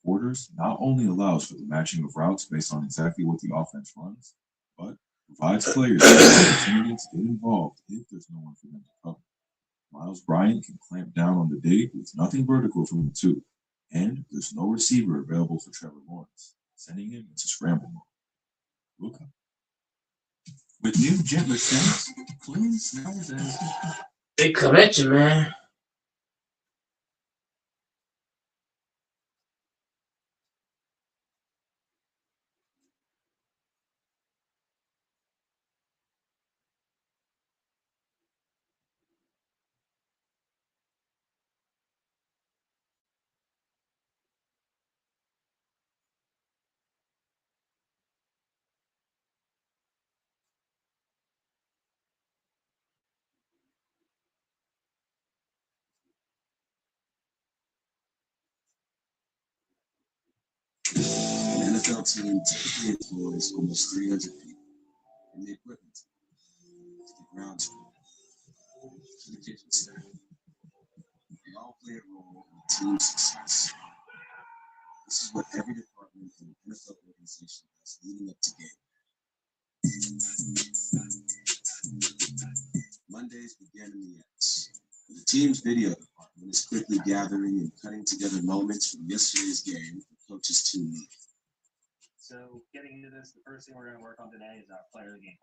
E: Quarters not only allows for the matching of routes based on exactly what the offense runs, but provides players the opportunity to get involved if there's no one for them to cover. Miles Bryant can clamp down on the dig with nothing vertical from the 2, and there's no receiver available for Trevor Lawrence, sending him into scramble mode. Look, with new gentler stems, clean smells as
A: They come at you, man.
F: An NFL team typically employs almost 300 people from the equipment to the ground team to the kitchen staff. They all play a role in team success. This is what every department in an NFL organization does leading up to
H: the ends. The team's video department is quickly gathering and cutting together moments from yesterday's game for coaches' team meeting.
Q: So getting into this, the first thing we're going to work on today is our player of the game.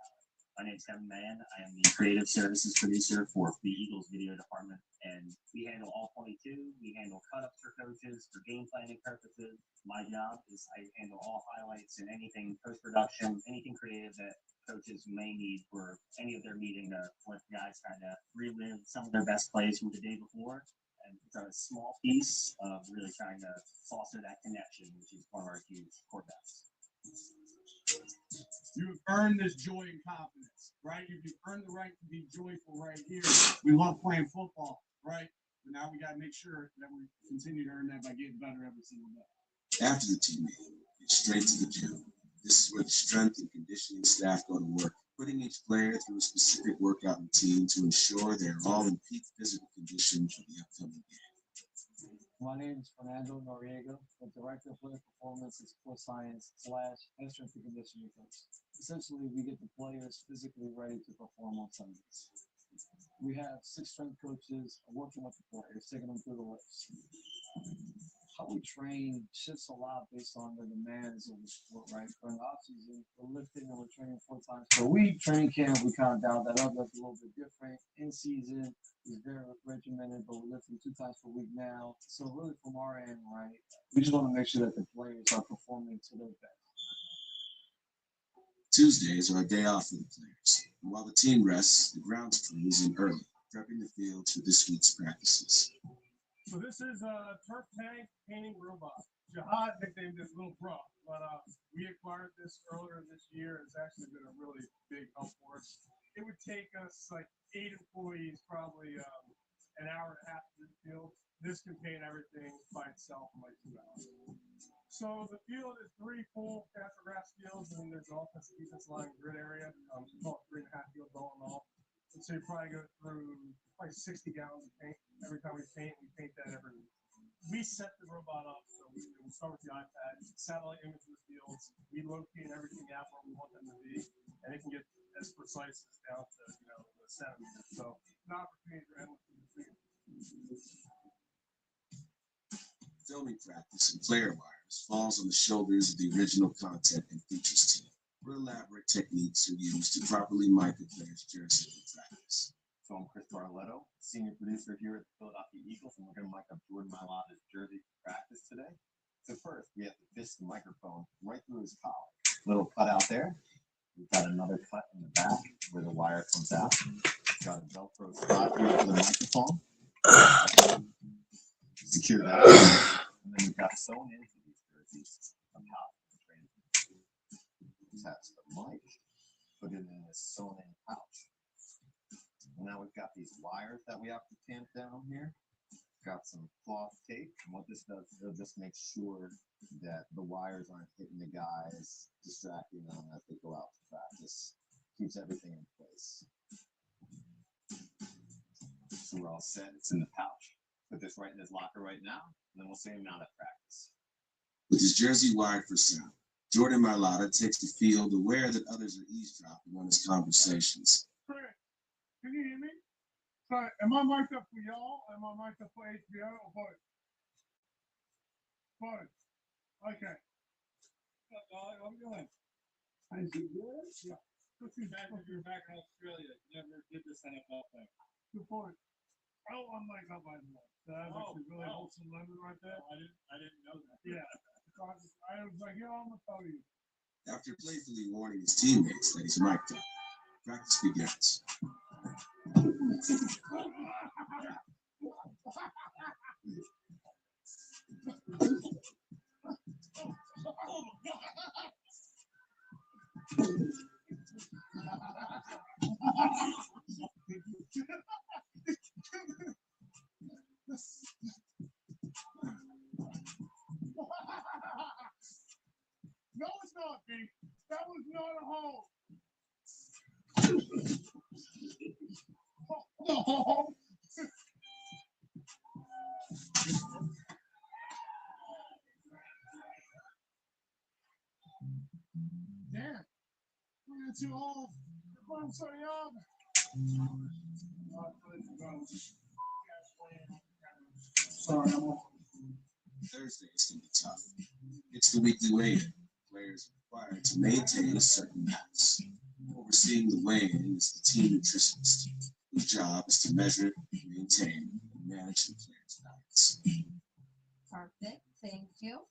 Q: My name's Kevin Mann. I am the creative services producer for the Eagles video department, and we handle all 22. We handle cut-ups for coaches for game planning purposes. My job is I handle all highlights and anything post-production, anything creative that coaches may need for any of their meeting to let guys kind of relive some of their best plays from the day before. And it's a small piece of really trying to foster that connection, which is one of our huge core values.
W: You've earned this joy and confidence, right? You've earned the right to be joyful right here. We love playing football, right? But now we got to make sure that we continue to earn that by getting better every single day.
H: After the team meeting, it's straight to the gym. This is where the strength and conditioning staff go to work, putting each player through a specific workout routine to ensure they're all in peak physical condition for the upcoming game.
X: My name is Fernando Noriega, the Director of Player Performance and Sports Science / Strength and Conditioning Coach. Essentially, we get the players physically ready to perform on Sundays. We have 6 strength coaches working with the players, taking them through the lifts. How we train shifts a lot based on the demands of the sport, right? For the offseason, we're lifting and we're training 4 times per week. Training camp, we kind of dialed that up. That's a little bit different. In season is very regimented, but we're lifting 2 times per week now. So really from our end, right, we just want to make sure that the players are performing to their best.
H: Tuesdays are a day off for the players. And while the team rests, the grounds crew is in early, prepping the field for this week's practices.
W: So this is a turf tank painting robot. Jihad nicknamed this Little Bro, but we acquired this earlier this year. It's actually been a really big help for us. It would take us like 8 employees, probably an hour and a half to the field. This can paint everything by itself in like 2 hours. So the field is 3 full grass fields, and then there's an offensive defense line grid area. It's called 3.5 fields all in all. And so you probably go through probably 60 gallons of paint every time we paint that every week. We set the robot up, so we start with the iPad, satellite image of the fields, we locate everything out where we want them to be, and it can get as precise as down to the centimeters. So an opportunity for anyone to do.
H: Filming practice and player wires falls on the shoulders of the original content and features team, where elaborate techniques are used to properly mic a player's jersey in practice.
Q: So I'm Chris Barletto, senior producer here at the Philadelphia Eagles, and we're going to mic up Jordan Mailata's jersey for practice today. So first, we have to fish the microphone right through his collar. Little cut out there. We've got another cut in the back where the wire comes out. We've got a Velcro spot here for the microphone. Secure that. And then we've got sewn into these jerseys a pouch. Attach the mic, put it in this sewn in pouch. And now we've got these wires that we have to tamp down here. Got some cloth tape, and what this does is it'll just make sure that the wires aren't hitting the guys, distracting them as they go out to practice. Keeps everything in place. So we're all set. It's in the pouch. Put this right in his locker right now, and then we'll see him out at practice.
H: With his jersey wired for sound, Jordan Mailata takes the field aware that others are eavesdropping on his conversations.
W: Can you hear me? Sorry, am I mic'd up for y'all? Am I mic'd up for HBO or both? Both. Okay. What's up, dog? How you doing? Is it good? Yeah. You're back in Australia. You never did this NFL thing. Good point. Oh, I'm mic'd up by the way. So that's actually really wholesome lemon right there. I didn't know that. Yeah. I was like, yo, I'm gonna tell you.
H: After playfully warning his teammates that he's mic'd up, practice begins.
W: No, it's not, B. That was not a hole. No. Damn. We're too old. I'm so young. Sorry, I'm
H: Thursdays can be tough. It's the weekly weigh-in. Players are required to maintain a certain mass. Overseeing the weigh-in is the team nutritionist, whose job is to measure, maintain, and manage the players' diets.
N: Perfect, thank you.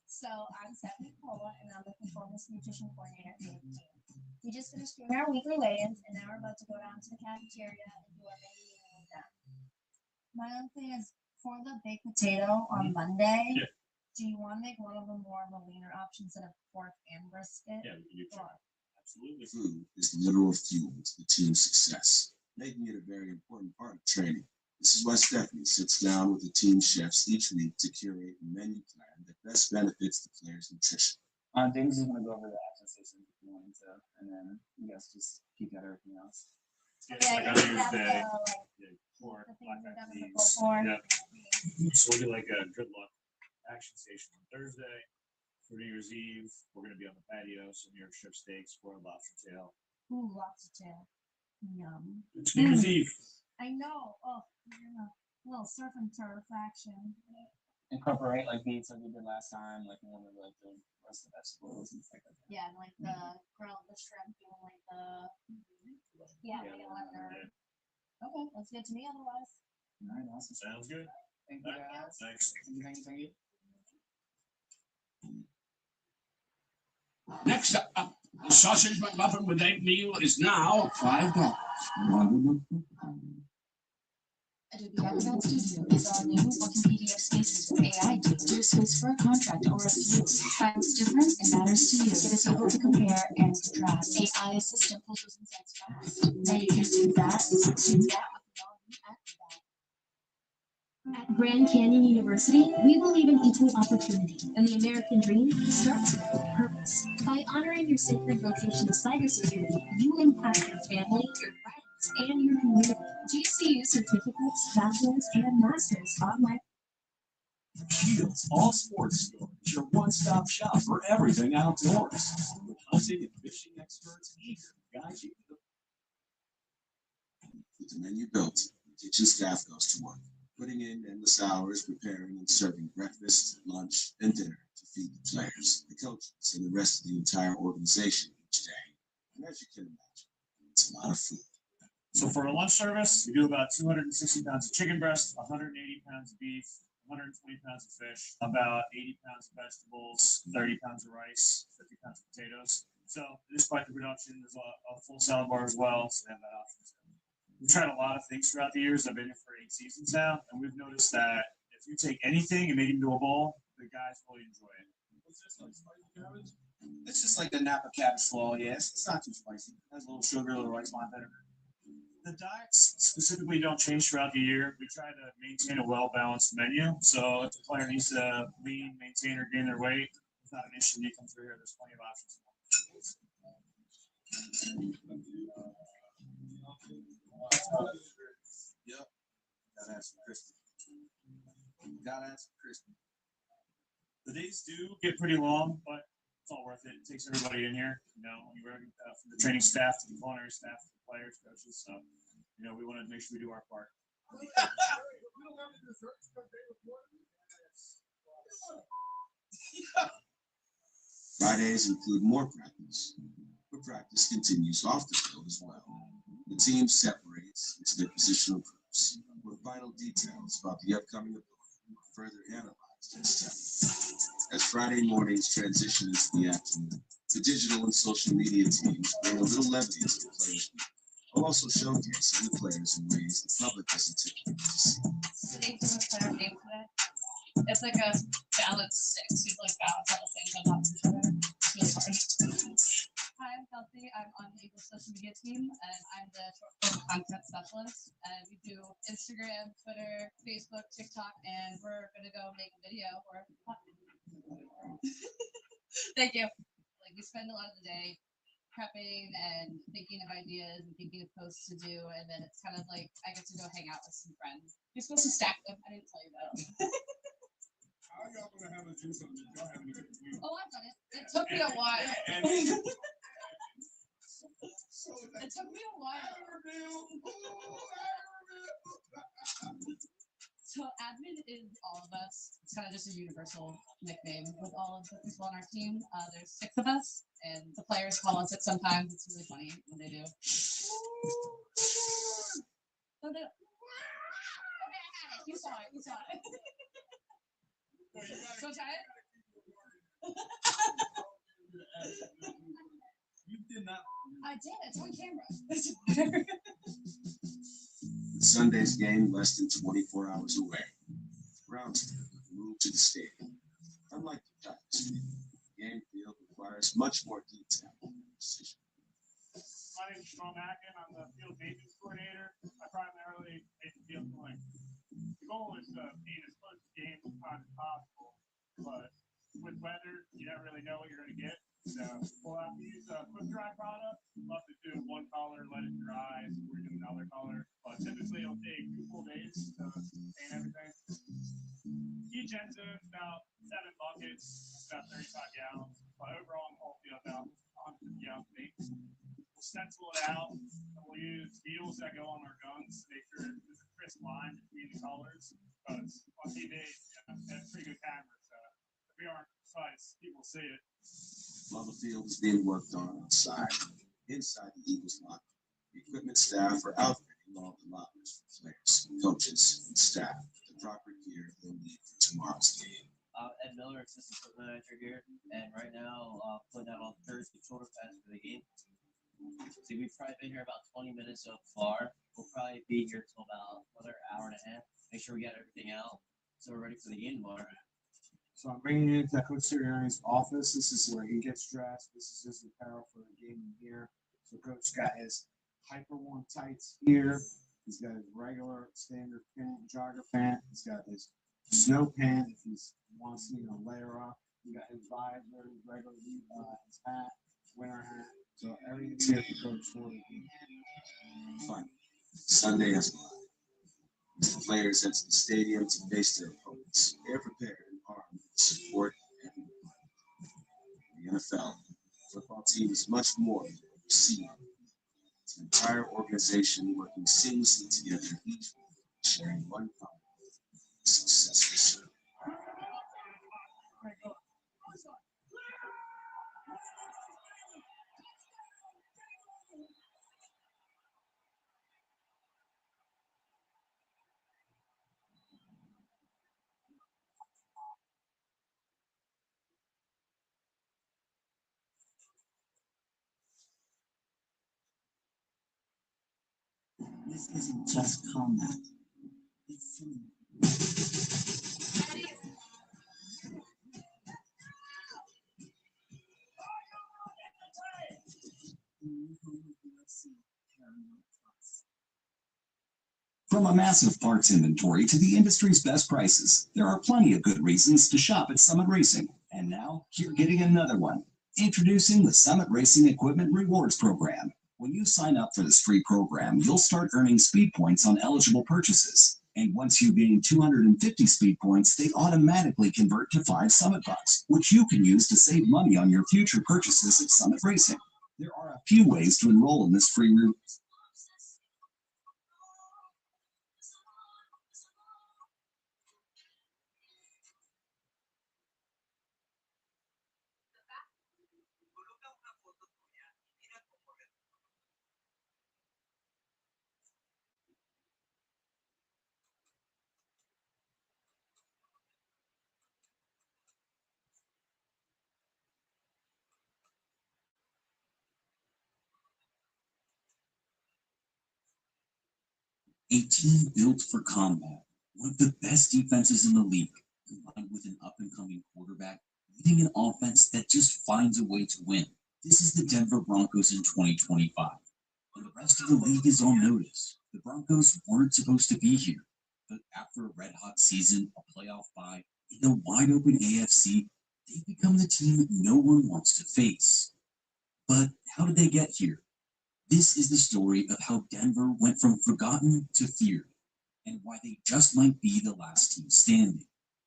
N: So I'm Stephanie Cola, and I'm the performance nutrition coordinator for the team. We just finished doing our weekly weigh-ins, and now we're about to go down to the cafeteria and do our main meeting with them. My other thing is, for the baked potato on Monday, do you want to make one of them more of a leaner option instead of pork and brisket?
E: Yeah, we can do that. Absolutely.
H: Food is the literal fuel to the team's success, making it a very important part of training. This is why Stephanie sits down with the team chefs each week to curate a menu plan that best benefits the players' nutrition.
K: David's just gonna go over the action stations if you wanted to, and then you guys just keep out everything else.
E: Like on New Year's Day, pork, black eyed peas. Yeah. So we'll do like a good luck action station on Thursday. For New Year's Eve, we're gonna be on the patio, so New York strip steaks, broiled lobster tail.
N: Ooh, lobster tail. Yum.
E: It's New Year's Eve.
N: I know. Oh, yeah. A little surf and turf action.
K: Incorporate like beets like we did last time, like one of like the rest of the vegetables and stuff like that.
N: Yeah, and like the the shrimp doing like the Okay, that's good to me otherwise.
K: All right, awesome.
E: Sounds good.
K: Thank you guys.
E: Thanks.
K: Thank you.
G: Next up, the sausage McMuffin with egg meal is now $5.
I: Adobe Acrobat Studio is our new multimedia spaces with AI to do a space for a contract or a view. Find what's different and matters to you. It is able to compare and contrast. AI assistant pulls those insights fast. Now you can do that with Acrobat.
O: At Grand Canyon University, we believe in equal opportunity, and the American dream starts with purpose. By honoring your sacred vocation of cybersecurity, you impact your family, your friends, and your community. GCU certificates, bachelor's, and master's online.
E: Shields All Sports Store is your one-stop shop for everything outdoors. With hunting and fishing experts eager to guide you to
H: With the menu built, the kitchen staff goes to work, putting in endless hours preparing and serving breakfast, lunch, and dinner to feed the players, the coaches, and the rest of the entire organization each day. And as you can imagine, it's a lot of food.
E: So for a lunch service, we do about 260 pounds of chicken breast, 180 pounds of beef, 120 pounds of fish, about 80 pounds of vegetables, 30 pounds of rice, 50 pounds of potatoes. So despite the production, there's a full salad bar as well, so they have that option. We've tried a lot of things throughout the years. I've been here for 8 seasons now, and we've noticed that if you take anything and make it into a bowl, the guys really enjoy it.
W: What's this, like spicy cabbage?
P: It's just like the Napa cabbage slaw. Yeah, it's not too spicy. It has a little sugar, a little rice wine vinegar.
E: The diets specifically don't change throughout the year. We try to maintain a well-balanced menu. So if the player needs to lean, maintain, or gain their weight, it's not an issue when you come through here. There's plenty of options.
H: Yep. Gotta have some crispy. Gotta have some crispy.
E: The days do get pretty long, but it's all worth it. It takes everybody in here, anywhere from the training staff to the culinary staff to the players, coaches. So, we want to make sure we do our part.
H: Fridays include more practice, but practice continues off the field as well. The team separates into their positional groups, where final details about the upcoming opponent are further analyzed and studied. As Friday mornings transition into the afternoon, the digital and social media teams bring a little levity to the players' week, while also showcasing the players in ways the public doesn't typically get to see.
N: Thank you for our name today. It's like a balance 6. You like balance all the things on top of each other. It's really hard. Hi, I'm Kelsey. I'm on the Eagle social media team, and I'm the short form content specialist. And we do Instagram, Twitter, Facebook, TikTok, and we're gonna go make a video or thank you. Like we spend a lot of the day prepping and thinking of ideas and thinking of posts to do, and then it's kind of like I get to go hang out with some friends. You're supposed to stack them. I didn't tell you that.
W: How y'all gonna have a juice on this? Y'all having a good week.
N: Oh, I've done it. It took me a while. It took me a while. is all of us. It's kind of just a universal nickname with all of the people on our team. There's 6 of us, and the players call us it sometimes. It's really funny when they do. Don't do it. Okay, I had it. You saw it. You saw it. So try it.
E: You did not.
N: I did. It's on camera.
H: Sunday's game less than 24 hours away. Browns moved to the stadium. Unlike the practice field, the game field requires much more detail and precision.
W: My name is Sean Mackin. I'm the field maintenance coordinator. I primarily make the field clean. The goal is to be as close to games as possible, but with weather, you never really know what you're going to get. So we'll have to use a quick dry product. Love to do one color, let it dry, so we're doing another color. But typically it'll take 2 full days to paint everything. Each end zone is about 7 buckets, about 35 gallons. But overall in the whole field, about 150 gallons of paint. We'll stencil it out, and we'll use needles that go on our guns to make sure there's a crisp line between the colors. Because on TV, they have pretty good cameras, so if we aren't precise, people see it.
H: While the field is being worked on outside, inside the Eagles locker, the equipment staff are outfitting all the lockers for players, coaches, and staff with the proper gear they'll need for tomorrow's game.
C: Ed Miller, assistant equipment manager here, and right now putting out all the jersey shoulder pads for the game. See, we've probably been here about 20 minutes so far. We'll probably be here till about another hour and a half. Make sure we got everything out so we're ready for the game tomorrow.
M: So I'm bringing you into Coach Sirianni's office. This is where he gets dressed. This is his apparel for the game in here. So Coach got his hyper warm tights here. He's got his regular standard pant, jogger pant. He's got his snow pant if he wants to, layer up. He got his visor, his regular his hat, winter hat. So everything's here for Coach for the game.
H: Fine. Sunday has arrived. As the players enter the stadium to face their opponents, they're prepared and armed with support and the NFL. The football team is much more than a receiver. It's an entire organization working seamlessly together each week, sharing one common goal: successful service.
F: This isn't just combat. It's cinema. From a massive parts inventory to the industry's best prices, there are plenty of good reasons to shop at Summit Racing. And now, you're getting another one. Introducing the Summit Racing Equipment Rewards Program. When you sign up for this free program, you'll start earning speed points on eligible purchases. And once you gain 250 speed points, they automatically convert to 5 Summit Bucks, which you can use to save money on your future purchases at Summit Racing. There are a few ways to enroll in this free route. A team built for combat, one of the best defenses in the league, combined with an up-and-coming quarterback, leading an offense that just finds a way to win. This is the Denver Broncos in 2025, and the rest of the league is on notice. The Broncos weren't supposed to be here, but after a red-hot season, a playoff bye, in a wide-open AFC, they've become the team no one wants to face. But how did they get here? This is the story of how Denver went from forgotten to feared, and why they just might be the last team standing.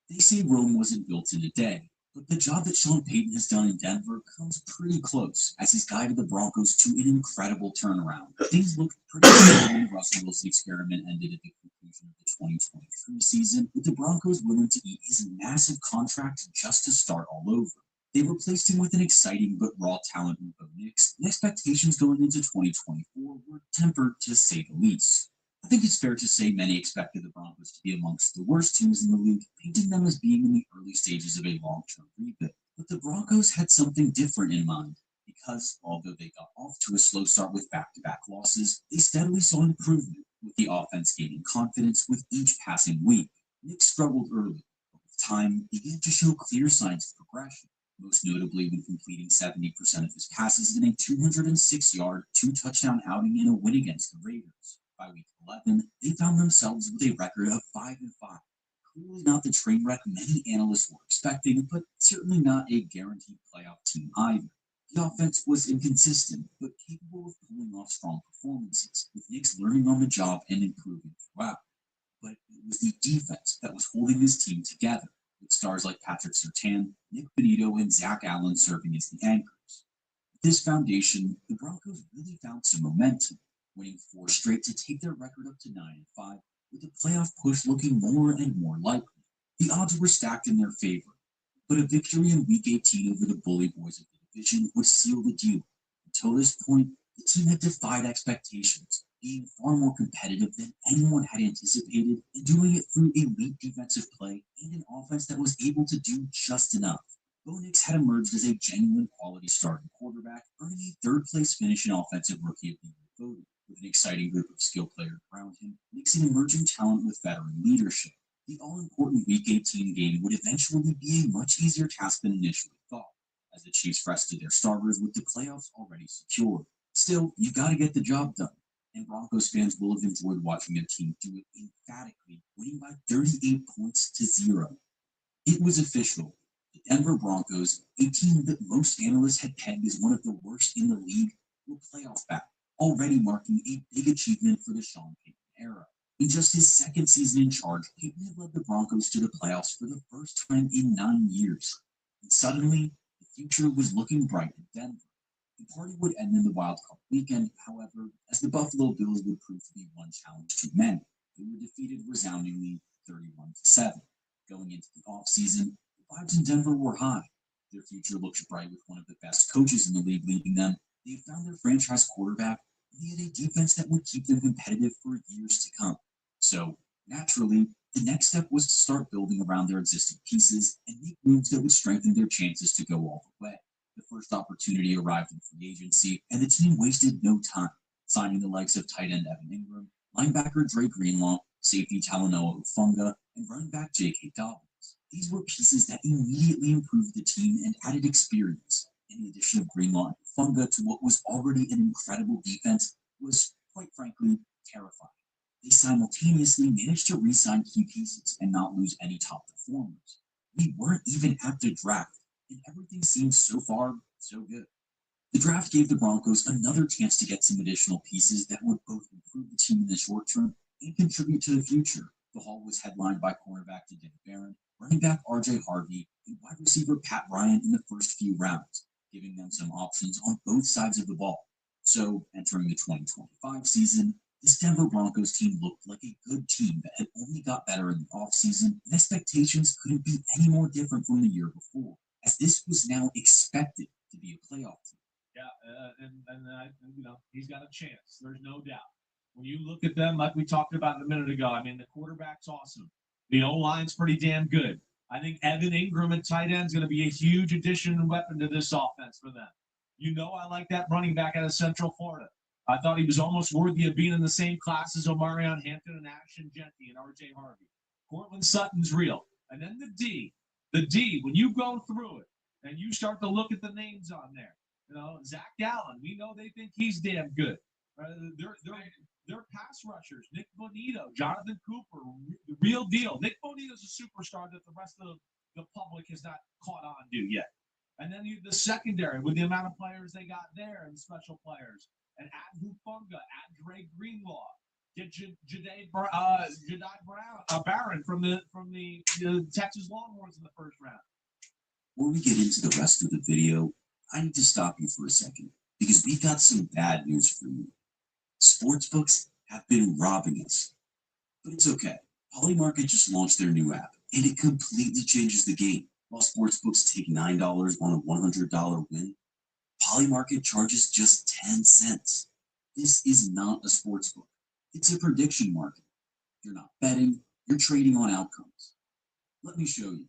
F: They say Rome wasn't built in a day, But the job that Sean Payton has done in Denver comes pretty close, as he's guided the Broncos to an incredible turnaround. Things looked pretty good when the Russell Wilson experiment ended at the conclusion of the 2023 season, with the Broncos willing to eat his massive contract just to start all over. They replaced him with an exciting but raw talent in Bo Nix, and expectations going into 2024 were tempered to say the least. I think it's fair to say many expected the Broncos to be amongst the worst teams in the league, painting them as being in the early stages of a long-term rebuild. But the Broncos had something different in mind, because although they got off to a slow start with back-to-back losses, they steadily saw improvement, with the offense gaining confidence with each passing week. Nick struggled early, but with time began to show clear signs of progression, most notably when completing 70% of his passes in a 206-yard, two-touchdown outing in a win against the Raiders. By week 11, they found themselves with a record of 5-5. Clearly not the train wreck many analysts were expecting, but certainly not a guaranteed playoff team either. The offense was inconsistent, but capable of pulling off strong performances, with Nick's learning on the job and improving throughout. But it was the defense that was holding his team together, with stars like Patrick Surtain, Nick Benito, and Zach Allen serving as the anchors. With this foundation, the Broncos really found some momentum, winning 4 straight to take their record up to 9-5, with the playoff push looking more and more likely. The odds were stacked in their favor, but a victory in Week 18 over the bully boys of the division would seal the deal. Until this point, the team had defied expectations, being far more competitive than anyone had anticipated, and doing it through elite defensive play and an offense that was able to do just enough. Bo Nix had emerged as a genuine quality starting quarterback, earning a third-place finish in Offensive Rookie of the Year voting, with an exciting group of skill players around him, mixing emerging talent with veteran leadership. The all-important Week 18 game would eventually be a much easier task than initially thought, as the Chiefs rested their starters with the playoffs already secured. Still, you gotta get the job done, and Broncos fans will have enjoyed watching their team do it emphatically, winning by 38 points to 0. It was official. The Denver Broncos, a team that most analysts had pegged as one of the worst in the league, were playoff back, already marking a big achievement for the Sean Payton era. In just his second season in charge, Payton had led the Broncos to the playoffs for the first time in 9 years. And suddenly, the future was looking bright in Denver. The party would end in the wild card weekend, however, as the Buffalo Bills would prove to be one challenge too many. They were defeated resoundingly 31-7. Going into the offseason, the vibes in Denver were high. Their future looked bright with one of the best coaches in the league leading them. They had found their franchise quarterback, and they had a defense that would keep them competitive for years to come. So, naturally, the next step was to start building around their existing pieces and make moves that would strengthen their chances to go all the way. The first opportunity arrived in free agency, and the team wasted no time, signing the likes of tight end Evan Ingram, linebacker Dre Greenlaw, safety Talanoa Ufunga, and running back J.K. Dobbins. These were pieces that immediately improved the team and added experience. And the addition of Greenlaw and Ufunga to what was already an incredible defense was, quite frankly, terrifying. They simultaneously managed to re-sign key pieces and not lose any top performers. We weren't even at the draft, and everything seemed so far so good. The draft gave the Broncos another chance to get some additional pieces that would both improve the team in the short term and contribute to the future. The haul was headlined by cornerback Ja'Den Barron, running back R.J. Harvey, and wide receiver Pat Ryan in the first few rounds, giving them some options on both sides of the ball. So, entering the 2025 season, this Denver Broncos team looked like a good team that had only got better in the offseason, and expectations couldn't be any more different from the year before, as this was now expected to be a playoff team.
S: Yeah, he's got a chance. There's no doubt. When you look at them, like we talked about a minute ago, I mean, the quarterback's awesome. The O-line's pretty damn good. I think Evan Ingram at tight end is going to be a huge addition and weapon to this offense for them. You know, I like that running back out of Central Florida. I thought he was almost worthy of being in the same class as Omarion Hampton and Ashton Genty and R.J. Harvey. Cortland Sutton's real. And then the D, when you go through it and you start to look at the names on there, you know, Zach Allen, we know they think he's damn good. They're pass rushers. Nick Bonito, Jonathan Cooper, the real deal. Nick Bonito's a superstar that the rest of the public has not caught on to yet. And then the secondary with the amount of players they got there and special players. And add Hufunga, add Dre Greenlaw, get Jedi Barron from the Texas Longhorns in the first round.
F: Before we get into the rest of the video, I need to stop you for a second because we've got some bad news for you. Sportsbooks have been robbing us. But it's okay. Polymarket just launched their new app, and it completely changes the game. While sportsbooks take $9 on a $100 win, Polymarket charges just 10 cents. This is not a sportsbook. It's a prediction market. You're not betting, you're trading on outcomes. Let me show you.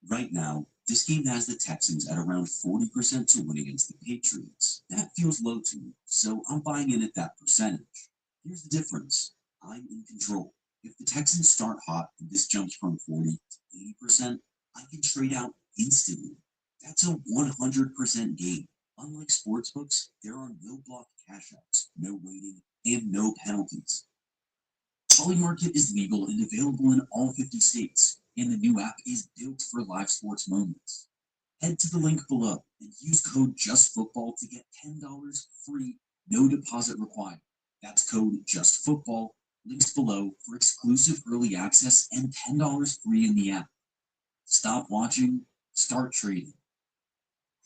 F: Right now, this game has the Texans at around 40% to win against the Patriots. That feels low to me, so I'm buying in at that percentage. Here's the difference. I'm in control. If the Texans start hot and this jumps from 40 to 80%, I can trade out instantly. That's a 100% gain. Unlike sportsbooks, there are no blocked cashouts, no waiting, and no penalties. Polymarket is legal and available in all 50 states, and the new app is built for live sports moments. Head to the link below and use code JUSTFOOTBALL to get $10 free, no deposit required. That's code JUSTFOOTBALL, links below for exclusive early access and $10 free in the app. Stop watching, start trading.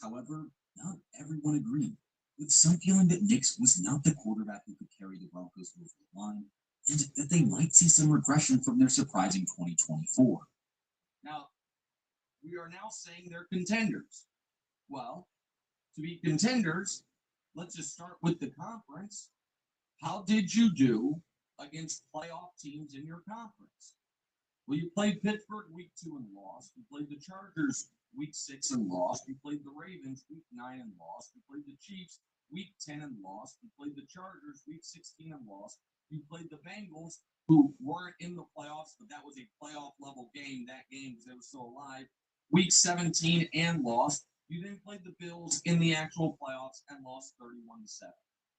F: However, not everyone agreed, with some feeling that Nix was not the quarterback who could carry the Broncos over the line, and that they might see some regression from their surprising 2024.
B: Now, we are now saying they're contenders. Well, to be contenders, let's just start with the conference. How did you do against playoff teams in your conference? Well, you played Pittsburgh week 2 and lost. You played the Chargers week 6 and lost. You played the Ravens week 9 and lost. You played the Chiefs week 10 and lost. You played the Chargers week 16 and lost. You played the Bengals, who weren't in the playoffs, but that was a playoff level game, that game, because they were still alive, week 17 and lost. You then played the Bills in the actual playoffs and lost 31-7.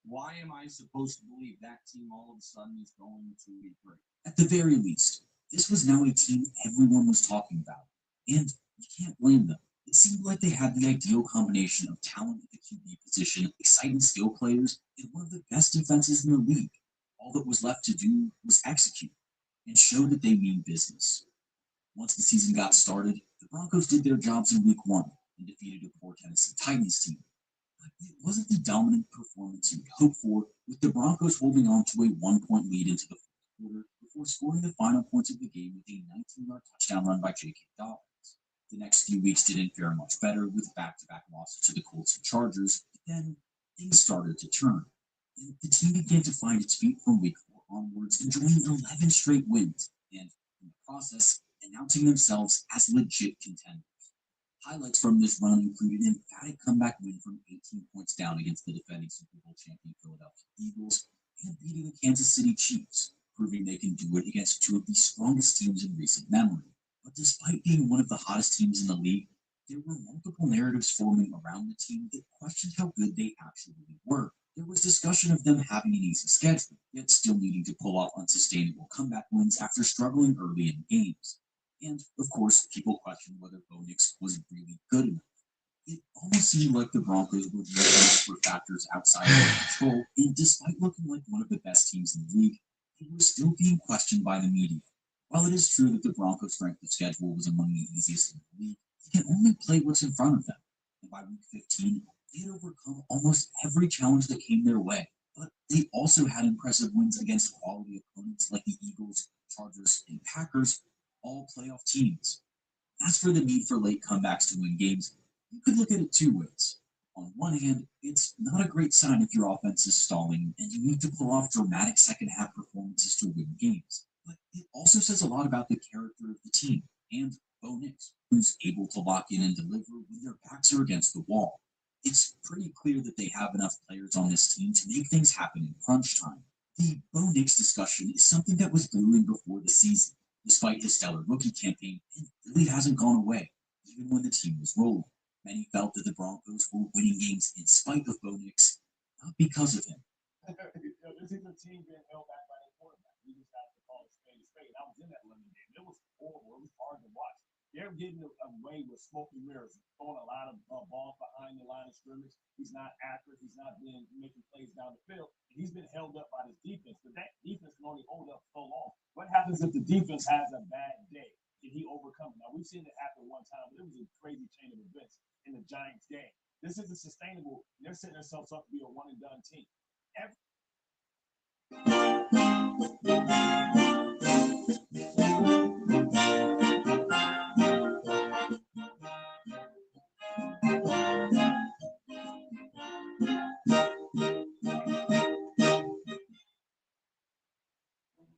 B: Why am I supposed to believe that team all of a sudden is going to be great?
F: At the very least, this was now a team everyone was talking about, and you can't blame them. It seemed like they had the ideal combination of talent at the QB position, exciting skill players, and one of the best defenses in the league. All that was left to do was execute and show that they mean business. Once the season got started, the Broncos did their jobs in week 1 and defeated a poor Tennessee Titans team. But it wasn't the dominant performance you'd hope for, with the Broncos holding on to a 1-point lead into the fourth quarter before scoring the final points of the game with a 19-yard touchdown run by J.K. Dobbins. The next few weeks didn't fare much better, with back-to-back losses to the Colts and Chargers, but then things started to turn. The team began to find its feet from week 4 onwards, enjoying 11 straight wins, and in the process, announcing themselves as legit contenders. Highlights from this run included an emphatic comeback win from 18 points down against the defending Super Bowl champion Philadelphia Eagles, and beating the Kansas City Chiefs, proving they can do it against 2 of the strongest teams in recent memory. But despite being one of the hottest teams in the league, there were multiple narratives forming around the team that questioned how good they actually were. There was discussion of them having an easy schedule, yet still needing to pull off unsustainable comeback wins after struggling early in games. And, of course, people questioned whether Bo Nix was really good enough. It almost seemed like the Broncos were used for factors outside of their control, and despite looking like one of the best teams in the league, they were still being questioned by the media. While it is true that the Broncos' strength of schedule was among the easiest in the league, they can only play what's in front of them. And by week 15, they had overcome almost every challenge that came their way. But they also had impressive wins against quality opponents like the Eagles, Chargers, and Packers, all playoff teams. As for the need for late comebacks to win games, you could look at it 2 ways. On one hand, it's not a great sign if your offense is stalling and you need to pull off dramatic second-half performances to win games. But it also says a lot about the character of the team and Bo Nix, who's able to lock in and deliver when their backs are against the wall. It's pretty clear that they have enough players on this team to make things happen in crunch time. The Bo Nix discussion is something that was brewing before the season, despite his stellar rookie campaign, and really hasn't gone away, even when the team was rolling. Many felt that the Broncos were winning games in spite of Bo Nix, not because of him.
W: This is a team being held back by their quarterback. We just have to call it spade a spade. I was in that London game. It was horrible. It was hard to watch. They're getting away with smoke and mirrors, throwing a lot of balls behind the line of scrimmage. He's not accurate. He's not making plays down the field. And he's been held up by this defense. But that defense can only hold up so long. What happens if the defense has a bad day?
E: did he overcome it? Now, we've seen it happen one time, but it was a crazy chain of events in the Giants game. This isn't sustainable. They're setting themselves up to be a one-and-done team.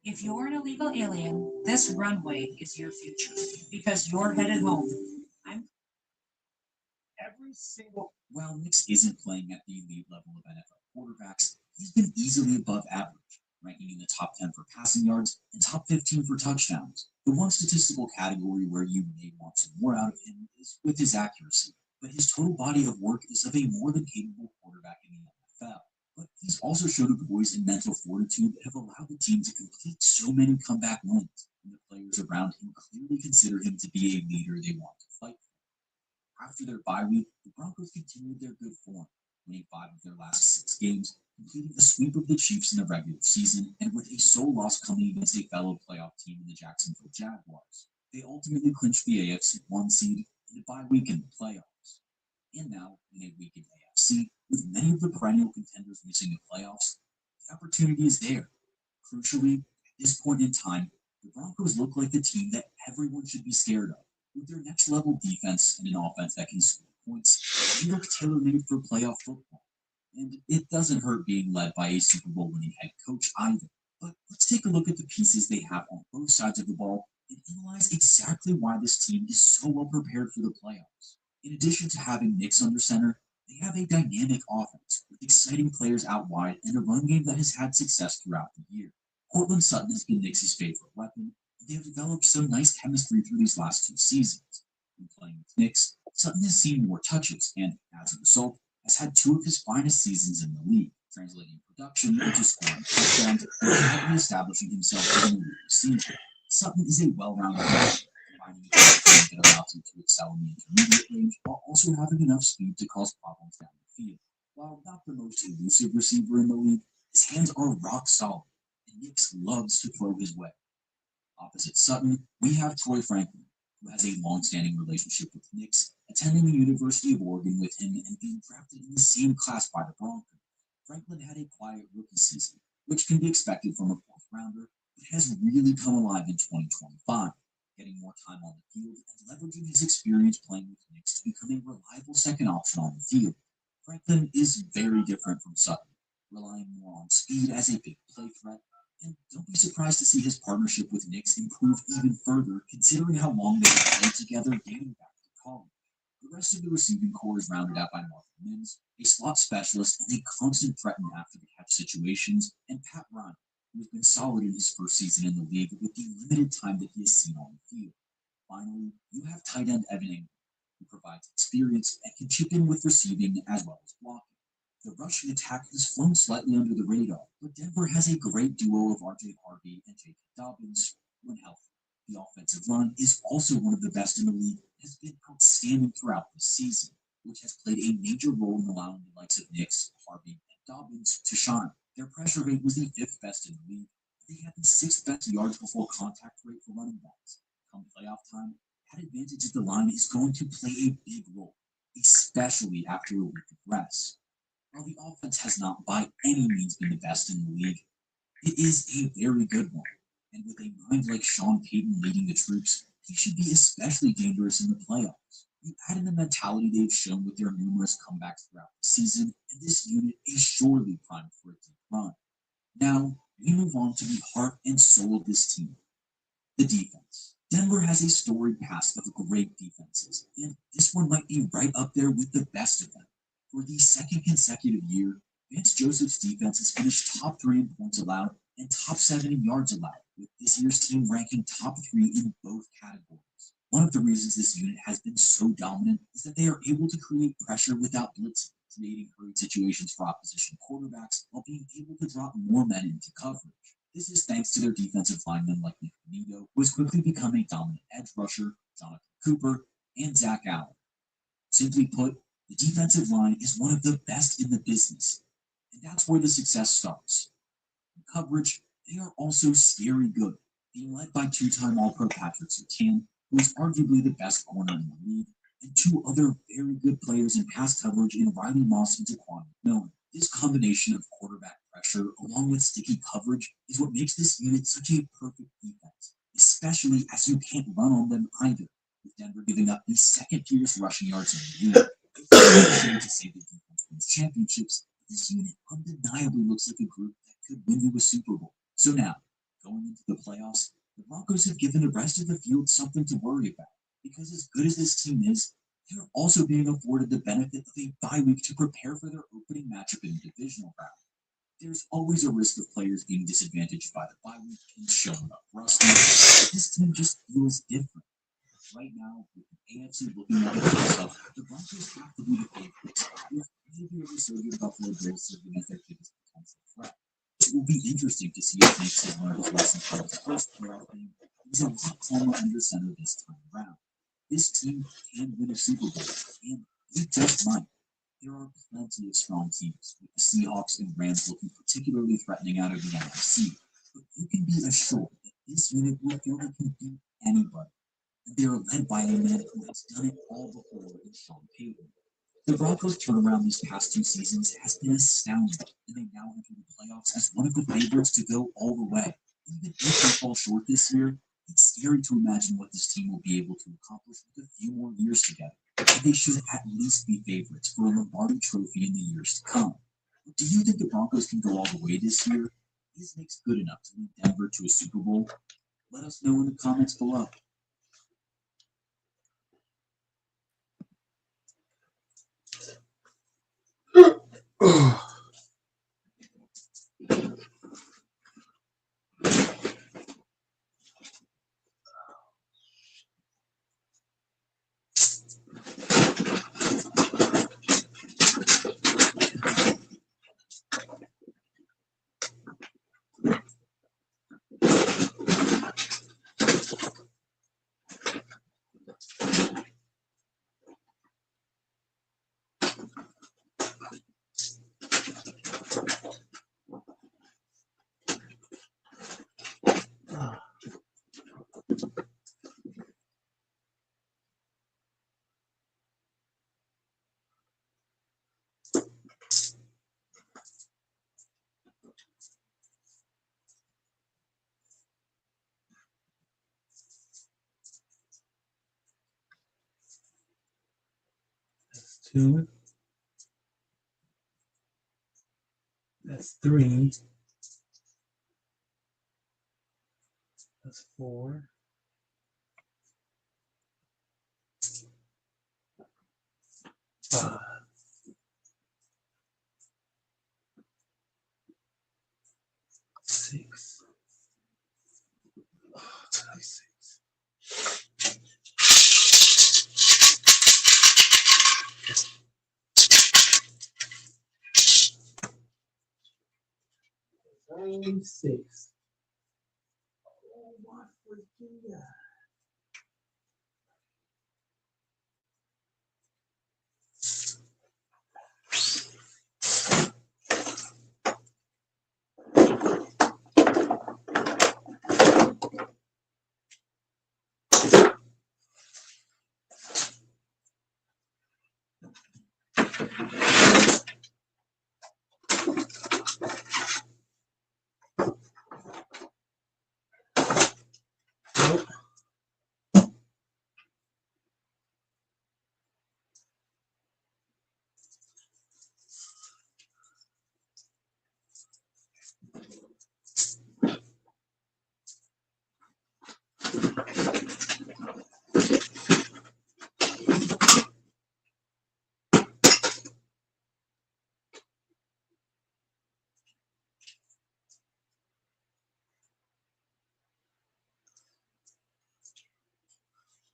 D: If you're an illegal alien, this runway is your future because you're headed home.
E: Every single.
F: While Nix isn't playing at the elite level of NFL quarterbacks, he's been easily above average, ranking in the top 10 for passing yards and top 15 for touchdowns. The one statistical category where you may want some more out of him is with his accuracy, but his total body of work is of a more than capable quarterback in the NFL. But he's also showed a poise and mental fortitude that have allowed the team to complete so many comeback wins, and the players around him clearly consider him to be a leader they want to fight for. After their bye week, the Broncos continued their good form, winning 5 of their last 6 games, completing a sweep of the Chiefs in the regular season, and with a sole loss coming against a fellow playoff team in the Jacksonville Jaguars. They ultimately clinched the AFC 1 seed and a bye week in the playoffs. And now, in a week in AFC, with many of the perennial contenders missing the playoffs, the opportunity is there. Crucially, at this point in time, the Broncos look like the team that everyone should be scared of. With their next level defense and an offense that can score points, they look tailor-made for playoff football. And it doesn't hurt being led by a Super Bowl winning head coach either. But let's take a look at the pieces they have on both sides of the ball and analyze exactly why this team is so well prepared for the playoffs. In addition to having Nix under center, they have a dynamic offense with exciting players out wide and a run game that has had success throughout the year. Courtland Sutton has been Nix's favorite weapon, and they have developed some nice chemistry through these last 2 seasons. When playing with Nix, Sutton has seen more touches and, as a result, has had 2 of his finest seasons in the league, translating production into scoring touchdowns and quietly establishing himself as a leading receiver. Sutton is a well-rounded player, combining a that allows him to excel in the intermediate range while also having enough speed to cause problems down the field. While not the most elusive receiver in the league, his hands are rock solid, and Nix loves to throw his way. Opposite Sutton, we have Troy Franklin, who has a long-standing relationship with Nix, attending the University of Oregon with him and being drafted in the same class by the Broncos. Franklin had a quiet rookie season, which can be expected from a 4th rounder, but has really come alive in 2025, getting more time on the field and leveraging his experience playing with Nix to become a reliable second option on the field. Franklin is very different from Sutton, relying more on speed as a big play threat, and don't be surprised to see his partnership with Nix improve even further, considering how long they have played together dating back to college. The rest of the receiving core is rounded out by Marvin Mims, a slot specialist and a constant threat in after-the-catch situations, and Pat Ryan, who has been solid in his first season in the league with the limited time that he has seen on the field. Finally, you have tight end Evan Ingram, who provides experience and can chip in with receiving as well as blocking. The rushing attack has flown slightly under the radar, but Denver has a great duo of R.J. Harvey and J.K. Dobbins when healthy. The offensive line is also one of the best in the league and has been outstanding throughout the season, which has played a major role in allowing the likes of Nix, Harvey, and Dobbins to shine. Their pressure rate was the 5th best in the league. They had the 6th best yards before contact rate for running backs. Come playoff time, that advantage of the line is going to play a big role, especially after a week of rest. While the offense has not by any means been the best in the league, it is a very good one. And with a mind like Sean Payton leading the troops, he should be especially dangerous in the playoffs. You add in the mentality they've shown with their numerous comebacks throughout the season, and this unit is surely primed for a deep run. Now, we move on to the heart and soul of this team, the defense. Denver has a storied past of great defenses, and this one might be right up there with the best of them. For the 2nd consecutive year, Vance Joseph's defense has finished top 3 in points allowed and top 7 in yards allowed, with this year's team ranking top 3 in both categories. One of the reasons this unit has been so dominant is that they are able to create pressure without blitzing, creating hurried situations for opposition quarterbacks while being able to drop more men into coverage. This is thanks to their defensive linemen like Nick Bonito, who has quickly become a dominant edge rusher, Jonathan Cooper, and Zach Allen. Simply put, the defensive line is one of the best in the business, and that's where the success starts. In coverage, they are also scary good, being led by 2-time All-Pro Patrick Surtain, who's arguably the best corner in the league, and two other very good players in pass coverage in Riley Moss and Taquan Miller. This combination of quarterback pressure along with sticky coverage is what makes this unit such a perfect defense, especially as you can't run on them either, with Denver giving up the second fewest rushing yards in the unit. It's easy to say the defense wins championships, but this unit undeniably looks like a group that could win you a Super Bowl. So now, going into the playoffs, the Broncos have given the rest of the field something to worry about, because as good as this team is, they're also being afforded the benefit of a bye week to prepare for their opening matchup in the divisional round. There's always a risk of players being disadvantaged by the bye week and showing up rusty, but this team just feels different. Right now, with the AFC looking like a toss-up, the Broncos have to be the favorites, with maybe a resurgent Buffalo Bills serving as their biggest potential threat. It will be interesting to see if Nick has learned his lesson from his first playoff game. He's a lot calmer under center this time around. This team can win a Super Bowl, and they just might. There are plenty of strong teams, with the Seahawks and Rams looking particularly threatening out of the NFC, but you can be assured that this unit will feel they can beat anybody, and they are led by a man who has done it all before in Sean Payton. The Broncos' turnaround these past two seasons has been astounding, and they now enter the playoffs as one of the favorites to go all the way. Even if they fall short this year, it's scary to imagine what this team will be able to accomplish with a few more years together. And they should at least be favorites for a Lombardi Trophy in the years to come. But do you think the Broncos can go all the way this year? Is Nick's good enough to lead Denver to a Super Bowl? Let us know in the comments below.
A: That's 2. That's 3. That's 4. 5. 6. 26. Oh my freaking God. Nope.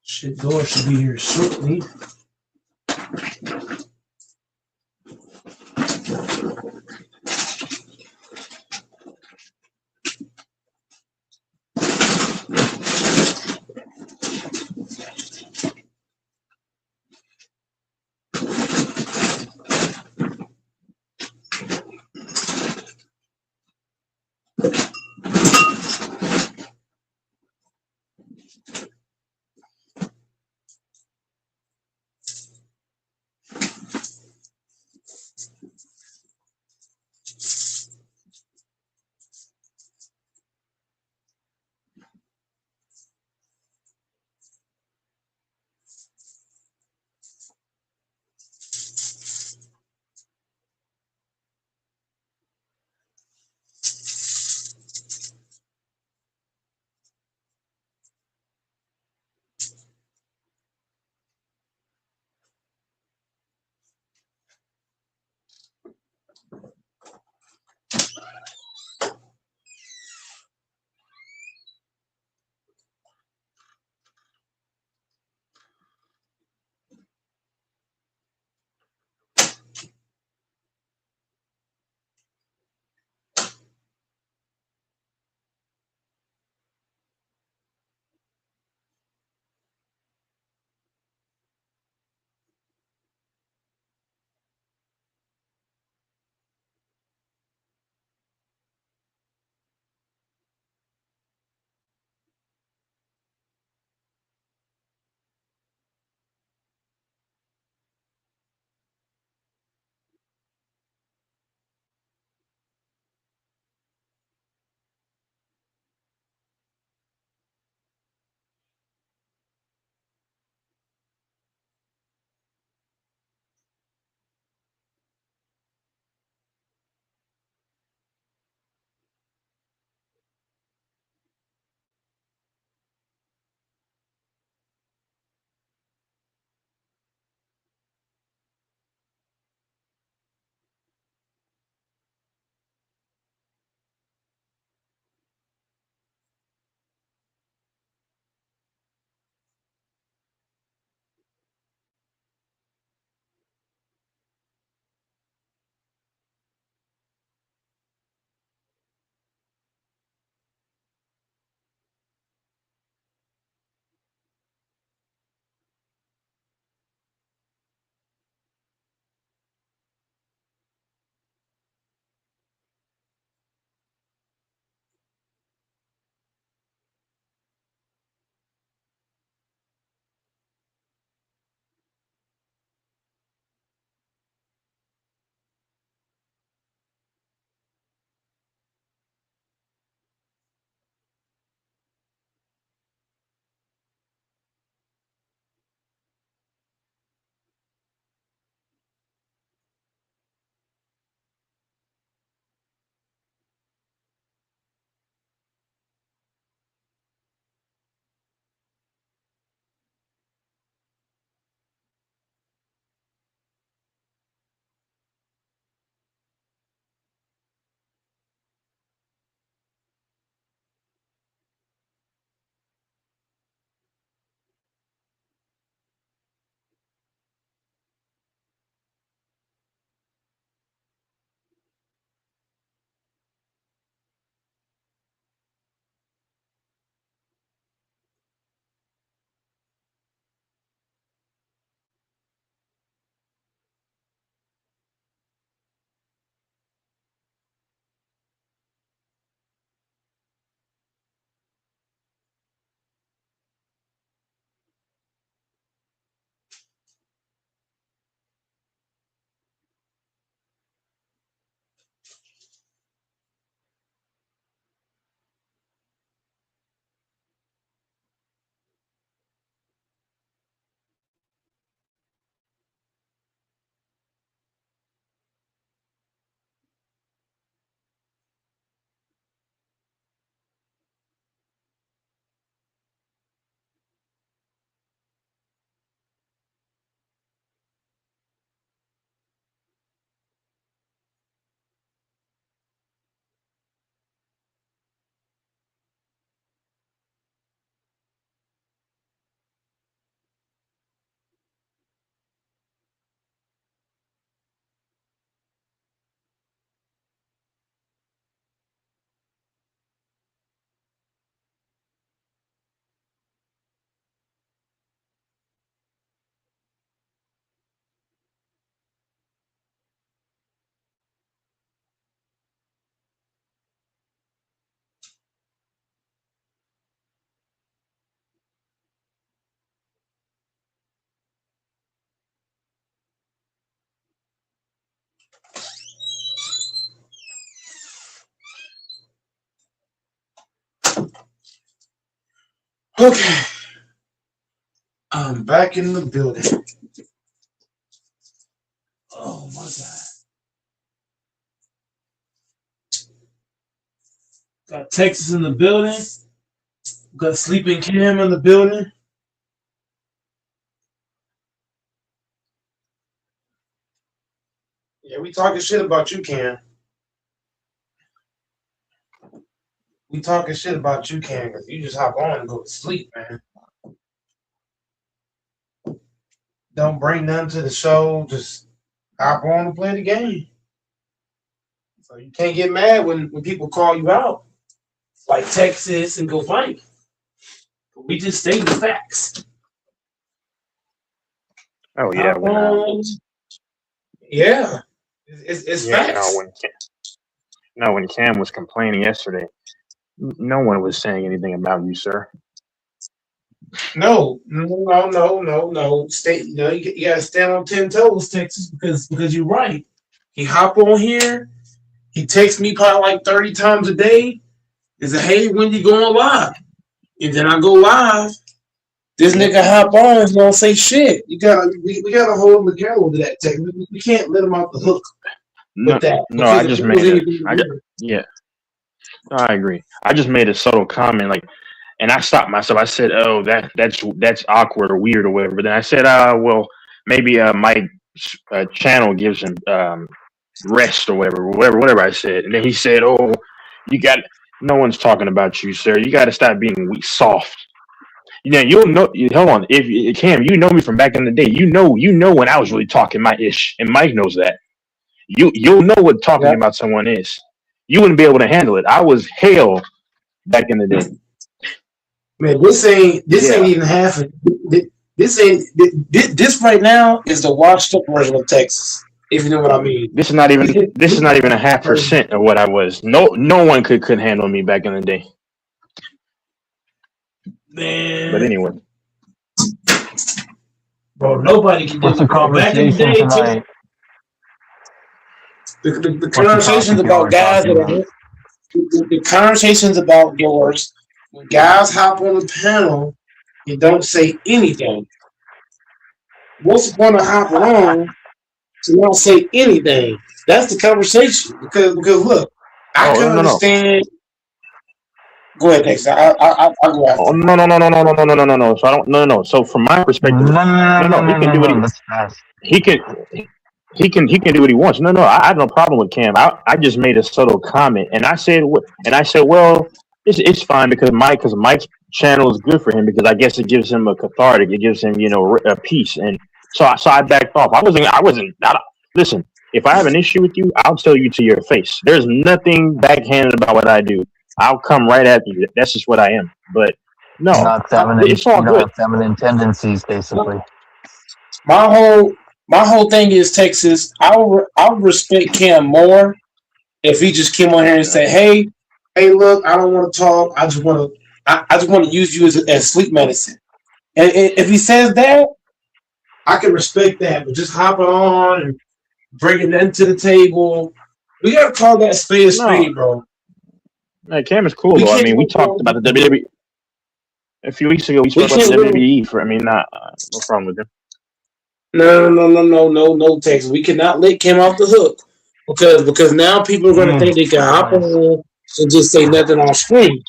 A: Shit, door should be here shortly. Okay, I'm back in the building. Oh my god. Got Texas in the building. Got Sleeping Cam in the building. Yeah, we talking shit about you, Cam. We talking shit about you, Cam, because you just hop on and go to sleep, man. Don't bring nothing to the show. Just hop on and play the game. So you can't get mad when people call you out, like Texas and go fight. We just state the facts.
L: Oh yeah,
A: Hop on. Yeah, it's
L: yeah.
A: facts.
L: When Cam was complaining yesterday, no one was saying anything about you, sir.
A: No. Stay. You gotta stand on 10 toes, Texas, because you're right. He hop on here. He texts me probably like 30 times a day. He said, "Hey, when you going live?" And then I go live. This nigga hop on and don't say shit. We gotta hold him accountable to that, Texas. We can't let him off the hook with that.
L: No, I just made it. Yeah, no, I agree. I just made a subtle comment, like, and I stopped myself. I said, "Oh, that's awkward or weird or whatever." But then I said, well, maybe my channel gives him rest or whatever I said." And then he said, "Oh, you got no one's talking about you, sir. You got to stop being weak, soft." You'll know. Hold on, if Cam, you know me from back in the day. You know when I was really talking my ish, and Mike knows that. You'll know what talking about someone is. You wouldn't be able to handle it. I was hell back in the day.
A: Man, this ain't even half of this right now is the washed up version of Texas, if you know what I mean.
L: This is not even a 0.5% of what I was. No one could handle me back in the day.
A: Man.
L: But anyway.
A: Bro, nobody can do
T: What's the conversation tonight?
A: The conversations about guys that are the conversations about yours when guys hop on the panel and don't say anything. What's the point of hopping on to not say anything? That's the conversation. Because look, I can understand. Go ahead, next. I'll go after.
L: Oh, no. So I don't. No. So from my perspective, he can do what he can do what he wants. No. I have no problem with Cam. I just made a subtle comment, and I said, well, it's fine because Mike's channel is good for him because I guess it gives him a cathartic. It gives him a peace, and so I backed off. I wasn't. Listen, if I have an issue with you, I'll tell you to your face. There's nothing backhanded about what I do. I'll come right at you. That's just what I am. But no, it's all good.
T: Feminine tendencies, basically.
A: My whole thing is Texas. I would respect Cam more if he just came on here and said, "Hey, look, I don't want to talk. I just want to use you as sleep medicine." And if he says that, I can respect that. But just hopping on and bringing that to the table, we gotta call that spade a spade, bro.
L: Man, Cam is cool though. I mean, we talked about the WWE a few weeks ago. We spoke about the WWE no problem with him.
A: No, Texas. We cannot let Cam off the hook because now people are going to think they can hop on and just say nothing on screen.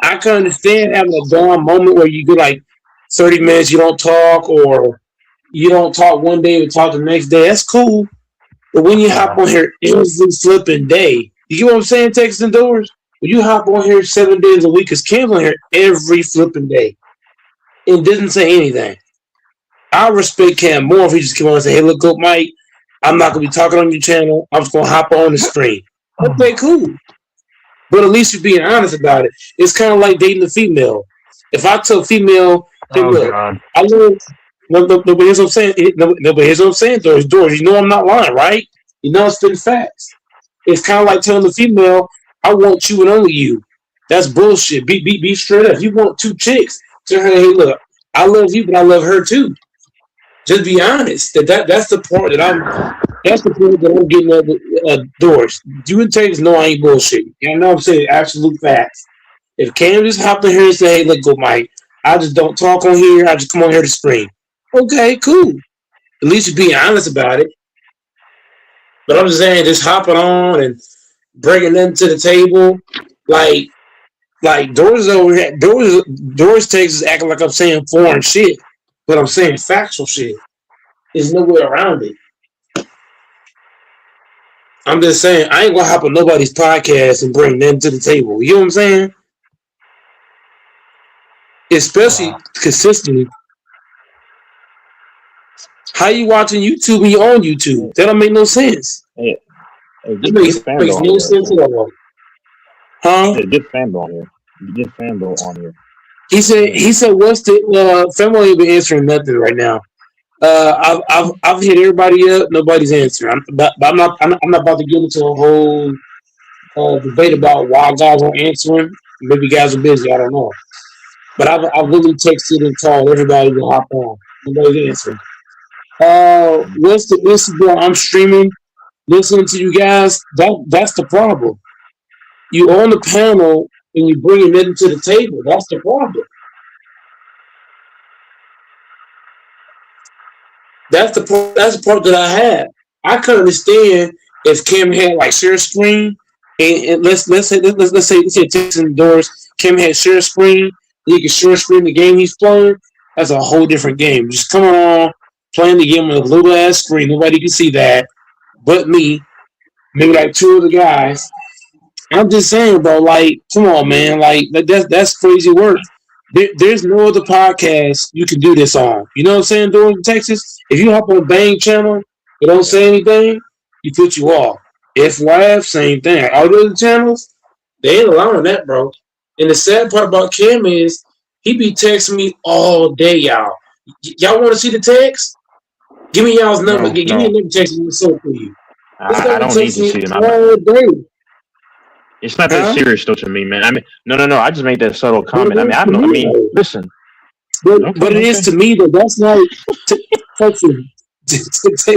A: I can understand having a down moment where you go like 30 minutes, you don't talk, or you don't talk one day and talk the next day. That's cool. But when you hop on here every flipping day, you get what I'm saying, Texas and Doors? When you hop on here 7 days a week, because Cam's on here every flipping day and doesn't say anything. I respect Cam more if he just come on and say, "Hey, look up, Mike. I'm not gonna be talking on your channel. I'm just gonna hop on the screen." Okay, cool. But at least you're being honest about it. It's kind of like dating a female. If I tell female, "Hey, look, I love," nobody hears what I'm saying. Nobody hears what I'm saying. Doors. You know I'm not lying, right? You know it's been facts. It's kind of like telling the female, "I want you and only you." That's bullshit. Be straight up. You want two chicks. Tell her, "Hey, look, I love you, but I love her too." Just be honest. That's the part that I'm getting at with Doors. You and Texas know I ain't bullshit. You know what I'm saying? Absolute facts. If Cam just hopped in here and said, "Hey, look, go Mike, I just don't talk on here. I just come on here to scream. Okay, cool. At least you're being honest about it. But I'm just saying, just hopping on and bringing them to the table, like Doris over here. Doris Texas acting like I'm saying foreign shit, but I'm saying factual shit. There's no way around it. I'm just saying I ain't gonna hop on nobody's podcast and bring them to the table. You know what I'm saying? Especially consistently. How you watching YouTube when you own YouTube? That don't make no sense.
L: Hey,
A: It
L: get
A: makes
L: Fanbo on
A: no
L: here.
A: sense at all. Huh?
L: Hey, get Fanbo on here. Get Fanbo on here.
A: He said, what's the Femo ain't been answering nothing right now. I've hit everybody up. Nobody's answering. I'm not about to get into a whole debate about why guys aren't answering. Maybe guys are busy. I don't know. But I've really texted and called everybody to hop on. Nobody's answering. What's the Instagram? I'm streaming, listening to you guys. That's the problem. You own the panel and you bring it to the table. That's the problem. That's the part that I have. I could understand if Kim had like share screen, and let's say Texas indoors. Kim had share screen. He can share screen the game he's playing. That's a whole different game. Just coming on, playing the game on a little ass screen. Nobody can see that, but me. Maybe like two of the guys. I'm just saying, bro. Like, come on, man. Like that's crazy work. There's no other podcast you can do this on. You know what I'm saying? Doing Texas, if you hop on Bang channel, they don't say anything, you put you off. FYF, same thing. All the other channels, they ain't allowing that, bro. And the sad part about Kim is he be texting me all day, y'all. Y'all want to see the text? Give me y'all's number. Give me a number text me so for you. This guy
L: I
A: be
L: don't need to
A: texting
L: see
A: me
L: them.
A: all day.
L: It's not that serious though to me, man. I mean, no. I just made that subtle comment. I mean, I don't know. I mean, listen.
A: But it is to me though. That's like Texas.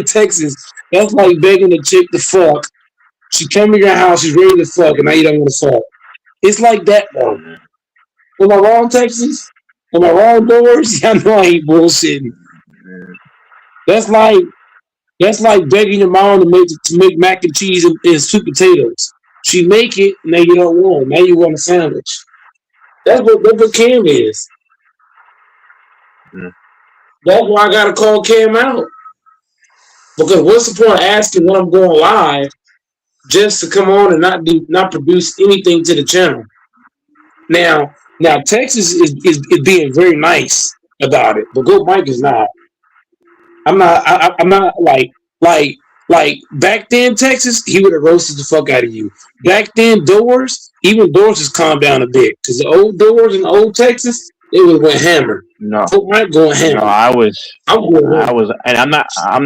A: Texas. That's like begging a chick to fuck. She came to your house. She's ready to fuck, and now you don't want to fuck. It's like that though. Am I wrong, Texas? Am I wrong, Doors? I know I ain't bullshitting. That's like begging your mom to make mac and cheese and sweet potatoes. She make it, now you don't want it. Now you want a sandwich. That's what Cam is. That's why I gotta call Cam out. Because what's the point of asking when I'm going live just to come on and not produce anything to the channel? Now Texas is being very nice about it, but Go Mike is not. I'm not like back then Texas, he would have roasted the fuck out of you. Back then Doors, even Doors has calmed down a bit because the old Doors in old Texas, they would have went hammer.
L: No,
A: going hammer.
L: no, I was, and I'm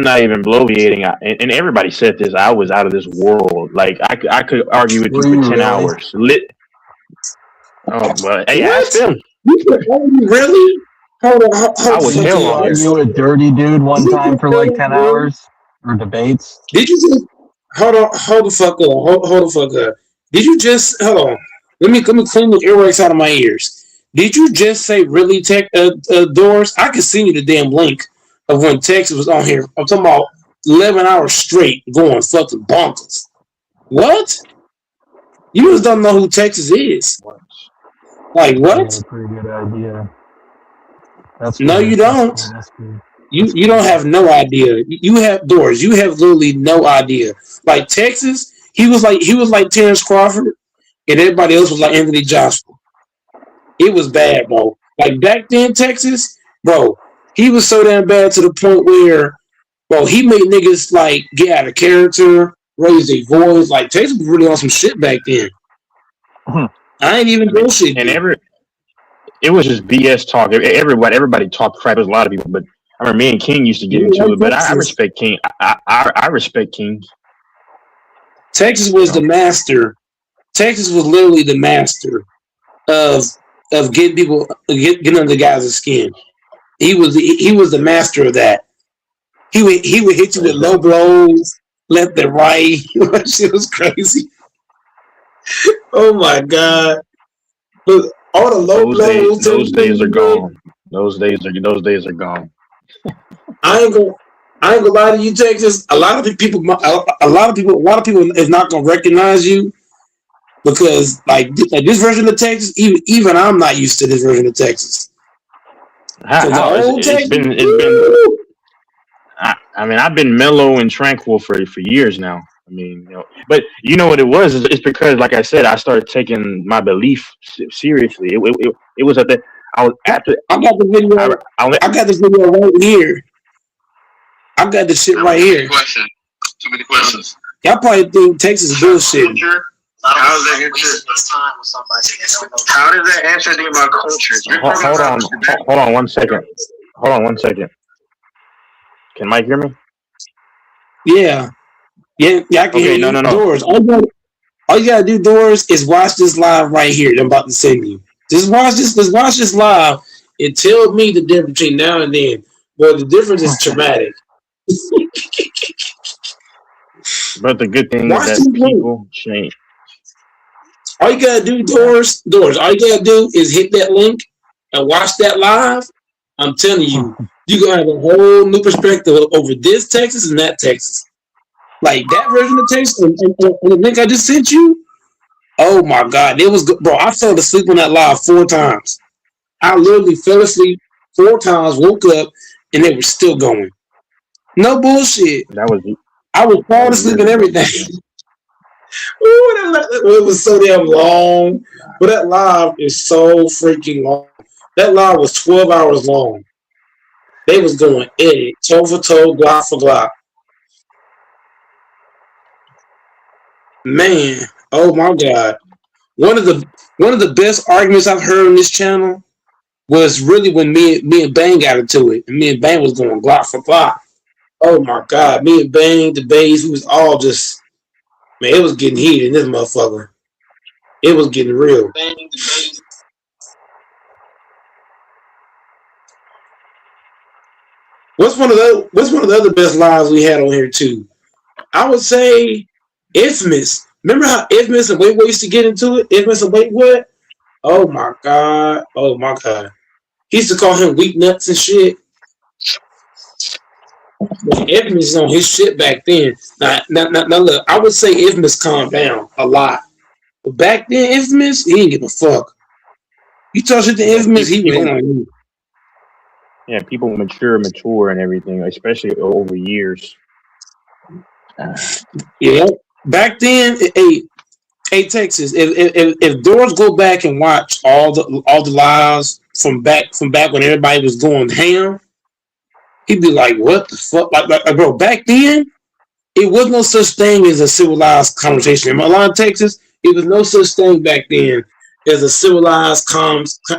L: not even bloviating. And everybody said this. I was out of this world. Like I could argue with you for 10 hours. Oh, well, hey, ask them.
A: Really? Hold on.
L: I was hell on here.
T: You a dirty dude one time for like 10 hours or debates?
A: Did you just hold the fuck up? Hold the fuck up. Did you just hold on? Let me clean the earwax out of my ears. Did you just say really Doors? I can send you the damn link of when Texas was on here. I'm talking about 11 hours straight going fucking bonkers. What? You just don't know who Texas is. Like what?
T: That's a pretty good idea.
A: No, you don't. You don't have no idea. You have Doors. You have literally no idea. Like Texas, he was like Terrence Crawford, and everybody else was like Anthony Joshua. It was bad, bro. Like back then, Texas, bro, he was so damn bad to the point where, bro, he made niggas like get out of character, raise their voice. Like Texas was really on some shit back then. I ain't even bullshit.
L: And it was just BS talk. Everybody talked crap. There's a lot of people, but I remember me and King used to get into it. But I respect King. I respect King.
A: Texas was the master. Texas was literally the master of getting people getting under guys' skin. He was the master of that. He would hit you with low blows, left and right. That shit was crazy. Oh my god! But All the low blows.
L: Those days are gone. Those days are gone.
A: I ain't gonna. I ain't gonna lie to you, Texas. A lot of people is not gonna recognize you because like this version of Texas, even I'm not used to this version of Texas.
L: How,
A: Cause the
L: how
A: old
L: it's
A: Texas,
L: been I mean, I've been mellow and tranquil for years now. I mean, but you know what it was? It's because, like I said, I started taking my belief seriously. It was at the I was after
A: I got the video. I got the video right here. I got the shit right here.
J: Too many questions.
A: Y'all probably think Texas is bullshit.
J: How does that answer? How does that answer anything about culture?
L: Hold on 1 second. Hold on 1 second. Can Mike hear me?
A: Yeah, I can hear
L: Okay,
A: you.
L: no.
A: Doors. All you gotta do, Doors, is watch this live right here. I'm about to send you. Just watch this. Let's watch this live and tell me the difference between now and then. Well, the difference is traumatic.
L: But the good thing is
A: Watch
L: that
A: this.
L: people change.
A: All you gotta do, Doors. All you gotta do is hit that link and watch that live. I'm telling you, you're gonna have a whole new perspective over this Texas and that Texas. Like that version of Texas and the link I just sent you. Oh my God, it was good, bro. I fell asleep on that live 4 times. I literally fell asleep 4 times, woke up, and they were still going. No bullshit. I was falling asleep and everything. Ooh, it was so damn long. But that live is so freaking long. That live was 12 hours long. They was going edit, toe for toe, block for block. Man, oh my God. One of the best arguments I've heard on this channel was really when me and Bang got into it. And me and Bang was going block for block. Oh my God. Me and Bang, the Bays, we was all just, man, it was getting heated in this motherfucker. It was getting real. What's one of the other best lives we had on here too? I would say Infamous. Remember how Infamous and Wait used to get into it? Infamous and Wait What? Oh my God. Oh my God. He used to call him weak nuts and shit. Infamous is on his shit back then. Now look, I would say Infamous calmed down a lot. But back then, Infamous, he didn't give a fuck. You talk shit to Infamous, he went on you.
L: Yeah, people mature and everything, especially over years.
A: Yeah. Back then, hey Texas, if Doors go back and watch all the lives from back when everybody was going ham, he'd be like, "What the fuck?" Like bro, back then, it was no such thing as a civilized conversation. In Milan, Texas, it was no such thing back then as a civilized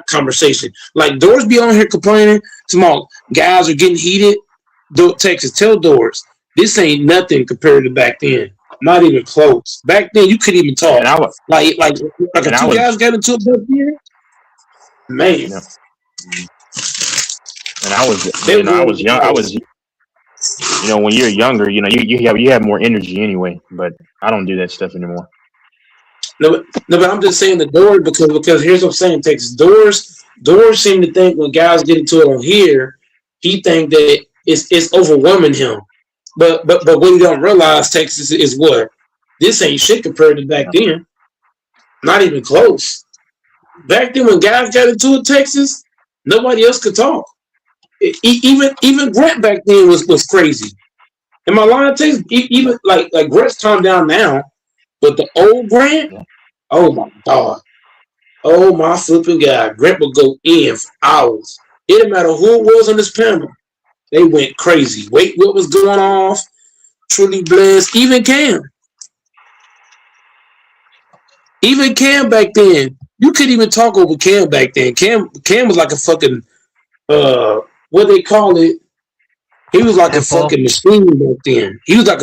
A: conversation. Like Doors be on here complaining, small guys are getting heated. Texas, tell Doors, this ain't nothing compared to back then. Not even close. Back then, you couldn't even talk. Like if two guys got into it back then, man.
L: Yeah. And I was young. When you're younger, you have more energy anyway. But I don't do that stuff anymore.
A: No, but I'm just saying the Doors because here's what I'm saying, Texas. Doors seem to think when guys get into it on here, he think that it's overwhelming him. But what you don't realize, Texas, is what? This ain't shit compared to back then. Not even close. Back then when guys got into it, Texas, nobody else could talk. Even Grant back then was crazy. In my line, Texas, even like Grant's calmed down now, but the old Grant, oh my God. Oh my flipping God. Grant would go in for hours. It didn't matter who it was on this panel. They went crazy. Wait, what was going off? Truly blessed. Even Cam back then. You couldn't even talk over Cam back then. Cam was like a fucking what they call it? He was like a fucking machine back then. He was like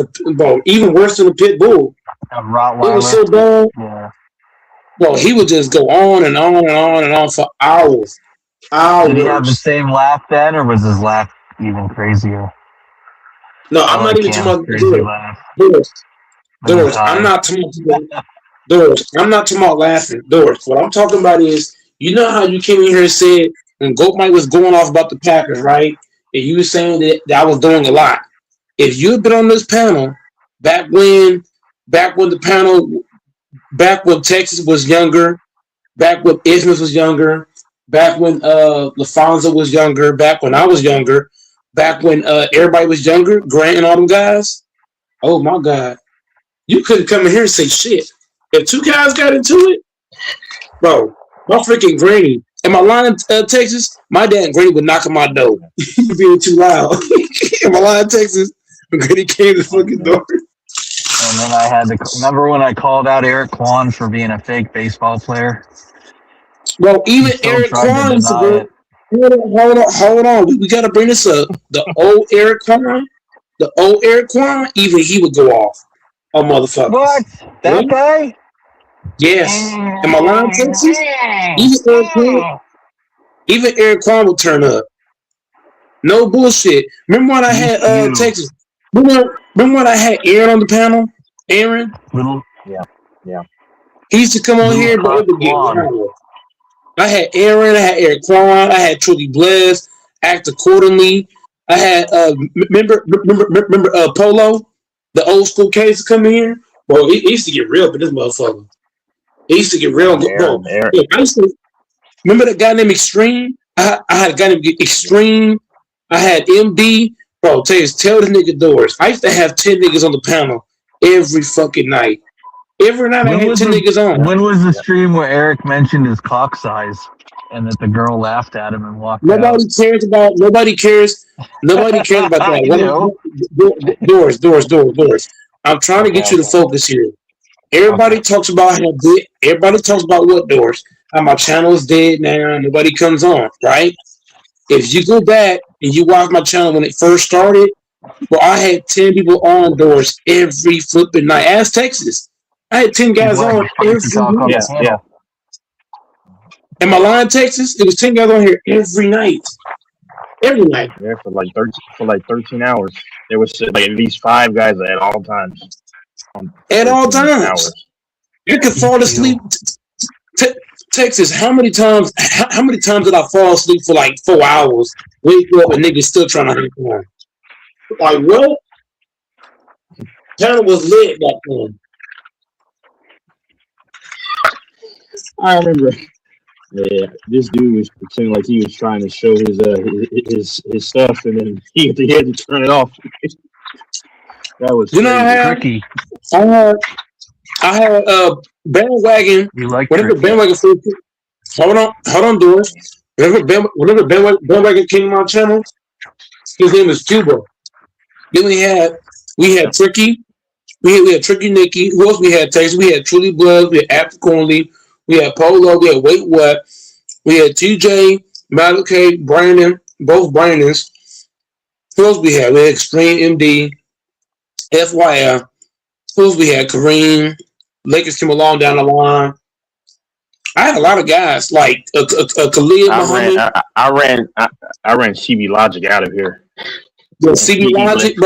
A: even worse than a pit bull.
T: A Rottweiler.
A: It was so bad.
T: Yeah.
A: Well, he would just go on and on and on and on for hours.
T: Did he have the same laugh then, or was his laugh even crazier?
A: No, I'm not even talking about Doors. I'm not talking about laughing. Doors. What I'm talking about is You know how you came in here and said when Goat Mike was going off about the Packers, right? And you were saying that I was doing a lot. If you had been on this panel back when the panel back when Texas was younger, back when Isthmus was younger, back when LaFonso was younger, back when I was younger, back when everybody was younger, Grant and all them guys. Oh my God. You couldn't come in here and say shit. If two guys got into it, bro, my freaking granny. Am I lying, Texas? My dad and granny would knock on my door. You being too loud. Am I lying, Texas? When granny came to the fucking door.
T: And then I had to remember when I called out Eric Kwan for being a fake baseball player.
A: Bro,
T: He
A: even
T: still
A: Eric
T: tried to
A: Kwan used to
T: deny
A: go.
T: it.
A: Hold on. We got to bring this up. The old Eric Kwan, even he would go off on motherfuckers.
T: What? That
A: Yeah?
T: guy?
A: Yes. Am I lying, Texas? Even Eric Kwan would turn up. No bullshit. Remember when I had Texas? Remember when I had Aaron on the panel? Aaron?
L: Yeah.
A: He used to come on here, but it would get wild. I had Aaron, I had Eric Kwan, I had Truly Bless, Act Accordingly. I had remember Polo, the old school case to come in here. Bro, it used to get real, but this motherfucker. It used to get real, bro. Look, I used to remember that guy named Extreme. I had a guy named Extreme. I had MD. Bro, tell the nigga Doors. I used to have 10 niggas on the panel every fucking night. Every night I had 10 niggas on.
T: When was the stream where Eric mentioned his cock size and that the girl laughed at him and walked out?
A: Nobody cares about that. Doors. I'm trying to get you to focus here. Everybody talks about how big. Everybody talks about what Doors. How my channel is dead now. Nobody comes on, right? If you go back and you watch my channel when it first started, well, I had 10 people on Doors every flipping night. Ask Texas. I had 10 guys on every night.
L: Yeah.
A: Am I lying, Texas? It was 10 guys on here every night. Every night.
L: Yeah, for like 13 hours. There was like at least 5 guys at all times.
A: At all times. You could fall asleep. Texas, how many times did I fall asleep for like 4 hours? Wake up and niggas still trying to hang on. Like what? Channel was lit back then.
L: I remember. Yeah, this dude was pretending like he was trying to show his stuff, and then he had to turn it off. That was
T: tricky.
A: I had bandwagon.
T: You like
A: whenever bandwagon first, hold on, Doris. Whenever bandwagon came on my channel, his name is Cuba. Then we had Tricky. We had Tricky Nicky. Who else we had? Texas. We had Truly Blood. We had After Cornley. We had Polo. We had Wait What. We had TJ, Malachi, Brandon, both Brandons. Who else we had? We had Extreme MD, FYF. Who else we had? Kareem. Lakers came along down the line. I had a lot of guys like Khalid Muhammad.
L: I ran CB Logic out of here.
A: Yeah, CB Logic,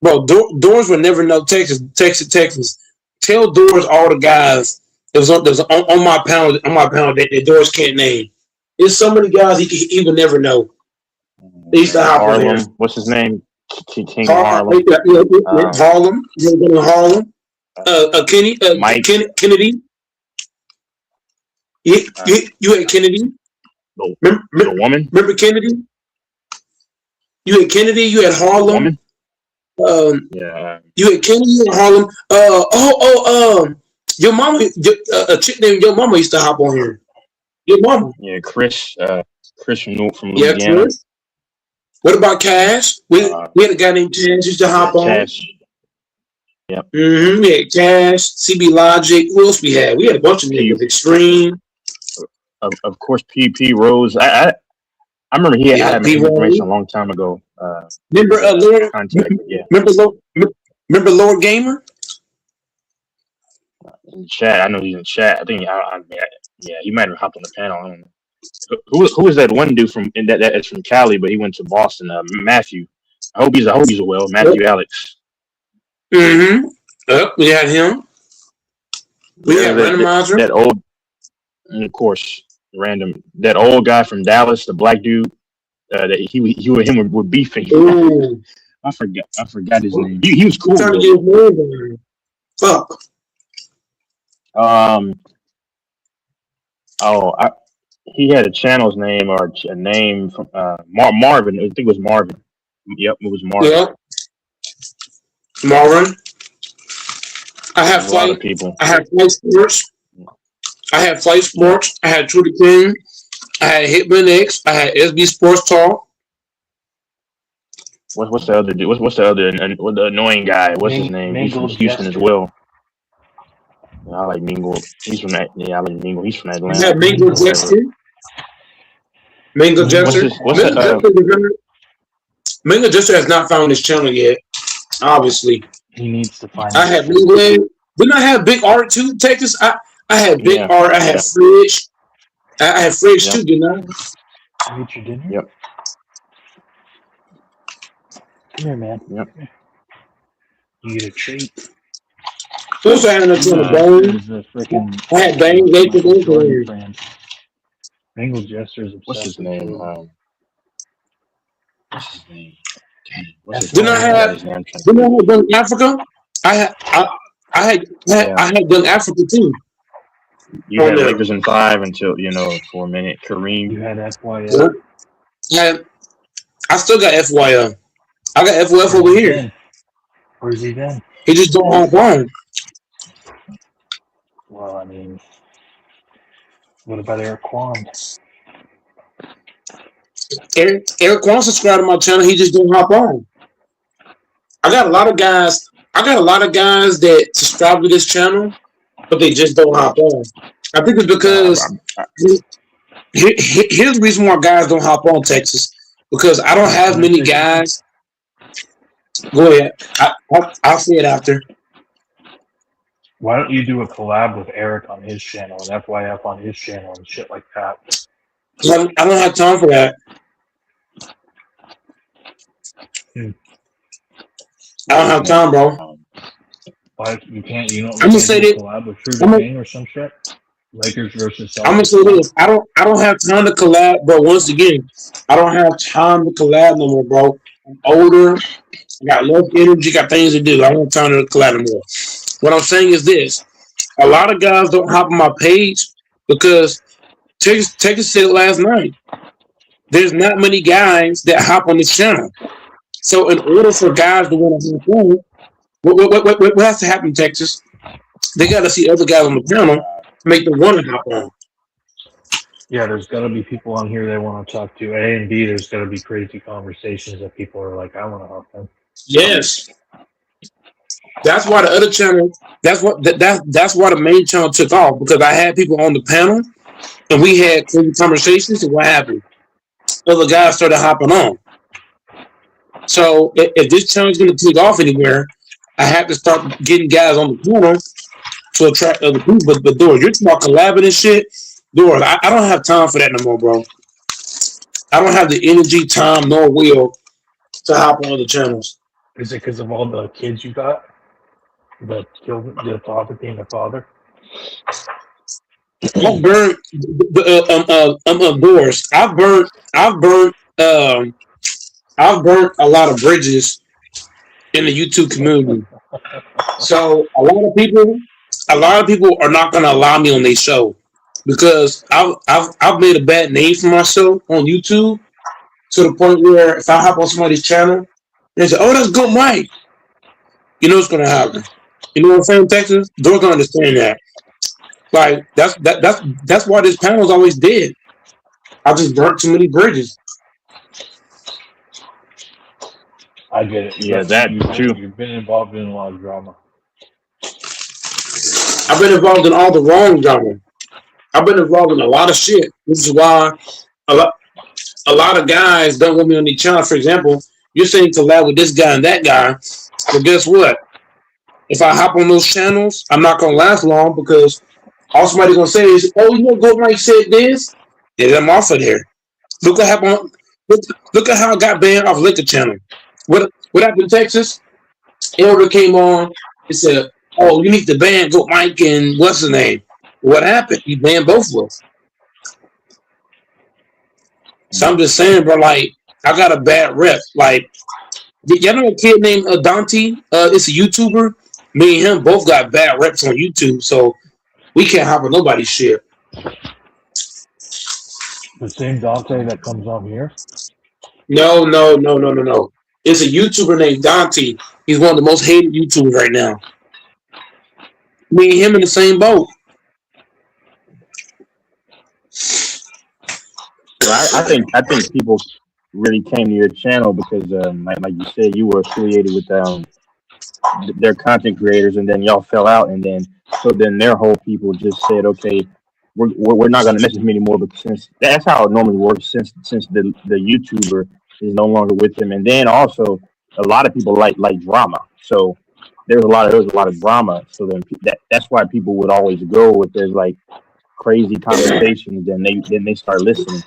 A: bro. Doors would never know Texas. Tell Doors all the guys. There was on my panel that Doors can't name. There's so many guys he would never know. They used to hop on there.
L: What's his name? King
A: Harlem. Harlem. Harlem.
L: Mike
A: Kennedy. You had Kennedy.
L: The woman.
A: Remember Kennedy? You had Kennedy. You had Harlem.
L: Yeah.
A: You had Kennedy and Harlem. Your mama, a chick named Your Mama used to hop on here. Your mama.
L: Yeah, Chris from Louisiana.
A: Yeah, Chris. What about Cash? We had a guy named Cash used to hop on.
L: Cash. Yep.
A: Mm-hmm. We had Cash, CB Logic. Who else we had? We had a bunch of niggas. Extreme.
L: Of course, PP Rose. I remember he had my information a long time ago.
A: Remember Lord?
L: Yeah.
A: Remember Lord Gamer?
L: In chat, I know he's in chat. I think he might have hopped on the panel. I don't know. Who was that one dude from that's from Cali, but he went to Boston? Matthew. I hope he's well. Matthew Alex.
A: Mm-hmm. We had him. We had Randomizer.
L: And of course, random that old guy from Dallas, the black dude. That he and him were beefing.
A: Ooh.
L: I forgot his name. He was
A: I'm
L: cool
A: trying to
L: though.
A: get more than fuck.
L: Oh, he had a channel's name or a name from Marvin. I think it was Marvin. Yep, it was Marvin.
A: Yeah, Marvin. I
L: A
A: have
L: lot of
A: flight.
L: people.
A: I have flight sports. I had flight
L: Yep.
A: sports. I had True to King. I had Hitman X. I had SB Sports Talk.
L: What's the other dude? What's the other what the annoying guy? What's his name? He's from
T: Mingled
L: Houston as
T: Jester.
L: well. Yeah, I like Mingle. He's from that. Yeah, I like Mingle. He's from
A: I had
L: Atlanta
A: Mingo
L: or whatever.
A: Jester. Mingo
L: What's
A: Jester.
L: his? What's
A: Mingo
L: that?
A: Jester. Mingo Jester has not found his channel yet. Obviously,
T: He needs to find
A: I
T: his
A: had
T: channel.
A: Mingo. Didn't I have Big Art too? Texas. I had Big
L: Yeah,
A: Art. I had
L: yeah,
A: Fridge. I had Fridge
L: yep,
A: too. Didn't I?
T: You eat your dinner?
L: yep,
T: Come here, man.
L: yep.
T: You get a treat.
A: Also, I had enough
T: He
A: on the Bang.
T: is a freaking
A: I had Bang. Lakers
T: Michael
A: and
T: Jordan
A: Warriors.
T: fan. Mingled Jester is
L: What's his
T: obsessed with
L: name?
T: Jordan.
L: What's his name? Dang, what's his
A: Didn't
L: name?
A: I
L: I forgot
A: have?
L: his name. I'm trying
A: Didn't I have done Africa? I had.
L: Yeah,
A: I had done Africa too
L: you
A: on
L: had
A: there.
L: Lakers in 5 until for a minute.
T: You
L: Kareem.
T: had FYF.
A: Yeah. And I still got FYF. I got FYF
T: Where's
A: over
T: he
A: here.
T: been? Where's he been?
A: He just don't hop on.
T: Well, I mean, what about Eric Kwan?
A: Eric wants to subscribe to my channel. He just don't hop on. I got a lot of guys. I got a lot of guys that subscribe to this channel, but they just don't hop on. I think it's because here's the reason why guys don't hop on, Texas. Because I don't have many guys. Go ahead. I'll say it after.
T: Why don't you do a collab with Eric on his channel and FYF on his channel and shit like that?
A: I don't have time for that. I don't have time, bro.
T: Why you can't? You know,
A: I'm gonna say
T: do a
A: that.
T: collab with True to King or some shit. Lakers versus Celtics.
A: I'm gonna say this. I don't have time to collab, bro. Once again, I don't have time to collab no more, bro. I'm older. I got less energy. Got things to do. I don't have time to collab no more. What I'm saying is this: a lot of guys don't hop on my page because Texas said it last night. There's not many guys that hop on this channel. So in order for guys to want to hop on, what has to happen, Texas? They got to see other guys on the panel to make them want to hop on.
T: Yeah, there's got to be people on here they want to talk to. A and B, there's got to be crazy conversations that people are like, I want to hop on.
A: Yes, that's why the other channel. That's why the main channel took off, because I had people on the panel and we had crazy conversations. And what happened? Other guys started hopping on. So if this channel is going to take off anywhere, I have to start getting guys on the panel to attract other people. But Doris, you're talking about collabing and shit. Doris, I don't have time for that no more, bro. I don't have the energy, time, nor will to hop on other channels.
T: Is it because of all the kids you got? The children, the father being a father?
A: I've burned Doris. I've burnt a lot of bridges in the YouTube community. So a lot of people are not going to allow me on their show because I've made a bad name for myself on YouTube, to the point where if I hop on somebody's channel, they say, "Oh, that's good, Mike." You know what's going to happen. You know what I'm saying, Texas? They're going to understand that. Like that's why this panel is always dead. I just burnt too many bridges.
T: I get it.
L: Yeah, that too.
T: You've been involved in a lot of drama.
A: I've been involved in all the wrong drama. I've been involved in a lot of shit. This is why a lot of guys don't want me on the channel. For example, you're saying collab with this guy and that guy. Well, guess what? If I hop on those channels, I'm not gonna last long, because all somebody's gonna say is, "Oh, you know, Gold Mike said this." Yeah, I'm off of there. Look what happened. Look at how I got banned off Liquor Channel. What happened in Texas? Elder came on and said, "Oh, you need to ban Gold Mike and what's his name?" What happened? He banned both of us. So I'm just saying, bro. Like, I got a bad rep. Like, y'all know a kid named Dante? It's a YouTuber. Me and him both got bad reps on YouTube, so we can't hop on nobody's shit.
T: The same Dante that comes on here.
A: No. It's a YouTuber named Dante. He's one of the most hated YouTubers right now. Me and him in the same boat.
L: Well, I think people really came to your channel because, like you said, you were affiliated with their content creators, and then y'all fell out, and then so then their whole people just said, okay, we're not going to message him anymore, because since that's how it normally works, since the YouTuber is no longer with them, and then also a lot of people like drama, so there was a lot of drama, so then that's why people would always go if there's like crazy conversations, then they start listening.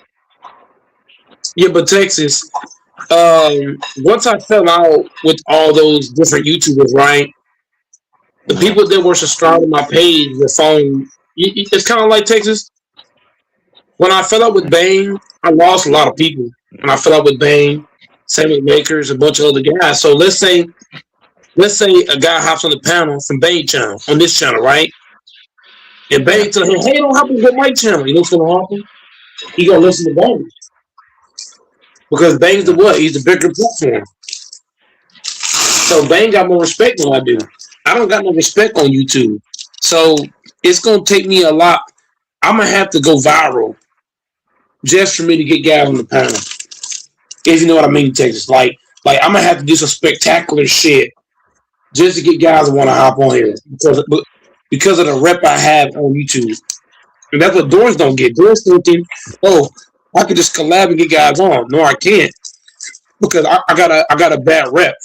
A: Yeah, but Texas, once I fell out with all those different YouTubers, right? The people that were subscribed to my page, the phone, it's kind of like Texas. When I fell out with Bane, I lost a lot of people. When I fell out with Bane, same with Makers, a bunch of other guys. So let's say a guy hops on the panel from Bane channel on this channel, right? And Bane tell him, "Hey, don't hop on my channel." You know what's gonna happen? He gonna listen to Bane because Bane's the what? He's the bigger platform. So Bane got more respect than I do. I don't got no respect on YouTube. So it's gonna take me a lot. I'm gonna have to go viral just for me to get guys on the panel. If you know what I mean, Texas. Like I'm gonna have to do some spectacular shit just to get guys to want to hop on here because of the rep I have on YouTube. And that's what Doors don't get. Doors thinking, oh, I could just collab and get guys on. No, I can't because I got a bad rep.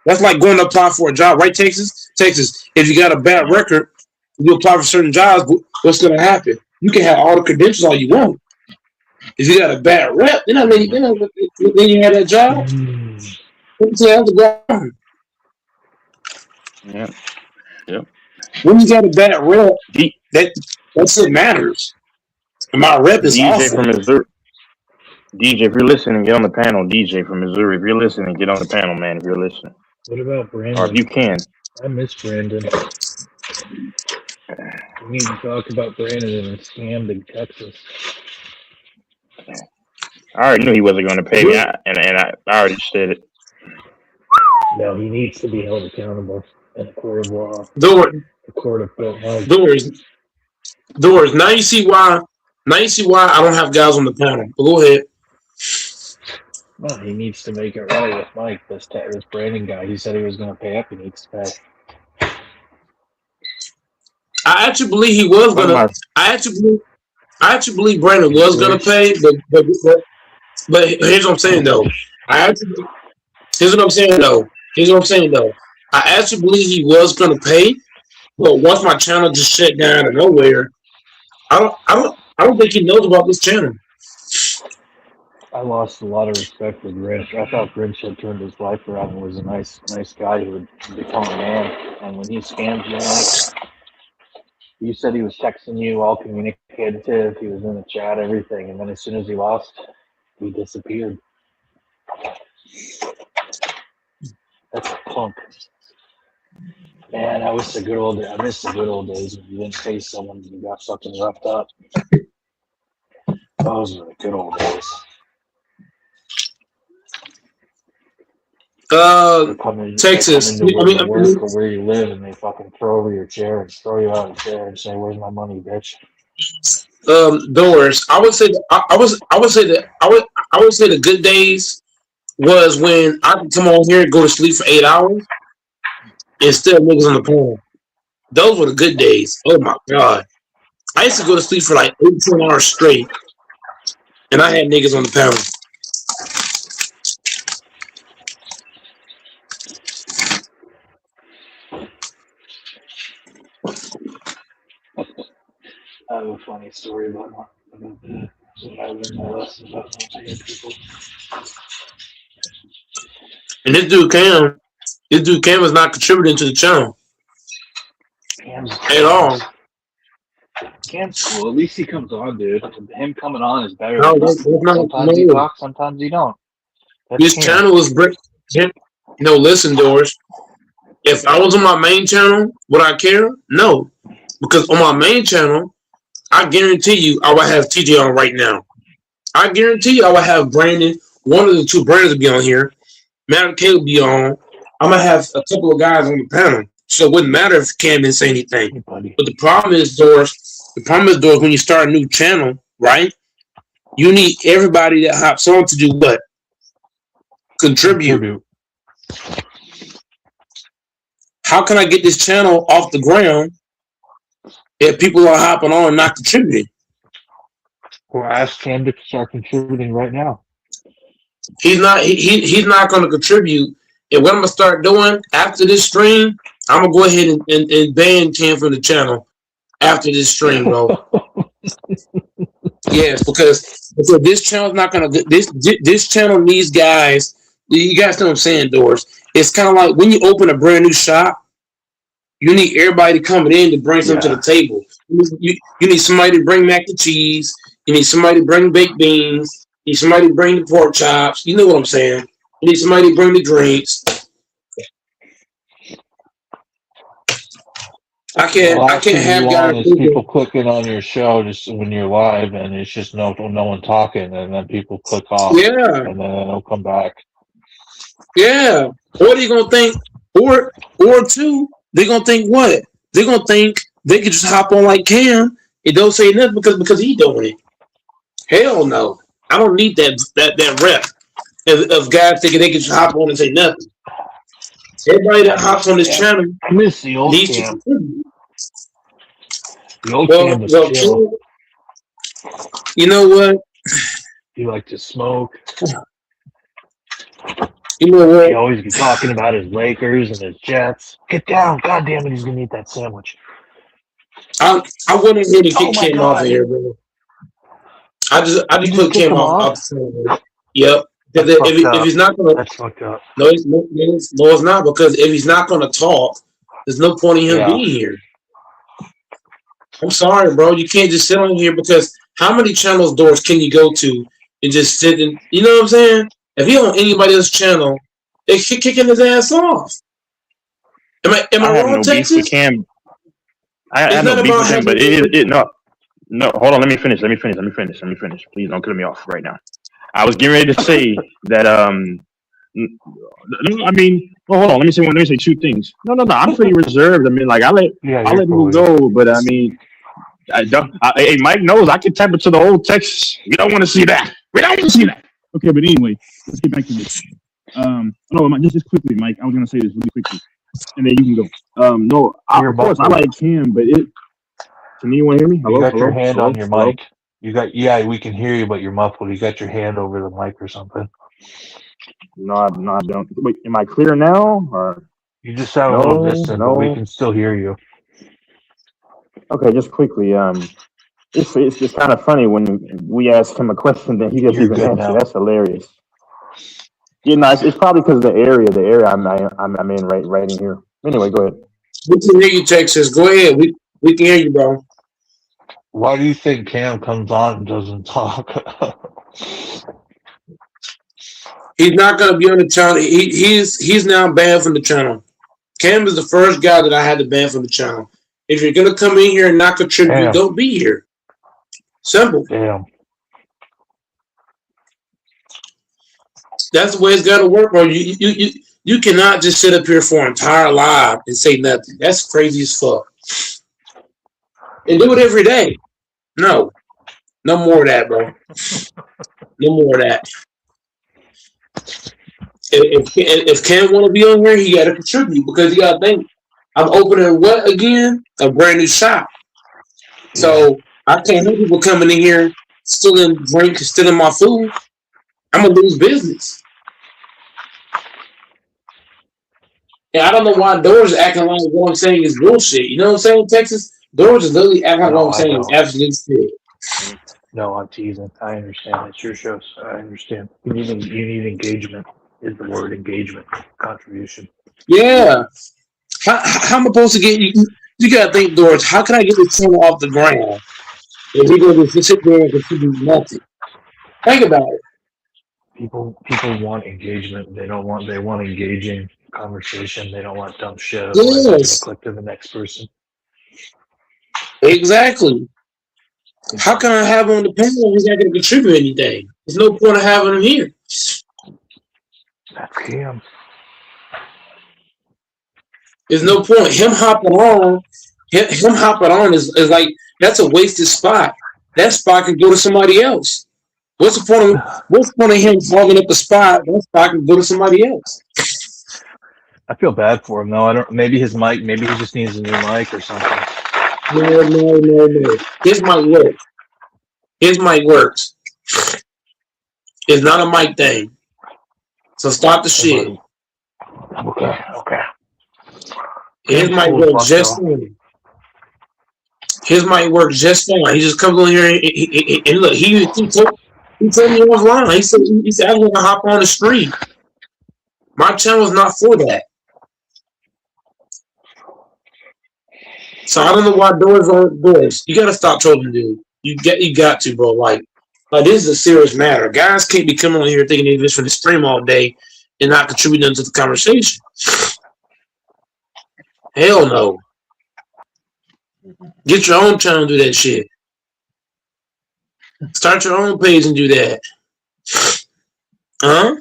A: That's like going to apply for a job, right, Texas? Texas, if you got a bad record, you apply for certain jobs, what's going to happen? You can have all the credentials all you want. If you got a bad rep, then you have that job. You have to go on.
L: Yeah. Yep.
A: When you got a bad rep, that shit matters. And my rep is
L: DJ
A: awesome.
L: from Missouri. DJ, if you're listening, get on the panel. DJ from Missouri, if you're listening, get on the panel, man. If you're listening,
T: What about Brandon?
L: or if you can.
T: I miss Brandon. We need to talk about Brandon and scammed in Texas.
L: I already knew he wasn't going to pay me, and I already said it.
T: No, he needs to be held accountable in a court of law.
A: A
T: court of law.
A: Doors. Now you see why I don't have guys on the panel. But go ahead.
T: Well, he needs to make it right with Mike, this Brandon guy. He said he was going to pay up. He needs to pay.
A: I actually believe he was gonna. I actually believe Brandon was gonna pay, but here's what I'm saying though. Here's what I'm saying though. I actually believe he was gonna pay, but once my channel just shut down out of nowhere, I don't think he knows about this channel.
T: I lost a lot of respect for Grinch. I thought Grinch had turned his life around and was a nice guy who would become a man. And when he scammed you, Mike, you said he was texting you, all communicative. He was in the chat, everything. And then as soon as he lost, he disappeared. That's a punk. Man, I miss the good old days when you didn't pay someone and you got fucking roughed up. Those were the good old days.
A: Texas.
T: They come into work or where you live, and they fucking throw over your chair and throw you out of the chair and say, "Where's my money, bitch?"
A: Doors. I would say the good days was when I could come on here and go to sleep for 8 hours and still niggas on the panel. Those were the good days. Oh my god. I used to go to sleep for like 18 hours straight, and I had niggas on the panel.
T: I have a funny story about that. I learned my lesson about not paying people.
A: And this dude Cam is not contributing to the channel at all.
T: Cam's cool. At least he comes on, dude. Him coming on is better
A: No,
T: than
A: that's
T: nothing.
A: not
T: Sometimes he
A: no.
T: talks, sometimes he don't. That's
A: This
T: Cam.
A: channel is no. Listen, Doris. If I was on my main channel, would I care? No, because on my main channel, I guarantee you, I would have TJ on right now. I guarantee you, I would have Brandon. One of the two Brandons would be on here. Matt K would be on. I'm gonna have a couple of guys on the panel, so it wouldn't matter if Cam didn't say anything.
T: Hey, buddy.
A: But the problem is, Doris. The problem is, Doris, when you start a new channel, right? You need everybody that hops on to do what? Contribute. How can I get this channel off the ground if people are hopping on and not contributing?
T: Well, ask Cam to start contributing right now.
A: He's not going to contribute. And what I'm going to start doing after this stream, I'm going to go ahead and ban Cam from the channel after this stream, bro. Yes, because this channel's not going to this channel needs guys. You guys know what I'm saying, Doris. It's kind of like when you open a brand new shop, you need everybody coming in to bring something to the table. You need somebody to bring mac and cheese. You need somebody to bring baked beans. You need somebody to bring the pork chops. You know what I'm saying. You need somebody to bring the drinks. I can't have guys.
T: People clicking on your show just when you're live, and it's just no one talking, and then people click off.
A: Yeah,
T: and then they'll come back.
A: Yeah, or they're gonna think, or two, they're gonna think what? They're gonna think they can just hop on like Cam and don't say nothing because he doing it. Hell no, I don't need that rep of guys thinking they can just hop on and say nothing. Everybody that hops on this channel
T: I miss the old
A: needs
T: Cam.
A: to contribute.
T: The old Cam was chill.
A: You know what?
T: He liked to smoke.
A: You know what?
T: He always be talking about his Lakers and his Jets. Get down! God damn it, he's gonna eat that sandwich.
A: I wouldn't really kick Cam off of here, bro. I just put Cam off the channel. Yep. Because if he's not gonna,
T: that's fucked up.
A: No, it's not, because if he's not gonna talk, there's no point in him being here. I'm sorry, bro. You can't just sit on here, because how many channels, Doors, can you go to and just sit and, you know what I'm saying? If he on anybody else's channel, they kicking his ass off. Am I
L: have
A: wrong,
L: no
A: Texas?
L: beef with Cam. I have no beef with him, but no. Hold on, let me finish. Please don't cut me off right now. I was getting ready to say that. I mean, well, hold on. Let me say two things. No. I'm pretty reserved. I mean, like I let people go, but I mean, I don't. Hey, Mike knows I can tap into the old text. We don't want to see that. We don't want to see that. Okay, but anyway, let's get back to this. No, just quickly, Mike. I was gonna say this really quickly, and then you can go. No, of course I like Cam, but it. Can anyone hear me? Hello,
T: you got your hand on your mic. You got we can hear you, but you're muffled. You got your hand over the mic or something.
L: No, I don't. Wait, am I clear now? Or
T: you just sound a little distant, but we can still hear you.
L: Okay, just quickly. It's just kind of funny when we ask him a question, then he doesn't even answer. That's hilarious. Yeah, no, it's probably because of the area I'm in right in here. Anyway, go ahead.
A: We can hear you, Texas. Go ahead. We can hear you, bro.
T: Why do you think Cam comes on and doesn't talk?
A: He's not going to be on the channel. He's now banned from the channel. Cam is the first guy that I had to ban from the channel. If you're going to come in here and not contribute, don't be here. Simple.
T: Damn.
A: That's the way it's got to work, bro. You cannot just sit up here for an entire live and say nothing. That's crazy as fuck. And do it every day. No more of that, bro. No more of that. If Cam want to be on here, he got to contribute, because you got to think, I'm opening what again? A brand new shop. So I can't have people coming in here stealing drinks, stealing my food. I'm gonna lose business. And I don't know why Doors is acting like what I'm saying is bullshit. You know what I'm saying, Texas? Doors is literally acting like what I'm saying is absolute shit.
T: No, I'm teasing. I understand. It's your show. So I understand. You need engagement. Is the word engagement? Contribution.
A: Yeah. How am I supposed to get you? You gotta think, Doors. How can I get this channel off the ground And we going to sit there and contribute nothing. Think about it.
T: People want engagement. They want engaging conversation. They don't want dumb shit. Otherwise, they're gonna
A: Yes,
T: click to the next person.
A: exactly. How can I have him on the panel if he's not going to contribute anything? There's no point of having him here.
T: That's Cam.
A: There's no point. Him hopping on is like that's a wasted spot. That spot can go to somebody else. What's the point of him hogging up the spot? That spot can go to somebody else.
T: I feel bad for him though. I don't. Maybe his mic. Maybe he just needs a new mic or something.
A: No. His mic works. His mic works. It's not a mic thing. So stop the shit.
T: Okay.
A: His mic works just fine. His mic works just fine. He just comes on here and look. He told me offline. He said I'm gonna hop on the stream. My channel is not for that. So I don't know why doors aren't doors. You gotta stop trolling, dude. You got to, bro. Like this is a serious matter. Guys can't be coming on here thinking they're just for the stream all day and not contributing to the conversation. Hell no. Get your own channel and do that shit. Start your own page and do that. Huh?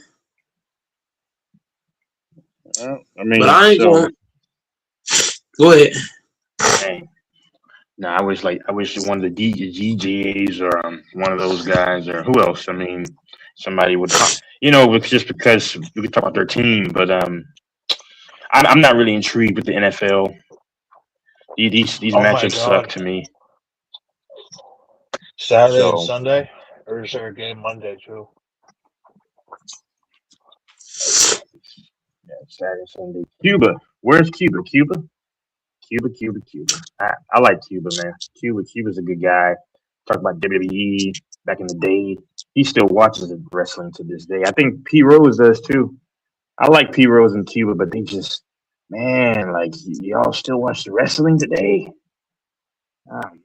L: I mean,
A: but I ain't going. Go ahead.
L: Dang. No, I wish one of the DJs or one of those guys or who else. I mean, somebody would, just because we could talk about their team, but I'm not really intrigued with the NFL. These matchups suck to me.
T: Saturday and Sunday, or is there a game Monday too?
L: Yeah, Saturday, Sunday. Cuba. Where's Cuba? Cuba. I like Cuba, man. Cuba's a good guy. Talk about WWE back in the day. He still watches wrestling to this day. I think P Rose does too. I like P Rose and Cuba, but they just, man, like y'all still watch the wrestling today? Oh man.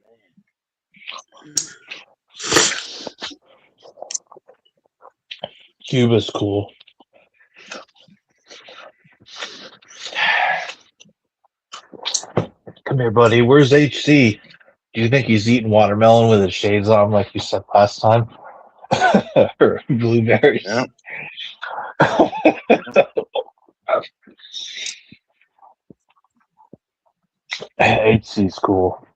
T: Cuba's cool. Come here, buddy. Where's HC? Do you think he's eating watermelon with his shades on, like you said last time? Or blueberries?
L: Yeah.
T: HC's cool.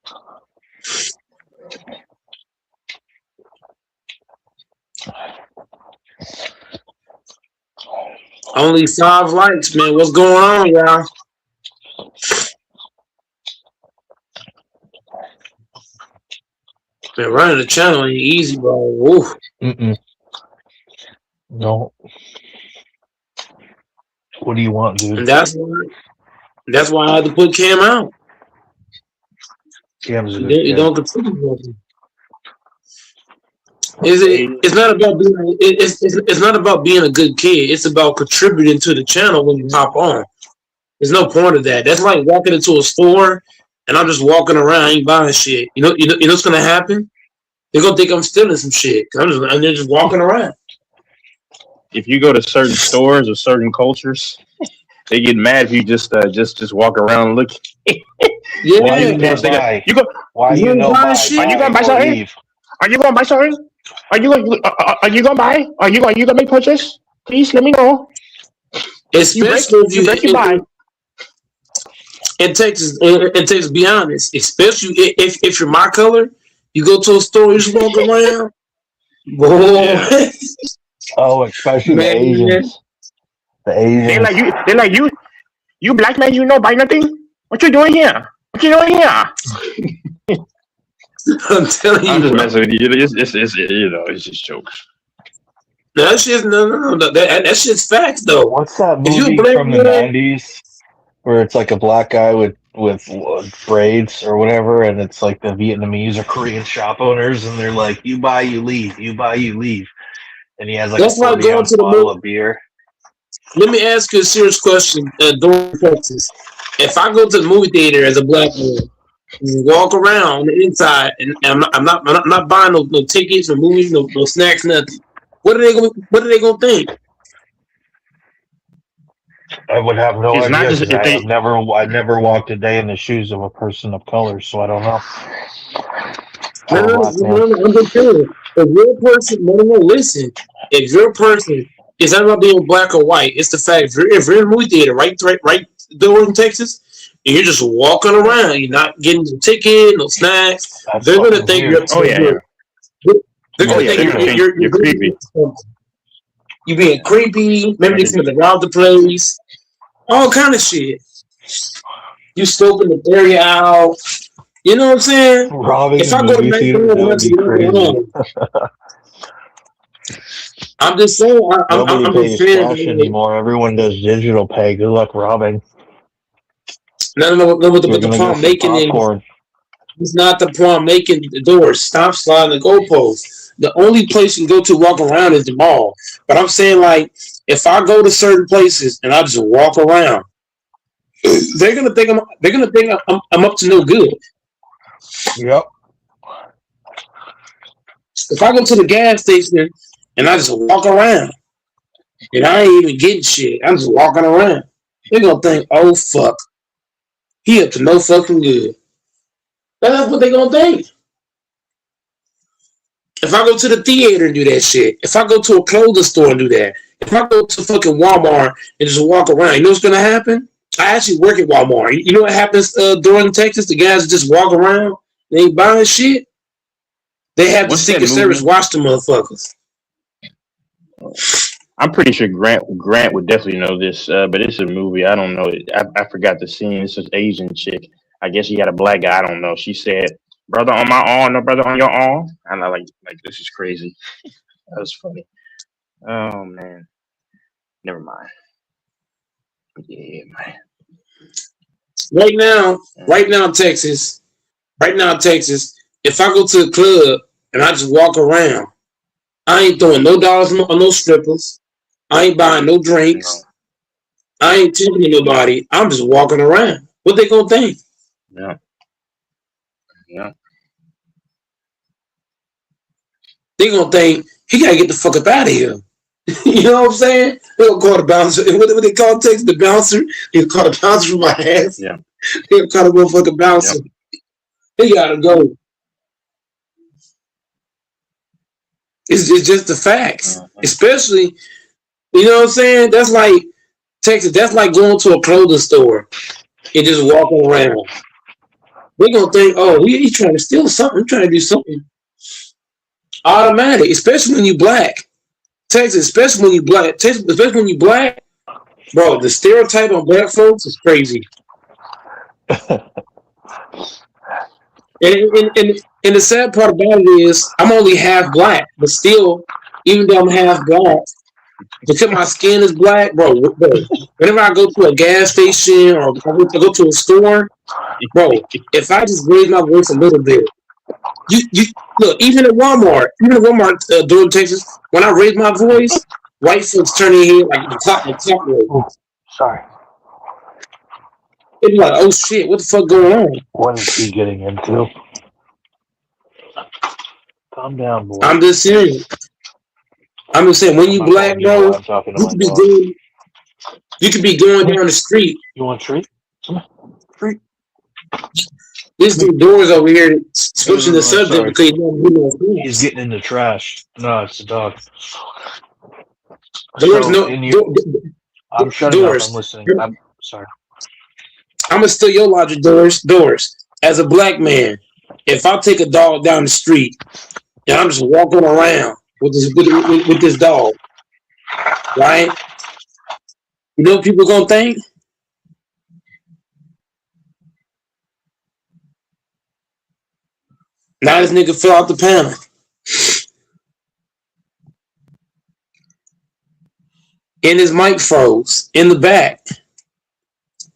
A: Only 5 likes, man. What's going on, y'all? Man, running the channel ain't easy, bro. Oof.
T: No. What do you want, dude?
A: And that's why I had to put Cam out.
T: Cam's a good
A: You
T: kid.
A: don't contribute nothing. It's not about being it's not about being a good kid. It's about contributing to the channel when you hop on. There's no point of that. That's like walking into a store and I'm just walking around, I ain't buying shit. You know what's gonna happen? They're gonna think I'm stealing some shit. I'm just walking around.
L: If you go to certain stores or certain cultures, they get mad if you just walk around and look.
A: Yeah.
T: Why you no buy?
L: You go.
T: Why you no buy?
L: Are you gonna buy something? Are you gonna buy something? Are you gonna buy? Are you gonna make purchase? Please let me know.
A: Especially
L: you break your buy.
A: In Texas, be honest. Especially if you're my color, you go to a store, you just walk around. Boy.
T: Yeah. Oh, especially the Asians. The Asians.
L: They like you. You black man, you know buy nothing. What you doing here?
A: I'm telling you,
L: I'm just messing with you. It's just jokes.
A: That shit's no. That shit's facts though.
T: What's that movie from the 90s where it's like a black guy with braids or whatever, and it's like the Vietnamese or Korean shop owners, and they're like, "You buy, you leave. You buy, you leave." And he has like
A: That's
T: a
A: like going
T: 40-ounce
A: to the
T: bottle of beer.
A: Let me ask you a serious question, Dorian Texas. If I go to the movie theater as a black man walk around on the inside, and I'm not buying no tickets, no movies, no snacks, nothing. What are they gonna think?
T: I would have no
L: It's not
T: idea
L: just
T: because
L: if they.
T: I've never walked a day in the shoes of a person of color, so I don't know.
A: No,
T: I'm a
A: no, no,
T: black man.
A: no, no, I'm just saying. If your person, no, listen. If your person is not about being black or white, it's the fact if you're in a movie theater, right there in Texas, and you're just walking around, you're not getting no ticket, no snacks.
T: That's
A: They're gonna
T: fucking
A: think you're
T: weird.
A: up to
L: Oh
A: no
L: yeah, yeah.
A: good. They're
L: Oh
A: gonna
L: yeah,
A: think
L: they're gonna think you're creepy.
A: you're being creepy. Maybe
L: Like,
A: they're gonna rob the place. All kind of shit. You scoping the area out. You know what I'm saying?
T: Robbing
A: If
T: a
A: I go to
T: movie theater,
A: McDonald's
T: that
A: and I
T: would
A: just
T: be
A: walk
T: crazy.
A: around, I'm just saying.
T: Nobody
A: I'm just
T: pays
A: saying.
T: cash anymore. Everyone does digital pay. Good luck robbing.
A: No,
T: You're
A: but the
T: gonna
A: point
T: get
A: I'm
T: some
A: making is
T: popcorn.
A: it's not the point I'm making. The doors stop sliding the goalposts. The only place you can go to walk around is the mall. But I'm saying like if I go to certain places and I just walk around, they're gonna think I'm up to no good.
T: Yep.
A: If I go to the gas station and I just walk around and I ain't even getting shit, I'm just walking around. They're gonna think, oh fuck, he up to no fucking good. That's what they gonna think. If I go to the theater and do that shit, if I go to a clothing store and do that, if I go to fucking Walmart and just walk around, you know what's gonna happen? I actually work at Walmart. You know what happens during Texas? The guys just walk around, they ain't buying shit. They have the
L: what's that
A: Secret Service
L: movie?
A: watch the motherfuckers.
L: I'm pretty sure Grant would definitely know this, but it's a movie. I don't know it. I forgot the scene. It's this Asian chick. I guess she had a black guy. I don't know. She said, "Brother on my arm, no brother on your arm." And I like this is crazy. That was funny. Oh man, never mind. Yeah, man.
A: Right now, Texas, if I go to the club and I just walk around, I ain't throwing no dollars on no strippers. I ain't buying no
L: No.
A: drinks. I ain't talking to nobody. I'm just walking around. What they gonna think?
L: Yeah. Yeah.
A: They gonna think he gotta get the fuck up out of here. You know what I'm saying? They gonna call the bouncer. What they call Texas the bouncer? They call the bouncer from my ass.
L: Yeah.
A: They gonna call the motherfucking bouncer.
L: Yep.
A: He gotta go. It's just the facts. Especially, you know what I'm saying? That's like Texas. That's like going to a clothing store and just walking around. They're gonna think, oh, he's trying to steal something. He's trying to do something. Automatic, especially when you black. Texas, especially when you black. Texas, especially when you black, bro. The stereotype on black folks is crazy. And the sad part about it is I'm only half black, but still, even though I'm half black, because my skin is black, bro. Whenever I go to a gas station or I go to a store, bro, if I just raise my voice a little bit, you look, even at Walmart, during Texas, when I raise my voice, white folks turn their head like the clock roll.
T: Sorry.
A: They be like, oh shit, what the fuck going on?
T: What is he getting into? Calm down, boy.
A: I'm just saying, when you black, bro,
T: I'm talking to
A: you
T: my
A: could be
T: dog.
A: going, down the street.
T: You want a treat? Treat.
A: This dude doors over here switching the subject
T: sorry.
A: because
T: He's getting in the trash. No, it's the dog.
A: Doors,
T: So,
A: no,
T: I'm shutting
A: doors.
T: up. I'm listening. I'm sorry.
A: I'm gonna steal your logic. Doors. As a black man, if I take a dog down the street and I'm just walking around with this dog, right? You know what people gonna think? Now this nigga fell out the panel. And his mic froze in the back.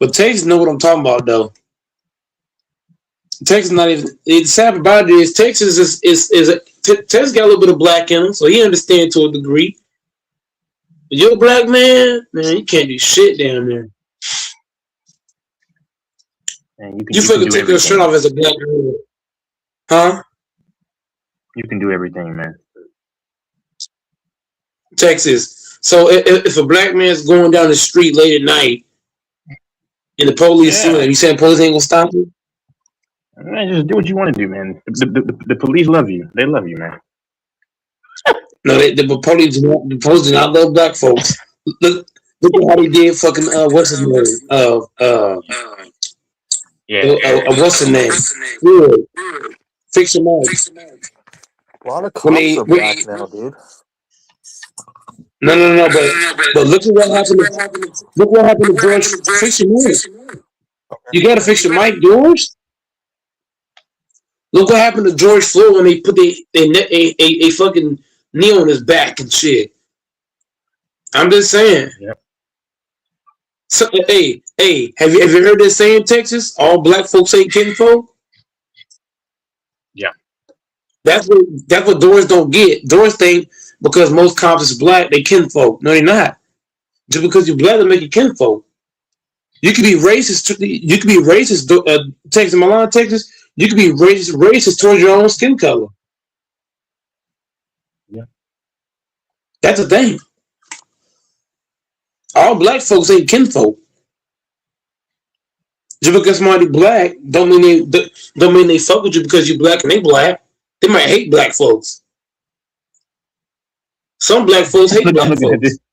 A: But Texas know what I'm talking about though. Texas not even. The sad about it is Texas Texas got a little bit of black in him, so he understands to a degree. But you're a black man, you can't do shit down there.
L: And
A: You
L: you can
A: fucking
L: do
A: take your shirt
L: everything.
A: off as a black girl, huh?
L: You can do everything, man.
A: Texas. So if a black man's going down the street late at night and the police see
L: Yeah.
A: him, you saying police ain't gonna stop him?
L: Man, just do what you want to do, man. The police love you. They love you, man.
A: No, the police do not love black folks. Look, look at how they did fucking what's his name?
L: Yeah.
A: What's his name? Good. Fix your mind.
T: A lot of
A: When
T: cops
A: they
T: are black now, dude.
A: no, but look at what happened. Look what happened to George. Fix your mind. You gotta fix your mic, George. Look what happened to George Floyd when they put a fucking knee on his back and shit. I'm just saying.
L: Yep.
A: So, hey, have you heard this saying in Texas? All black folks ain't kinfolk.
L: Yeah.
A: That's what Doors don't get. Doors think because most cops is black, they kinfolk. No, they're not. Just because you're black, they make you kinfolk. You could be racist. You could be racist. Texas, Milan, Texas. You could be racist towards your own skin color.
L: Yeah.
A: That's a thing. All black folks ain't kinfolk. Just because somebody black don't mean they fuck with you because you black and they black. They might hate black folks. Some black folks hate
L: I'm
A: black
L: looking at this.
A: folks.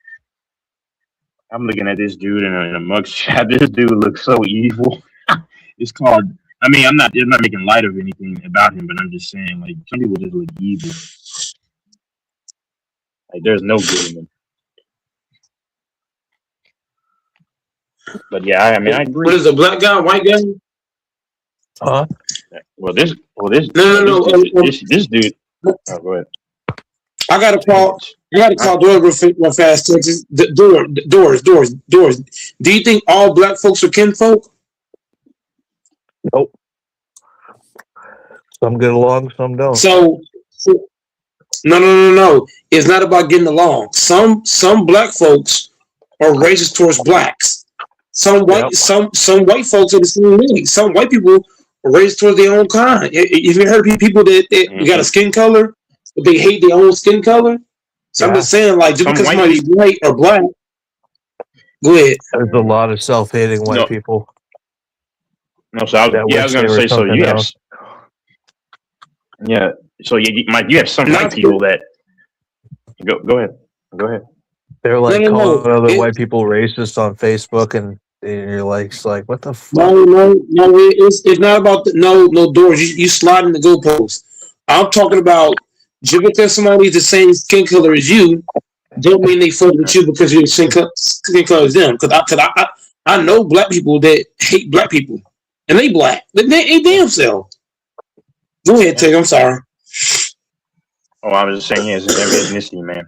L: I'm looking at this dude in a mugshot. This dude looks so evil. It's called. I mean, I'm not making light of anything about him, but I'm just saying, like, some people just look evil. Like, there's no good in them. But yeah, I mean, I agree.
A: What is a black guy, white guy?
T: Huh?
L: This
A: No.
L: this dude. Oh, go ahead.
A: I gotta call Doors real fast, Texas. Doors. Do you think all black folks are kinfolk?
T: Nope. Some get along, some don't.
A: So no. It's not about getting along. Some black folks are racist towards blacks. Some white folks are the same way. Some white people are racist towards their own kind. If you heard people that got a skin color, but they hate their own skin color. So I'm just saying, like, just because somebody's white or black. Go ahead.
T: There's a lot of self-hating white people.
L: No, so I was going to say, so you have, so Mike, you have some white people that go ahead.
T: They're like calling other white people racist on Facebook, and you're like, what the fuck?
A: No, it's not about no Doors. You sliding the goalpost. I'm talking about just because somebody's the same skin color as you, don't mean they fuck with you because you're the same skin color as them. Because I know black people that hate black people, and they black. They damn self. Go ahead, Tig. I'm sorry.
L: Oh, I was just saying, it's every ethnicity, man.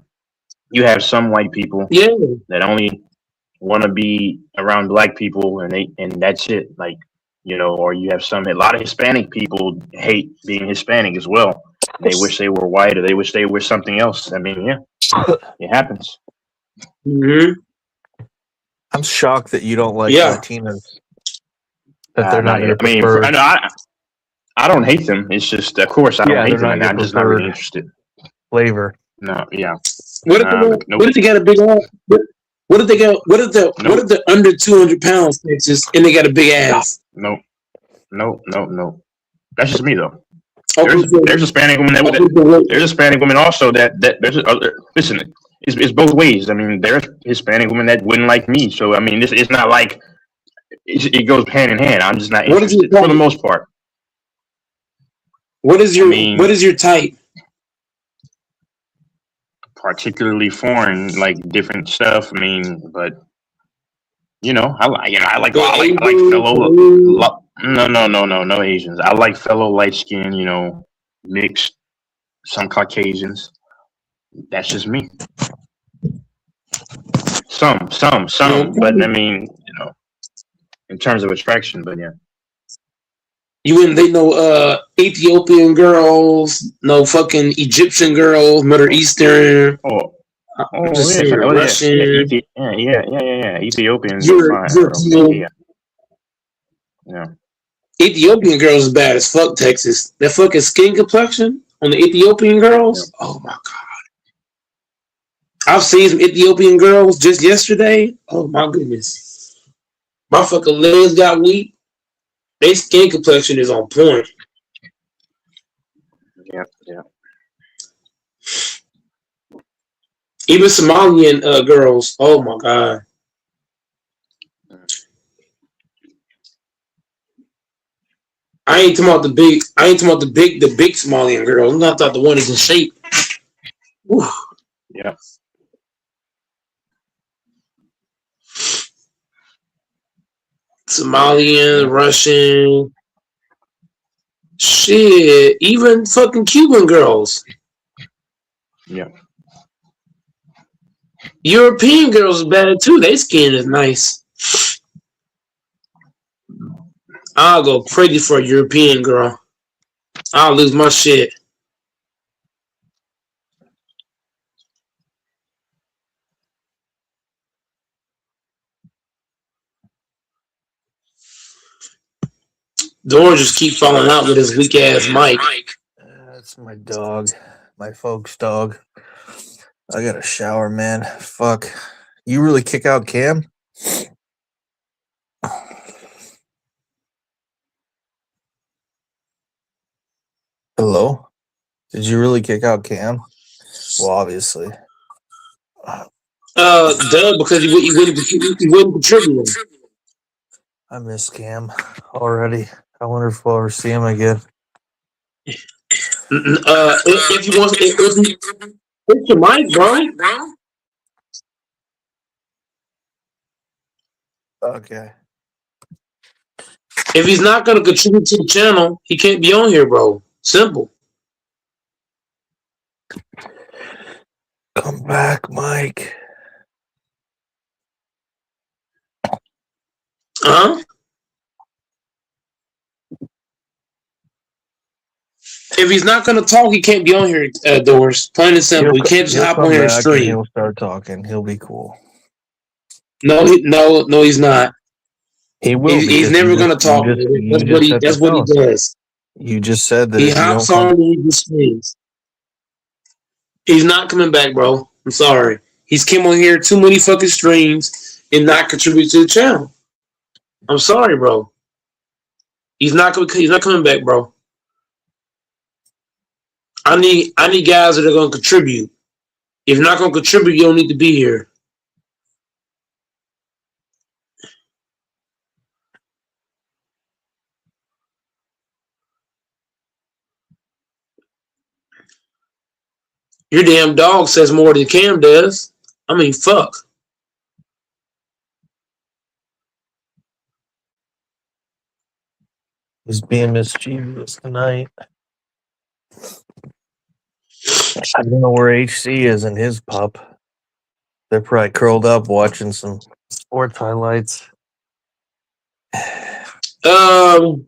L: You have some white people that only want to be around black people, and that's it. Like, or you have a lot of Hispanic people hate being Hispanic as well. They wish they were white, or they wish they were something else. I mean, it happens.
A: Mm-hmm.
T: I'm shocked that you don't like Latinos. That they're not your preferred.
L: I don't hate them. It's just, of course, I don't hate them, and I'm just not really interested.
T: Flavor.
L: No, yeah.
A: What if they got a big arm? What if they're under 200 pounds, Texas, and they got a big ass?
L: No. That's just me, though. There's Hispanic women there's Hispanic women also that there's listen. It's both ways. I mean, there's Hispanic women that wouldn't like me. So I mean, it's not like it goes hand in hand. I'm just not interested for the most part.
A: What is your type?
L: Particularly foreign, like different stuff. I mean, but I like fellow. No Asians. I like fellow light skin. Mixed, some Caucasians. That's just me. Some, but I mean, in terms of attraction, but yeah.
A: You wouldn't date no Ethiopian girls, no fucking Egyptian girls, Middle Eastern. Russian.
L: Yeah. Ethiopians are fine. Yeah.
A: Ethiopian girls is bad as fuck. Texas, that fucking skin complexion on the Ethiopian girls. Oh my god, I've seen some Ethiopian girls just yesterday. Oh my goodness, my fucking legs got weak. Their skin complexion is on point.
L: Yeah, yeah.
A: Even Somalian girls. Oh my god. I ain't talking about the big. I ain't talking about the big Somalian girl. I'm not talking the one that's in shape. Whew.
L: Yeah.
A: Somalian, Russian, shit, even fucking Cuban girls.
L: Yeah.
A: European girls is better too. Their skin is nice. I'll go crazy for a European girl. I'll lose my shit. Dor just keep falling out with his weak ass mic.
R: That's my dog, my folks' dog. I got to shower, man. Fuck. You really kick out Cam? Hello? Did you really kick out Cam? Well, obviously.
A: Doug, because he wouldn't contribute.
R: I miss Cam already. I wonder if we'll ever see him again.
A: If you want, it's your mic, bro.
R: Okay.
A: If he's not gonna contribute to the channel, he can't be on here, bro. Simple.
R: Come back, Mike.
A: Huh? If he's not gonna talk, he can't be on here. Doors, plain and simple. He can't just hop on here and stream.
R: He'll start talking. He'll be cool.
A: No, he's not.
R: He will.
A: He's never gonna talk. That's what he does.
R: You just said that
A: He
R: if
A: hops
R: you don't
A: on and he just streams. He's not coming back, bro. I'm sorry. He's came on here too many fucking streams and not contribute to the channel. I'm sorry, bro. He's not coming back, bro. I need guys that are gonna contribute. If you're not gonna contribute, you don't need to be here. Your damn dog says more than Cam does. I mean, fuck.
R: He's being mischievous tonight. I don't know where HC is and his pup. They're probably curled up watching some sports highlights.
A: So,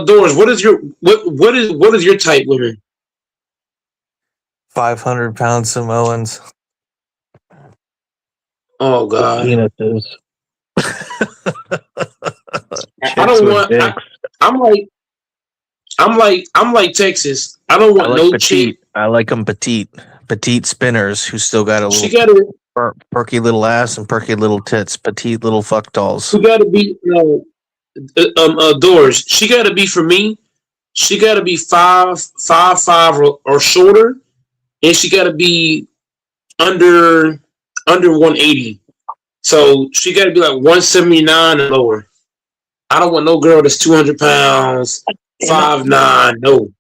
A: Doris, what is your type, women?
R: 500-pound Samoans.
A: Oh God.
R: Penises.
A: I don't want. I'm like Texas. I don't want no chick.
R: I like them petite spinners who still got a little perky little ass and perky little tits, petite little fuck dolls.
A: Who got to be Doors? She got to be for me. She got to be 5'5" or shorter, and she got to be under 180. So she got to be like 179 and lower. I don't want no girl that's 200 pounds, 5'9". No.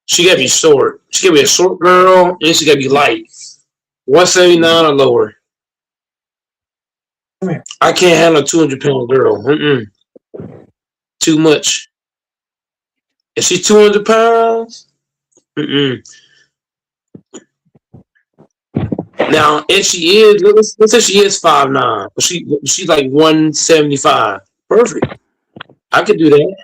A: She gotta be short. She gotta be a short girl, and she gotta be light. 179 or lower. I can't handle a 200-pound girl. Too much. If she's 200 pounds, Now, if she is, let's say she is 5'9", but she's like 175. Perfect. I could do that.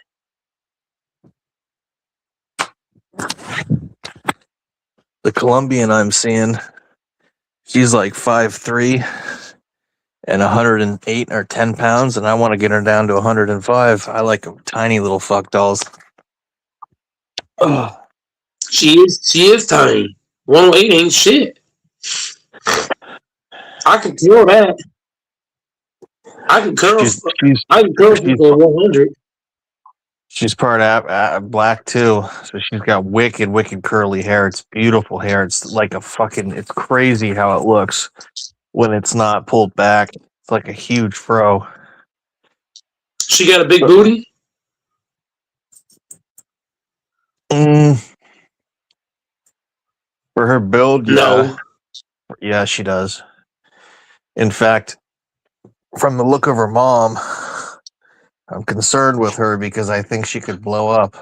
R: The Colombian I'm seeing, she's like 5'3", and 108 or 10 pounds, and I want to get her down to 105. I like tiny little fuck dolls. Ugh.
A: She is tiny. 108 ain't shit. I can curl that. I can curl. I can curl for 100.
R: She's part black too, so she's got wicked curly hair. It's beautiful hair. It's like it's crazy how it looks when it's not pulled back. It's like a huge fro.
A: She got a big booty?
R: For her build, yeah.
A: No.
R: Yeah, she does. In fact, from the look of her mom, I'm concerned with her because I think she could blow up.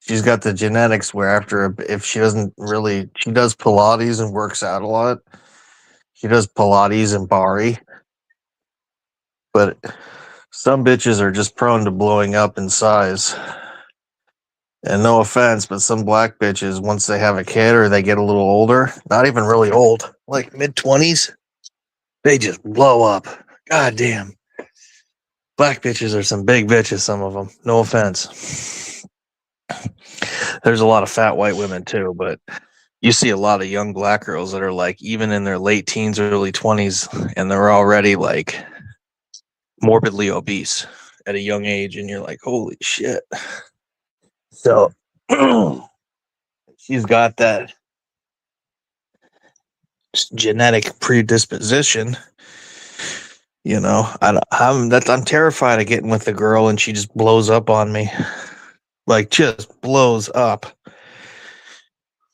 R: She's got the genetics where if she doesn't really, she does Pilates and works out a lot. She does Pilates and Bari. But some bitches are just prone to blowing up in size. And no offense, but some black bitches, once they have a kid or they get a little older, not even really old, like mid-20s, they just blow up. God damn. Black bitches are some big bitches, some of them. No offense. There's a lot of fat white women too, but you see a lot of young black girls that are like even in their late teens, early 20s, and they're already like morbidly obese at a young age, and you're like, holy shit. So she's got that genetic predisposition. You know, I'm terrified of getting with a girl and she just blows up on me. Like, just blows up.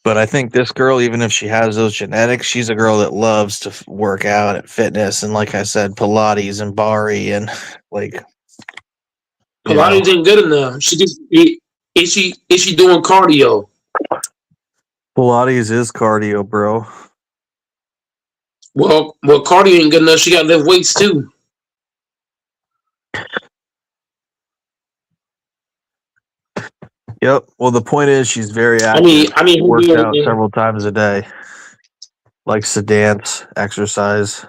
R: But I think this girl, even if she has those genetics, she's a girl that loves to work out at fitness. And like I said, Pilates and Bari and like.
A: Pilates ain't good enough. Is she doing cardio?
R: Pilates is cardio, bro.
A: Well, cardio ain't good enough. She got to lift weights too.
R: Yep. Well, the point is, she's very active.
A: I mean,
R: works out several times a day. Likes to dance, exercise.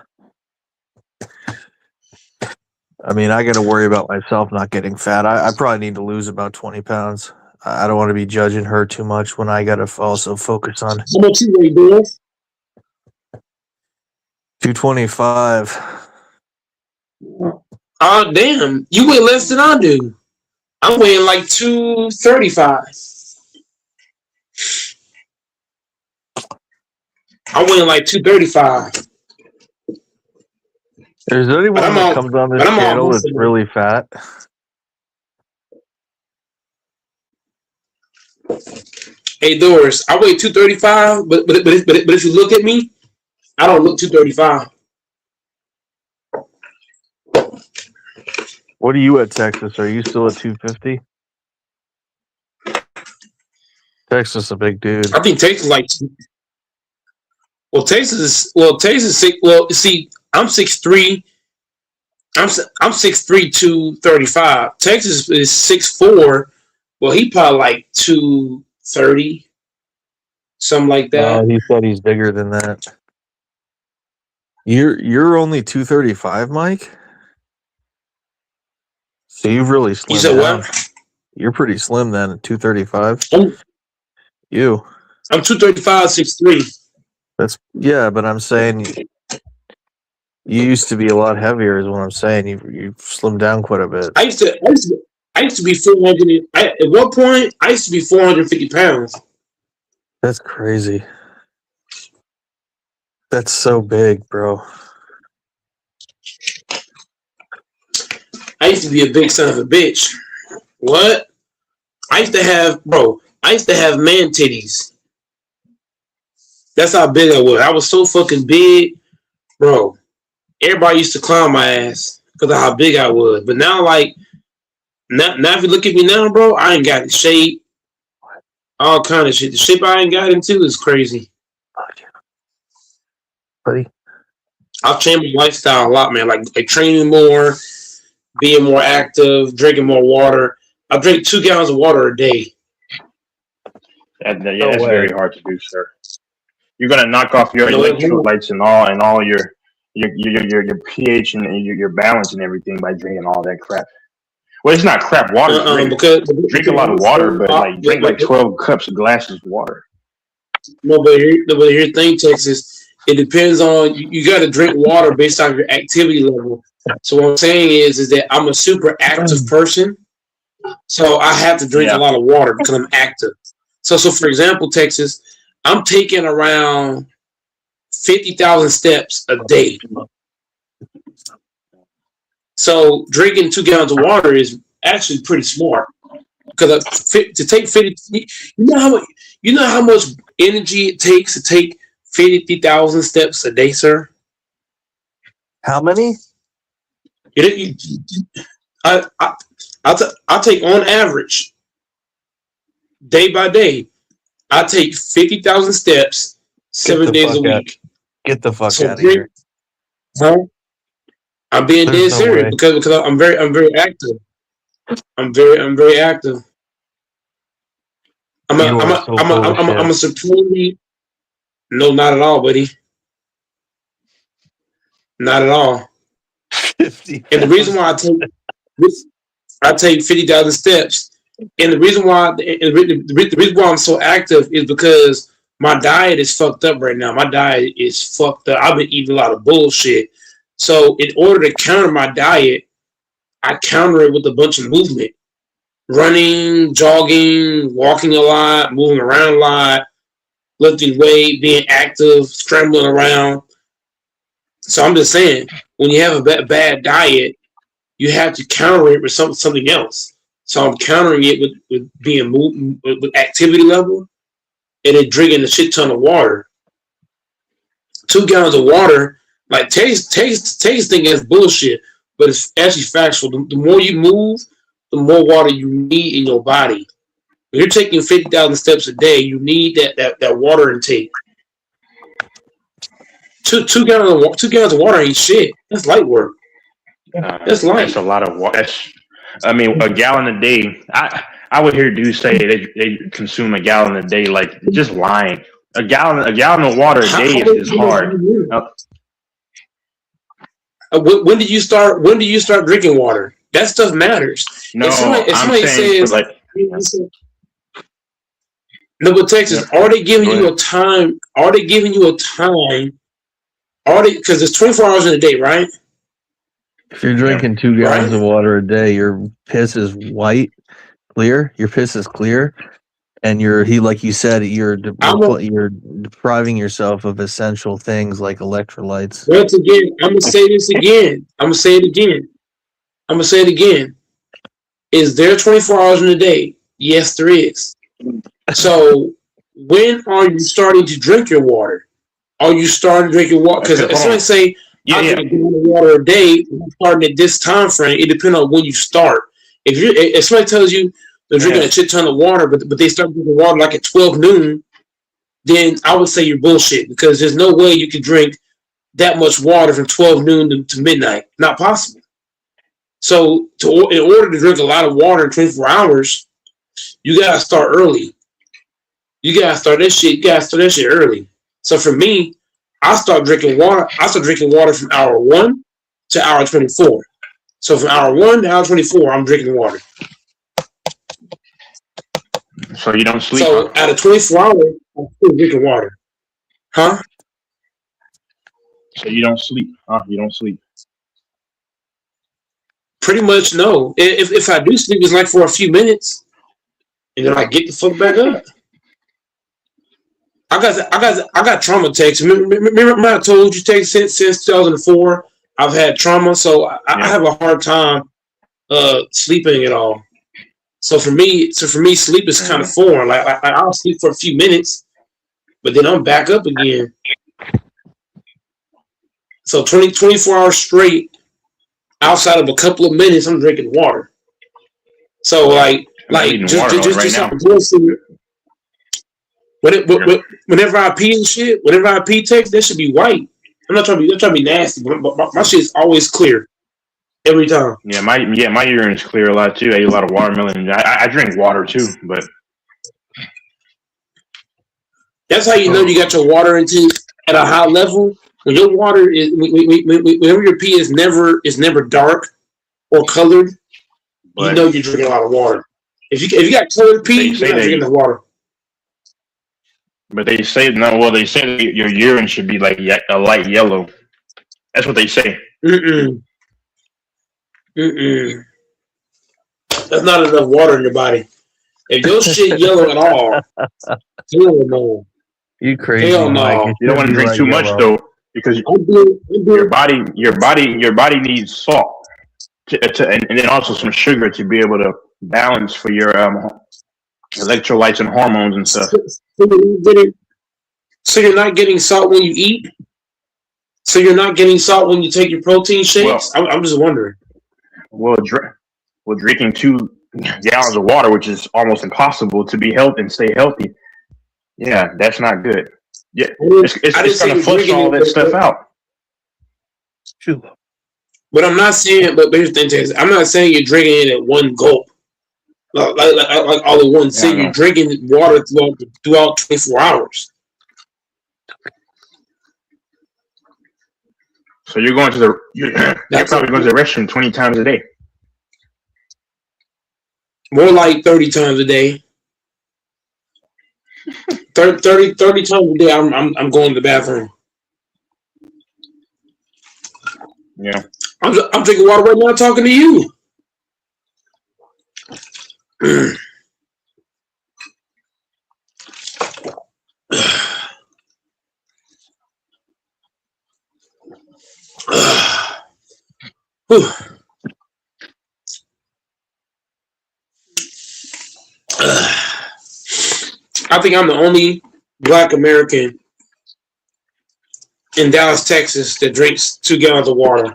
R: I mean, I got to worry about myself not getting fat. I probably need to lose about 20 pounds. I don't want to be judging her too much when I got to also focus on.
A: How much you weigh, Bill?
R: 225.
A: Oh, damn. You weigh less than I do. I'm weighing like 235. I'm weighing like 235.
R: Is there anyone that comes on this channel that's really fat?
A: Hey, Doris, I weigh 235, but if you look at me, I don't look 235.
R: What are you at, Texas? Are you still at 250? Texas is a big dude.
A: I think Texas like. Texas. See, I'm 6'3". I'm 6'3", 235. Texas is 6'4". Well, he probably like 230, something like that.
R: He said he's bigger than that. You're only 235, Mike? So you've really slimmed
A: You said
R: down.
A: what?
R: You're pretty slim then at 235.
A: I'm 235, 6'3".
R: But I'm saying you used to be a lot heavier is what I'm saying. You've slimmed down quite a bit.
A: I used to be 400. At one point, I used to be 450 pounds.
R: That's crazy. That's so big, bro.
A: I used to be a big son of a bitch. What? I used to have man titties. That's how big I was. I was so fucking big, bro. Everybody used to clown my ass because of how big I was. But now, like, now if you look at me now, bro, I ain't got the shape. All kind of shit. The shape I ain't got into is crazy.
R: Buddy.
A: I've changed my lifestyle a lot, man. Like training more, being more active, drinking more water. I drink 2 gallons of water a day.
L: That's very hard to do, sir. You're gonna knock off your electrolytes and all your your pH and your balance and everything by drinking all that crap. Well, it's not crap. Water's great. Drink a lot of water, but like drink like 12 cups of glasses of water.
A: No, but here's the thing, Texas. It depends on you got to drink water based on your activity level. So what I'm saying is that I'm a super active person, so I have to drink a lot of water because I'm active. So for example, Texas, I'm taking around 50,000 steps a day. So drinking 2 gallons of water is actually pretty smart because to take 50, you know how much energy it takes to take 50,000 steps a day, sir.
R: How many?
A: I'll take on average, day by day, I take 50,000 steps 7 days a week.
R: Get the fuck out of here.
A: Huh? I'm being dead serious because I'm very active. I'm very active. I'm a supremely no, not at all, buddy. Not at all. 50. And the reason why I take 50,000 steps, and the reason why I'm so active is because my diet is fucked up right now. My diet is fucked up. I've been eating a lot of bullshit. So in order to counter my diet, I counter it with a bunch of movement. Running, jogging, walking a lot, moving around a lot, lifting weight, being active, scrambling around. So I'm just saying, when you have a bad diet, you have to counter it with something else. So I'm countering it with being moved with activity level, and then drinking a shit ton of water. 2 gallons of water, like taste thing is bullshit, but it's actually factual. The more you move, the more water you need in your body. When you're taking 50,000 steps a day, you need that water intake. Two gallons of water ain't shit. That's light work. That's light.
L: That's a lot of water. I mean, a gallon a day. I would hear dudes say they consume a gallon a day, like just lying. A gallon of water a day is hard.
A: When do you start drinking water? That stuff matters.
L: No,
A: if somebody says
L: like,
A: no, but Texas, are they giving you a time? Are they giving you a time? Because it's 24 hours in a day, right?
R: If you're drinking 2 gallons of water a day, your piss is white, clear. Your piss is clear, and like you said, you're depriving yourself of essential things like electrolytes.
A: Once again, I'm gonna say this again. I'm gonna say it again. Is there 24 hours in a day? Yes, there is. So when are you starting to drink your water? Are you starting to drink your water? Because if somebody say, I drink a gallon of water a day, starting at this time frame, it depends on when you start. If somebody tells you they're drinking a shit ton of water, but they start drinking water like at 12 noon, then I would say you're bullshit, because there's no way you can drink that much water from 12 noon to midnight. Not possible. So in order to drink a lot of water in 24 hours, you gotta start early. You gotta start that shit early. So for me, I start drinking water from hour 1 to hour 24. So from hour 1 to hour 24, I'm drinking water.
L: So you don't sleep?
A: So out of 24 hours, I'm still drinking water. Huh?
L: So you don't sleep? You don't sleep?
A: Pretty much no. If I do sleep, it's like for a few minutes, and then I get the fuck back up. I got trauma takes. Remember I told you takes since 2004. I've had trauma, so I have a hard time sleeping at all. So for me, sleep is kind of foreign. Like I'll sleep for a few minutes, but then I'm back up again. So 24 hours straight, outside of a couple of minutes, I'm drinking water. So just something bullshit. Whenever I pee and shit, whenever I pee text, that should be white. I'm not trying to be nasty, but my shit is always clear every time.
L: Yeah, my urine is clear a lot too. I eat a lot of watermelon. I drink water too, but
A: that's how you know you got your water intake at a high level when your water is whenever your pee is never dark or colored, you
L: But
A: know you're drinking a lot of water. If you got colored
L: they
A: pee, you're
L: say
A: not drinking
L: they,
A: the water.
L: but they say no. Well, they say that your urine should be like a light yellow. That's what they say.
A: Mm-mm. Mm-mm. That's not enough water in your body. If your shit yellow at all, hell no.
R: You crazy,
A: Hell
R: Mike.
A: no.
R: It
L: You don't
R: should
L: want to
R: be
L: drink
R: light
L: too much
R: yellow.
L: though, because your body needs salt and then also some sugar to be able to balance for your electrolytes and hormones and stuff.
A: So you're not getting salt when you eat? So you're not getting salt when you take your protein shakes?
L: Well,
A: I'm just wondering.
L: well, drinking 2 gallons of water, which is almost impossible to be healthy and stay healthy. Yeah, that's not good. Yeah,
A: I didn't
L: it's
A: say
L: gonna
A: you're
L: flush
A: drinking
L: all
A: it,
L: that stuff out.
A: but I'm not saying. But here's the thing: I'm not saying you're drinking it at one gulp, like all at once.
L: Yeah,
A: Say
L: I
A: you're
L: know.
A: drinking water throughout 24 hours.
L: So you're going to the you're
A: That's
L: probably going to the restroom 20 times a day.
A: more like 30 times a day. 30 times a day. I'm going to the bathroom.
L: Yeah.
A: I'm drinking water right now, talking to you. Whew. I think I'm the only Black American in Dallas, Texas, that drinks 2 gallons of water.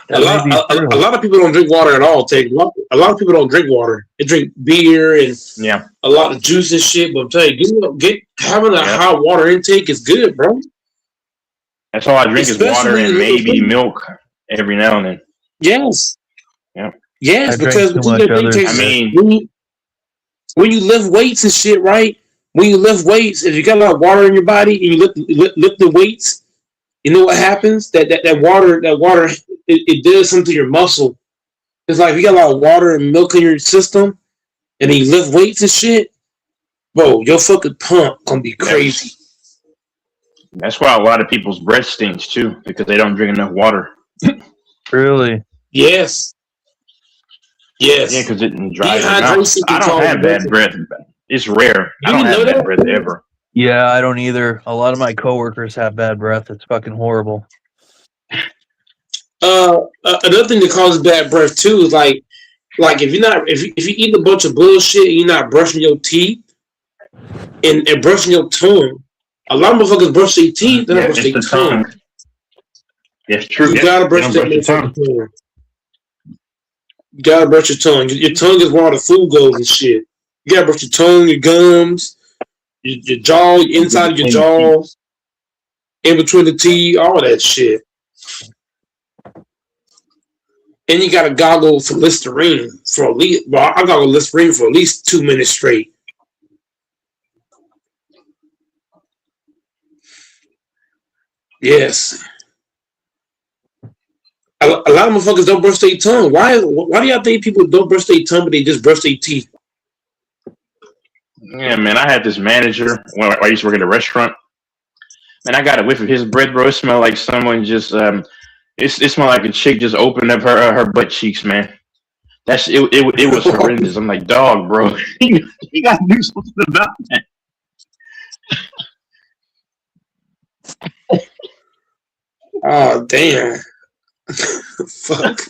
A: A
R: That may
A: lot,
R: be
A: a
R: true.
A: lot of people don't drink water at all. Take a lot of people don't drink water. They drink beer and
L: Yeah.
A: a lot of juice and shit. But I'm telling you, having a
L: Yep.
A: high water intake is good, bro.
L: That's all I drink is
A: Especially
L: water
A: when you
L: and
A: live with
L: maybe
A: food.
L: milk every now and then.
A: Yes,
L: Yep.
A: yes,
R: I drink
A: because
R: too
A: you
R: much
A: gotta think,
R: other
L: I
R: shit.
L: mean,
A: when you lift weights and shit, right? When you lift weights, if you got a lot of water in your body and you lift the weights, you know what happens? That water, it does something to your muscle. It's like if you got a lot of water and milk in your system, and then you lift weights and shit, bro, your fucking pump gonna be crazy.
L: that's why a lot of people's breath stinks too, because they don't drink enough water.
R: Really?
A: Yes,
L: Yeah,
A: yes.
L: because it dries your mouth.
A: Dehydration
L: I
A: can
L: don't
A: cause
L: have bad
A: breath.
L: breath. It's rare. I
A: You
L: don't
A: didn't know
L: have bad breath
A: that?
L: ever.
R: Yeah, I don't either. A lot of my coworkers have bad breath. It's fucking horrible.
A: Another thing that causes bad breath too is like if you eat a bunch of bullshit and you're not brushing your teeth and brushing your tongue. A lot of motherfuckers brush their teeth, they don't
L: Yeah,
A: brush
L: it's
A: their
L: the
A: tongue.
L: tongue. It's true.
A: You
L: Yep.
A: gotta
L: They
A: brush
L: don't
A: that
L: brush your tongue.
A: motherfucking tongue. You gotta brush your tongue. Your tongue is where all the food goes and shit. You gotta brush your tongue, your gums, your jaw, your
L: In
A: inside of your
L: between the teeth.
A: jaw, in between the teeth, all that shit. And you gotta goggle for Listerine for at least. Well, I goggle Listerine for at least 2 minutes straight. Yes. A lot of motherfuckers don't brush their tongue. Why do y'all think people don't brush their tongue, but they just brush their teeth?
L: Yeah, man. I had this manager when I used to work at a restaurant, and I got a whiff of his breath, bro. It smelled like someone just it smelled like a chick just opened up her butt cheeks, man. It was horrendous. I'm like, dog, bro. You gotta do something about that.
A: Oh damn! Fuck.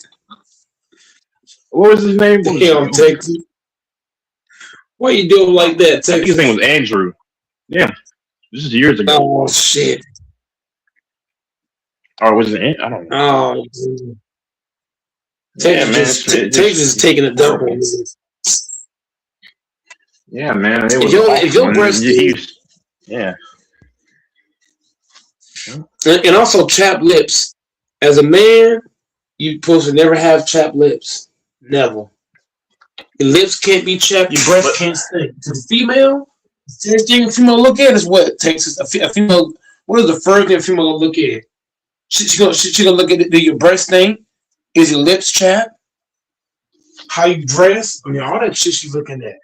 L: What was his name?
A: Damn, Texas. Why you doing like that,
L: I think his name
A: Texas?
L: was Andrew. Yeah, this is years ago.
A: Oh shit!
L: Or was it? I don't know.
A: Oh,
L: Yeah, man.
A: Texas is taking a dump on me.
L: Yeah, man. It
A: If
L: was
A: your
L: awful.
A: breast is,
L: Yeah.
A: and also chapped lips. As a man, you supposed to never have chapped lips. Never. Your lips can't be chapped. Your breath can't stink. To the female, First thing a female look at is what Texas. A female. What is the first thing a female gonna look at? She gonna look at do your breast thing? Is your lips chapped? How you dress? I mean, all that shit she's looking at.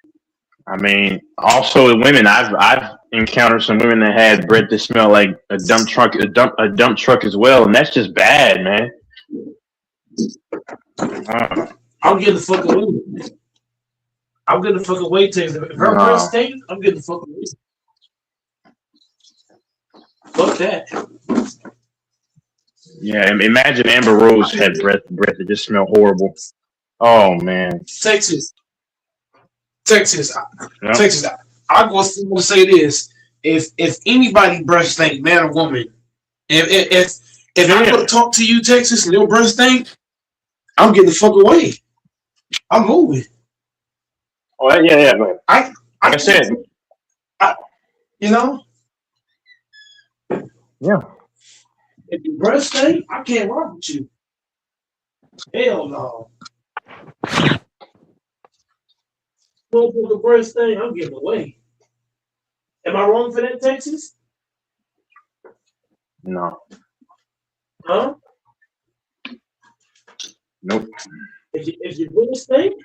L: I mean, also with women, I've encountered some women that had breath that smell like a dump truck, a dump truck as well, and that's just bad, man.
A: I'm getting the fuck away. I'm getting the fuck away, Texas. If her breast stink, I'm getting the fuck away. Fuck that.
L: Yeah, imagine Amber Rose had breath that just smelled horrible. Oh man,
A: Texas.
L: Yep.
A: Texas. I'm going to say this: if anybody breast stink, man or woman, if I'm going to talk to you, Texas, and your breast stink, I'm getting the fuck away. I'm moving.
L: Oh yeah, man. Like I said,
A: you know.
L: Yeah.
A: If your breast stink, I can't rock with you. Hell no. Go for the breast thing, I'm getting away. Am I wrong for that, Texas?
L: No.
A: Huh?
L: Nope.
A: If you really stink,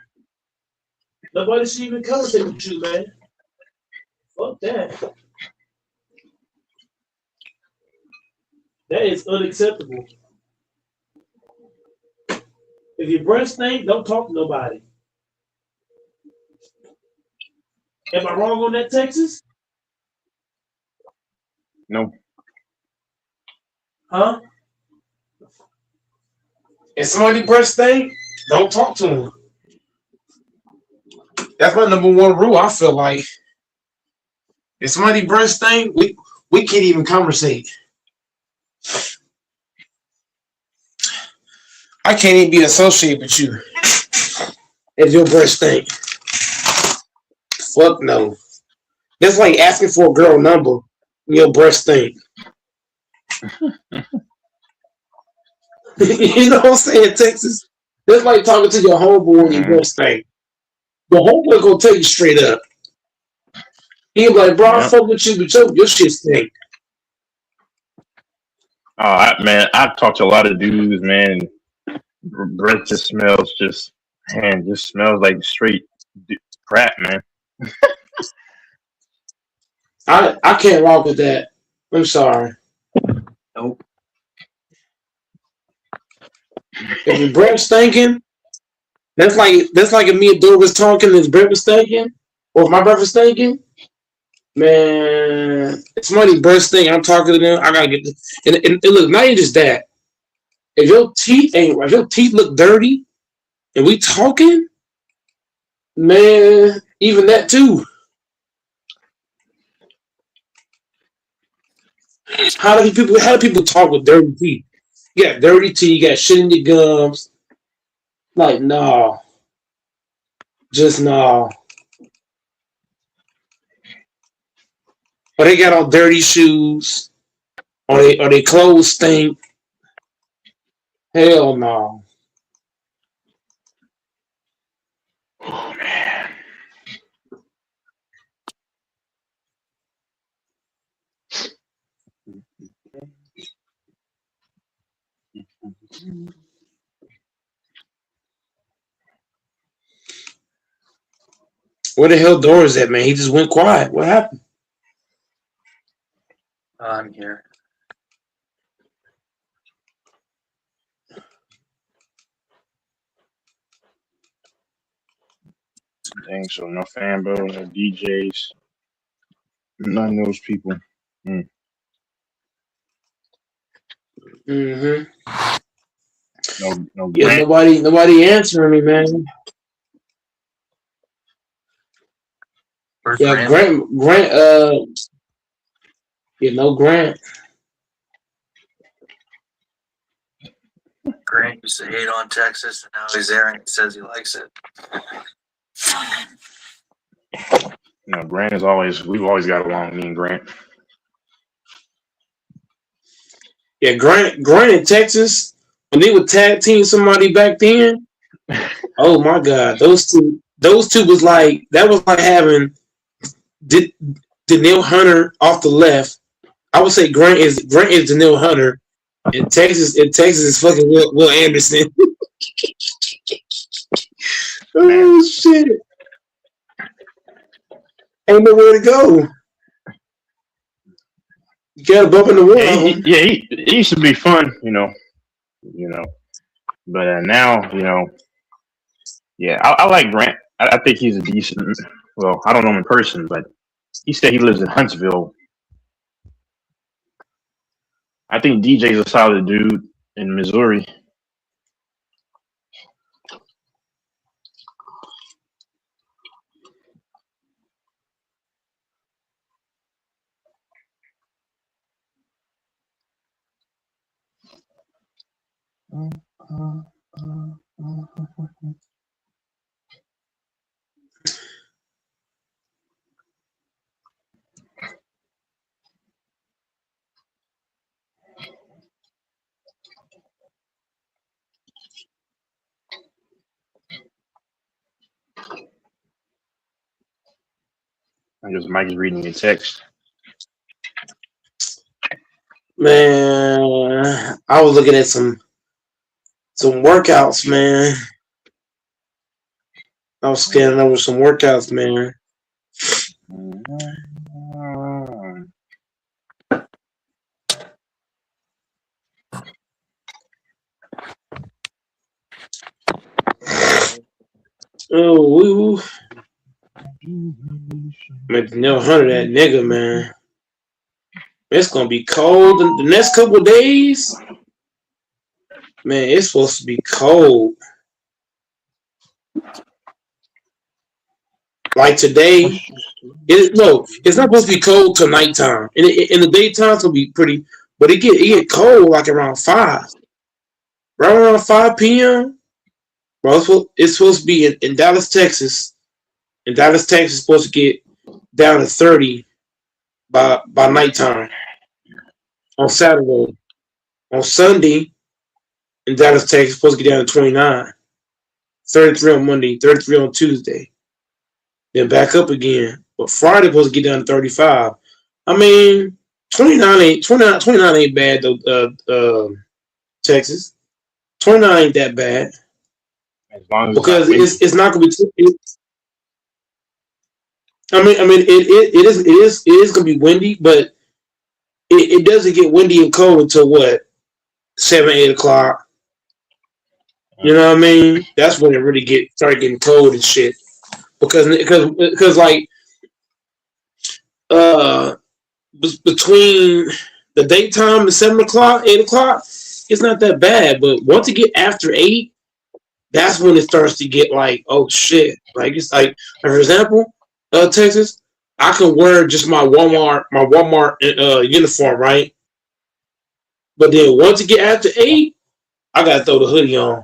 A: nobody should even conversate with you, man. Fuck that. That is unacceptable. If your breast stink, don't talk to nobody. Am I wrong on that, Texas?
L: No.
A: Huh? If somebody breast stink, don't talk to them. That's my number one rule. I feel like if somebody breast stink, we can't even conversate. I can't even be associated with you if your breast stink. Fuck no. That's like asking for a girl number when your breast stink. You know what I'm saying, Texas? That's like talking to your homeboy when your breast stink. The homeboy gonna tell you straight up. He'll be like, bro, I fuck with you, but your shit stink.
L: Man, I've talked to a lot of dudes, man. Breath just smells just smells like straight crap, man.
A: I can't rock with that. I'm sorry.
C: Nope.
A: If your breath stinking, that's like if me and Dora was talking and his breath was stinking, or if my breath was stinking, man, if somebody's breath stinking, I'm talking to them, I gotta get this. And look, not even just that. If your teeth look dirty and we talking, man, even that too. How do people talk with dirty teeth? You got dirty teeth, you got shit in your gums. Like, no. Just no. Or they got all dirty shoes. Or they clothes stink. Hell no.
L: Oh man.
A: Where the hell Dora's at, man? He just went quiet. What happened?
C: I'm here.
L: Dang, so no Fanbo, no DJs, none of those people.
A: Mm-hmm.
L: No
A: Yeah, nobody answering me, man.
T: Where's
A: Yeah, Grant, yeah, no Grant.
T: Grant used to hate on Texas, and now he's there and he says he likes it.
L: No, Grant is always. We've always got along, me and Grant.
A: Yeah, Grant in Texas, when they would tag team somebody back then, oh my God, those two was like, that was like having Danielle Hunter off the left. I would say Grant is Danielle Hunter. In Texas is fucking Will Anderson. Oh shit! Ain't nowhere to go. You got to bump into one of them.
L: He used to be fun, but now, yeah, I like Grant. I think he's a decent. Well, I don't know him in person, but he said he lives in Huntsville. I think DJ's a solid dude in Missouri. I guess Mike's reading your text.
A: Man, I was looking at some workouts, man. I was scanning over some workouts, man. Oh, woo. Man, Danielle Hunter, that nigga, man. It's gonna be cold in the next couple of days. Man, it's supposed to be cold. Like today, it's not supposed to be cold till nighttime. In the daytime, it's gonna be pretty, but it get cold like around 5. Right around 5 p.m. Bro, it's supposed to be in Dallas, Texas. In Dallas, Texas, it's supposed to get down to 30 by nighttime on Saturday. On Sunday, in Dallas, Texas, it's supposed to get down to 29. 33 on Monday, 33 on Tuesday. Then back up again. But Friday supposed to get down to 35. I mean, 29 ain't bad though. Texas, 29 ain't that bad.
L: As long as
A: Because
L: it's
A: it's not gonna be. It is gonna be windy, but it doesn't get windy and cold until what 7-8 o'clock. You know what I mean? That's when it really start getting cold and shit. Because like between the daytime and 7 o'clock, 8 o'clock, it's not that bad. But once it get after 8, that's when it starts to get like, oh shit. Like it's like, for example, Texas, I can wear just my Walmart uniform, right? But then once it get after 8, I gotta throw the hoodie on.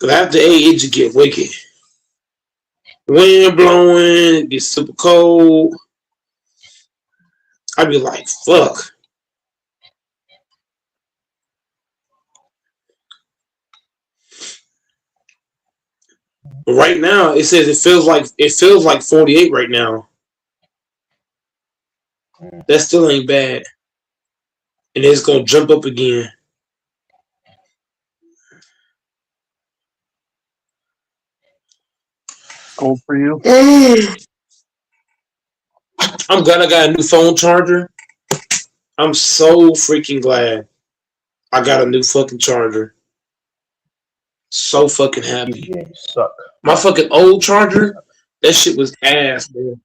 A: Cause after 8, it just get wicked. Wind blowing, it gets super cold. I'd be like, fuck. But right now, it says it feels like 48 right now. That still ain't bad. And it's gonna jump up again.
R: Cold for you?
A: I'm glad I got a new phone charger. I'm so freaking glad I got a new fucking charger. So fucking happy.
L: Suck.
A: My fucking old charger, that shit was ass, man.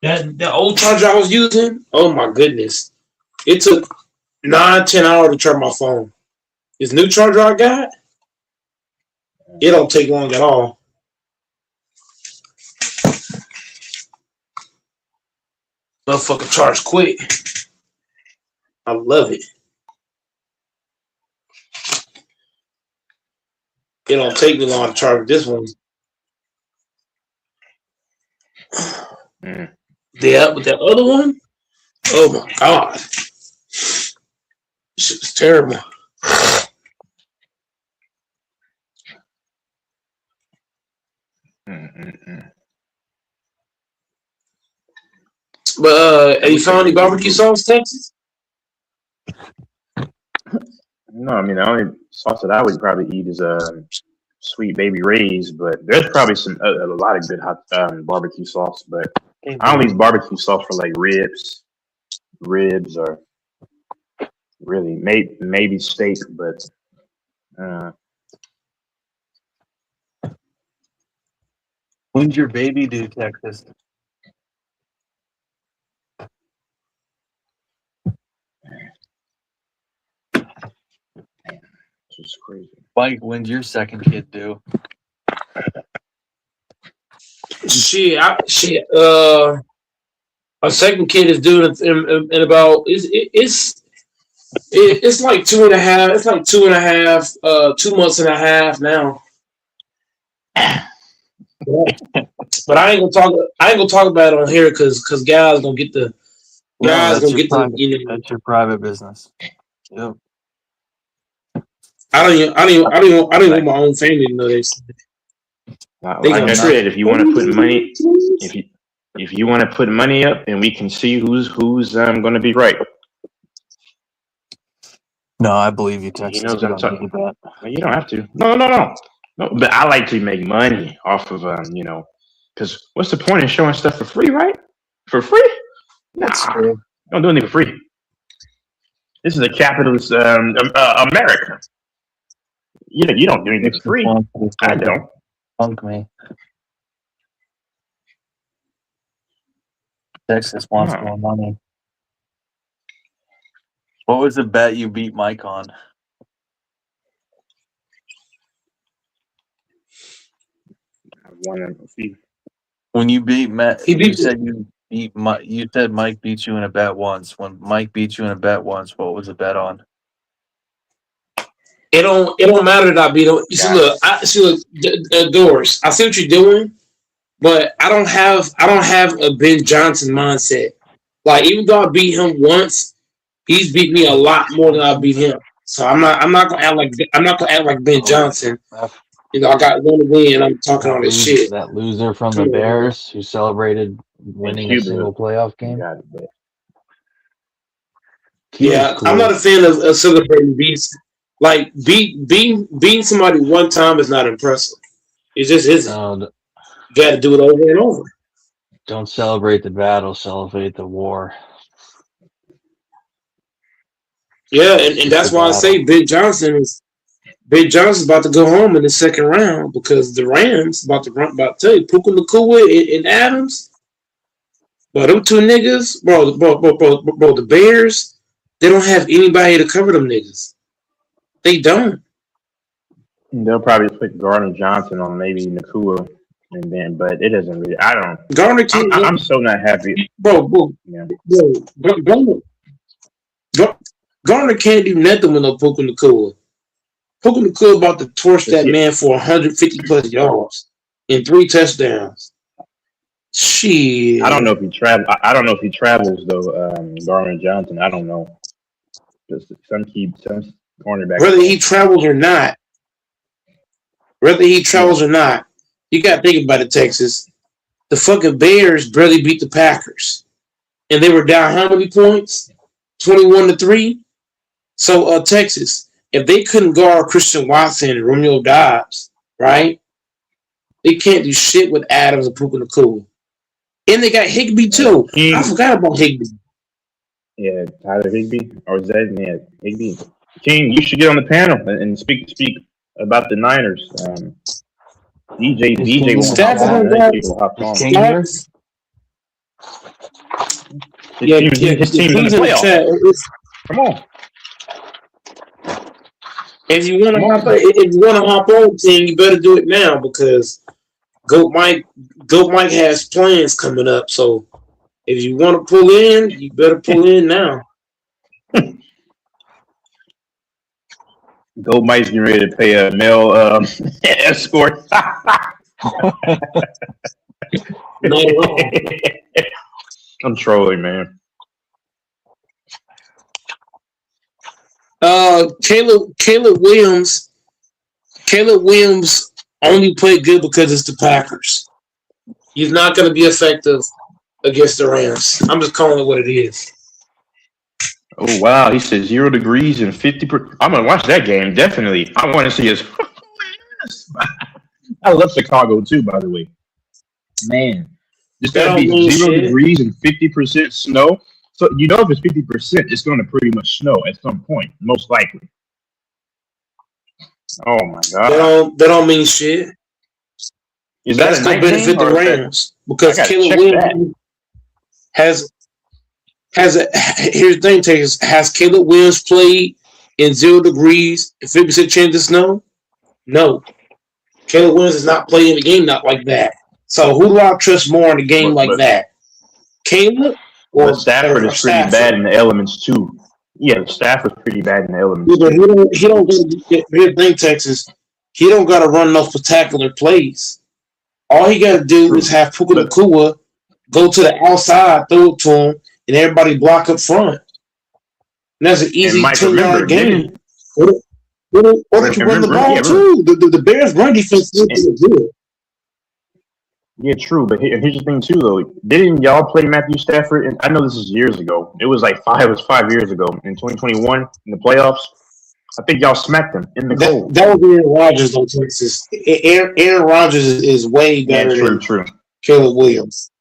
A: That old charger I was using, oh my goodness. It took 9-10 hours to charge my phone. This new charger I got, it don't take long at all. Motherfucker charge quick. I love it. It don't take me long to charge this one. Yeah, but that other one, oh my god. This shit was terrible.
L: Mm-mm-mm.
A: But
L: I
A: have you
L: wish I
A: found any
L: could get
A: barbecue
L: good.
A: sauce, Texas?
L: No, I mean the only sauce that I would probably eat is Sweet Baby Ray's, but there's probably a lot of good hot barbecue sauce. But
R: Hey,
L: I only
R: dude.
L: use barbecue sauce for like ribs, or really maybe steak. But uh,
R: When's your baby due, Texas?
L: it's just crazy.
R: Mike, when's your second kid due?
A: Shit. Our second kid is due in about it's like 2.5. It's like 2.5. 2 months and a half now. Yeah. But I ain't gonna talk. I ain't gonna talk about it on here because guys gonna get the
R: No,
A: guys
R: that's
A: gonna
R: your
A: get the
R: private.
A: you know.
R: That's your private business. Yep.
A: I don't even
L: Like
A: want my own family to know this. They
L: like
A: gonna
L: I
R: I'm not.
A: trip.
L: said, if you want to put money, if you if you want to put money up, and we can see who's going to be right.
R: No, I believe you,
L: He
R: Texas.
L: knows
R: We
L: I'm
R: don't need
L: talking.
R: that.
L: Well, you don't have to. No. But I like to make money off of because what's the point of showing stuff for free, right? For free?
R: That's
L: Nah,
R: true.
L: don't do anything for free. This is a capitalist America. You don't do anything for
R: Texas
L: free.
R: wants to
L: I
R: try to
L: don't.
R: punk me. Texas wants
L: No.
R: more money. What was the bet you beat Mike on?
L: I want to see.
R: When you beat Matt,
A: He
R: you
A: beat
R: said you beat Mike. You said Mike beat you in a bet once. When Mike beat you in a bet once, what was the bet on?
A: it don't matter that I beat him. You see,
L: Got it.
A: look, Doris. I see what you're doing, but I don't have a Ben Johnson mindset. Like even though I beat him once, he's beat me a lot more than I beat him. So I'm not gonna act like Ben
R: Oh,
A: Johnson.
R: that,
A: You know, I got one win. I'm talking all this shit.
R: that loser from
A: Come
R: the
A: on, man.
R: Bears who celebrated
L: And
R: winning a
L: Cuba
R: single playoff game.
L: got it.
R: Cuba's
A: Yeah, I'm not
R: cool.
A: a fan of celebrating beats. Like beating somebody one time is not impressive. It just isn't.
R: No,
A: You got to do it over and over.
R: don't celebrate the battle. Celebrate the war.
A: Yeah,
R: It's
A: and
R: just a
A: that's why I say
R: battle.
A: Ben Johnson's about to go home in the second round because the Rams about to tell you Puka Nacua and Adams, bro, them two niggas, bro, the Bears, they don't have anybody to cover them niggas. They don't.
L: They'll probably put Gardner Johnson on maybe Nakua, and then, but it doesn't really. I don't.
A: Garner can't,
L: I'm so not happy.
A: bro,
L: Yeah.
A: Garner can't do nothing with no Puka Nacua. Puka Nacua about to torch
L: Does
A: that
L: he?
A: man for 150 plus yards and 3 touchdowns.
L: I don't know
A: Shit.
L: if he travel. I don't know if he travels though. Gardner Johnson. I don't know. Just some cornerbacks
A: Whether he
L: don't.
A: travels or not,
L: Yeah.
A: you got to think about it, Texas. The fucking Bears barely beat the Packers, and they were down how many points? 21-3. So, Texas, if they couldn't guard Christian Watson and Romeo Dobbs, right? They can't do shit with Adams and Puka Nacua. And they got Higbee too. I
L: King.
A: forgot about Higbee.
L: Yeah, Tyler Higbee or Zed. Yeah, Higbee. King, you should get on the panel and speak about the Niners.
R: Is
L: DJ
R: King in
L: won't
R: the
L: hop
A: Stafford
L: on.
R: chat?
A: don't
L: The other
A: got
L: people hop
R: Is
L: on.
R: King here?
A: Yeah,
L: His team's in the
A: King's in the
L: playoffs.
A: chat.
L: Come on,
A: If you want
L: come on.
A: to hop on, King, you better do it now because Goat Mike has plans coming up. So if you want to pull in, you better pull in now.
L: Gold Mike's getting ready to pay a male escort.
A: Not at all.
L: I'm trolling, man.
A: Caleb Williams only played good because it's the Packers. He's not going to be effective against the Rams. I'm just calling it what it is.
L: Oh wow, he said 0 degrees and 50%. I'm gonna watch that game definitely. I want to see his. I love Chicago too, by the way. Man, it's
A: That
L: gonna
A: don't
L: be
A: mean
L: 0
A: shit.
L: degrees and 50% snow. So you know if it's 50%, it's gonna pretty much snow at some point, most likely. Oh my god,
A: That don't mean shit.
L: is that
A: That's
L: a
A: going to
L: night game
A: benefit the
L: or is that?
A: Rams
L: I
A: because
L: gotta
A: Caleb
L: check that.
A: Williams has a. Here's the thing, Takers. Has Caleb Williams played in 0 degrees and 50% chance of snow? No. Caleb Williams is not playing the game not like that. So who do I trust more in a game
L: But
A: like
L: but
A: that? Caleb
L: but
A: or
L: Stafford is pretty bad
A: Stafford?
L: in the elements too. Yeah, Stafford's pretty bad in the
A: Yeah,
L: elements
A: but
L: too.
A: he don't here's the thing, Texas. He don't got to run no spectacular plays. All he got to do is
L: True,
A: have Puka
L: but
A: Nakua go to the outside, throw it to him, and everybody block up front. And that's an
L: and
A: easy
L: Mike,
A: 10-yard
L: remember,
A: game.
L: didn't
A: Or they can run the ball
L: yeah,
A: too. The Bears run defense is
L: and,
A: good.
L: yeah, true. But here's the thing too, though. Didn't y'all play Matthew Stafford? And I know this is years ago. It was like five. It was 5 years ago in 2021 in the playoffs. I think y'all smacked them in the cold.
A: That was Aaron Rodgers, though, Texas. Aaron Rodgers is way
L: Yeah,
A: better
L: true,
A: than
L: true.
A: Caleb Williams.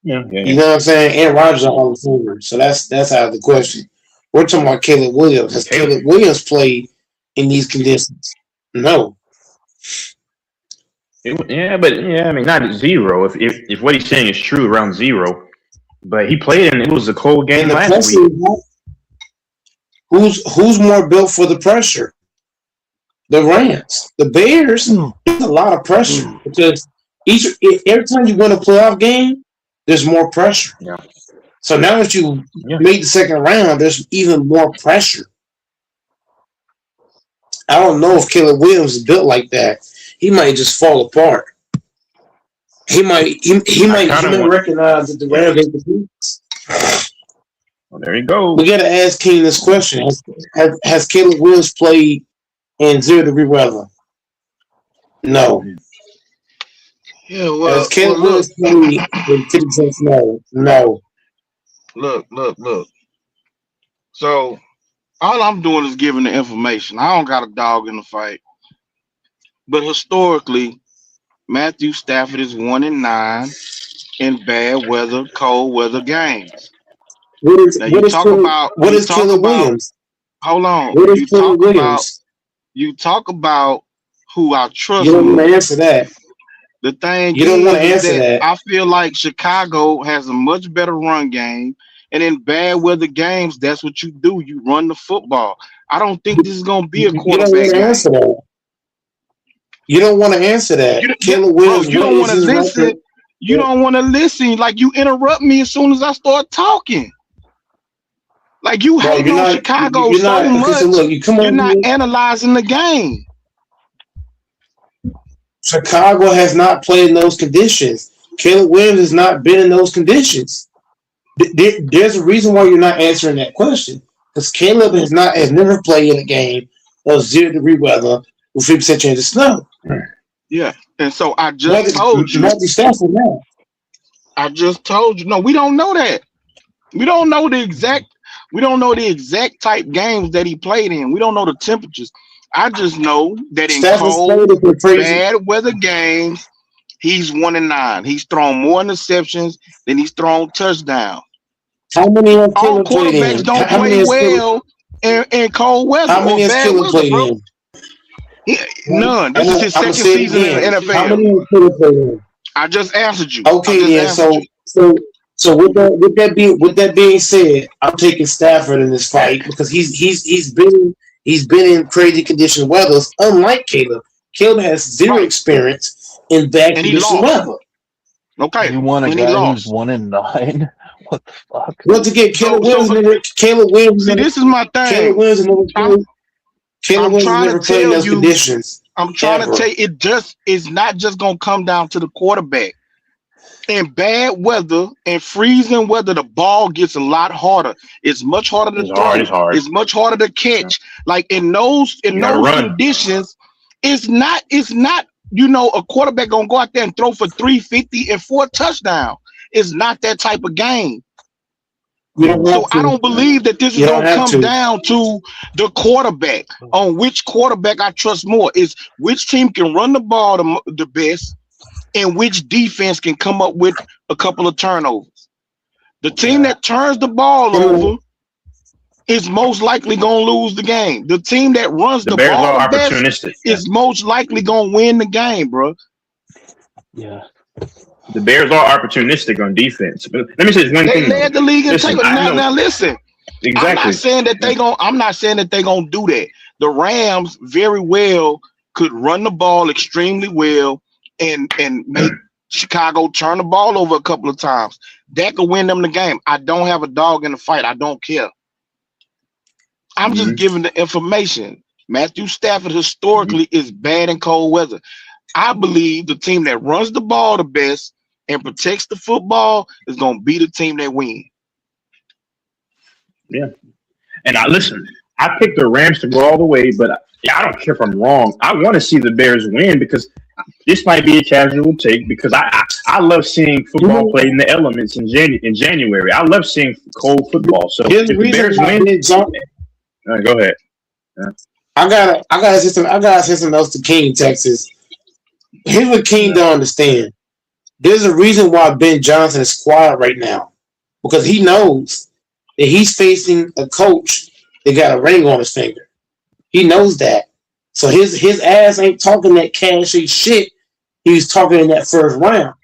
L: Yeah, yeah,
A: You
L: yeah.
A: know what I'm saying? Aaron Rodgers is a Hall of Famer, so that's out of the question. We're talking about Caleb Williams. Has Caleb Williams played in these conditions? No.
L: Yeah, but yeah, I mean, not at 0. If what he's saying is true, around 0. But he played, and it was a cold game
A: And the
L: last week.
A: pressure, who's more built for the pressure? The Rams. The Bears, there's a lot of pressure because every time you win a playoff game, there's more pressure.
L: Yeah.
A: So now that you made the second round, there's even more pressure. I don't know if Caleb Williams is built like that. He might just fall apart. He might recognize that the Rams ain't the Bears.
L: Well, there you go.
A: We got to ask King this question: Has Caleb Williams played in 0 degree weather? No.
Q: Yeah, well,
A: Has Caleb
Q: look,
A: Williams played in 50% snow? No.
Q: look. So all I'm doing is giving the information. I don't got a dog in the fight. But historically, Matthew Stafford is 1-9 in bad weather, cold weather games. Now you talk about
A: Caleb Williams?
Q: hold on.
A: What is Caleb Williams?
Q: You talk about who I trust
A: You don't
Q: more.
A: want to answer that.
Q: The thing
A: You don't want to
Q: is
A: answer that.
Q: I feel like Chicago has a much better run game, and in bad weather games, that's what you do. You run the football. I don't think this is going to be a
A: You don't
Q: quarterback
A: want to
Q: game.
A: answer that. You don't want to answer that. Caleb Williams,
Q: you don't want to
A: his
Q: listen.
A: record?
Q: You don't want to listen. Like you interrupt me as soon as I start talking. Like you
A: Bro,
Q: hating on Chicago
A: you're
Q: so
A: not,
Q: much.
A: so look,
Q: You're not analyzing the game.
A: Chicago has not played in those conditions. Caleb Williams has not been in those conditions. There's a reason why you're not answering that question. Because Caleb has never played in a game of 0 degree weather with 50% chance of snow.
Q: Yeah. And so I just told you.
A: Matthew Stafford now.
Q: I just told you. No, we don't know that. We don't know the exact type games that he played in. We don't know the temperatures. I just know that in cold, bad weather games, he's 1-9. He's thrown more interceptions than he's thrown touchdowns.
A: How many have
Q: all
A: Caleb played in?
Q: quarterbacks don't play well in cold weather
A: How many
Q: or
A: has
Q: bad
A: Caleb
Q: weather,
A: played
Q: bro.
A: in?
Q: None. This is his
A: I'ma
Q: second
A: say it
Q: season in
A: again.
Q: the NFL.
A: How many has Caleb played in?
Q: I just answered you.
A: Okay, then. So with that being said, I'm taking Stafford in this fight because he's been in crazy condition weathers, unlike Caleb. Caleb has zero experience in bad condition weather.
Q: Okay,
R: You want a
Q: and he
R: guy
Q: lost.
R: who's 1-9? What the fuck?
A: Once again, Caleb Williams.
Q: See, this is my thing.
A: Caleb Williams never played in those conditions.
Q: I'm trying to tell you, it's not just gonna come down to the quarterback. In bad weather and freezing weather, the ball gets a lot harder. It's much harder to
L: It's hard.
Q: throw.
L: It's hard.
Q: It's much harder to catch. Like in those
L: You gotta run.
Q: conditions, it's not a quarterback gonna go out there and throw for 350 and 4 touchdowns. It's not that type of game.
A: You don't
Q: So
A: have
Q: I
A: to.
Q: don't believe that this is
A: You don't
Q: gonna
A: have
Q: come
A: to.
Q: down to the quarterback on which quarterback I trust more. Is which team can run the ball the best, and which defense can come up with a couple of turnovers. The team that turns the ball over is most likely going to lose the game. The team that runs
L: The
Q: the
L: Bears
Q: ball
L: are
Q: the best
L: opportunistic.
Q: is most likely going to win the game, bro.
T: Yeah.
L: The Bears are opportunistic on defense. But let me say this one
Q: They
L: thing.
Q: led the league in
L: Listen,
Q: tackles.
L: I know
Q: Now listen. I'm
L: exactly.
Q: not saying that they're gonna do that. The Rams very well could run the ball extremely well and make Chicago turn the ball over a couple of times. That could win them the game. I don't have a dog in the fight. I don't care. I'm just giving the information. Matthew Stafford historically is bad in cold weather. I believe the team that runs the ball the best and protects the football is going to be the team that wins.
L: Yeah. And I picked the Rams to go all the way, but I don't care if I'm wrong. I want to see the Bears win because this might be a casual take because I love seeing football played in the elements in January. I love seeing cold football. So
A: Here's
L: if
A: the
L: the Bears
A: reason
L: win, go ahead. Yeah.
A: I gotta say something else to King, Texas. Here's what King don't understand. There's a reason why Ben Johnson is quiet right now. Because he knows that he's facing a coach that got a ring on his finger. He knows that. So his ass ain't talking that cashy shit he was talking in that first round.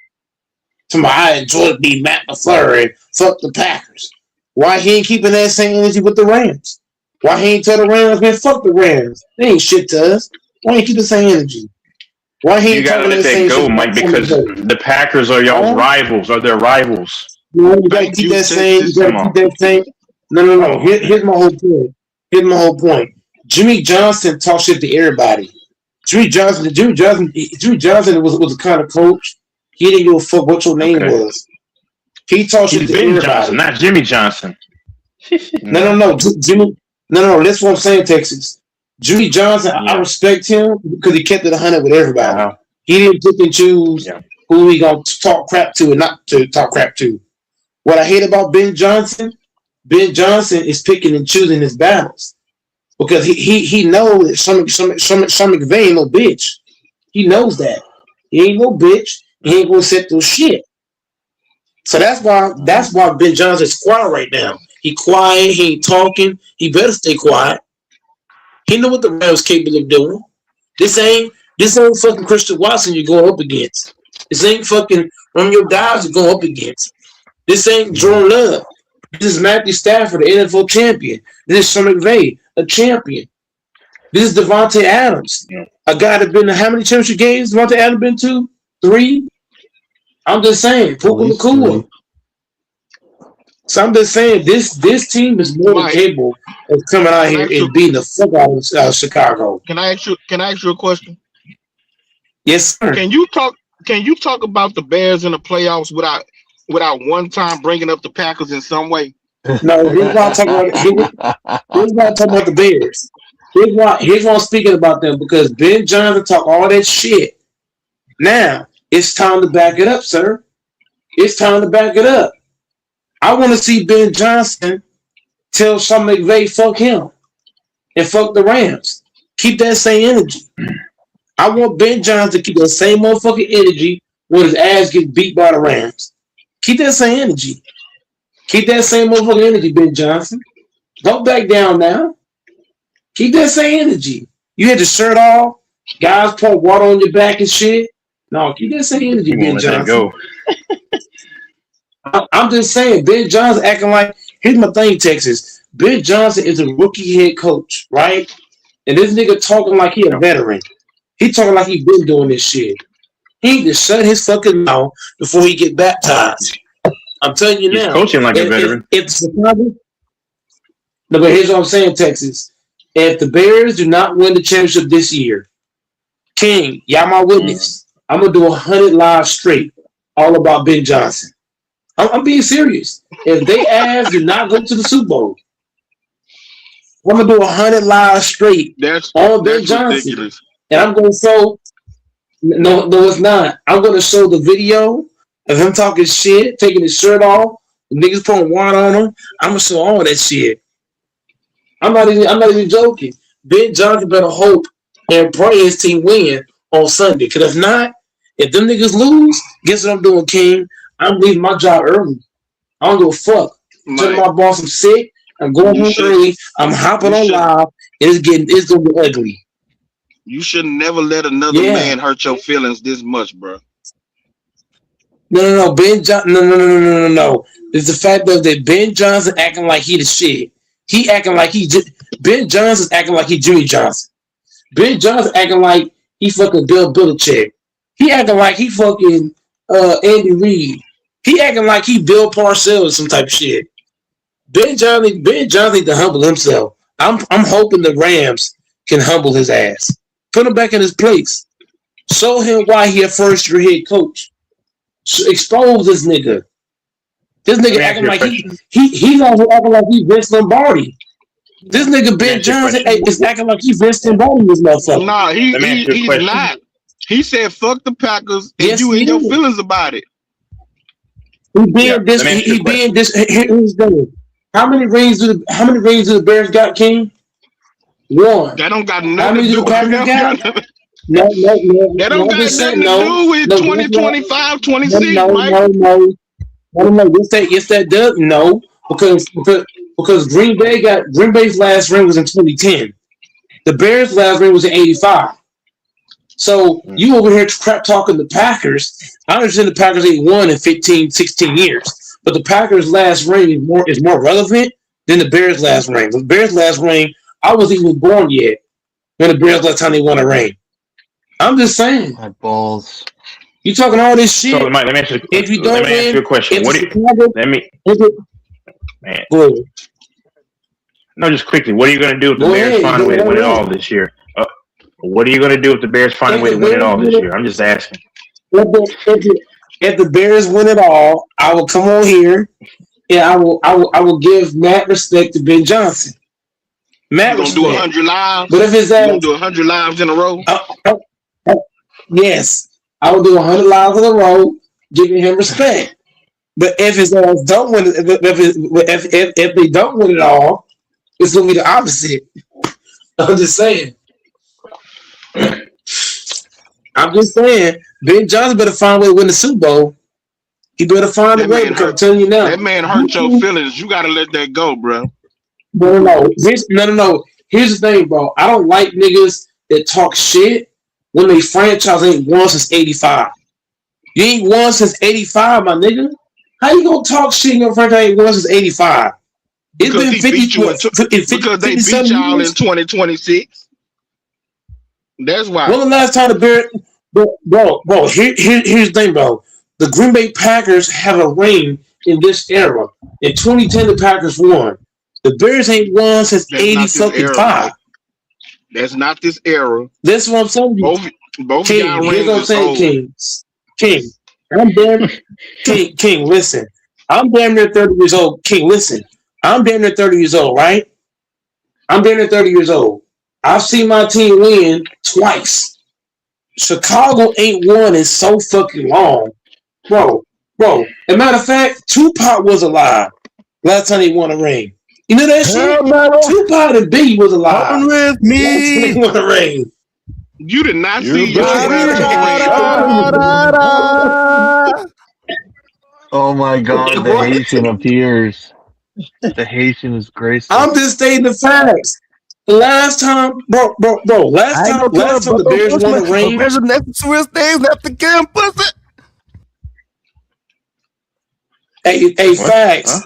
A: I enjoyed being Matt LaFleur and fuck the Packers. Why he ain't keeping that same energy with the Rams? Why he ain't tell the Rams, man, fuck the Rams. They ain't shit to us. Why ain't keep the same energy? Why he
L: You
A: ain't
L: gotta
A: talking
L: let
A: that
L: that
A: same
L: go,
A: shit?
L: Mike, because the Packers are y'all's rivals, are their rivals.
A: You gotta keep that same. You gotta keep that same. No. Here's my whole point. Here's my whole point. Jimmy Johnson talk shit to everybody. Jimmy Johnson was the kind of coach. He didn't give a fuck what your name was. He talked shit
L: He's
A: to
L: Ben
A: everybody.
L: Johnson, not Jimmy Johnson.
A: No. Jimmy. No. That's what I'm saying, Texas. Jimmy Johnson, I respect him because he kept it 100 with everybody. He didn't pick and choose who he gonna talk crap to and not to talk crap to. What I hate about Ben Johnson is picking and choosing his battles because he knows that Sean McVay ain't no bitch. He knows that he ain't no bitch. He ain't gonna set those shit. So that's why Ben Johnson is quiet right now. He quiet. He ain't talking. He better stay quiet. He know what the Rams capable of doing. This ain't fucking Christian Watson you're going up against. This ain't fucking one of your guys you're going up against. This ain't Jordan Love. This is Matthew Stafford, the NFL champion. This is Sean McVay, a champion. This is Devontae Adams, a guy that been to how many championship games Devontae Adams been to? 3? I'm just saying, Puka Nakua. So I'm just saying, this team is more than capable of coming out here and beating the fuck out of Chicago.
Q: Can I ask you a question?
A: Yes, sir.
Q: Can you talk about the Bears in the playoffs without one time bringing up the Packers in some way?
A: No, here's why I'm talking about the Bears. Here's why I'm speaking about them, because Ben Johnson talk all that shit. Now, it's time to back it up, sir. It's time to back it up. I want to see Ben Johnson tell Sean McVay, fuck him. And fuck the Rams. Keep that same energy. I want Ben Johnson to keep that same motherfucking energy when his ass gets beat by the Rams. Keep that same energy. Keep that same motherfucking energy, Ben Johnson. Don't back down now. Keep that same energy. You had the shirt off, guys pour water on your back and shit. No, keep that same energy, Ben Johnson.
L: Go.
A: I'm just saying, Ben Johnson acting like, here's my thing, Texas. Ben Johnson is a rookie head coach, right? And this nigga talking like he a veteran. He talking like he been doing this shit. He need to shut his fucking mouth before he get baptized. I'm telling you now.
L: He's coaching like a veteran.
A: No, but here's what I'm saying, Texas. If the Bears do not win the championship this year, King, y'all my witness. I'm gonna do 100 live straight. all about Ben Johnson. I'm being serious. If they ass do not go to the Super Bowl, I'm gonna do 100 lives straight on Ben
Q: That's
A: Johnson,
Q: ridiculous.
A: and I'm gonna show. No, it's not. I'm gonna show the video of him talking shit, taking his shirt off, niggas putting water on him. I'm gonna show all that shit. I'm not even joking. Ben Johnson better hope and pray his team win on Sunday. Cause if not, if them niggas lose, guess what I'm doing, King? I'm leaving my job early. I don't give a fuck. Telling my boss I'm sick. I'm going home early. I'm hopping on live. It's gonna be ugly.
Q: You should never let another man hurt your feelings this much, bro.
A: No. Ben Johnson. No. It's the fact that Ben Johnson acting like he the shit. He acting like Ben Johnson's acting like he Jimmy Johnson. Ben Johnson acting like he fucking Bill Belichick. He acting like he fucking Andy Reid. He acting like he Bill Parcells or some type of shit. Ben Johnson need to humble himself. I'm hoping the Rams can humble his ass. Put him back in his place. Show him why he a first year head coach. Expose this nigga. This nigga acting like he's also acting like he Vince Lombardi. This nigga Ben Johnson is acting like he Vince Lombardi this motherfucker.
Q: Nah, he's not. He said fuck the Packers and you in your feelings about it.
A: He being this. Here's the thing. How many rings do the Bears got, King? One.
Q: That don't got nothing
A: How many
Q: to
A: do
Q: do
A: the Packers got? No.
Q: That don't got nothing to do with 2025, 26, Mike.
A: No. Yes, that does. No, because Green Bay's last ring was in 2010. The Bears' last ring was in 85. So you over here crap talking the Packers. I understand the Packers ain't won in 15, 16 years. But the Packers' last ring is more relevant than the Bears' last ring. The Bears' last ring, I wasn't even born yet when the Bears last time they won a ring. I'm just saying.
R: My balls.
A: You talking all this shit.
L: So, Mike, let me ask you a question. Man.
A: Go ahead.
L: No, just quickly. What are you going to do if the Bears find a way to win it all this year? What are you going to do if the Bears find a way to win it all this year? I'm just asking.
A: If the Bears win it all, I will come on here and I will give Matt respect to Ben Johnson. Matt
Q: gonna do 100 lives.
A: But if it's
Q: you gonna do 100 lives in a row?
A: Yes, I will do 100 lives in a row, giving him respect. But if his ass don't win, if they don't win it all, it's gonna be the opposite. I'm just saying. Ben Johnson better find a way to win the Super Bowl. He better find a way, because I'm telling you now.
Q: That man hurt your feelings. You gotta let that go, bro.
A: No. Here's the thing, bro. I don't like niggas that talk shit when they franchise ain't won since 85. You ain't won since 85, my nigga. How you gonna talk shit in your franchise ain't won since 85? It's been 50
Q: because they beat y'all in 2026. That's why.
A: When the last time the Bears, bro, here's the thing, bro. The Green Bay Packers have a ring in this era. In 2010, the Packers won. The Bears ain't won since 80-fucking-5.
Q: That's not this era.
A: That's what I'm saying.
Q: Both
A: King,
Q: y'all
A: here's what I'm saying, King. King, listen. I'm damn near 30 years old. King, listen. I'm damn near 30 years old, right? I'm damn near 30 years old. I've seen my team win twice. Chicago ain't won in so fucking long. Bro. As a matter of fact, Tupac was alive last time he won a ring. You know that shit? Tupac and Biggie was alive.
R: Come with me.
A: He won a ring.
Q: You did not see your
R: Oh my God, the Haitian appears. The Haitian is graceless.
A: I'm just stating the facts. The last time, bro, last time the Bears won a ring. Hey, facts.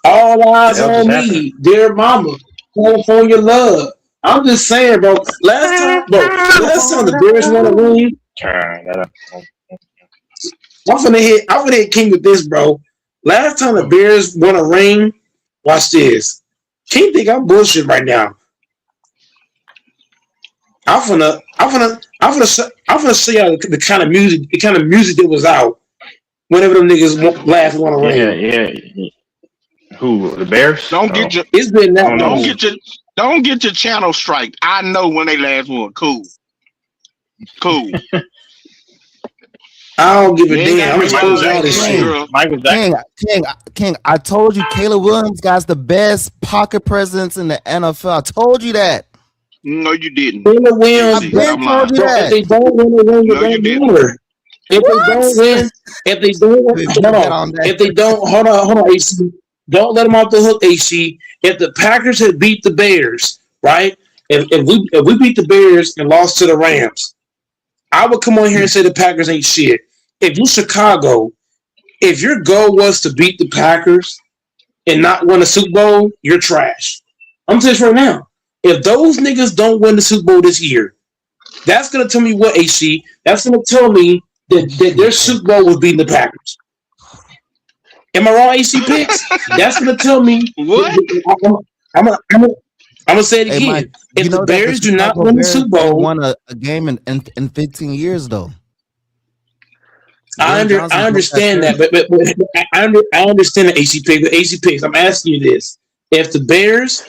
A: All eyes on me, dear mama, California love. I'm just saying, bro. Last time the Bears won a ring. I'm finna hit King with this, bro. Last time the Bears won a ring, watch this. King think I'm bullshit right now. I'm finna show y'all the kind of music that was out whenever them niggas last won a
L: Yeah,
A: ring.
L: yeah. Who? The Bears?
Q: Don't
L: Oh,
Q: get your
A: It's been
L: I
A: that
L: don't know.
Q: don't get your channel strike. I know when they last one. Cool.
A: I don't give
Q: You
A: a
Q: ain't
A: damn.
Q: gotta
A: I'm
Q: be
L: Michael
A: exposing all
Q: Michael
A: this
L: Jackson,
A: shit.
L: man.
K: King,
L: Michael Jackson.
K: King. I told you, Caleb Williams got the best pocket presence in the NFL. I told you that.
Q: No, you didn't.
A: Taylor Williams,
K: I've
Q: JC,
K: been
Q: stop
K: told
Q: lying.
K: you
A: bro, if
K: that.
A: they don't win the ring, it
Q: No, you
A: don't
Q: didn't.
A: matter. If they don't
K: What?
A: win, if they don't, hold
K: Bet
A: on.
K: on that.
A: If they don't, hold on, AC. Don't let them off the hook, AC. If the Packers had beat the Bears, right? If we beat the Bears and lost to the Rams, I would come on here and say the Packers ain't shit. If you Chicago, if your goal was to beat the Packers and not win a Super Bowl, you're trash. I'm telling you right now. If those niggas don't win the Super Bowl this year, that's gonna tell me what, AC. That's gonna tell me that their Super Bowl was beating the Packers. Am I wrong, AC Picks? That's gonna tell me.
Q: What?
A: I'm gonna say it
K: Hey, Mike,
A: again. If
K: you
A: the
K: know that the
A: Bears do not
K: Chicago
A: win the
K: Bears
A: Super
K: ain't
A: Bowl,
K: won a game in 15 years, though.
A: I
K: Dwayne Johnson broke that
A: understand that,
K: streak.
A: but I understand the AC Picks. But AC Picks, I'm asking you this: if the Bears,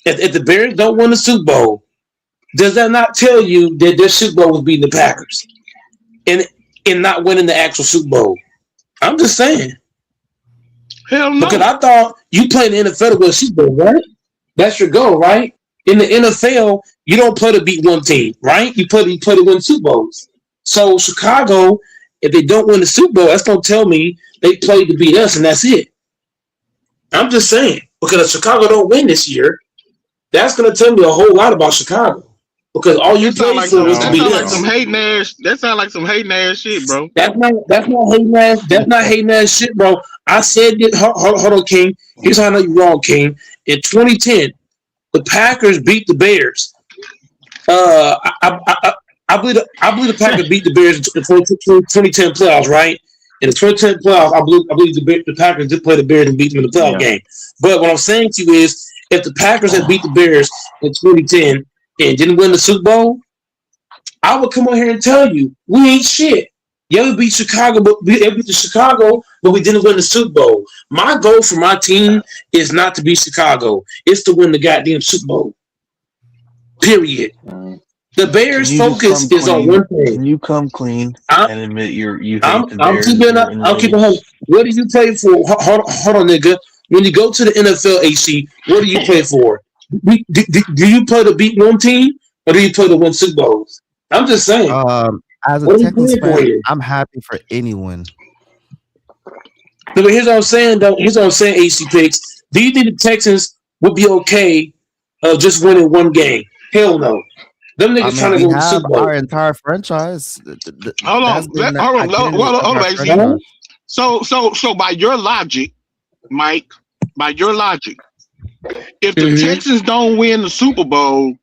A: if the Bears don't win the Super Bowl, does that not tell you that their Super Bowl was beating the Packers and not winning the actual Super Bowl? I'm just saying.
Q: Hell
A: Because
Q: no.
A: I thought you played in the NFL to win a Super Bowl, right? That's your goal, right? In the NFL, you don't play to beat one team, right? You play to win Super Bowls. So Chicago, if they don't win the Super Bowl, that's gonna tell me they played to beat us, and that's it. I'm just saying because if Chicago don't win this year, that's gonna tell me a whole lot about Chicago. Because all you
Q: That sound
A: played
Q: like
A: for
Q: some
A: was to
Q: that
A: beat
Q: sound like
A: us.
Q: some hating ass that sound like some hating ass shit, bro.
A: That's not hating ass. That's not hating ass shit, bro. I said it. Hold on, King. Here's how I know you're wrong, King. In 2010, the Packers beat the Bears. I believe the Packers beat the Bears in the 2010 playoffs, right? In the 2010 playoffs, I believe the Packers did play the Bears and beat them in the playoff
L: Yeah.
A: game. But what I'm saying to you is, if the Packers had beat the Bears in 2010 and didn't win the Super Bowl, I would come on here and tell you we ain't shit. Yeah, we beat Chicago, but we beat Chicago, but we didn't win the Super Bowl. My goal for my team is not to beat Chicago; it's to win the goddamn Super Bowl. Period. The
R: Can
A: Bears'
R: you just
A: focus
R: come
A: is on
R: clean?
A: one thing.
R: Can you come clean
A: I'm,
R: and admit you hate
A: I'm,
R: the
A: I'm
R: Bears and
A: keeping
R: you're
A: up. I'm keeping
R: enraged?
A: up. What do you play for? Hold on, nigga. When you go to the NFL, AC, what do you play for? Do you play to beat one team, or do you play to win Super Bowls? I'm just saying.
K: As a
A: What are you
K: Texans
A: playing for
K: fan,
A: here?
K: I'm happy for anyone.
A: No, but here's what I'm saying, though. Here's what I'm saying, AC Picks. Do you think the Texans would be okay just winning one game? Hell no. Them
K: I
A: niggas
K: mean,
A: trying to
K: we
A: go to the
K: have
A: Super Bowl.
K: our entire franchise.
Q: Hold
K: That's
Q: on.
K: been the
Q: Hold on.
K: identity of
Q: Hold on,
K: our
Q: AC.
A: Huh?
K: franchise.
Q: So by your logic, Mike, by your logic, if the
A: Mm-hmm.
Q: Texans don't win the Super Bowl,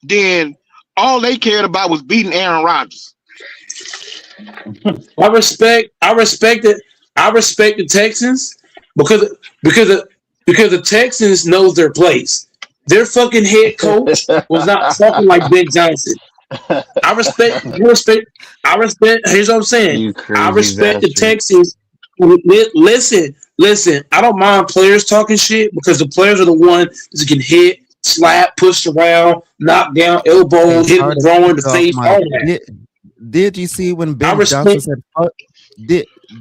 Q: then all they cared about was beating Aaron Rodgers.
A: I respect it. I respect the Texans because the Texans knows their place. Their fucking head coach was not talking like Ben Johnson. I respect. Here's what I'm saying.
R: You
A: I
R: crazy
A: respect the
R: bastard.
A: Texans. Listen. I don't mind players talking shit because the players are the ones that can hit, slap, push around, knock down, elbow,
K: Hey,
A: hit
K: sorry
A: the
K: to
A: groin,
K: cut
A: the
K: you off,
A: face,
K: Mike.
A: all that.
K: Did you see when
A: I
K: Ben Johnson
A: respect.
K: said fuck?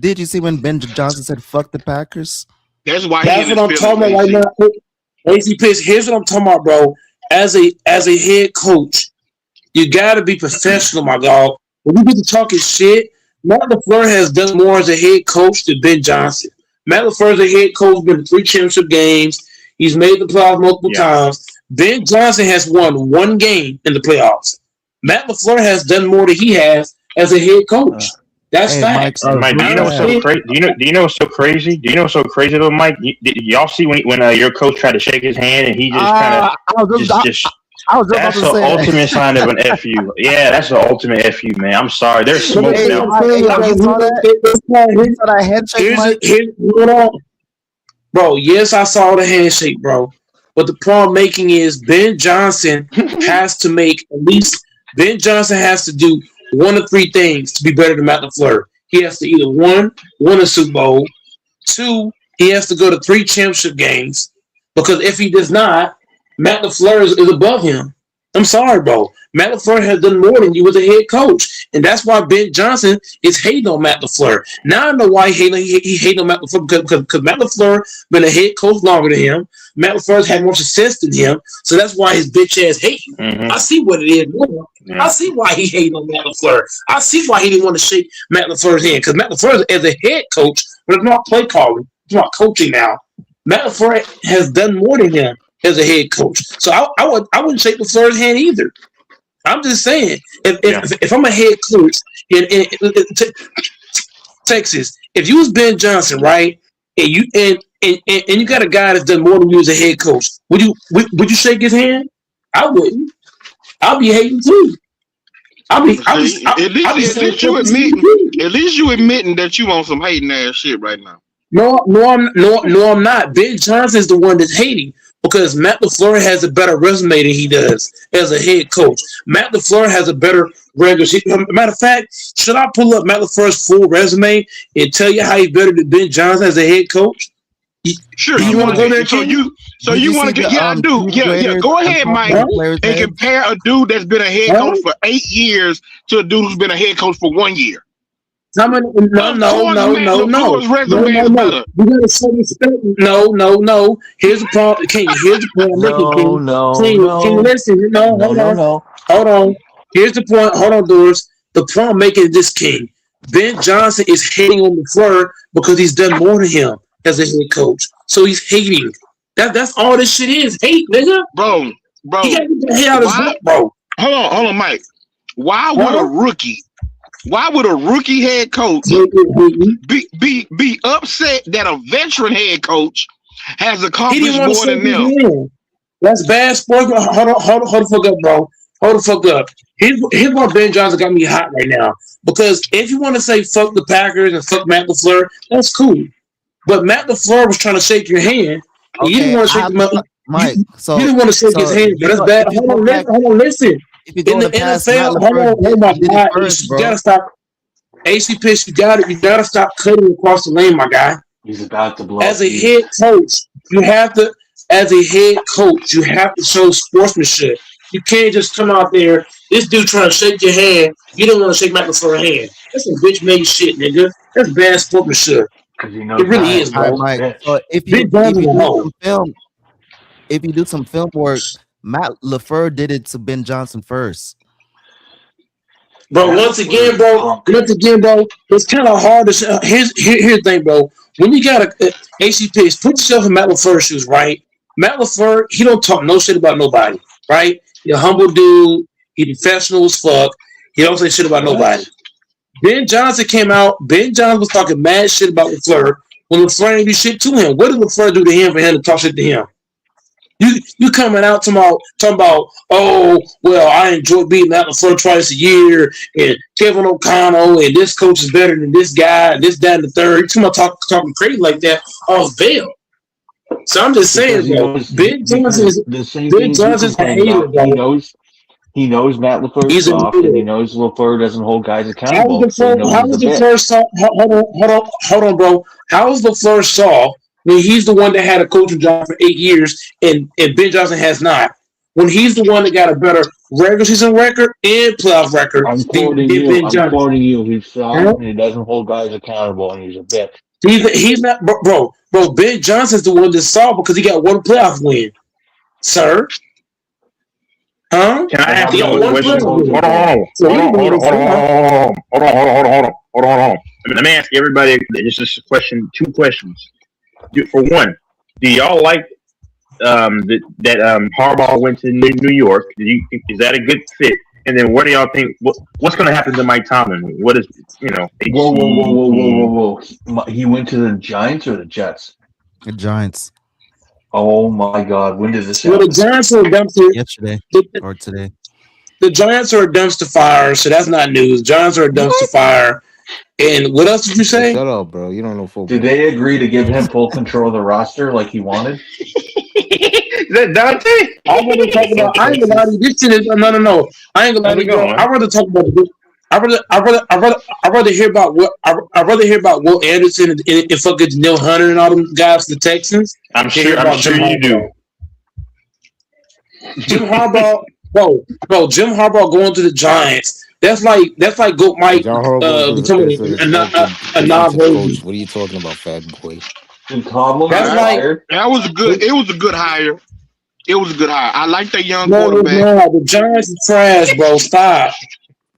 K: Did you see when Ben Johnson said fuck the Packers?
Q: That's why he
A: That's
Q: in
A: what
Q: his
A: I'm talking
Q: feelings,
A: about right
Q: AC.
A: now. AC Pitch. Here's what I'm talking about, bro. As a head coach, you gotta be professional, my dog. When you get to talking shit, Matt LeFleur has done more as a head coach than Ben Johnson. Matt LeFleur as a head coach been to 3 championship games. He's made the playoffs multiple
L: Yeah.
A: times. Ben Johnson has won 1 game in the playoffs. Matt LeFleur has done more than he has as a head coach. That's
K: Hey, Mike.
A: facts.
L: And Mike, do
A: I
L: you know what's so
A: understand.
L: crazy? Do you know what's so crazy? Do you know what's so crazy though, Mike? Did y'all see when your coach tried to shake his hand and he just kind of
K: I was just about
L: that's
K: to
L: the
K: say that.
L: ultimate sign of an FU. Yeah, that's the ultimate FU, man. I'm sorry. There's
A: But
L: smoke
K: Hey,
L: now.
K: Mike, hey, you saw that? You saw that handshake, Mike?
A: Hold on. Bro, yes, I saw the handshake, bro. But the problem making is Ben Johnson has to make at least Ben Johnson has to do 1 of 3 things to be better than Matt LeFleur. he has to either win a Super Bowl, two, he has to go to 3 championship games. Because if he does not, Matt LaFleur is above him. I'm sorry, bro. Matt LaFleur has done more than you as a head coach. And that's why Ben Johnson is hating on Matt LaFleur. Now I know why he hating on Matt LaFleur because Matt LaFleur been a head coach longer than him. Matt LaFleur's had more success than him. So that's why his bitch ass hating.
L: Mm-hmm.
A: I see what it is now.
L: Yeah.
A: I see why he hating on Matt LaFleur. I see why he didn't want to shake Matt LaFleur's hand. Because Matt LaFleur, as a head coach, when it's not play calling, it's not coaching now. Matt LaFleur has done more than him as a head coach. So I wouldn't shake LaFleur's hand either. I'm just saying, if I'm a head coach in Texas, if you was Ben Johnson, right, and you got a guy that's done more than you as a head coach, would you shake his hand? I wouldn't. I'll be hating too.
Q: At least you admitting that you on some hating ass shit right now.
A: No, I'm not. Ben Johnson's the one that's hating because Matt LaFleur has a better resume than he does as a head coach. Matt LaFleur has a better regular season. Matter of fact, should I pull up Matt LaFleur's full resume and tell you how he's better than Ben Johnson as a head coach?
Q: Sure.
A: You want to go there?
Q: So you want to? Yeah, I do. Yeah. Go ahead, Mike, and compare a dude that's been a head coach for 8 years to a dude who's been a head coach for 1 year.
A: No. You gotta show respect. No. Here's the problem. Here's the point. Can you listen? Hold on. Here's the point. Hold on, Doris. The point I'm making is this, King. Ben Johnson is hating on LaFleur because he's done more than him as a head coach. So he's hating. That's all this shit is. Hate, nigga.
Q: Bro.
A: He gotta get the head out of his butt, bro.
Q: Hold on, Mike. Why would a rookie head coach be upset that a veteran head coach has accomplished more than them?
A: That's bad sports. Hold the fuck up, bro. Hold the fuck up. Here's why Ben Johnson got me hot right now. Because if you want to say fuck the Packers and fuck Matt LaFleur, that's cool. But Matt LaFleur was trying to shake your hand. And you didn't want to shake
K: Mike.
A: You didn't want to shake his hand, but that's bad. Hold on, listen. In the NFL, hold my God, you gotta stop. AC Pitch, you gotta stop cutting across the lane, my guy.
T: He's about to blow.
A: As a head coach, you have to show sportsmanship. You can't just come out there. This dude trying to shake your hand. You don't want to shake Matt LaFleur's hand. That's some bitch made shit, nigga. That's bad sportsmanship. It really is, bro.
K: Mike. So if you do some film work, Matt LaFleur did it to Ben Johnson first.
A: Bro, once again, bro, it's kind of hard to. Here's the thing, bro. When you got a AC Pitch, put yourself in Matt LaFleur's shoes, right? Matt LaFleur, he don't talk no shit about nobody, right? He's a humble dude. He professional as fuck. He don't say shit about nobody. Ben Johnson came out. Ben Johnson was talking mad shit about LaFleur when LaFleur didn't do shit to him. What did LaFleur do to him for him to talk shit to him? You coming out talking about, oh, well, I enjoy beating Matt LaFleur twice a year, and Kevin O'Connell, and this coach is better than this guy, and this, that, and the third. You talking crazy like that off bail. So I'm just saying, bro, Ben Johnson's a hater, bro.
T: He knows Matt LaFleur's soft, and he knows LaFleur doesn't hold guys accountable.
A: How was LaFleur soft? Hold on, bro. How is LaFleur soft when he's the one that had a coaching job for 8 years and Ben Johnson has not? When he's the one that got a better regular season record and playoff record
T: I'm quoting you. He's soft, and he doesn't hold guys accountable, and he's a bitch.
A: He's not, bro. Ben Johnson's the one that's soft because he got one playoff win, sir. Huh?
L: Can I ask you a question? Hold on. Let me ask everybody. This is a question. 2 questions. For one, do y'all like that Harbaugh went to New York? Is that a good fit? And then what do y'all think? What's going to happen to Mike Tomlin? What is
T: Whoa! He went to the Giants or the Jets?
K: The Giants.
T: Oh my God! When did this happen?
A: Well, the Giants are a dumpster.
K: Yesterday or today.
A: The Giants are a dumpster fire, so that's not news. Giants are a dumpster fire. And what else did you say?
G: Shut up, bro. You don't know football.
T: Did they agree to give him full control of the roster like he wanted?
L: Is that Dante?
A: I want to talk about. I ain't gonna lie to you. This shit is no. I ain't gonna lie to you. I rather talk about. I rather hear about what I rather hear about Will Anderson and fucking Neil Hunter and all them guys, the Texans.
L: I'm
A: Than hear
L: I'm
A: about
L: sure
A: Jim
L: you
A: Harbaugh.
L: do.
A: Jim Harbaugh, Jim Harbaugh going to the Giants. That's like Goat Mike
G: John Harbaugh
A: becoming
G: is a respected
A: a
G: defensive
A: non-Brady.
G: coach. What are you talking about, fat boy?
Q: All right. That was a good. It was a good hire. It was a good hire. I like that young
A: No, it's
Q: quarterback.
A: not. The Giants are trash, bro. Stop.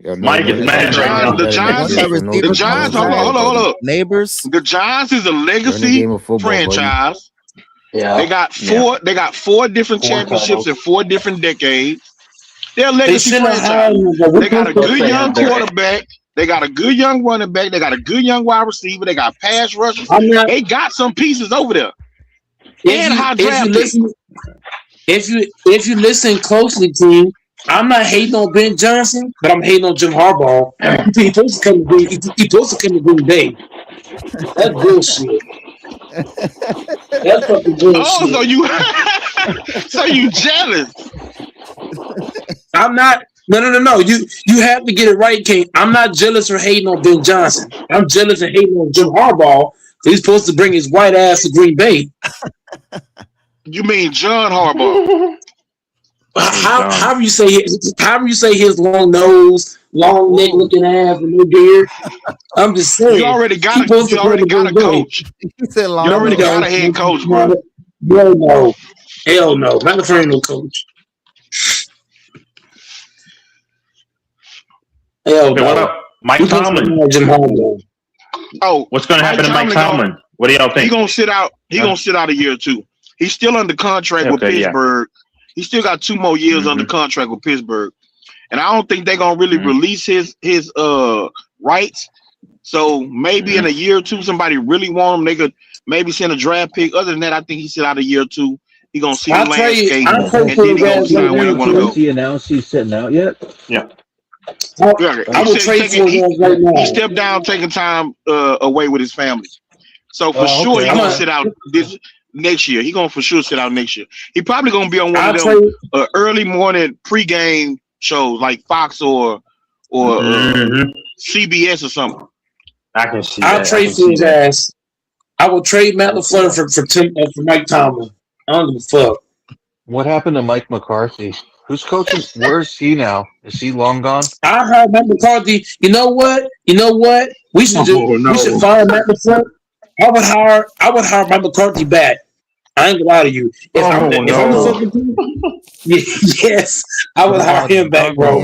G: Yo,
L: Mike is
Q: The
L: mad right
Q: Giants.
L: now.
Q: The
G: better next
Q: Giants.
K: What's
G: year,
K: that
G: so no
Q: The
K: receiver
G: no
Q: Giants.
K: coach?
Q: Hold on.
G: football,
Q: Hold on. Hold
G: buddy.
Q: on.
K: Neighbors.
Q: The Giants is a
G: You're in the
Q: legacy
G: game of football, buddy.
Q: franchise.
C: Yeah.
Q: They got
L: Yeah.
Q: four. They got 4 different
C: 4
Q: championships in
C: titles.
Q: 4 different decades. They're a
A: They
Q: legacy
A: shouldn't have hired
Q: franchise.
A: him, but
Q: They got a
C: Plus,
Q: good
C: they
Q: young
C: have their.
Q: quarterback. They got a good young running back. They got a good young wide receiver. They got pass rushers.
A: I'm not.
Q: They got some pieces over there and a high
A: If you
Q: draft pick.
A: listen if you listen closely, team, I'm not hating on Ben Johnson, but I'm hating on Jim Harbaugh. He's supposed to come to He's supposed to come to Green Bay. That's bullshit. That's fucking
Q: Oh,
A: bullshit.
Q: so you so you jealous?
A: I'm not. No. You have to get it right, King. I'm not jealous or hating on Ben Johnson. I'm jealous and hating on Jim Harbaugh. He's supposed to bring his white ass to Green Bay.
Q: You mean John Harbaugh?
A: However you say his long nose, long neck looking ass, and no beard. I'm just saying.
Q: You already got
A: He's
Q: a
A: supposed
Q: you
A: to come
Q: already
A: to
Q: got a
A: Green Bay.
Q: coach.
K: He said
Q: You
K: long
Q: already
K: nose.
Q: got a head coach, bro.
A: No. Hell no. Not the friend no coach. Hell
L: Okay, what
A: no.
L: about Mike
A: He supposed to
L: Tomlin?
A: be Jim Harbaugh.
Q: Oh,
L: What's going to happen to Mike
Q: Tomlin
L: Tomlin? What do y'all
Q: he
L: think?
Q: gonna sit out. He
L: Huh?
Q: gonna sit out a year or two. He's still under contract with
L: Okay, yeah.
Q: Pittsburgh. He still got 2 more years under
L: Mm-hmm.
Q: contract with Pittsburgh, and I don't think they're gonna really
L: Mm-hmm.
Q: release his rights. So maybe in a year or two, somebody really want him. They could maybe send a draft pick. Other than that, I think he sit out a year or two. He gonna see the landscape,
A: I'll
Q: and
A: trade
Q: then
A: for
Q: he
A: his
Q: gonna
A: ass right
Q: decide where he
A: now,
Q: want to
A: King.
Q: go.
T: He announced he's sitting out yet?
L: Yeah.
Q: Yeah,
A: I
Q: he
A: will
Q: said
A: trade for his ass right
Q: he
A: now.
Q: stepped down, taking time away with his family. So for
T: Oh,
Q: sure,
T: okay.
Q: he gonna
T: Okay.
Q: sit out this next year. He gonna for sure sit out next year. He probably gonna be on one
A: I'll
Q: of them
A: trade.
Q: early morning pregame shows like Fox or
L: Mm-hmm.
Q: CBS or something.
L: I can see
A: I'll
L: that. I
A: trade
L: can
A: for
L: see
A: his
L: that.
A: ass. I will trade Matt LaFleur for Mike Tomlin. I don't give a fuck.
T: What happened to Mike McCarthy? Who's coaching? Where's he now? Is he long gone?
A: I heard Matt McCarthy. You know what? We should we should fire Matt LaFleur. I would hire Matt McCarthy back. I ain't gonna lie to you. If I'm the fucking team, yes, I would hire him back, bro.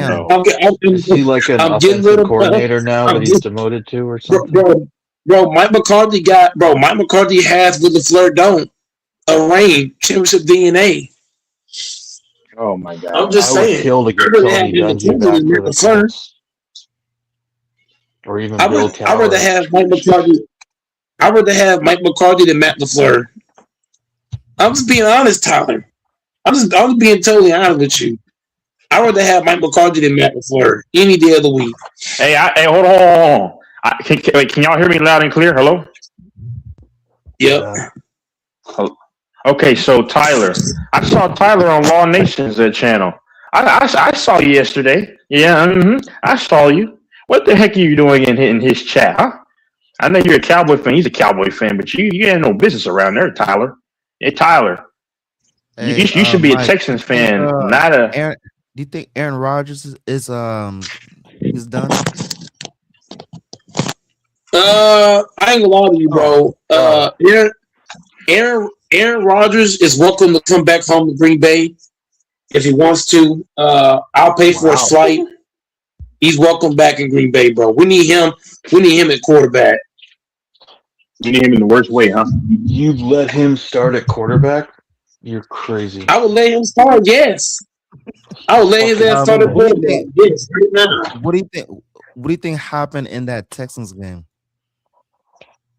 T: Is he like an
A: I'm getting rid
T: offensive
A: of
T: coordinator now
A: I'm
T: that he's demoted to or something?
A: bro. Mike McCarthy has what LaFleur don't a ring championship DNA.
L: Oh my God.
A: I'm just
T: I would
A: saying.
T: kill to get
A: I'd rather have
T: Tony
A: him
T: Dungy back for the Colts. Or even Bill
A: I'd rather
T: Cowher.
A: have Mike McCarthy. I'd rather have Mike McCarthy than Matt LaFleur. I'm just being honest, Tyler. I'm just being totally honest with you. I'd rather have Mike McCarthy than Matt LaFleur any day of the week.
L: Hey, hold on. Can y'all hear me loud and clear? Hello?
A: Yep.
L: Okay, so Tyler. I saw Tyler on Law Nation's channel. I saw you yesterday. Yeah, I saw you. What the heck are you doing in his chat, huh? I know you're a Cowboy fan. He's a Cowboy fan, but you have no business around there, Tyler. Hey, Tyler.
K: Hey,
L: you should be
K: Mike,
L: a Texans
K: do you think,
L: fan, not a...
K: Aaron, do you think Aaron Rodgers is he's done?
A: I ain't gonna lie to you, bro. Aaron Rodgers is welcome to come back home to Green Bay if he wants to. I'll pay for his flight. He's welcome back in Green Bay, bro. We need him. We need him at quarterback.
L: You need him in the worst way, huh?
T: You let him start at quarterback? You're crazy.
A: I would let him start. Yes, I would let his ass start at quarterback. Yes, right now.
K: What do you think? What do you think happened in that Texans game?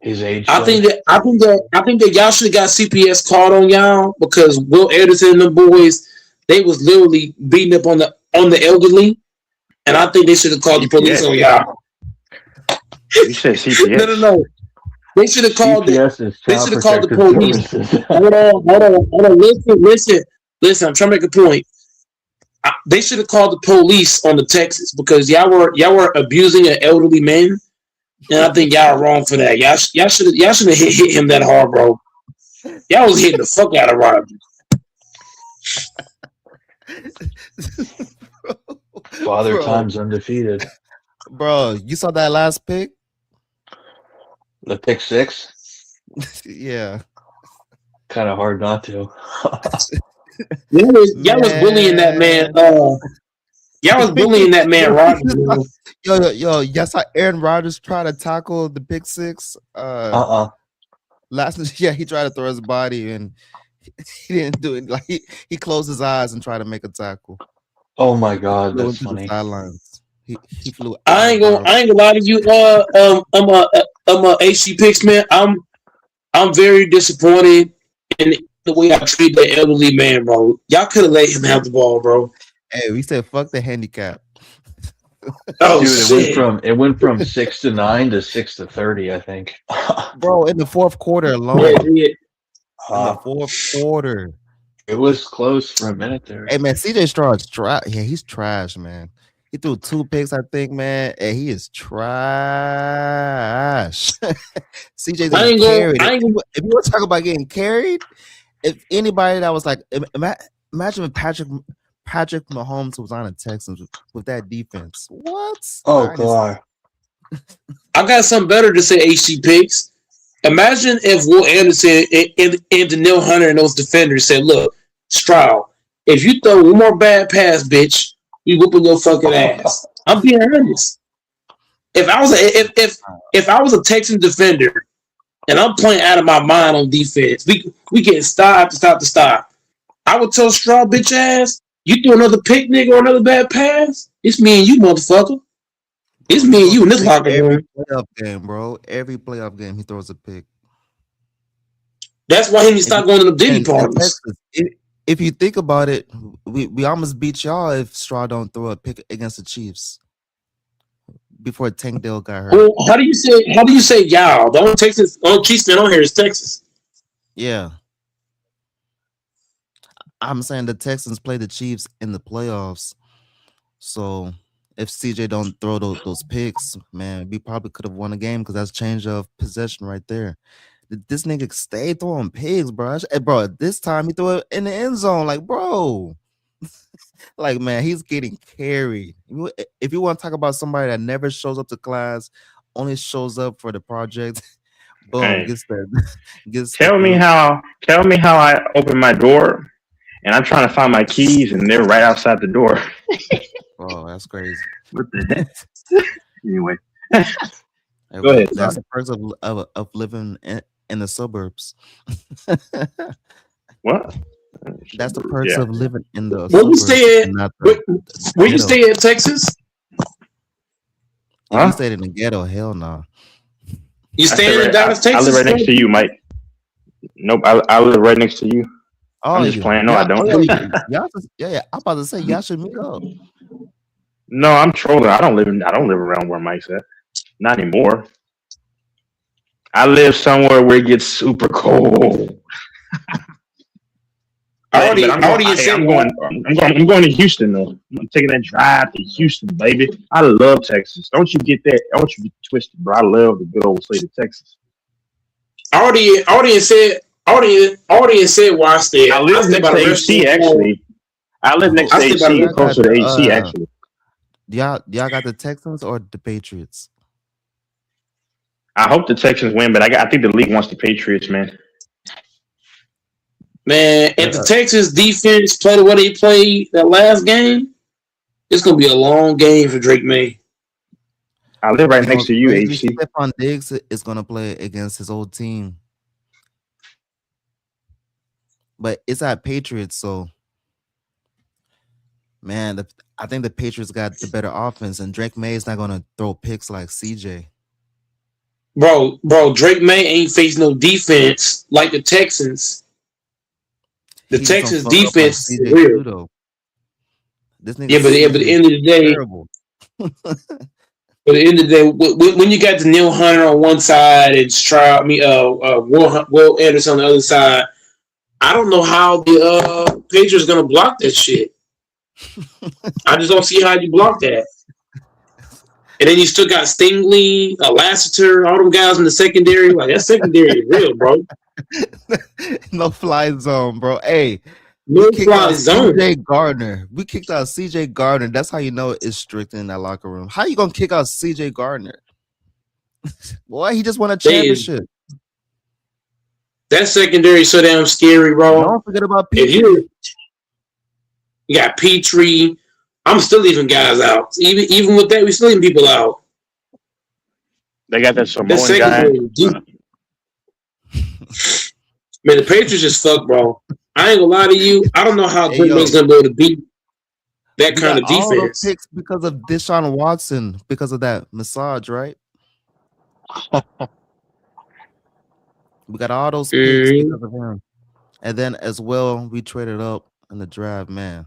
T: His age.
A: I think that y'all should have got CPS called on y'all because Will Anderson and the boys, they was literally beating up on the elderly, and I think they should have called the police on y'all.
L: You said CPS.
A: No. They should have called
T: CPS is
A: They
T: Child
A: should have called the
T: Protective
A: police.
T: Services.
A: Hold on. Listen. I'm trying to make a point. They should have called the police on the Texans because y'all were abusing an elderly man, and I think y'all are wrong for that. Y'all should have hit him that hard, bro. Y'all was hitting the fuck out of Rodgers.
R: Father
K: Bro,
R: Time's undefeated.
K: bro, you saw that last pick?
R: The pick six,
K: Yeah,
R: kind of hard not to.
A: Y'all was bullying that man.
K: man.
A: Y'all was bullying that man, Rodgers. Man.
K: Yo, yes, I Aaron Rodgers tried to tackle the pick six. Last yeah, he tried to throw his body and he didn't do it. Like he closed his eyes and tried to make a tackle.
R: Oh my God,
K: Flew
R: that's
K: into the
R: funny.
K: sidelines. He flew out
A: I
K: of
A: ain't
K: bounds.
A: gonna lie to you. I'm a HC picks man. I'm very disappointed in the way I treat that elderly man, bro. Y'all could have let him have the ball, bro.
K: Hey, we said fuck the handicap.
A: Oh
R: Dude,
A: shit!
R: it went from 6-9 to 6-30, I think.
K: Bro, in the fourth quarter
A: Yeah,
K: alone.
A: yeah.
K: In the fourth quarter.
R: It was close for a minute there.
K: Hey man, CJ Stroud's trash. Yeah, he's trash, man. He threw 2 picks, I think, man. And he is trash. CJ's
A: I
K: getting
A: ain't
K: carried.
A: gonna.
K: If you want to talk about getting carried, if anybody that was like, imagine if Patrick Mahomes was on the Texans with that defense. What?
R: Oh
K: Dynasty.
R: God.
A: I got something better to say. HC picks. Imagine if Will Anderson and Daniil Hunter and those defenders said, "Look, Stroud, if you throw one more bad pass, bitch, we whooping your fucking ass." I'm being honest. If I was if I was a Texan defender and I'm playing out of my mind on defense, we getting stop to stop to stop. I would tell Stroud, bitch ass, you do another picnic or another bad pass, it's me and you, motherfucker. It's
K: Bro, he
A: me and
K: throws
A: you
K: a
A: in this
K: pick
A: locker
K: every
A: room.
K: playoff game, bro. Every playoff game, he throws a pick.
A: That's why he need to stop going to the Diddy
K: And
A: parties.
K: Texas, if you think about it, we almost beat y'all if Stroud don't throw a pick against the Chiefs before Tank Dell got hurt.
A: Well, how do you say y'all? The only Texas, only Chiefs fan on here is Texas.
K: Yeah. I'm saying the Texans play the Chiefs in the playoffs. So if CJ don't throw those picks, man, we probably could have won the game because that's change of possession right there. This nigga stay throwing pigs, bro. Hey, bro, this time he threw it in the end zone. Like, bro. Like, man, he's getting carried. If you want to talk about somebody that never shows up to class, only shows up for the project, boom,
L: Hey,
K: gets
L: tell me how I open my door and I'm trying to find my keys and they're right outside the door.
K: Oh, that's crazy.
L: What the heck? Anyway,
K: Hey,
L: go ahead.
K: that's
L: Son.
K: the perks of living in the suburbs.
L: What?
K: That's the perks
L: Yeah.
K: of living in the
A: Where you
K: suburbs,
A: stay at?
K: and not
A: Where,
K: the
A: where you
K: ghetto.
A: stay at, Texas?
K: If you
L: Huh?
K: stayed in the ghetto, hell no.
A: You
L: I
A: staying in Dallas,
L: I live
A: Texas?
L: right next to you, Mike. Nope, I live right next to you.
K: Oh,
L: I'm just playing. No, I don't.
K: Yeah. I'm about to say y'all should meet up.
L: No, I'm trolling. I don't live around where Mike's at. Not anymore. I live somewhere where it gets super cold.
A: I
L: But I'm going.
A: already
L: Hey,
A: said
L: I'm going to Houston though. I'm taking that drive to Houston, baby. I love Texas. Don't you get that? Don't you get twisted, bro? I love the good old state of Texas.
A: I already said where I stay.
L: I
A: I
L: live
A: stay
L: next
A: by
L: to
A: the
L: AC
A: restaurant.
L: actually. I live next
A: I
L: to
A: stay by
L: AC
A: the
L: and closer to AC actually.
K: Y'all got the Texans or the Patriots?
L: I hope the Texans win, but I think the league wants the Patriots, man.
A: Man, if the Texas defense play the way they played that last game, it's gonna be a long game for Drake May.
L: I live right
K: You know
L: next
K: what's
L: to you,
K: crazy?
L: AC.
K: Stephon Diggs is gonna play against his old team, but it's at Patriots. So, man, I think the Patriots got the better offense, and Drake May is not gonna throw picks like CJ.
A: Bro, Drake May ain't faced no defense like the Texans. The
K: He just don't
A: Texans
K: fuck up like
A: defense is
K: CJ
A: real.
K: too, though. This nigga
A: Yeah, but at
K: CJ
A: the
K: is
A: end of the day,
K: terrible.
A: But at the end of the day, when you got Daniil Hunter on one side and Stroud, Will Anderson on the other side, I don't know how the Patriots gonna block that shit. I just don't see how you block that. And then you still got Stingley, Lassiter, all them guys in the secondary. Like that secondary is real, bro.
K: No fly zone, bro. Hey, we
A: No
K: kicked
A: fly
K: out
A: zone.
K: CJ Gardner. We kicked out CJ Gardner. That's how you know it's strict in that locker room. How you gonna kick out CJ Gardner? Boy, he just won a
A: They,
K: championship.
A: that secondary is so damn scary, bro.
K: Don't forget about
A: If
K: Petrie.
A: you got Petrie, I'm still leaving guys out. Even with that, we still leaving people out.
L: They got that
A: That
L: Samoan guy.
A: secondary, is deep. Man, the Patriots just fuck, bro. I ain't gonna lie to you. I don't know how
K: Hey
A: Green
K: yo,
A: Bay's gonna be able to beat that
K: we
A: kind
K: got
A: of
K: all those
A: defense.
K: picks because of Deshaun Watson, because of that massage, right? We got all those picks because of him. And then as well, we traded up in the draft, man.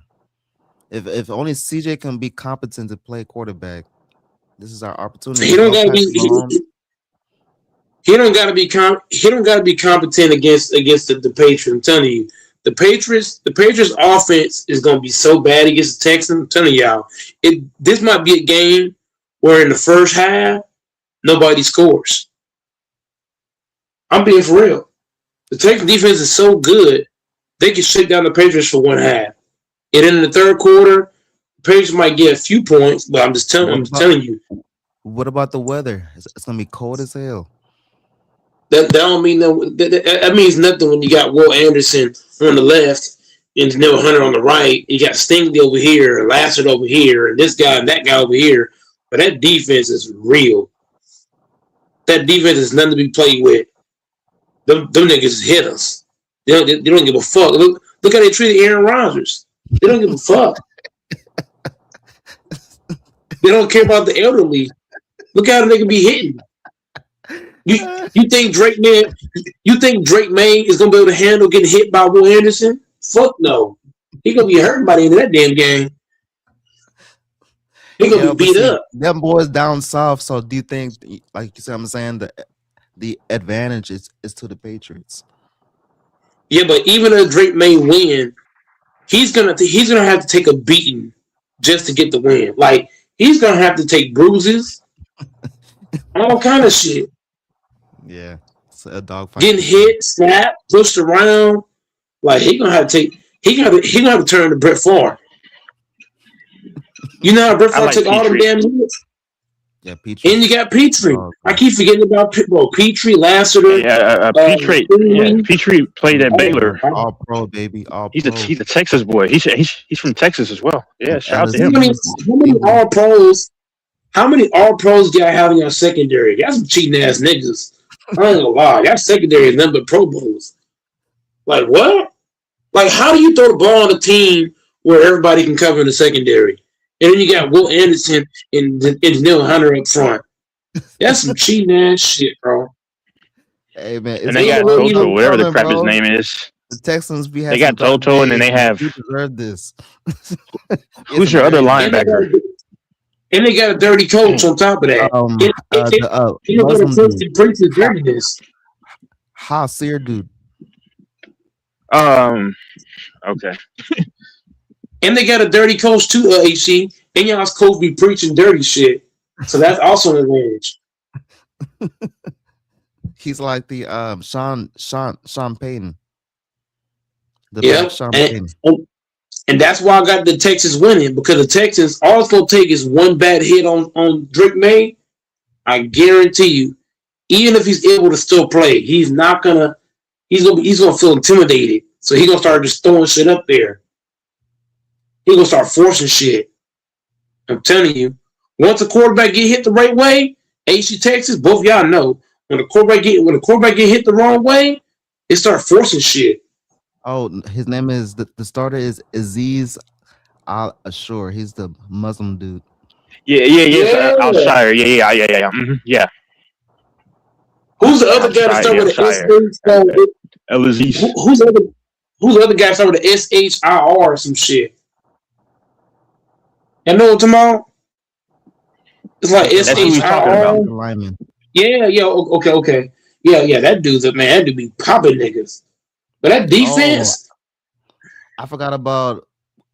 K: If only CJ can be competent to play quarterback, this is our opportunity.
A: He don't
K: No
A: gotta
K: Patrick
A: be.
K: Mahomes.
A: He don't gotta be. He don't gotta be competent against the Patriots. I'm telling you, the Patriots offense is gonna be so bad against the Texans. I'm telling y'all, this might be a game where in the first half nobody scores. I'm being for real. The Texans defense is so good they can shut down the Patriots for one half, and then in the third quarter, the Patriots might get a few points. But I'm just telling you.
K: What about the weather? It's gonna be cold as hell.
A: That don't mean that means nothing when you got Will Anderson on the left and Neil Hunter on the right. You got Stingley over here, Lassard over here, and this guy and that guy over here. But that defense is real. That defense is nothing to be played with. Them niggas hit us. They don't give a fuck. Look how they treated Aaron Rodgers. They don't give a fuck. They don't care about the elderly. Look how the nigga be hitting. You think Drake May is gonna be able to handle getting hit by Will Anderson? Fuck no. He gonna be hurt by the end of that damn game. He gonna be beat up.
K: Them boys down south. So do you think, like you said, I'm saying the advantage is to the Patriots?
A: Yeah, but even if Drake May win, he's gonna have to take a beating just to get the win. Like he's gonna have to take bruises, all kind of shit.
K: Yeah, it's a dogfight.
A: Getting hit, slapped, pushed around. Like he gonna have to turn to Brett Favre. You know how Brett Favre took all them damn hits?
K: Yeah, Petrie.
A: And you got Petrie. I keep forgetting about Petrie, Lassiter.
L: Petrie played at Baylor.
K: All pro, baby. All
L: he's
K: pro.
L: He's a Texas boy. He's from Texas as well. Yeah, shout out to him.
A: How many all pros do I have in your secondary? Y'all some cheating ass niggas. I ain't gonna lie. Y'all secondary is nothing but Pro Bowls. Like what? Like how do you throw the ball on a team where everybody can cover in the secondary? And then you got Will Anderson and Neil Hunter up front. That's some cheating ass shit, bro.
K: Hey man,
L: and they got Toto, whatever the crap his name is.
K: The Texans be
L: they got Toto, and then they have.
K: You deserve this.
L: Who's your other linebacker?
A: And they got a dirty coach on top of that.
K: Sear dude.
L: Okay.
A: And they got a dirty coach too, HC. And y'all's coach be preaching dirty shit. So that's also an advantage.
K: He's like the Sean Payton.
A: And that's why I got the Texans winning, because the Texans, all it's gonna take is one bad hit on Drake May. I guarantee you, even if he's able to still play, he's gonna feel intimidated. So he's gonna start just throwing shit up there. He's gonna start forcing shit. I'm telling you, once a quarterback get hit the right way, AC Texas, both y'all know when the quarterback get hit the wrong way, they start forcing shit.
K: Oh, his name is the starter is Aziz Al Ashur. He's the Muslim dude.
L: Yeah. Al-Shire. Yeah. Mm-hmm. Yeah.
A: Who's the other guy that started with the
L: Al-Aziz.
A: Who's the other guy that started with the SHIR or some shit? You know what I'm talking about? It's like SHIR. Yeah. Okay. Yeah. That dude's a man. That dude be popping niggas. But that defense.
K: I forgot about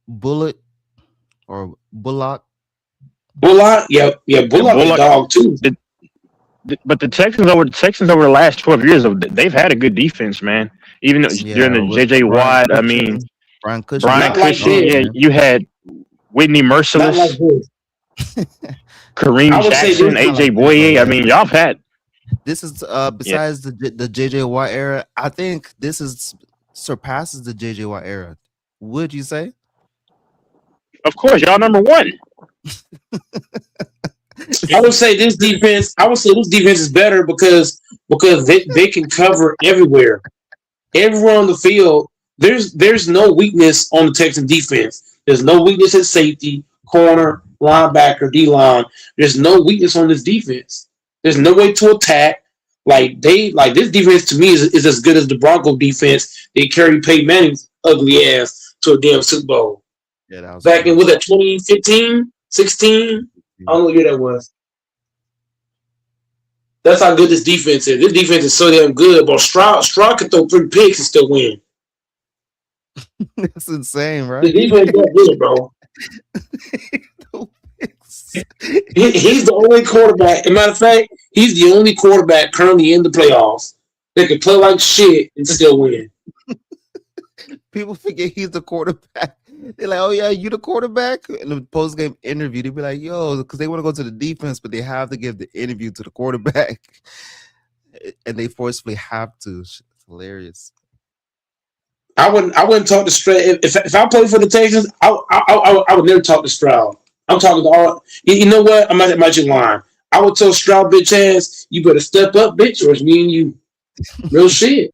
K: Bullet. or Bullock.
A: Bullock, yeah,
L: Yeah,
A: Bullock a
L: Bullock.
A: dog too.
L: But the Texans over the last 12 years, they've had a good defense, man. Even during
K: Yeah,
L: the
K: with
L: J.J.
K: Brian
L: Watt, I mean
K: Cushing. Brian Cushing was
L: Brian
A: Not
K: a
A: like
L: Cushing.
K: dog,
A: this.
L: Yeah,
K: man.
L: you had Whitney
A: Not like
L: Merciless,
A: this.
L: Kareem
A: I would say
K: No,
A: this.
L: Jackson,
K: it's not
L: A.J.
K: like this,
L: Boye. I
K: brother.
L: mean, y'all have had.
K: This is
L: Yeah,
K: besides the JJ Watt era. I think this is surpasses the JJ Watt era. Would you say?
L: of course, y'all number one.
A: I would say this defense. I would say this defense is better because they can cover everywhere. Everywhere on the field, there's no weakness on the Texan defense. There's no weakness at safety, corner, linebacker, D line. There's no weakness on this defense. There's no way to attack. Like this defense to me is as good as the Bronco defense. They carried Peyton Manning's ugly ass to a damn Super Bowl.
K: Yeah, that was
A: Back in
K: true.
A: was that 2015, 16? I don't know what year that was. That's how good this defense is. This defense is so damn good. But Stroud could throw 3 picks and still win.
K: That's insane,
A: The
K: right?
A: defense is that good, bro. He's the only quarterback. As a matter of fact, he's the only quarterback currently in the playoffs that can play like shit and still win.
K: People forget he's the quarterback. They're like, "Oh yeah, you the quarterback." In the post game interview, they be like, "Yo," because they want to go to the defense, but they have to give the interview to the quarterback, and they forcefully have to. It's hilarious.
A: I wouldn't talk to Stroud if I played for the Texans. I would never talk to Stroud. I'm talking to all. You know what? I might just line. I would tell Stroud, bitch ass, you better step up, bitch, or it's me and you. Real shit.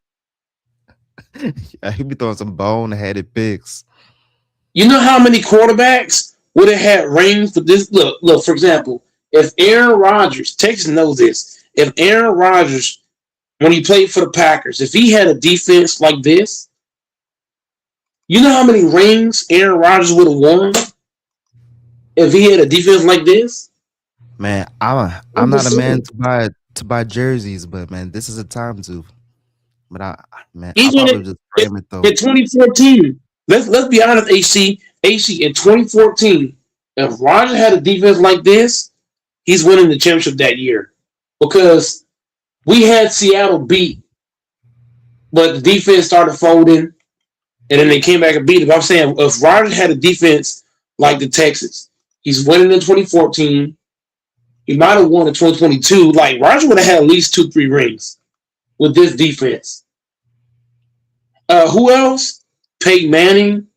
K: Yeah, he be throwing some bone-headed picks.
A: You know how many quarterbacks would have had rings for this? Look. For example, if Aaron Rodgers, Texas knows this. If Aaron Rodgers, when he played for the Packers, if he had a defense like this, you know how many rings Aaron Rodgers would have won if he had a defense like this?
K: Man, I'm not a man to buy jerseys, but man, this is a time to. But I
A: Even
K: probably just frame it though.
A: in 2014, let's be honest, AC in 2014, if Rodgers had a defense like this, he's winning the championship that year because we had Seattle beat, but the defense started folding, and then they came back and beat it. But I'm saying if Rodgers had a defense like the Texans, he's winning in 2014. He might have won in 2022. Like Rodgers would have had at least 2-3 rings with this defense. Who else? Peyton Manning,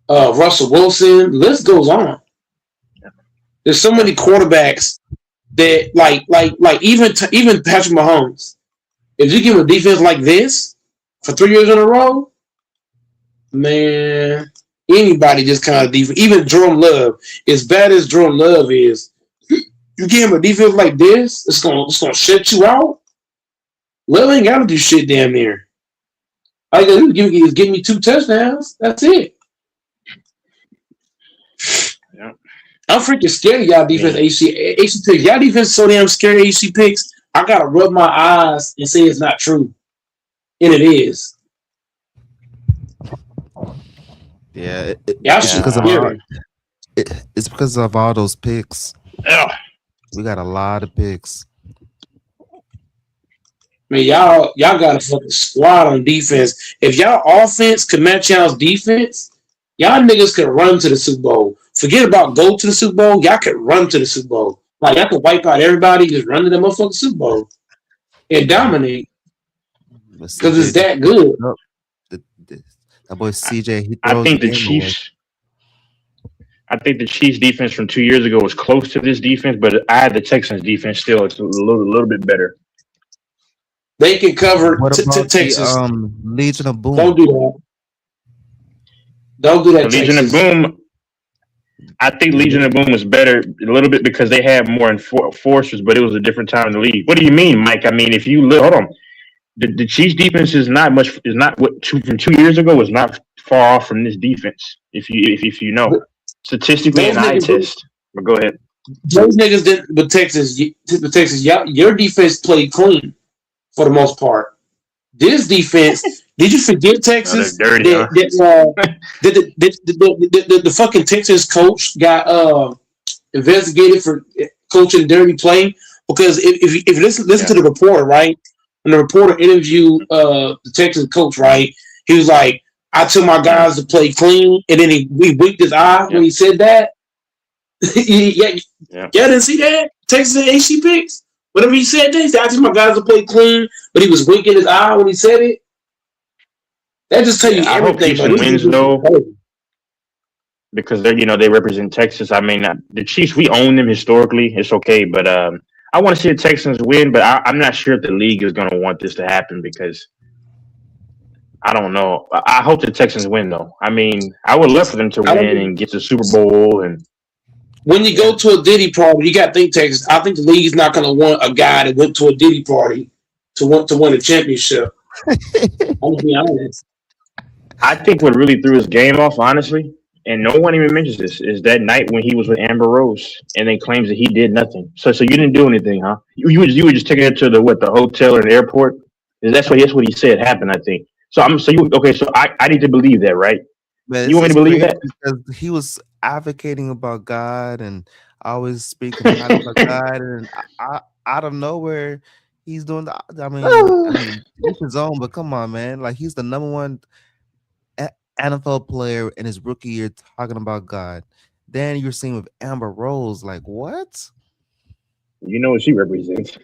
A: Russell Wilson. The list goes on. There's so many quarterbacks that like even Patrick Mahomes. If you give him a defense like this for 3 years in a row, man, anybody just kind of defense. Even Jerome Love, as bad as Jerome Love is, you give him a defense like this, it's gonna shut you out. Love ain't gotta do shit damn near. All you gotta do is give me 2 touchdowns. That's it.
L: yeah.
A: I'm freaking scared of y'all defense, AC picks. Y'all defense so damn scared of AC picks. I gotta rub my eyes and say it's not true. And it is.
K: Yeah,
A: Y'all
K: it's
A: should
K: because of
A: scary.
K: it's because of all those picks.
L: Ugh.
K: We got a lot of picks.
A: Man, y'all got a fucking squad on defense. If y'all offense could match y'all's defense, y'all niggas could run to the Super Bowl. Forget about go to the Super Bowl. Y'all could run to the Super Bowl. Like y'all could wipe out everybody, just run to the motherfucking Super Bowl and dominate because it's that good.
K: That boy CJ, he
L: I
K: throws
L: think
K: the
L: the
K: game away.
L: Chiefs. I think the Chiefs defense from 2 years ago was close to this defense, but I had the Texans defense still. It's a little bit better.
A: They can cover
K: What about
A: Texas.
K: the Legion of Boom?
A: Don't do that. Don't do that,
L: The Legion of
A: Texas.
L: Boom. I think Legion of Boom was better a little bit because they had more enforcers, but it was a different time in the league. What do you mean, Mike? I mean, if you look, hold on, the Chiefs defense is not what from 2 years ago was not far off from this defense. If you know statistically
A: Those
L: and eye
A: niggas-
L: test. But go ahead.
A: Those niggas didn't. But Texas, your defense played clean for the most part. This defense, did you forget
L: Oh, they're
A: Texas?
L: dirty,
A: That
L: huh?
A: the fucking Texas coach got investigated for coaching dirty play because if you listen
L: Yeah,
A: to the reporter, right, when the reporter interviewed the Texas coach, right, he was like, I tell my
L: yeah,
A: guys to play clean, and then he winked his eye
L: yeah,
A: when he said that. Yeah,
L: yeah,
A: y'all didn't see that Texas AC picks. Whatever he said, they said, I tell my guys to play clean, but he was winking his eye when he said it. That just tell
L: yeah.
A: you
L: I hope
A: everything, bro.
L: Houston
A: This
L: wins
A: defense is
L: though,
A: crazy.
L: because they represent Texas. I mean, the Chiefs, we own them historically. It's okay, but I want to see the Texans win. But I'm not sure if the league is going to want this to happen because I don't know. I hope the Texans win though. I mean, I would love for them to
A: I don't
L: win
A: think
L: and get to the Super Bowl and
A: when you
L: yeah.
A: go to a Diddy party, you got to think Texas. I think the league's not going to want a guy that went to a Diddy party to win a championship. I'm gonna be honest.
L: I think what really threw his game off, honestly, and no one even mentions this, is that night when he was with Amber Rose and then claims that he did nothing. So you didn't do anything, huh? You were just taking her to the hotel or the airport. That's what he said happened. I think. So I'm so you okay? So I need to believe that, right?
K: But
L: You want me
K: it's
L: to believe
K: crazy
L: that?
K: because he was advocating about God and always speaking highly about God, and out of nowhere, he's doing the. I mean, each his own. But come on, man! Like he's the number one NFL player in his rookie year talking about God. Then you're seeing with Amber Rose, like what?
L: You know what she represents.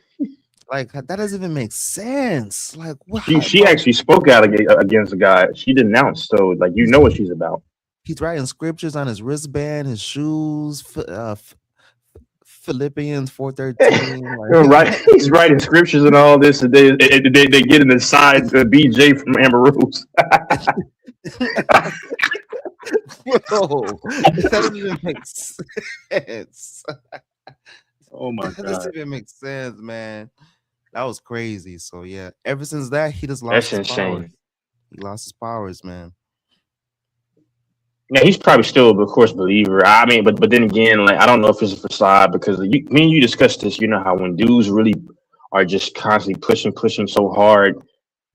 K: Like that doesn't even make sense. Like
L: She
K: what,
L: she
K: bro?
L: actually spoke out against the guy. She denounced. So like you
K: He's
L: know what she's about.
K: he's writing scriptures on his wristband, his shoes, Philippians 4:13.
L: Right,
K: Like
L: he's writing scriptures and all this, and they get in the side the BJ from Amber Rose.
K: bro, that doesn't even make sense.
L: Oh my
K: That
L: god,
K: doesn't even make sense, man. That was crazy. So yeah, ever since that, he just lost
L: that's
K: his powers.
L: insane.
K: He lost his powers, man.
L: Yeah, he's probably still, of course, believer. I mean, but then again, like I don't know if it's a facade because me and you discussed this. You know how when dudes really are just constantly pushing so hard,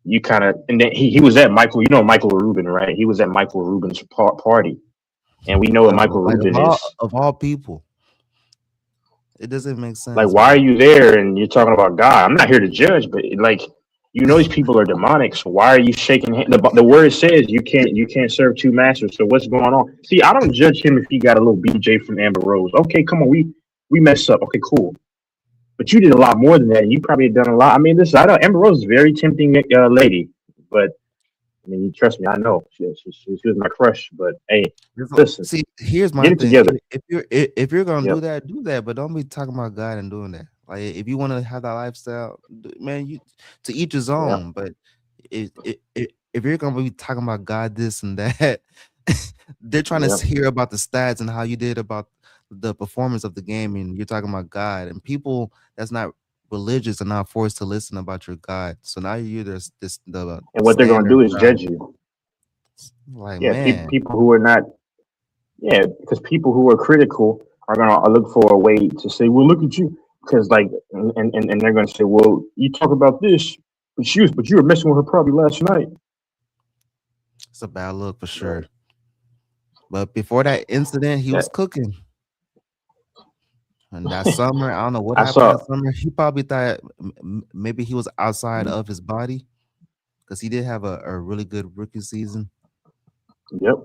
L: you kind of and then he was at Michael. You know Michael Rubin, right? He was at Michael Rubin's party, and we know what Michael
K: Like
L: Rubin is.
K: of all people, it doesn't make
L: Like,
K: sense,
L: why are
K: man.
L: you there and you're talking about God? I'm not here to judge, but like, these people are demonic. So why are you shaking hand? The word says you can't serve two masters. So what's going on? See, I don't judge him if he got a little BJ from Amber Rose. Okay, come on, we messed up. Okay, cool. But you did a lot more than that. And you probably have done a lot. I mean, this I know Amber Rose is a very tempting lady, but I mean, you trust me, I know she was my crush. But hey, listen,
K: See, here's my
L: get it
K: thing.
L: together.
K: If you're gonna
L: Yep.
K: do that, but don't be talking about God and doing that. Like if you want to have that lifestyle, man, you to each his
L: Yeah.
K: own. But if you're gonna be talking about God this and that, they're trying
L: Yep.
K: to hear about the stats and how you did about the performance of the game, and you're talking about God and people that's not religious are not forced to listen about your God. So now you're this the
L: And what they're gonna
K: standard
L: do is
K: crowd.
L: judge you.
K: Like
L: Yeah,
K: man,
L: people who are not. Yeah, because people who are critical are gonna look for a way to say, "Well, look at you," because like, and they're gonna say, "Well, you talk about this, but you were messing with her probably last night."
K: it's a bad look for
L: Right.
K: sure. But before that incident, he
L: Yeah,
K: was cooking. And that summer, I don't know what
L: I
K: happened that
L: saw.
K: summer. He probably thought maybe he was outside of his body because he did have a really good rookie season.
L: Yep,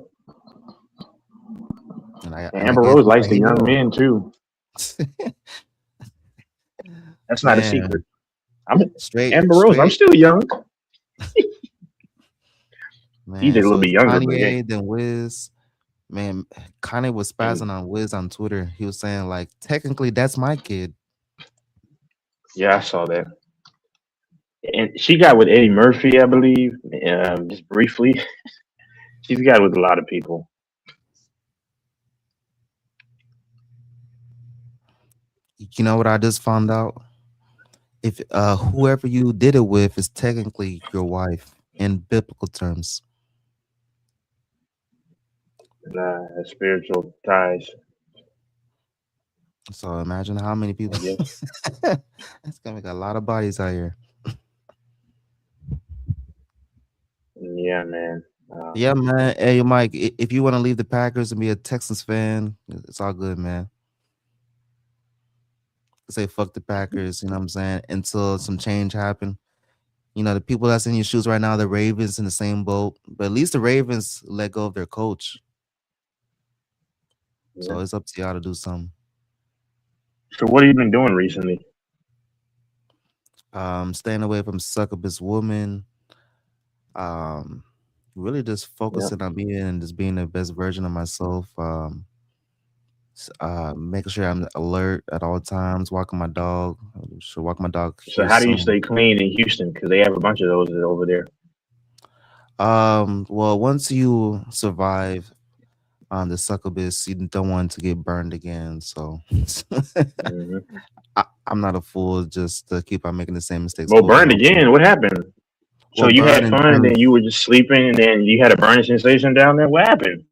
K: And I
L: Amber
K: guess
L: Rose
K: he's
L: likes
K: like,
L: the
K: hey,
L: young
K: yo,
L: men too. That's not a
K: man,
L: secret. I'm Amber Rose. I'm
K: straight,
L: still young. He's a
K: man.
L: little
K: So
L: bit
K: it's
L: younger, but yeah,
K: Kanye, then Wiz. Man, Kanye was
L: and
K: spazzing on Wiz on Twitter. He was saying, like, technically, that's my kid.
L: yeah, I saw that. And she got with Eddie Murphy, I believe, just briefly. She's got with a lot of people.
K: You know what I just found out? If whoever you did it with is technically your wife in biblical terms.
L: Spiritual ties.
K: So imagine how many
L: I
K: people.
L: guess.
K: It's gonna make a lot of bodies out here.
L: Yeah, man.
K: Yeah, man. Hey, Mike, if you want to leave the Packers and be a Texans fan, it's all good, man. Say fuck the Packers, you know what I'm saying? Until some change happen. You know, the people that's in your shoes right now, the Ravens in the same boat. But at least the Ravens let go of their coach.
L: Yeah.
K: So it's up to y'all to do something.
L: So what have you been doing recently?
K: Staying away from succubus women. Um, really just
L: Yeah.
K: focusing on being and just being the best version of myself. Making sure I'm alert at all times. Walking my dog. Should walk my dog
L: So
K: here
L: how do you
K: soon.
L: stay clean in Houston? Because they have a bunch of those over there.
K: Well, once you survive on the succubus, you don't want to get burned again. So
L: Hmm.
K: I'm not a fool just to keep on making the same mistakes
L: Well,
K: over and
L: burned
K: over.
L: again. What happened? So
K: Well,
L: you
K: burn
L: had
K: in
L: fun, and then
K: terms,
L: you were just sleeping, and then you had a burning sensation down there. What happened?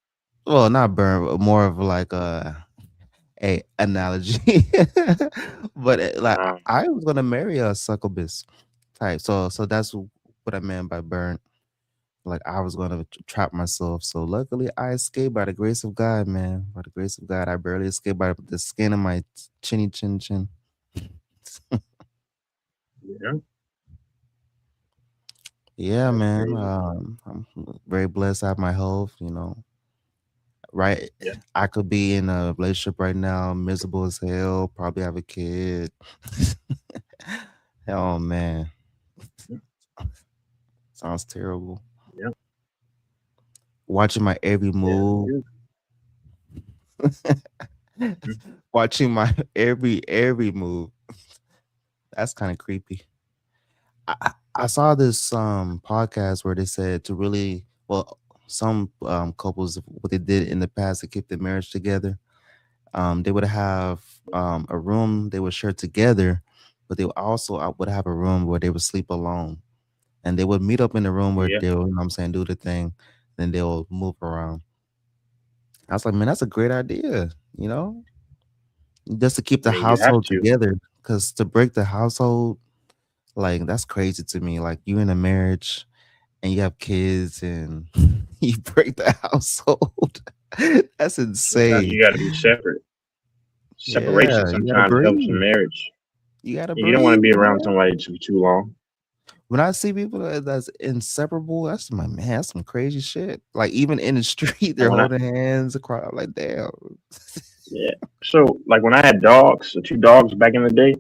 K: well, not burn, but more of like a analogy. But like
L: Uh,
K: I was gonna marry a succubus type, so that's what I meant by burn. Like I was gonna trap myself. So luckily I escaped by the grace of God, man. By the grace of God, I barely escaped by the skin of my chinny chin chin.
L: yeah.
K: Yeah,
L: That's
K: man.
L: crazy.
K: I'm very blessed. I have my health. You know, right?
L: Yeah.
K: I could be in a relationship right now, miserable as hell. Probably have a kid. Oh man, sounds terrible.
L: Yeah.
K: Watching my every
L: Yeah.
K: move.
L: Yeah. Mhm.
K: Watching my every move. That's kind of creepy. I saw this podcast where they said to really well some couples what they did in the past to keep their marriage together. They would have a room they would share together, but they would also would have a room where they would sleep alone, and they would meet up in the room where
L: Yeah.
K: they'll, you know what I'm saying, do the thing, then they'll move around. I was like, man, that's a great idea, you know, just to keep
L: I
K: the
L: mean, you have
K: household
L: to.
K: together. Because to break the household, like that's crazy to me. Like you in a marriage and you have kids and you break the household. That's
L: Sometimes
K: insane.
L: you got to be separate.
K: Yeah,
L: Separation
K: you gotta
L: sometimes helps in
K: breathe.
L: marriage.
K: You gotta
L: And you don't want to
K: breathe,
L: be around
K: man.
L: somebody too long.
K: When I see people that's inseparable, that's my man, that's some crazy shit. Like even in the street,
L: Like
K: they're
L: when I,
K: holding hands across. I'm like, damn.
L: yeah. So like when I had dogs, the two dogs back in the day,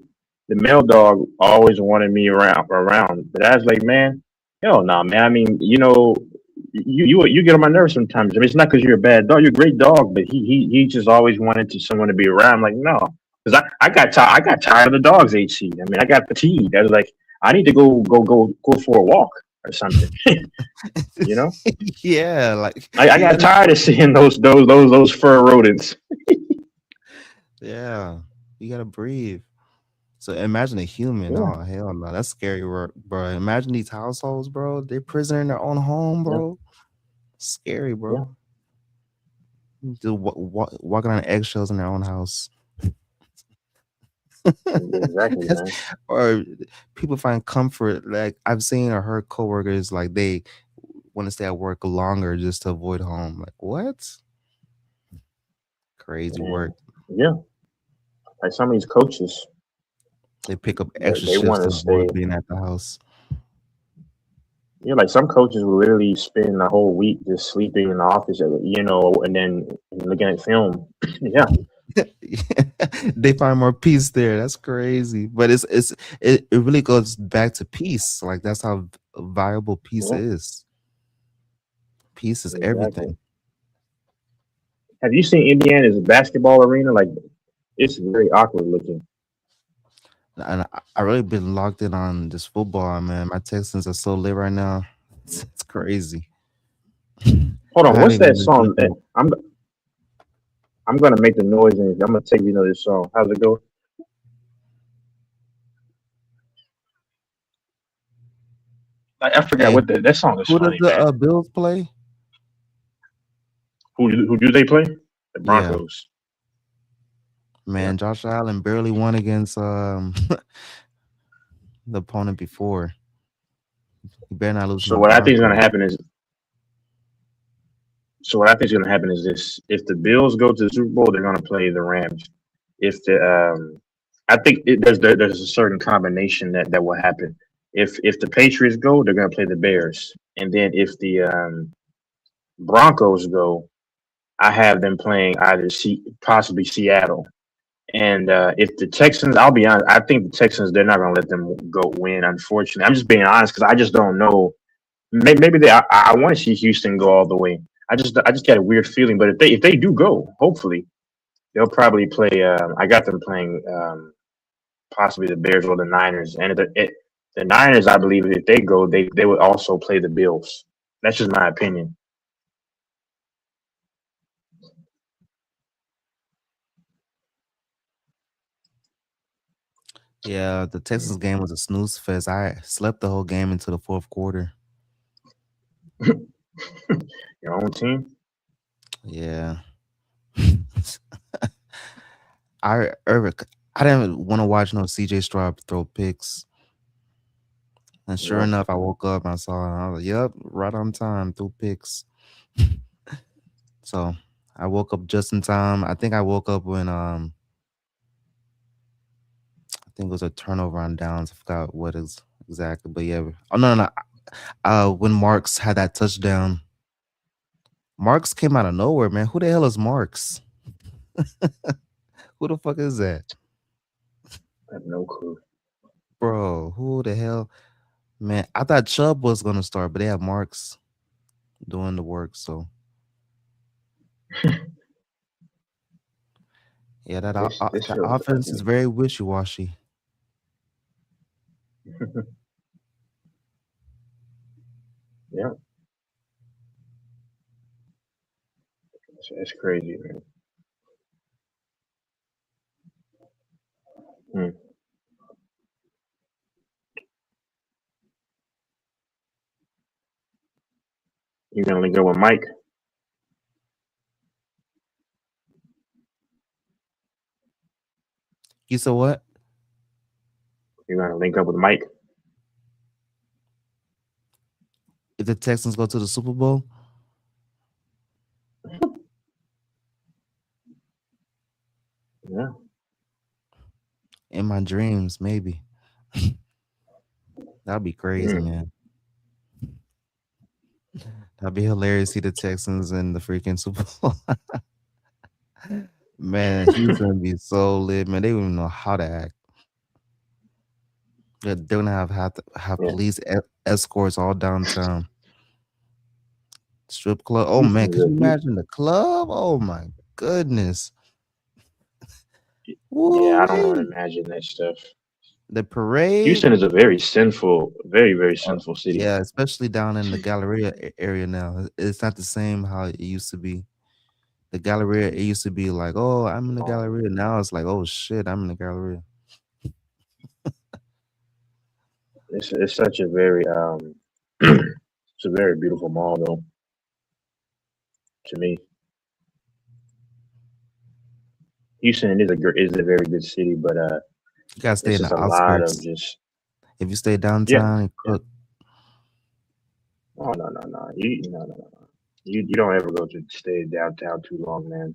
L: the male dog always wanted me around. But I was like, man, hell no, man. I mean, you get on my nerves sometimes. I mean, it's not because you're a bad dog. You're a great dog, but he just always wanted someone to be around. I'm like, no, because I got tired of the dogs. HC. I mean, I got fatigued. I was like, I need to go for a walk or something. You know,
K: Yeah, like
L: I
K: you
L: got
K: gotta
L: tired of seeing those fur rodents.
K: yeah, you gotta breathe. So imagine a human.
L: Yeah,
K: Oh hell no, that's scary work, bro. Imagine these households, bro. They're prisoner in their own home,
L: yeah,
K: bro. Scary,
L: yeah.
K: bro. Just walking on eggshells in their own house.
L: Exactly,
K: That's-
L: man.
K: or people find comfort. Like I've seen or heard coworkers like they want to stay at work longer just to avoid home. Like what? Crazy
L: And
K: work.
L: yeah, like some of these coaches,
K: They pick up
L: they,
K: extra
L: they
K: shifts
L: want
K: to
L: to stay.
K: avoid being at the house.
L: Yeah, like some coaches will literally spend the whole week just sleeping in the office, and then looking at film. Yeah,
K: They find more peace there. That's crazy. But it really goes back to peace. Like that's how viable peace
L: yeah,
K: is. Peace is
L: exactly.
K: everything.
L: Have you seen Indiana's basketball arena? Like, it's very awkward looking.
K: And I really been locked in on this football, man. My Texans are so lit right now. It's crazy.
L: Hold
K: I
L: on,
K: haven't
L: what's
K: even
L: that
K: been
L: song?
K: sleeping.
L: I'm gonna make the noise and I'm gonna take you know this song. How's it go? I forgot
K: Hey,
L: what that song is
K: who does
L: funny,
K: the
L: man.
K: Bills play?
L: Who do they play? The
K: Yeah,
L: Broncos. Yeah.
K: man. Josh Allen barely won against the opponent before. He better not lose to
L: So
K: the
L: what I think is gonna
K: Broncos.
L: happen is So what I think is going to happen is this: if the Bills go to the Super Bowl, they're going to play the Rams. If the I think there's a certain combination that will happen. If the Patriots go, they're going to play the Bears, and then if the Broncos go, I have them playing either possibly Seattle. And if the Texans, I'll be honest, I think the Texans they're not going to let them go win. Unfortunately, I'm just being honest because I just don't know. Maybe they. I want to see Houston go all the way. I just got a weird feeling. But if they do go, hopefully they'll probably play. I got them playing possibly the Bears or the Niners. And the Niners, I believe, if they go, they would also play the Bills. That's just my opinion.
K: Yeah, the Texans game was a snooze fest. I slept the whole game into the fourth quarter.
L: Your own team.
K: Yeah. Eric, I didn't want to watch no CJ Stroud throw picks. And sure
L: Yeah.
K: enough, I woke up and I saw it. I was like, yep, right on time, threw picks. So I woke up just in time. I think I woke up when I think it was a turnover on downs. I forgot what is exactly, but yeah. Oh no. When Marks had that touchdown, Marks came out of nowhere, man. Who the hell is Marks? Who the fuck is that?
L: I have no clue.
K: Bro, who the hell? Man, I thought Chubb was gonna start, but they have Marks doing the work. So yeah,
L: This
K: that
L: feels
K: offense is very wishy washy.
L: yeah. It's crazy, man. Hmm. You gonna link up with Mike?
K: You said what?
L: You gonna link up with Mike?
K: If the Texans go to the Super Bowl,
L: Yeah.
K: in my dreams, maybe. That'd be crazy,
L: Hmm.
K: man. That'd be hilarious. See the Texans in the freaking Super Bowl. Man, Houston would be so lit, man. They wouldn't know how to act. They're gonna have
L: Yeah.
K: police escorts all downtown. Strip club. Oh man,
L: Houston's
K: could
L: a
K: you
L: Hu-
K: imagine the club? Oh my goodness.
L: Yeah,
K: Woo
L: I don't want to imagine that stuff.
K: The parade.
L: Houston is a very sinful, very, very
K: Uh,
L: sinful city.
K: yeah, especially down in the Galleria area now. It's not the same how it used to be. The Galleria, it used to be like, oh, I'm in the
L: Oh,
K: Galleria. Now it's like, oh shit, I'm in the Galleria.
L: it's such a very it's a very beautiful mall though to me. Houston is a very good city, but
K: You gotta stay
L: it's
K: in
L: just
K: the
L: a lot of
K: outskirts.
L: just
K: If you stay
L: yeah,
K: downtown, you
L: yeah.
K: cook.
L: Oh no. No. You don't ever go to stay downtown too long, man.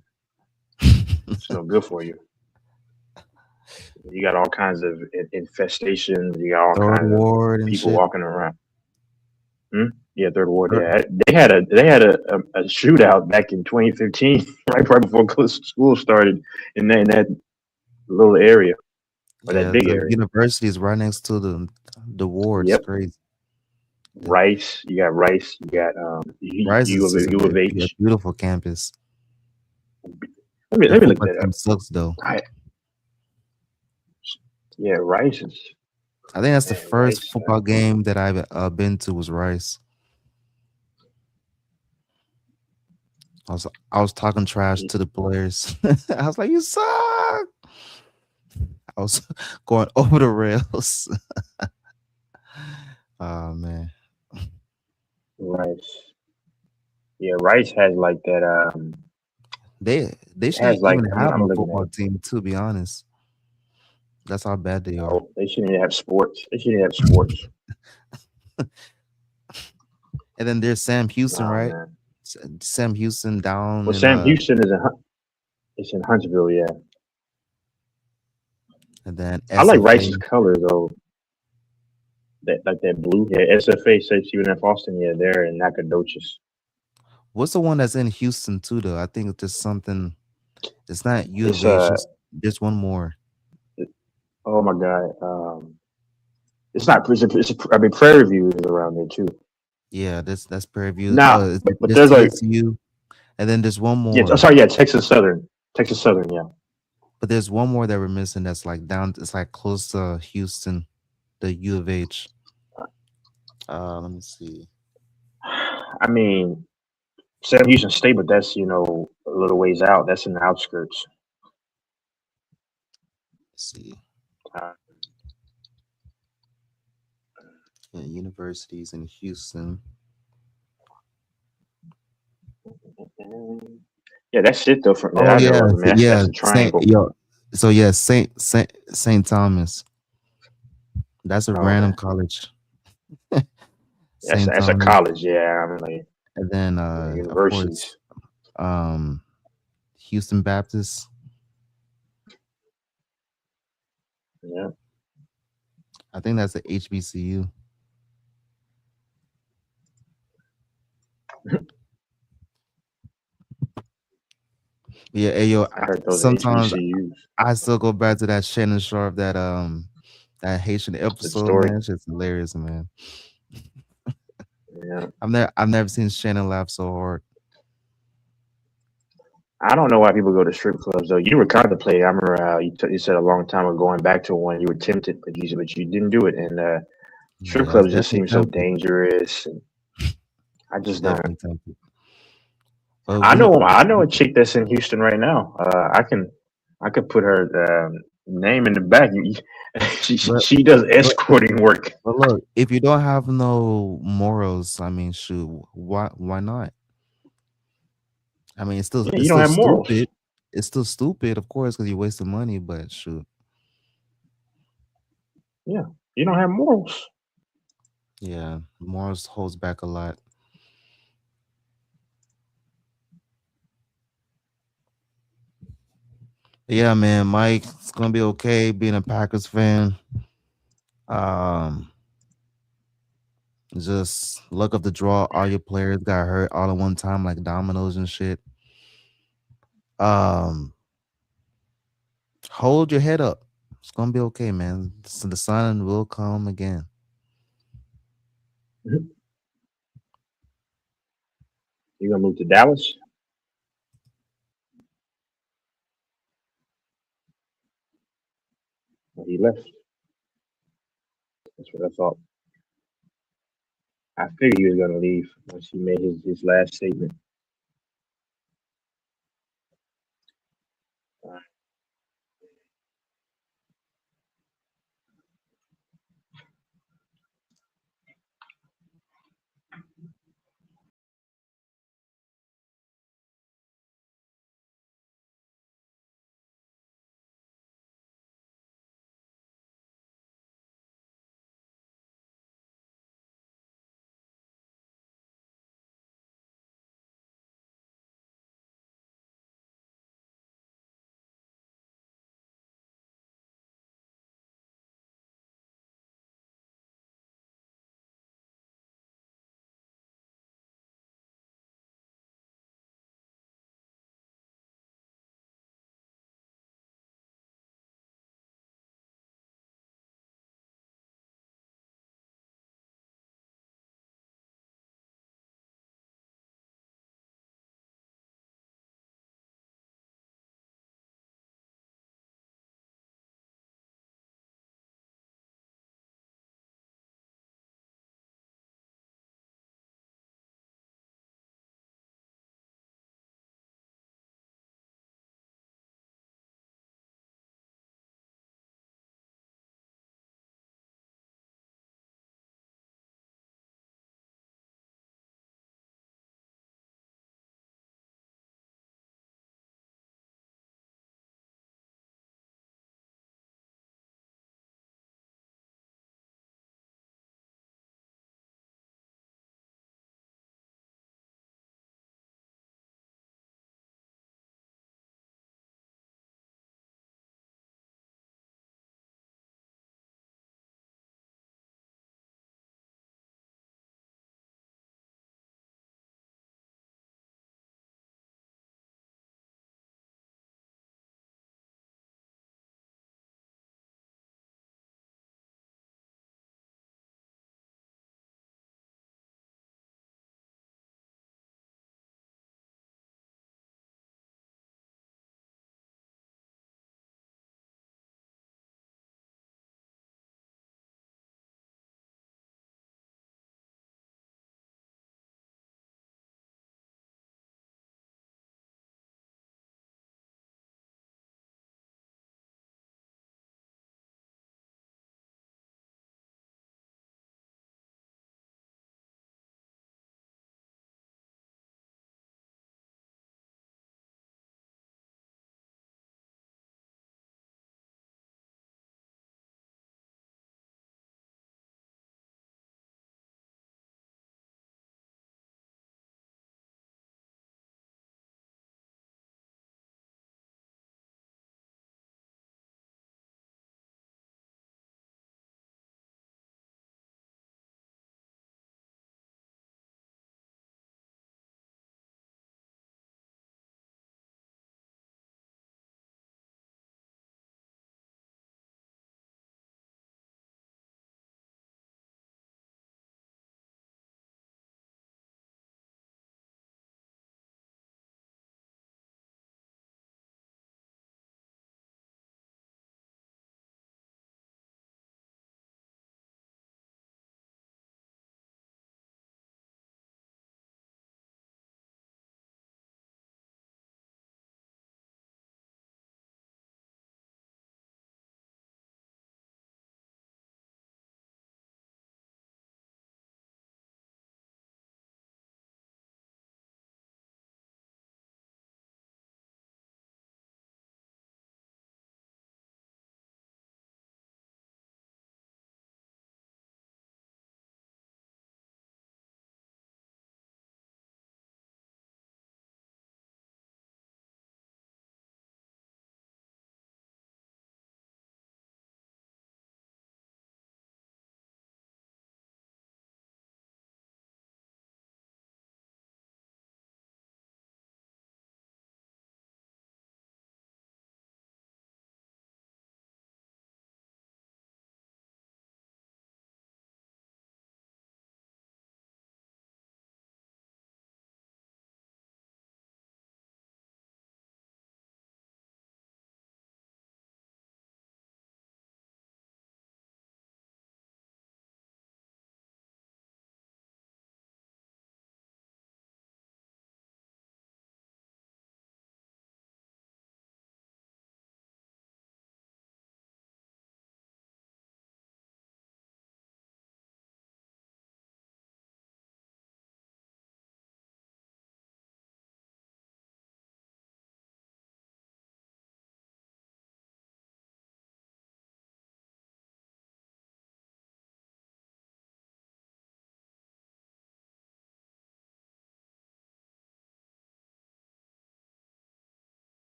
L: It's no good for you. You got all kinds of infestations. You got all
K: Third
L: kinds of
K: ward and
L: people
K: shit.
L: walking around. Hmm? Yeah, third ward.
K: Third,
L: Yeah, they had a shootout back in 2015, right before school started in that little area or that
K: yeah,
L: big
K: the
L: area.
K: university is right next to the ward. It's
L: Yep.
K: crazy. The
L: Rice. You got Rice. You got
K: Rice is a, a
L: U of H.
K: beautiful campus.
L: Let me
K: Their
L: let me look
K: football
L: that up.
K: team sucks though.
L: I, yeah, Rice is
K: I think that's the
L: man.
K: first
L: Rice.
K: football game that I've been to was Rice. I was talking trash
L: y-
K: to the players. I was like, "You suck." I was going over the rails. Oh man,
L: Rice. Yeah, Rice has like that.
K: they
L: It has
K: shouldn't
L: like
K: even have
L: I'm
K: no
L: looking at
K: football
L: it.
K: team. To be honest, that's how bad they are.
L: No, they shouldn't even have sports. They shouldn't even have sports.
K: And then there's Sam Houston,
L: Oh
K: right?
L: man.
K: Sam Houston down
L: Well,
K: in
L: Sam Houston is it's in Huntsville, yeah.
K: and then
L: I like
K: SFA.
L: Rice's color though. That like that blue. Yeah, SFA says Stephen F. Austin. Yeah, they're in Nacogdoches.
K: What's the one that's in Houston too though? I think it's just something. It's not U of
L: It's
K: H. Just one more.
L: oh my god. It's not. I mean, Prairie View is around there too.
K: Yeah, that's Prairie View.
L: Now, but
K: There's
L: there's like
K: TSU, and then there's one
L: yeah. Oh,
K: more.
L: sorry, yeah. Texas Southern. Texas Southern. Yeah.
K: But there's one more that we're missing. That's like down. It's like close to Houston, the U of H. Let me see.
L: I mean, Sam Houston State, but that's a little ways out. That's in the outskirts.
K: Let's see.
L: Uh,
K: Yeah, universities in Houston.
L: Yeah, that's it though. From that
K: Oh
L: I know
K: yeah,
L: of, man. That's
K: yeah.
L: the triangle.
K: So yeah, Saint Thomas. That's a
L: Oh,
K: random
L: okay.
K: college.
L: That's
K: Saint
L: a
K: Thomas,
L: college. Yeah, I mean, like
K: and then of course,
L: universities.
K: um, Houston Baptist.
L: Yeah.
K: I think that's a HBCU. Yeah, hey, yo.
L: I heard those
K: Sometimes
L: HBCUs.
K: I still go back to that Shannon Sharp that Haitian
L: Good
K: episode,
L: story.
K: man. It's just hilarious, man.
L: Yeah.
K: I've never seen Shannon laugh so hard.
L: I don't know why people go to strip clubs though. You were contemplating. I remember you said a long time ago going back to one. You were tempted, but you didn't do it. And strip
K: Yeah, I was
L: clubs just
K: definitely
L: seem so
K: tempted.
L: dangerous. And I just don't.
K: Definitely tempted. But
L: I know a chick that's in Houston right now. I could put her name in the back.
K: but
L: She does
K: but
L: escorting work.
K: but look, if you don't have no morals, I mean, shoot, why not? I mean,
L: Yeah,
K: it's
L: you don't
K: still
L: have morals.
K: stupid. It's still stupid, of course, because you're wasting money. But shoot,
L: Yeah, you don't have morals.
K: yeah, morals holds back a lot. Yeah, man, Mike, it's gonna be okay being a Packers fan. Um, just luck of the draw. All your players got hurt all at one time, like dominoes and shit. Um, hold your head up. It's gonna be okay, man. So the sun will come again.
L: You gonna move to Dallas? Well, he left. That's what I thought. I figured he was gonna leave once he made his last statement.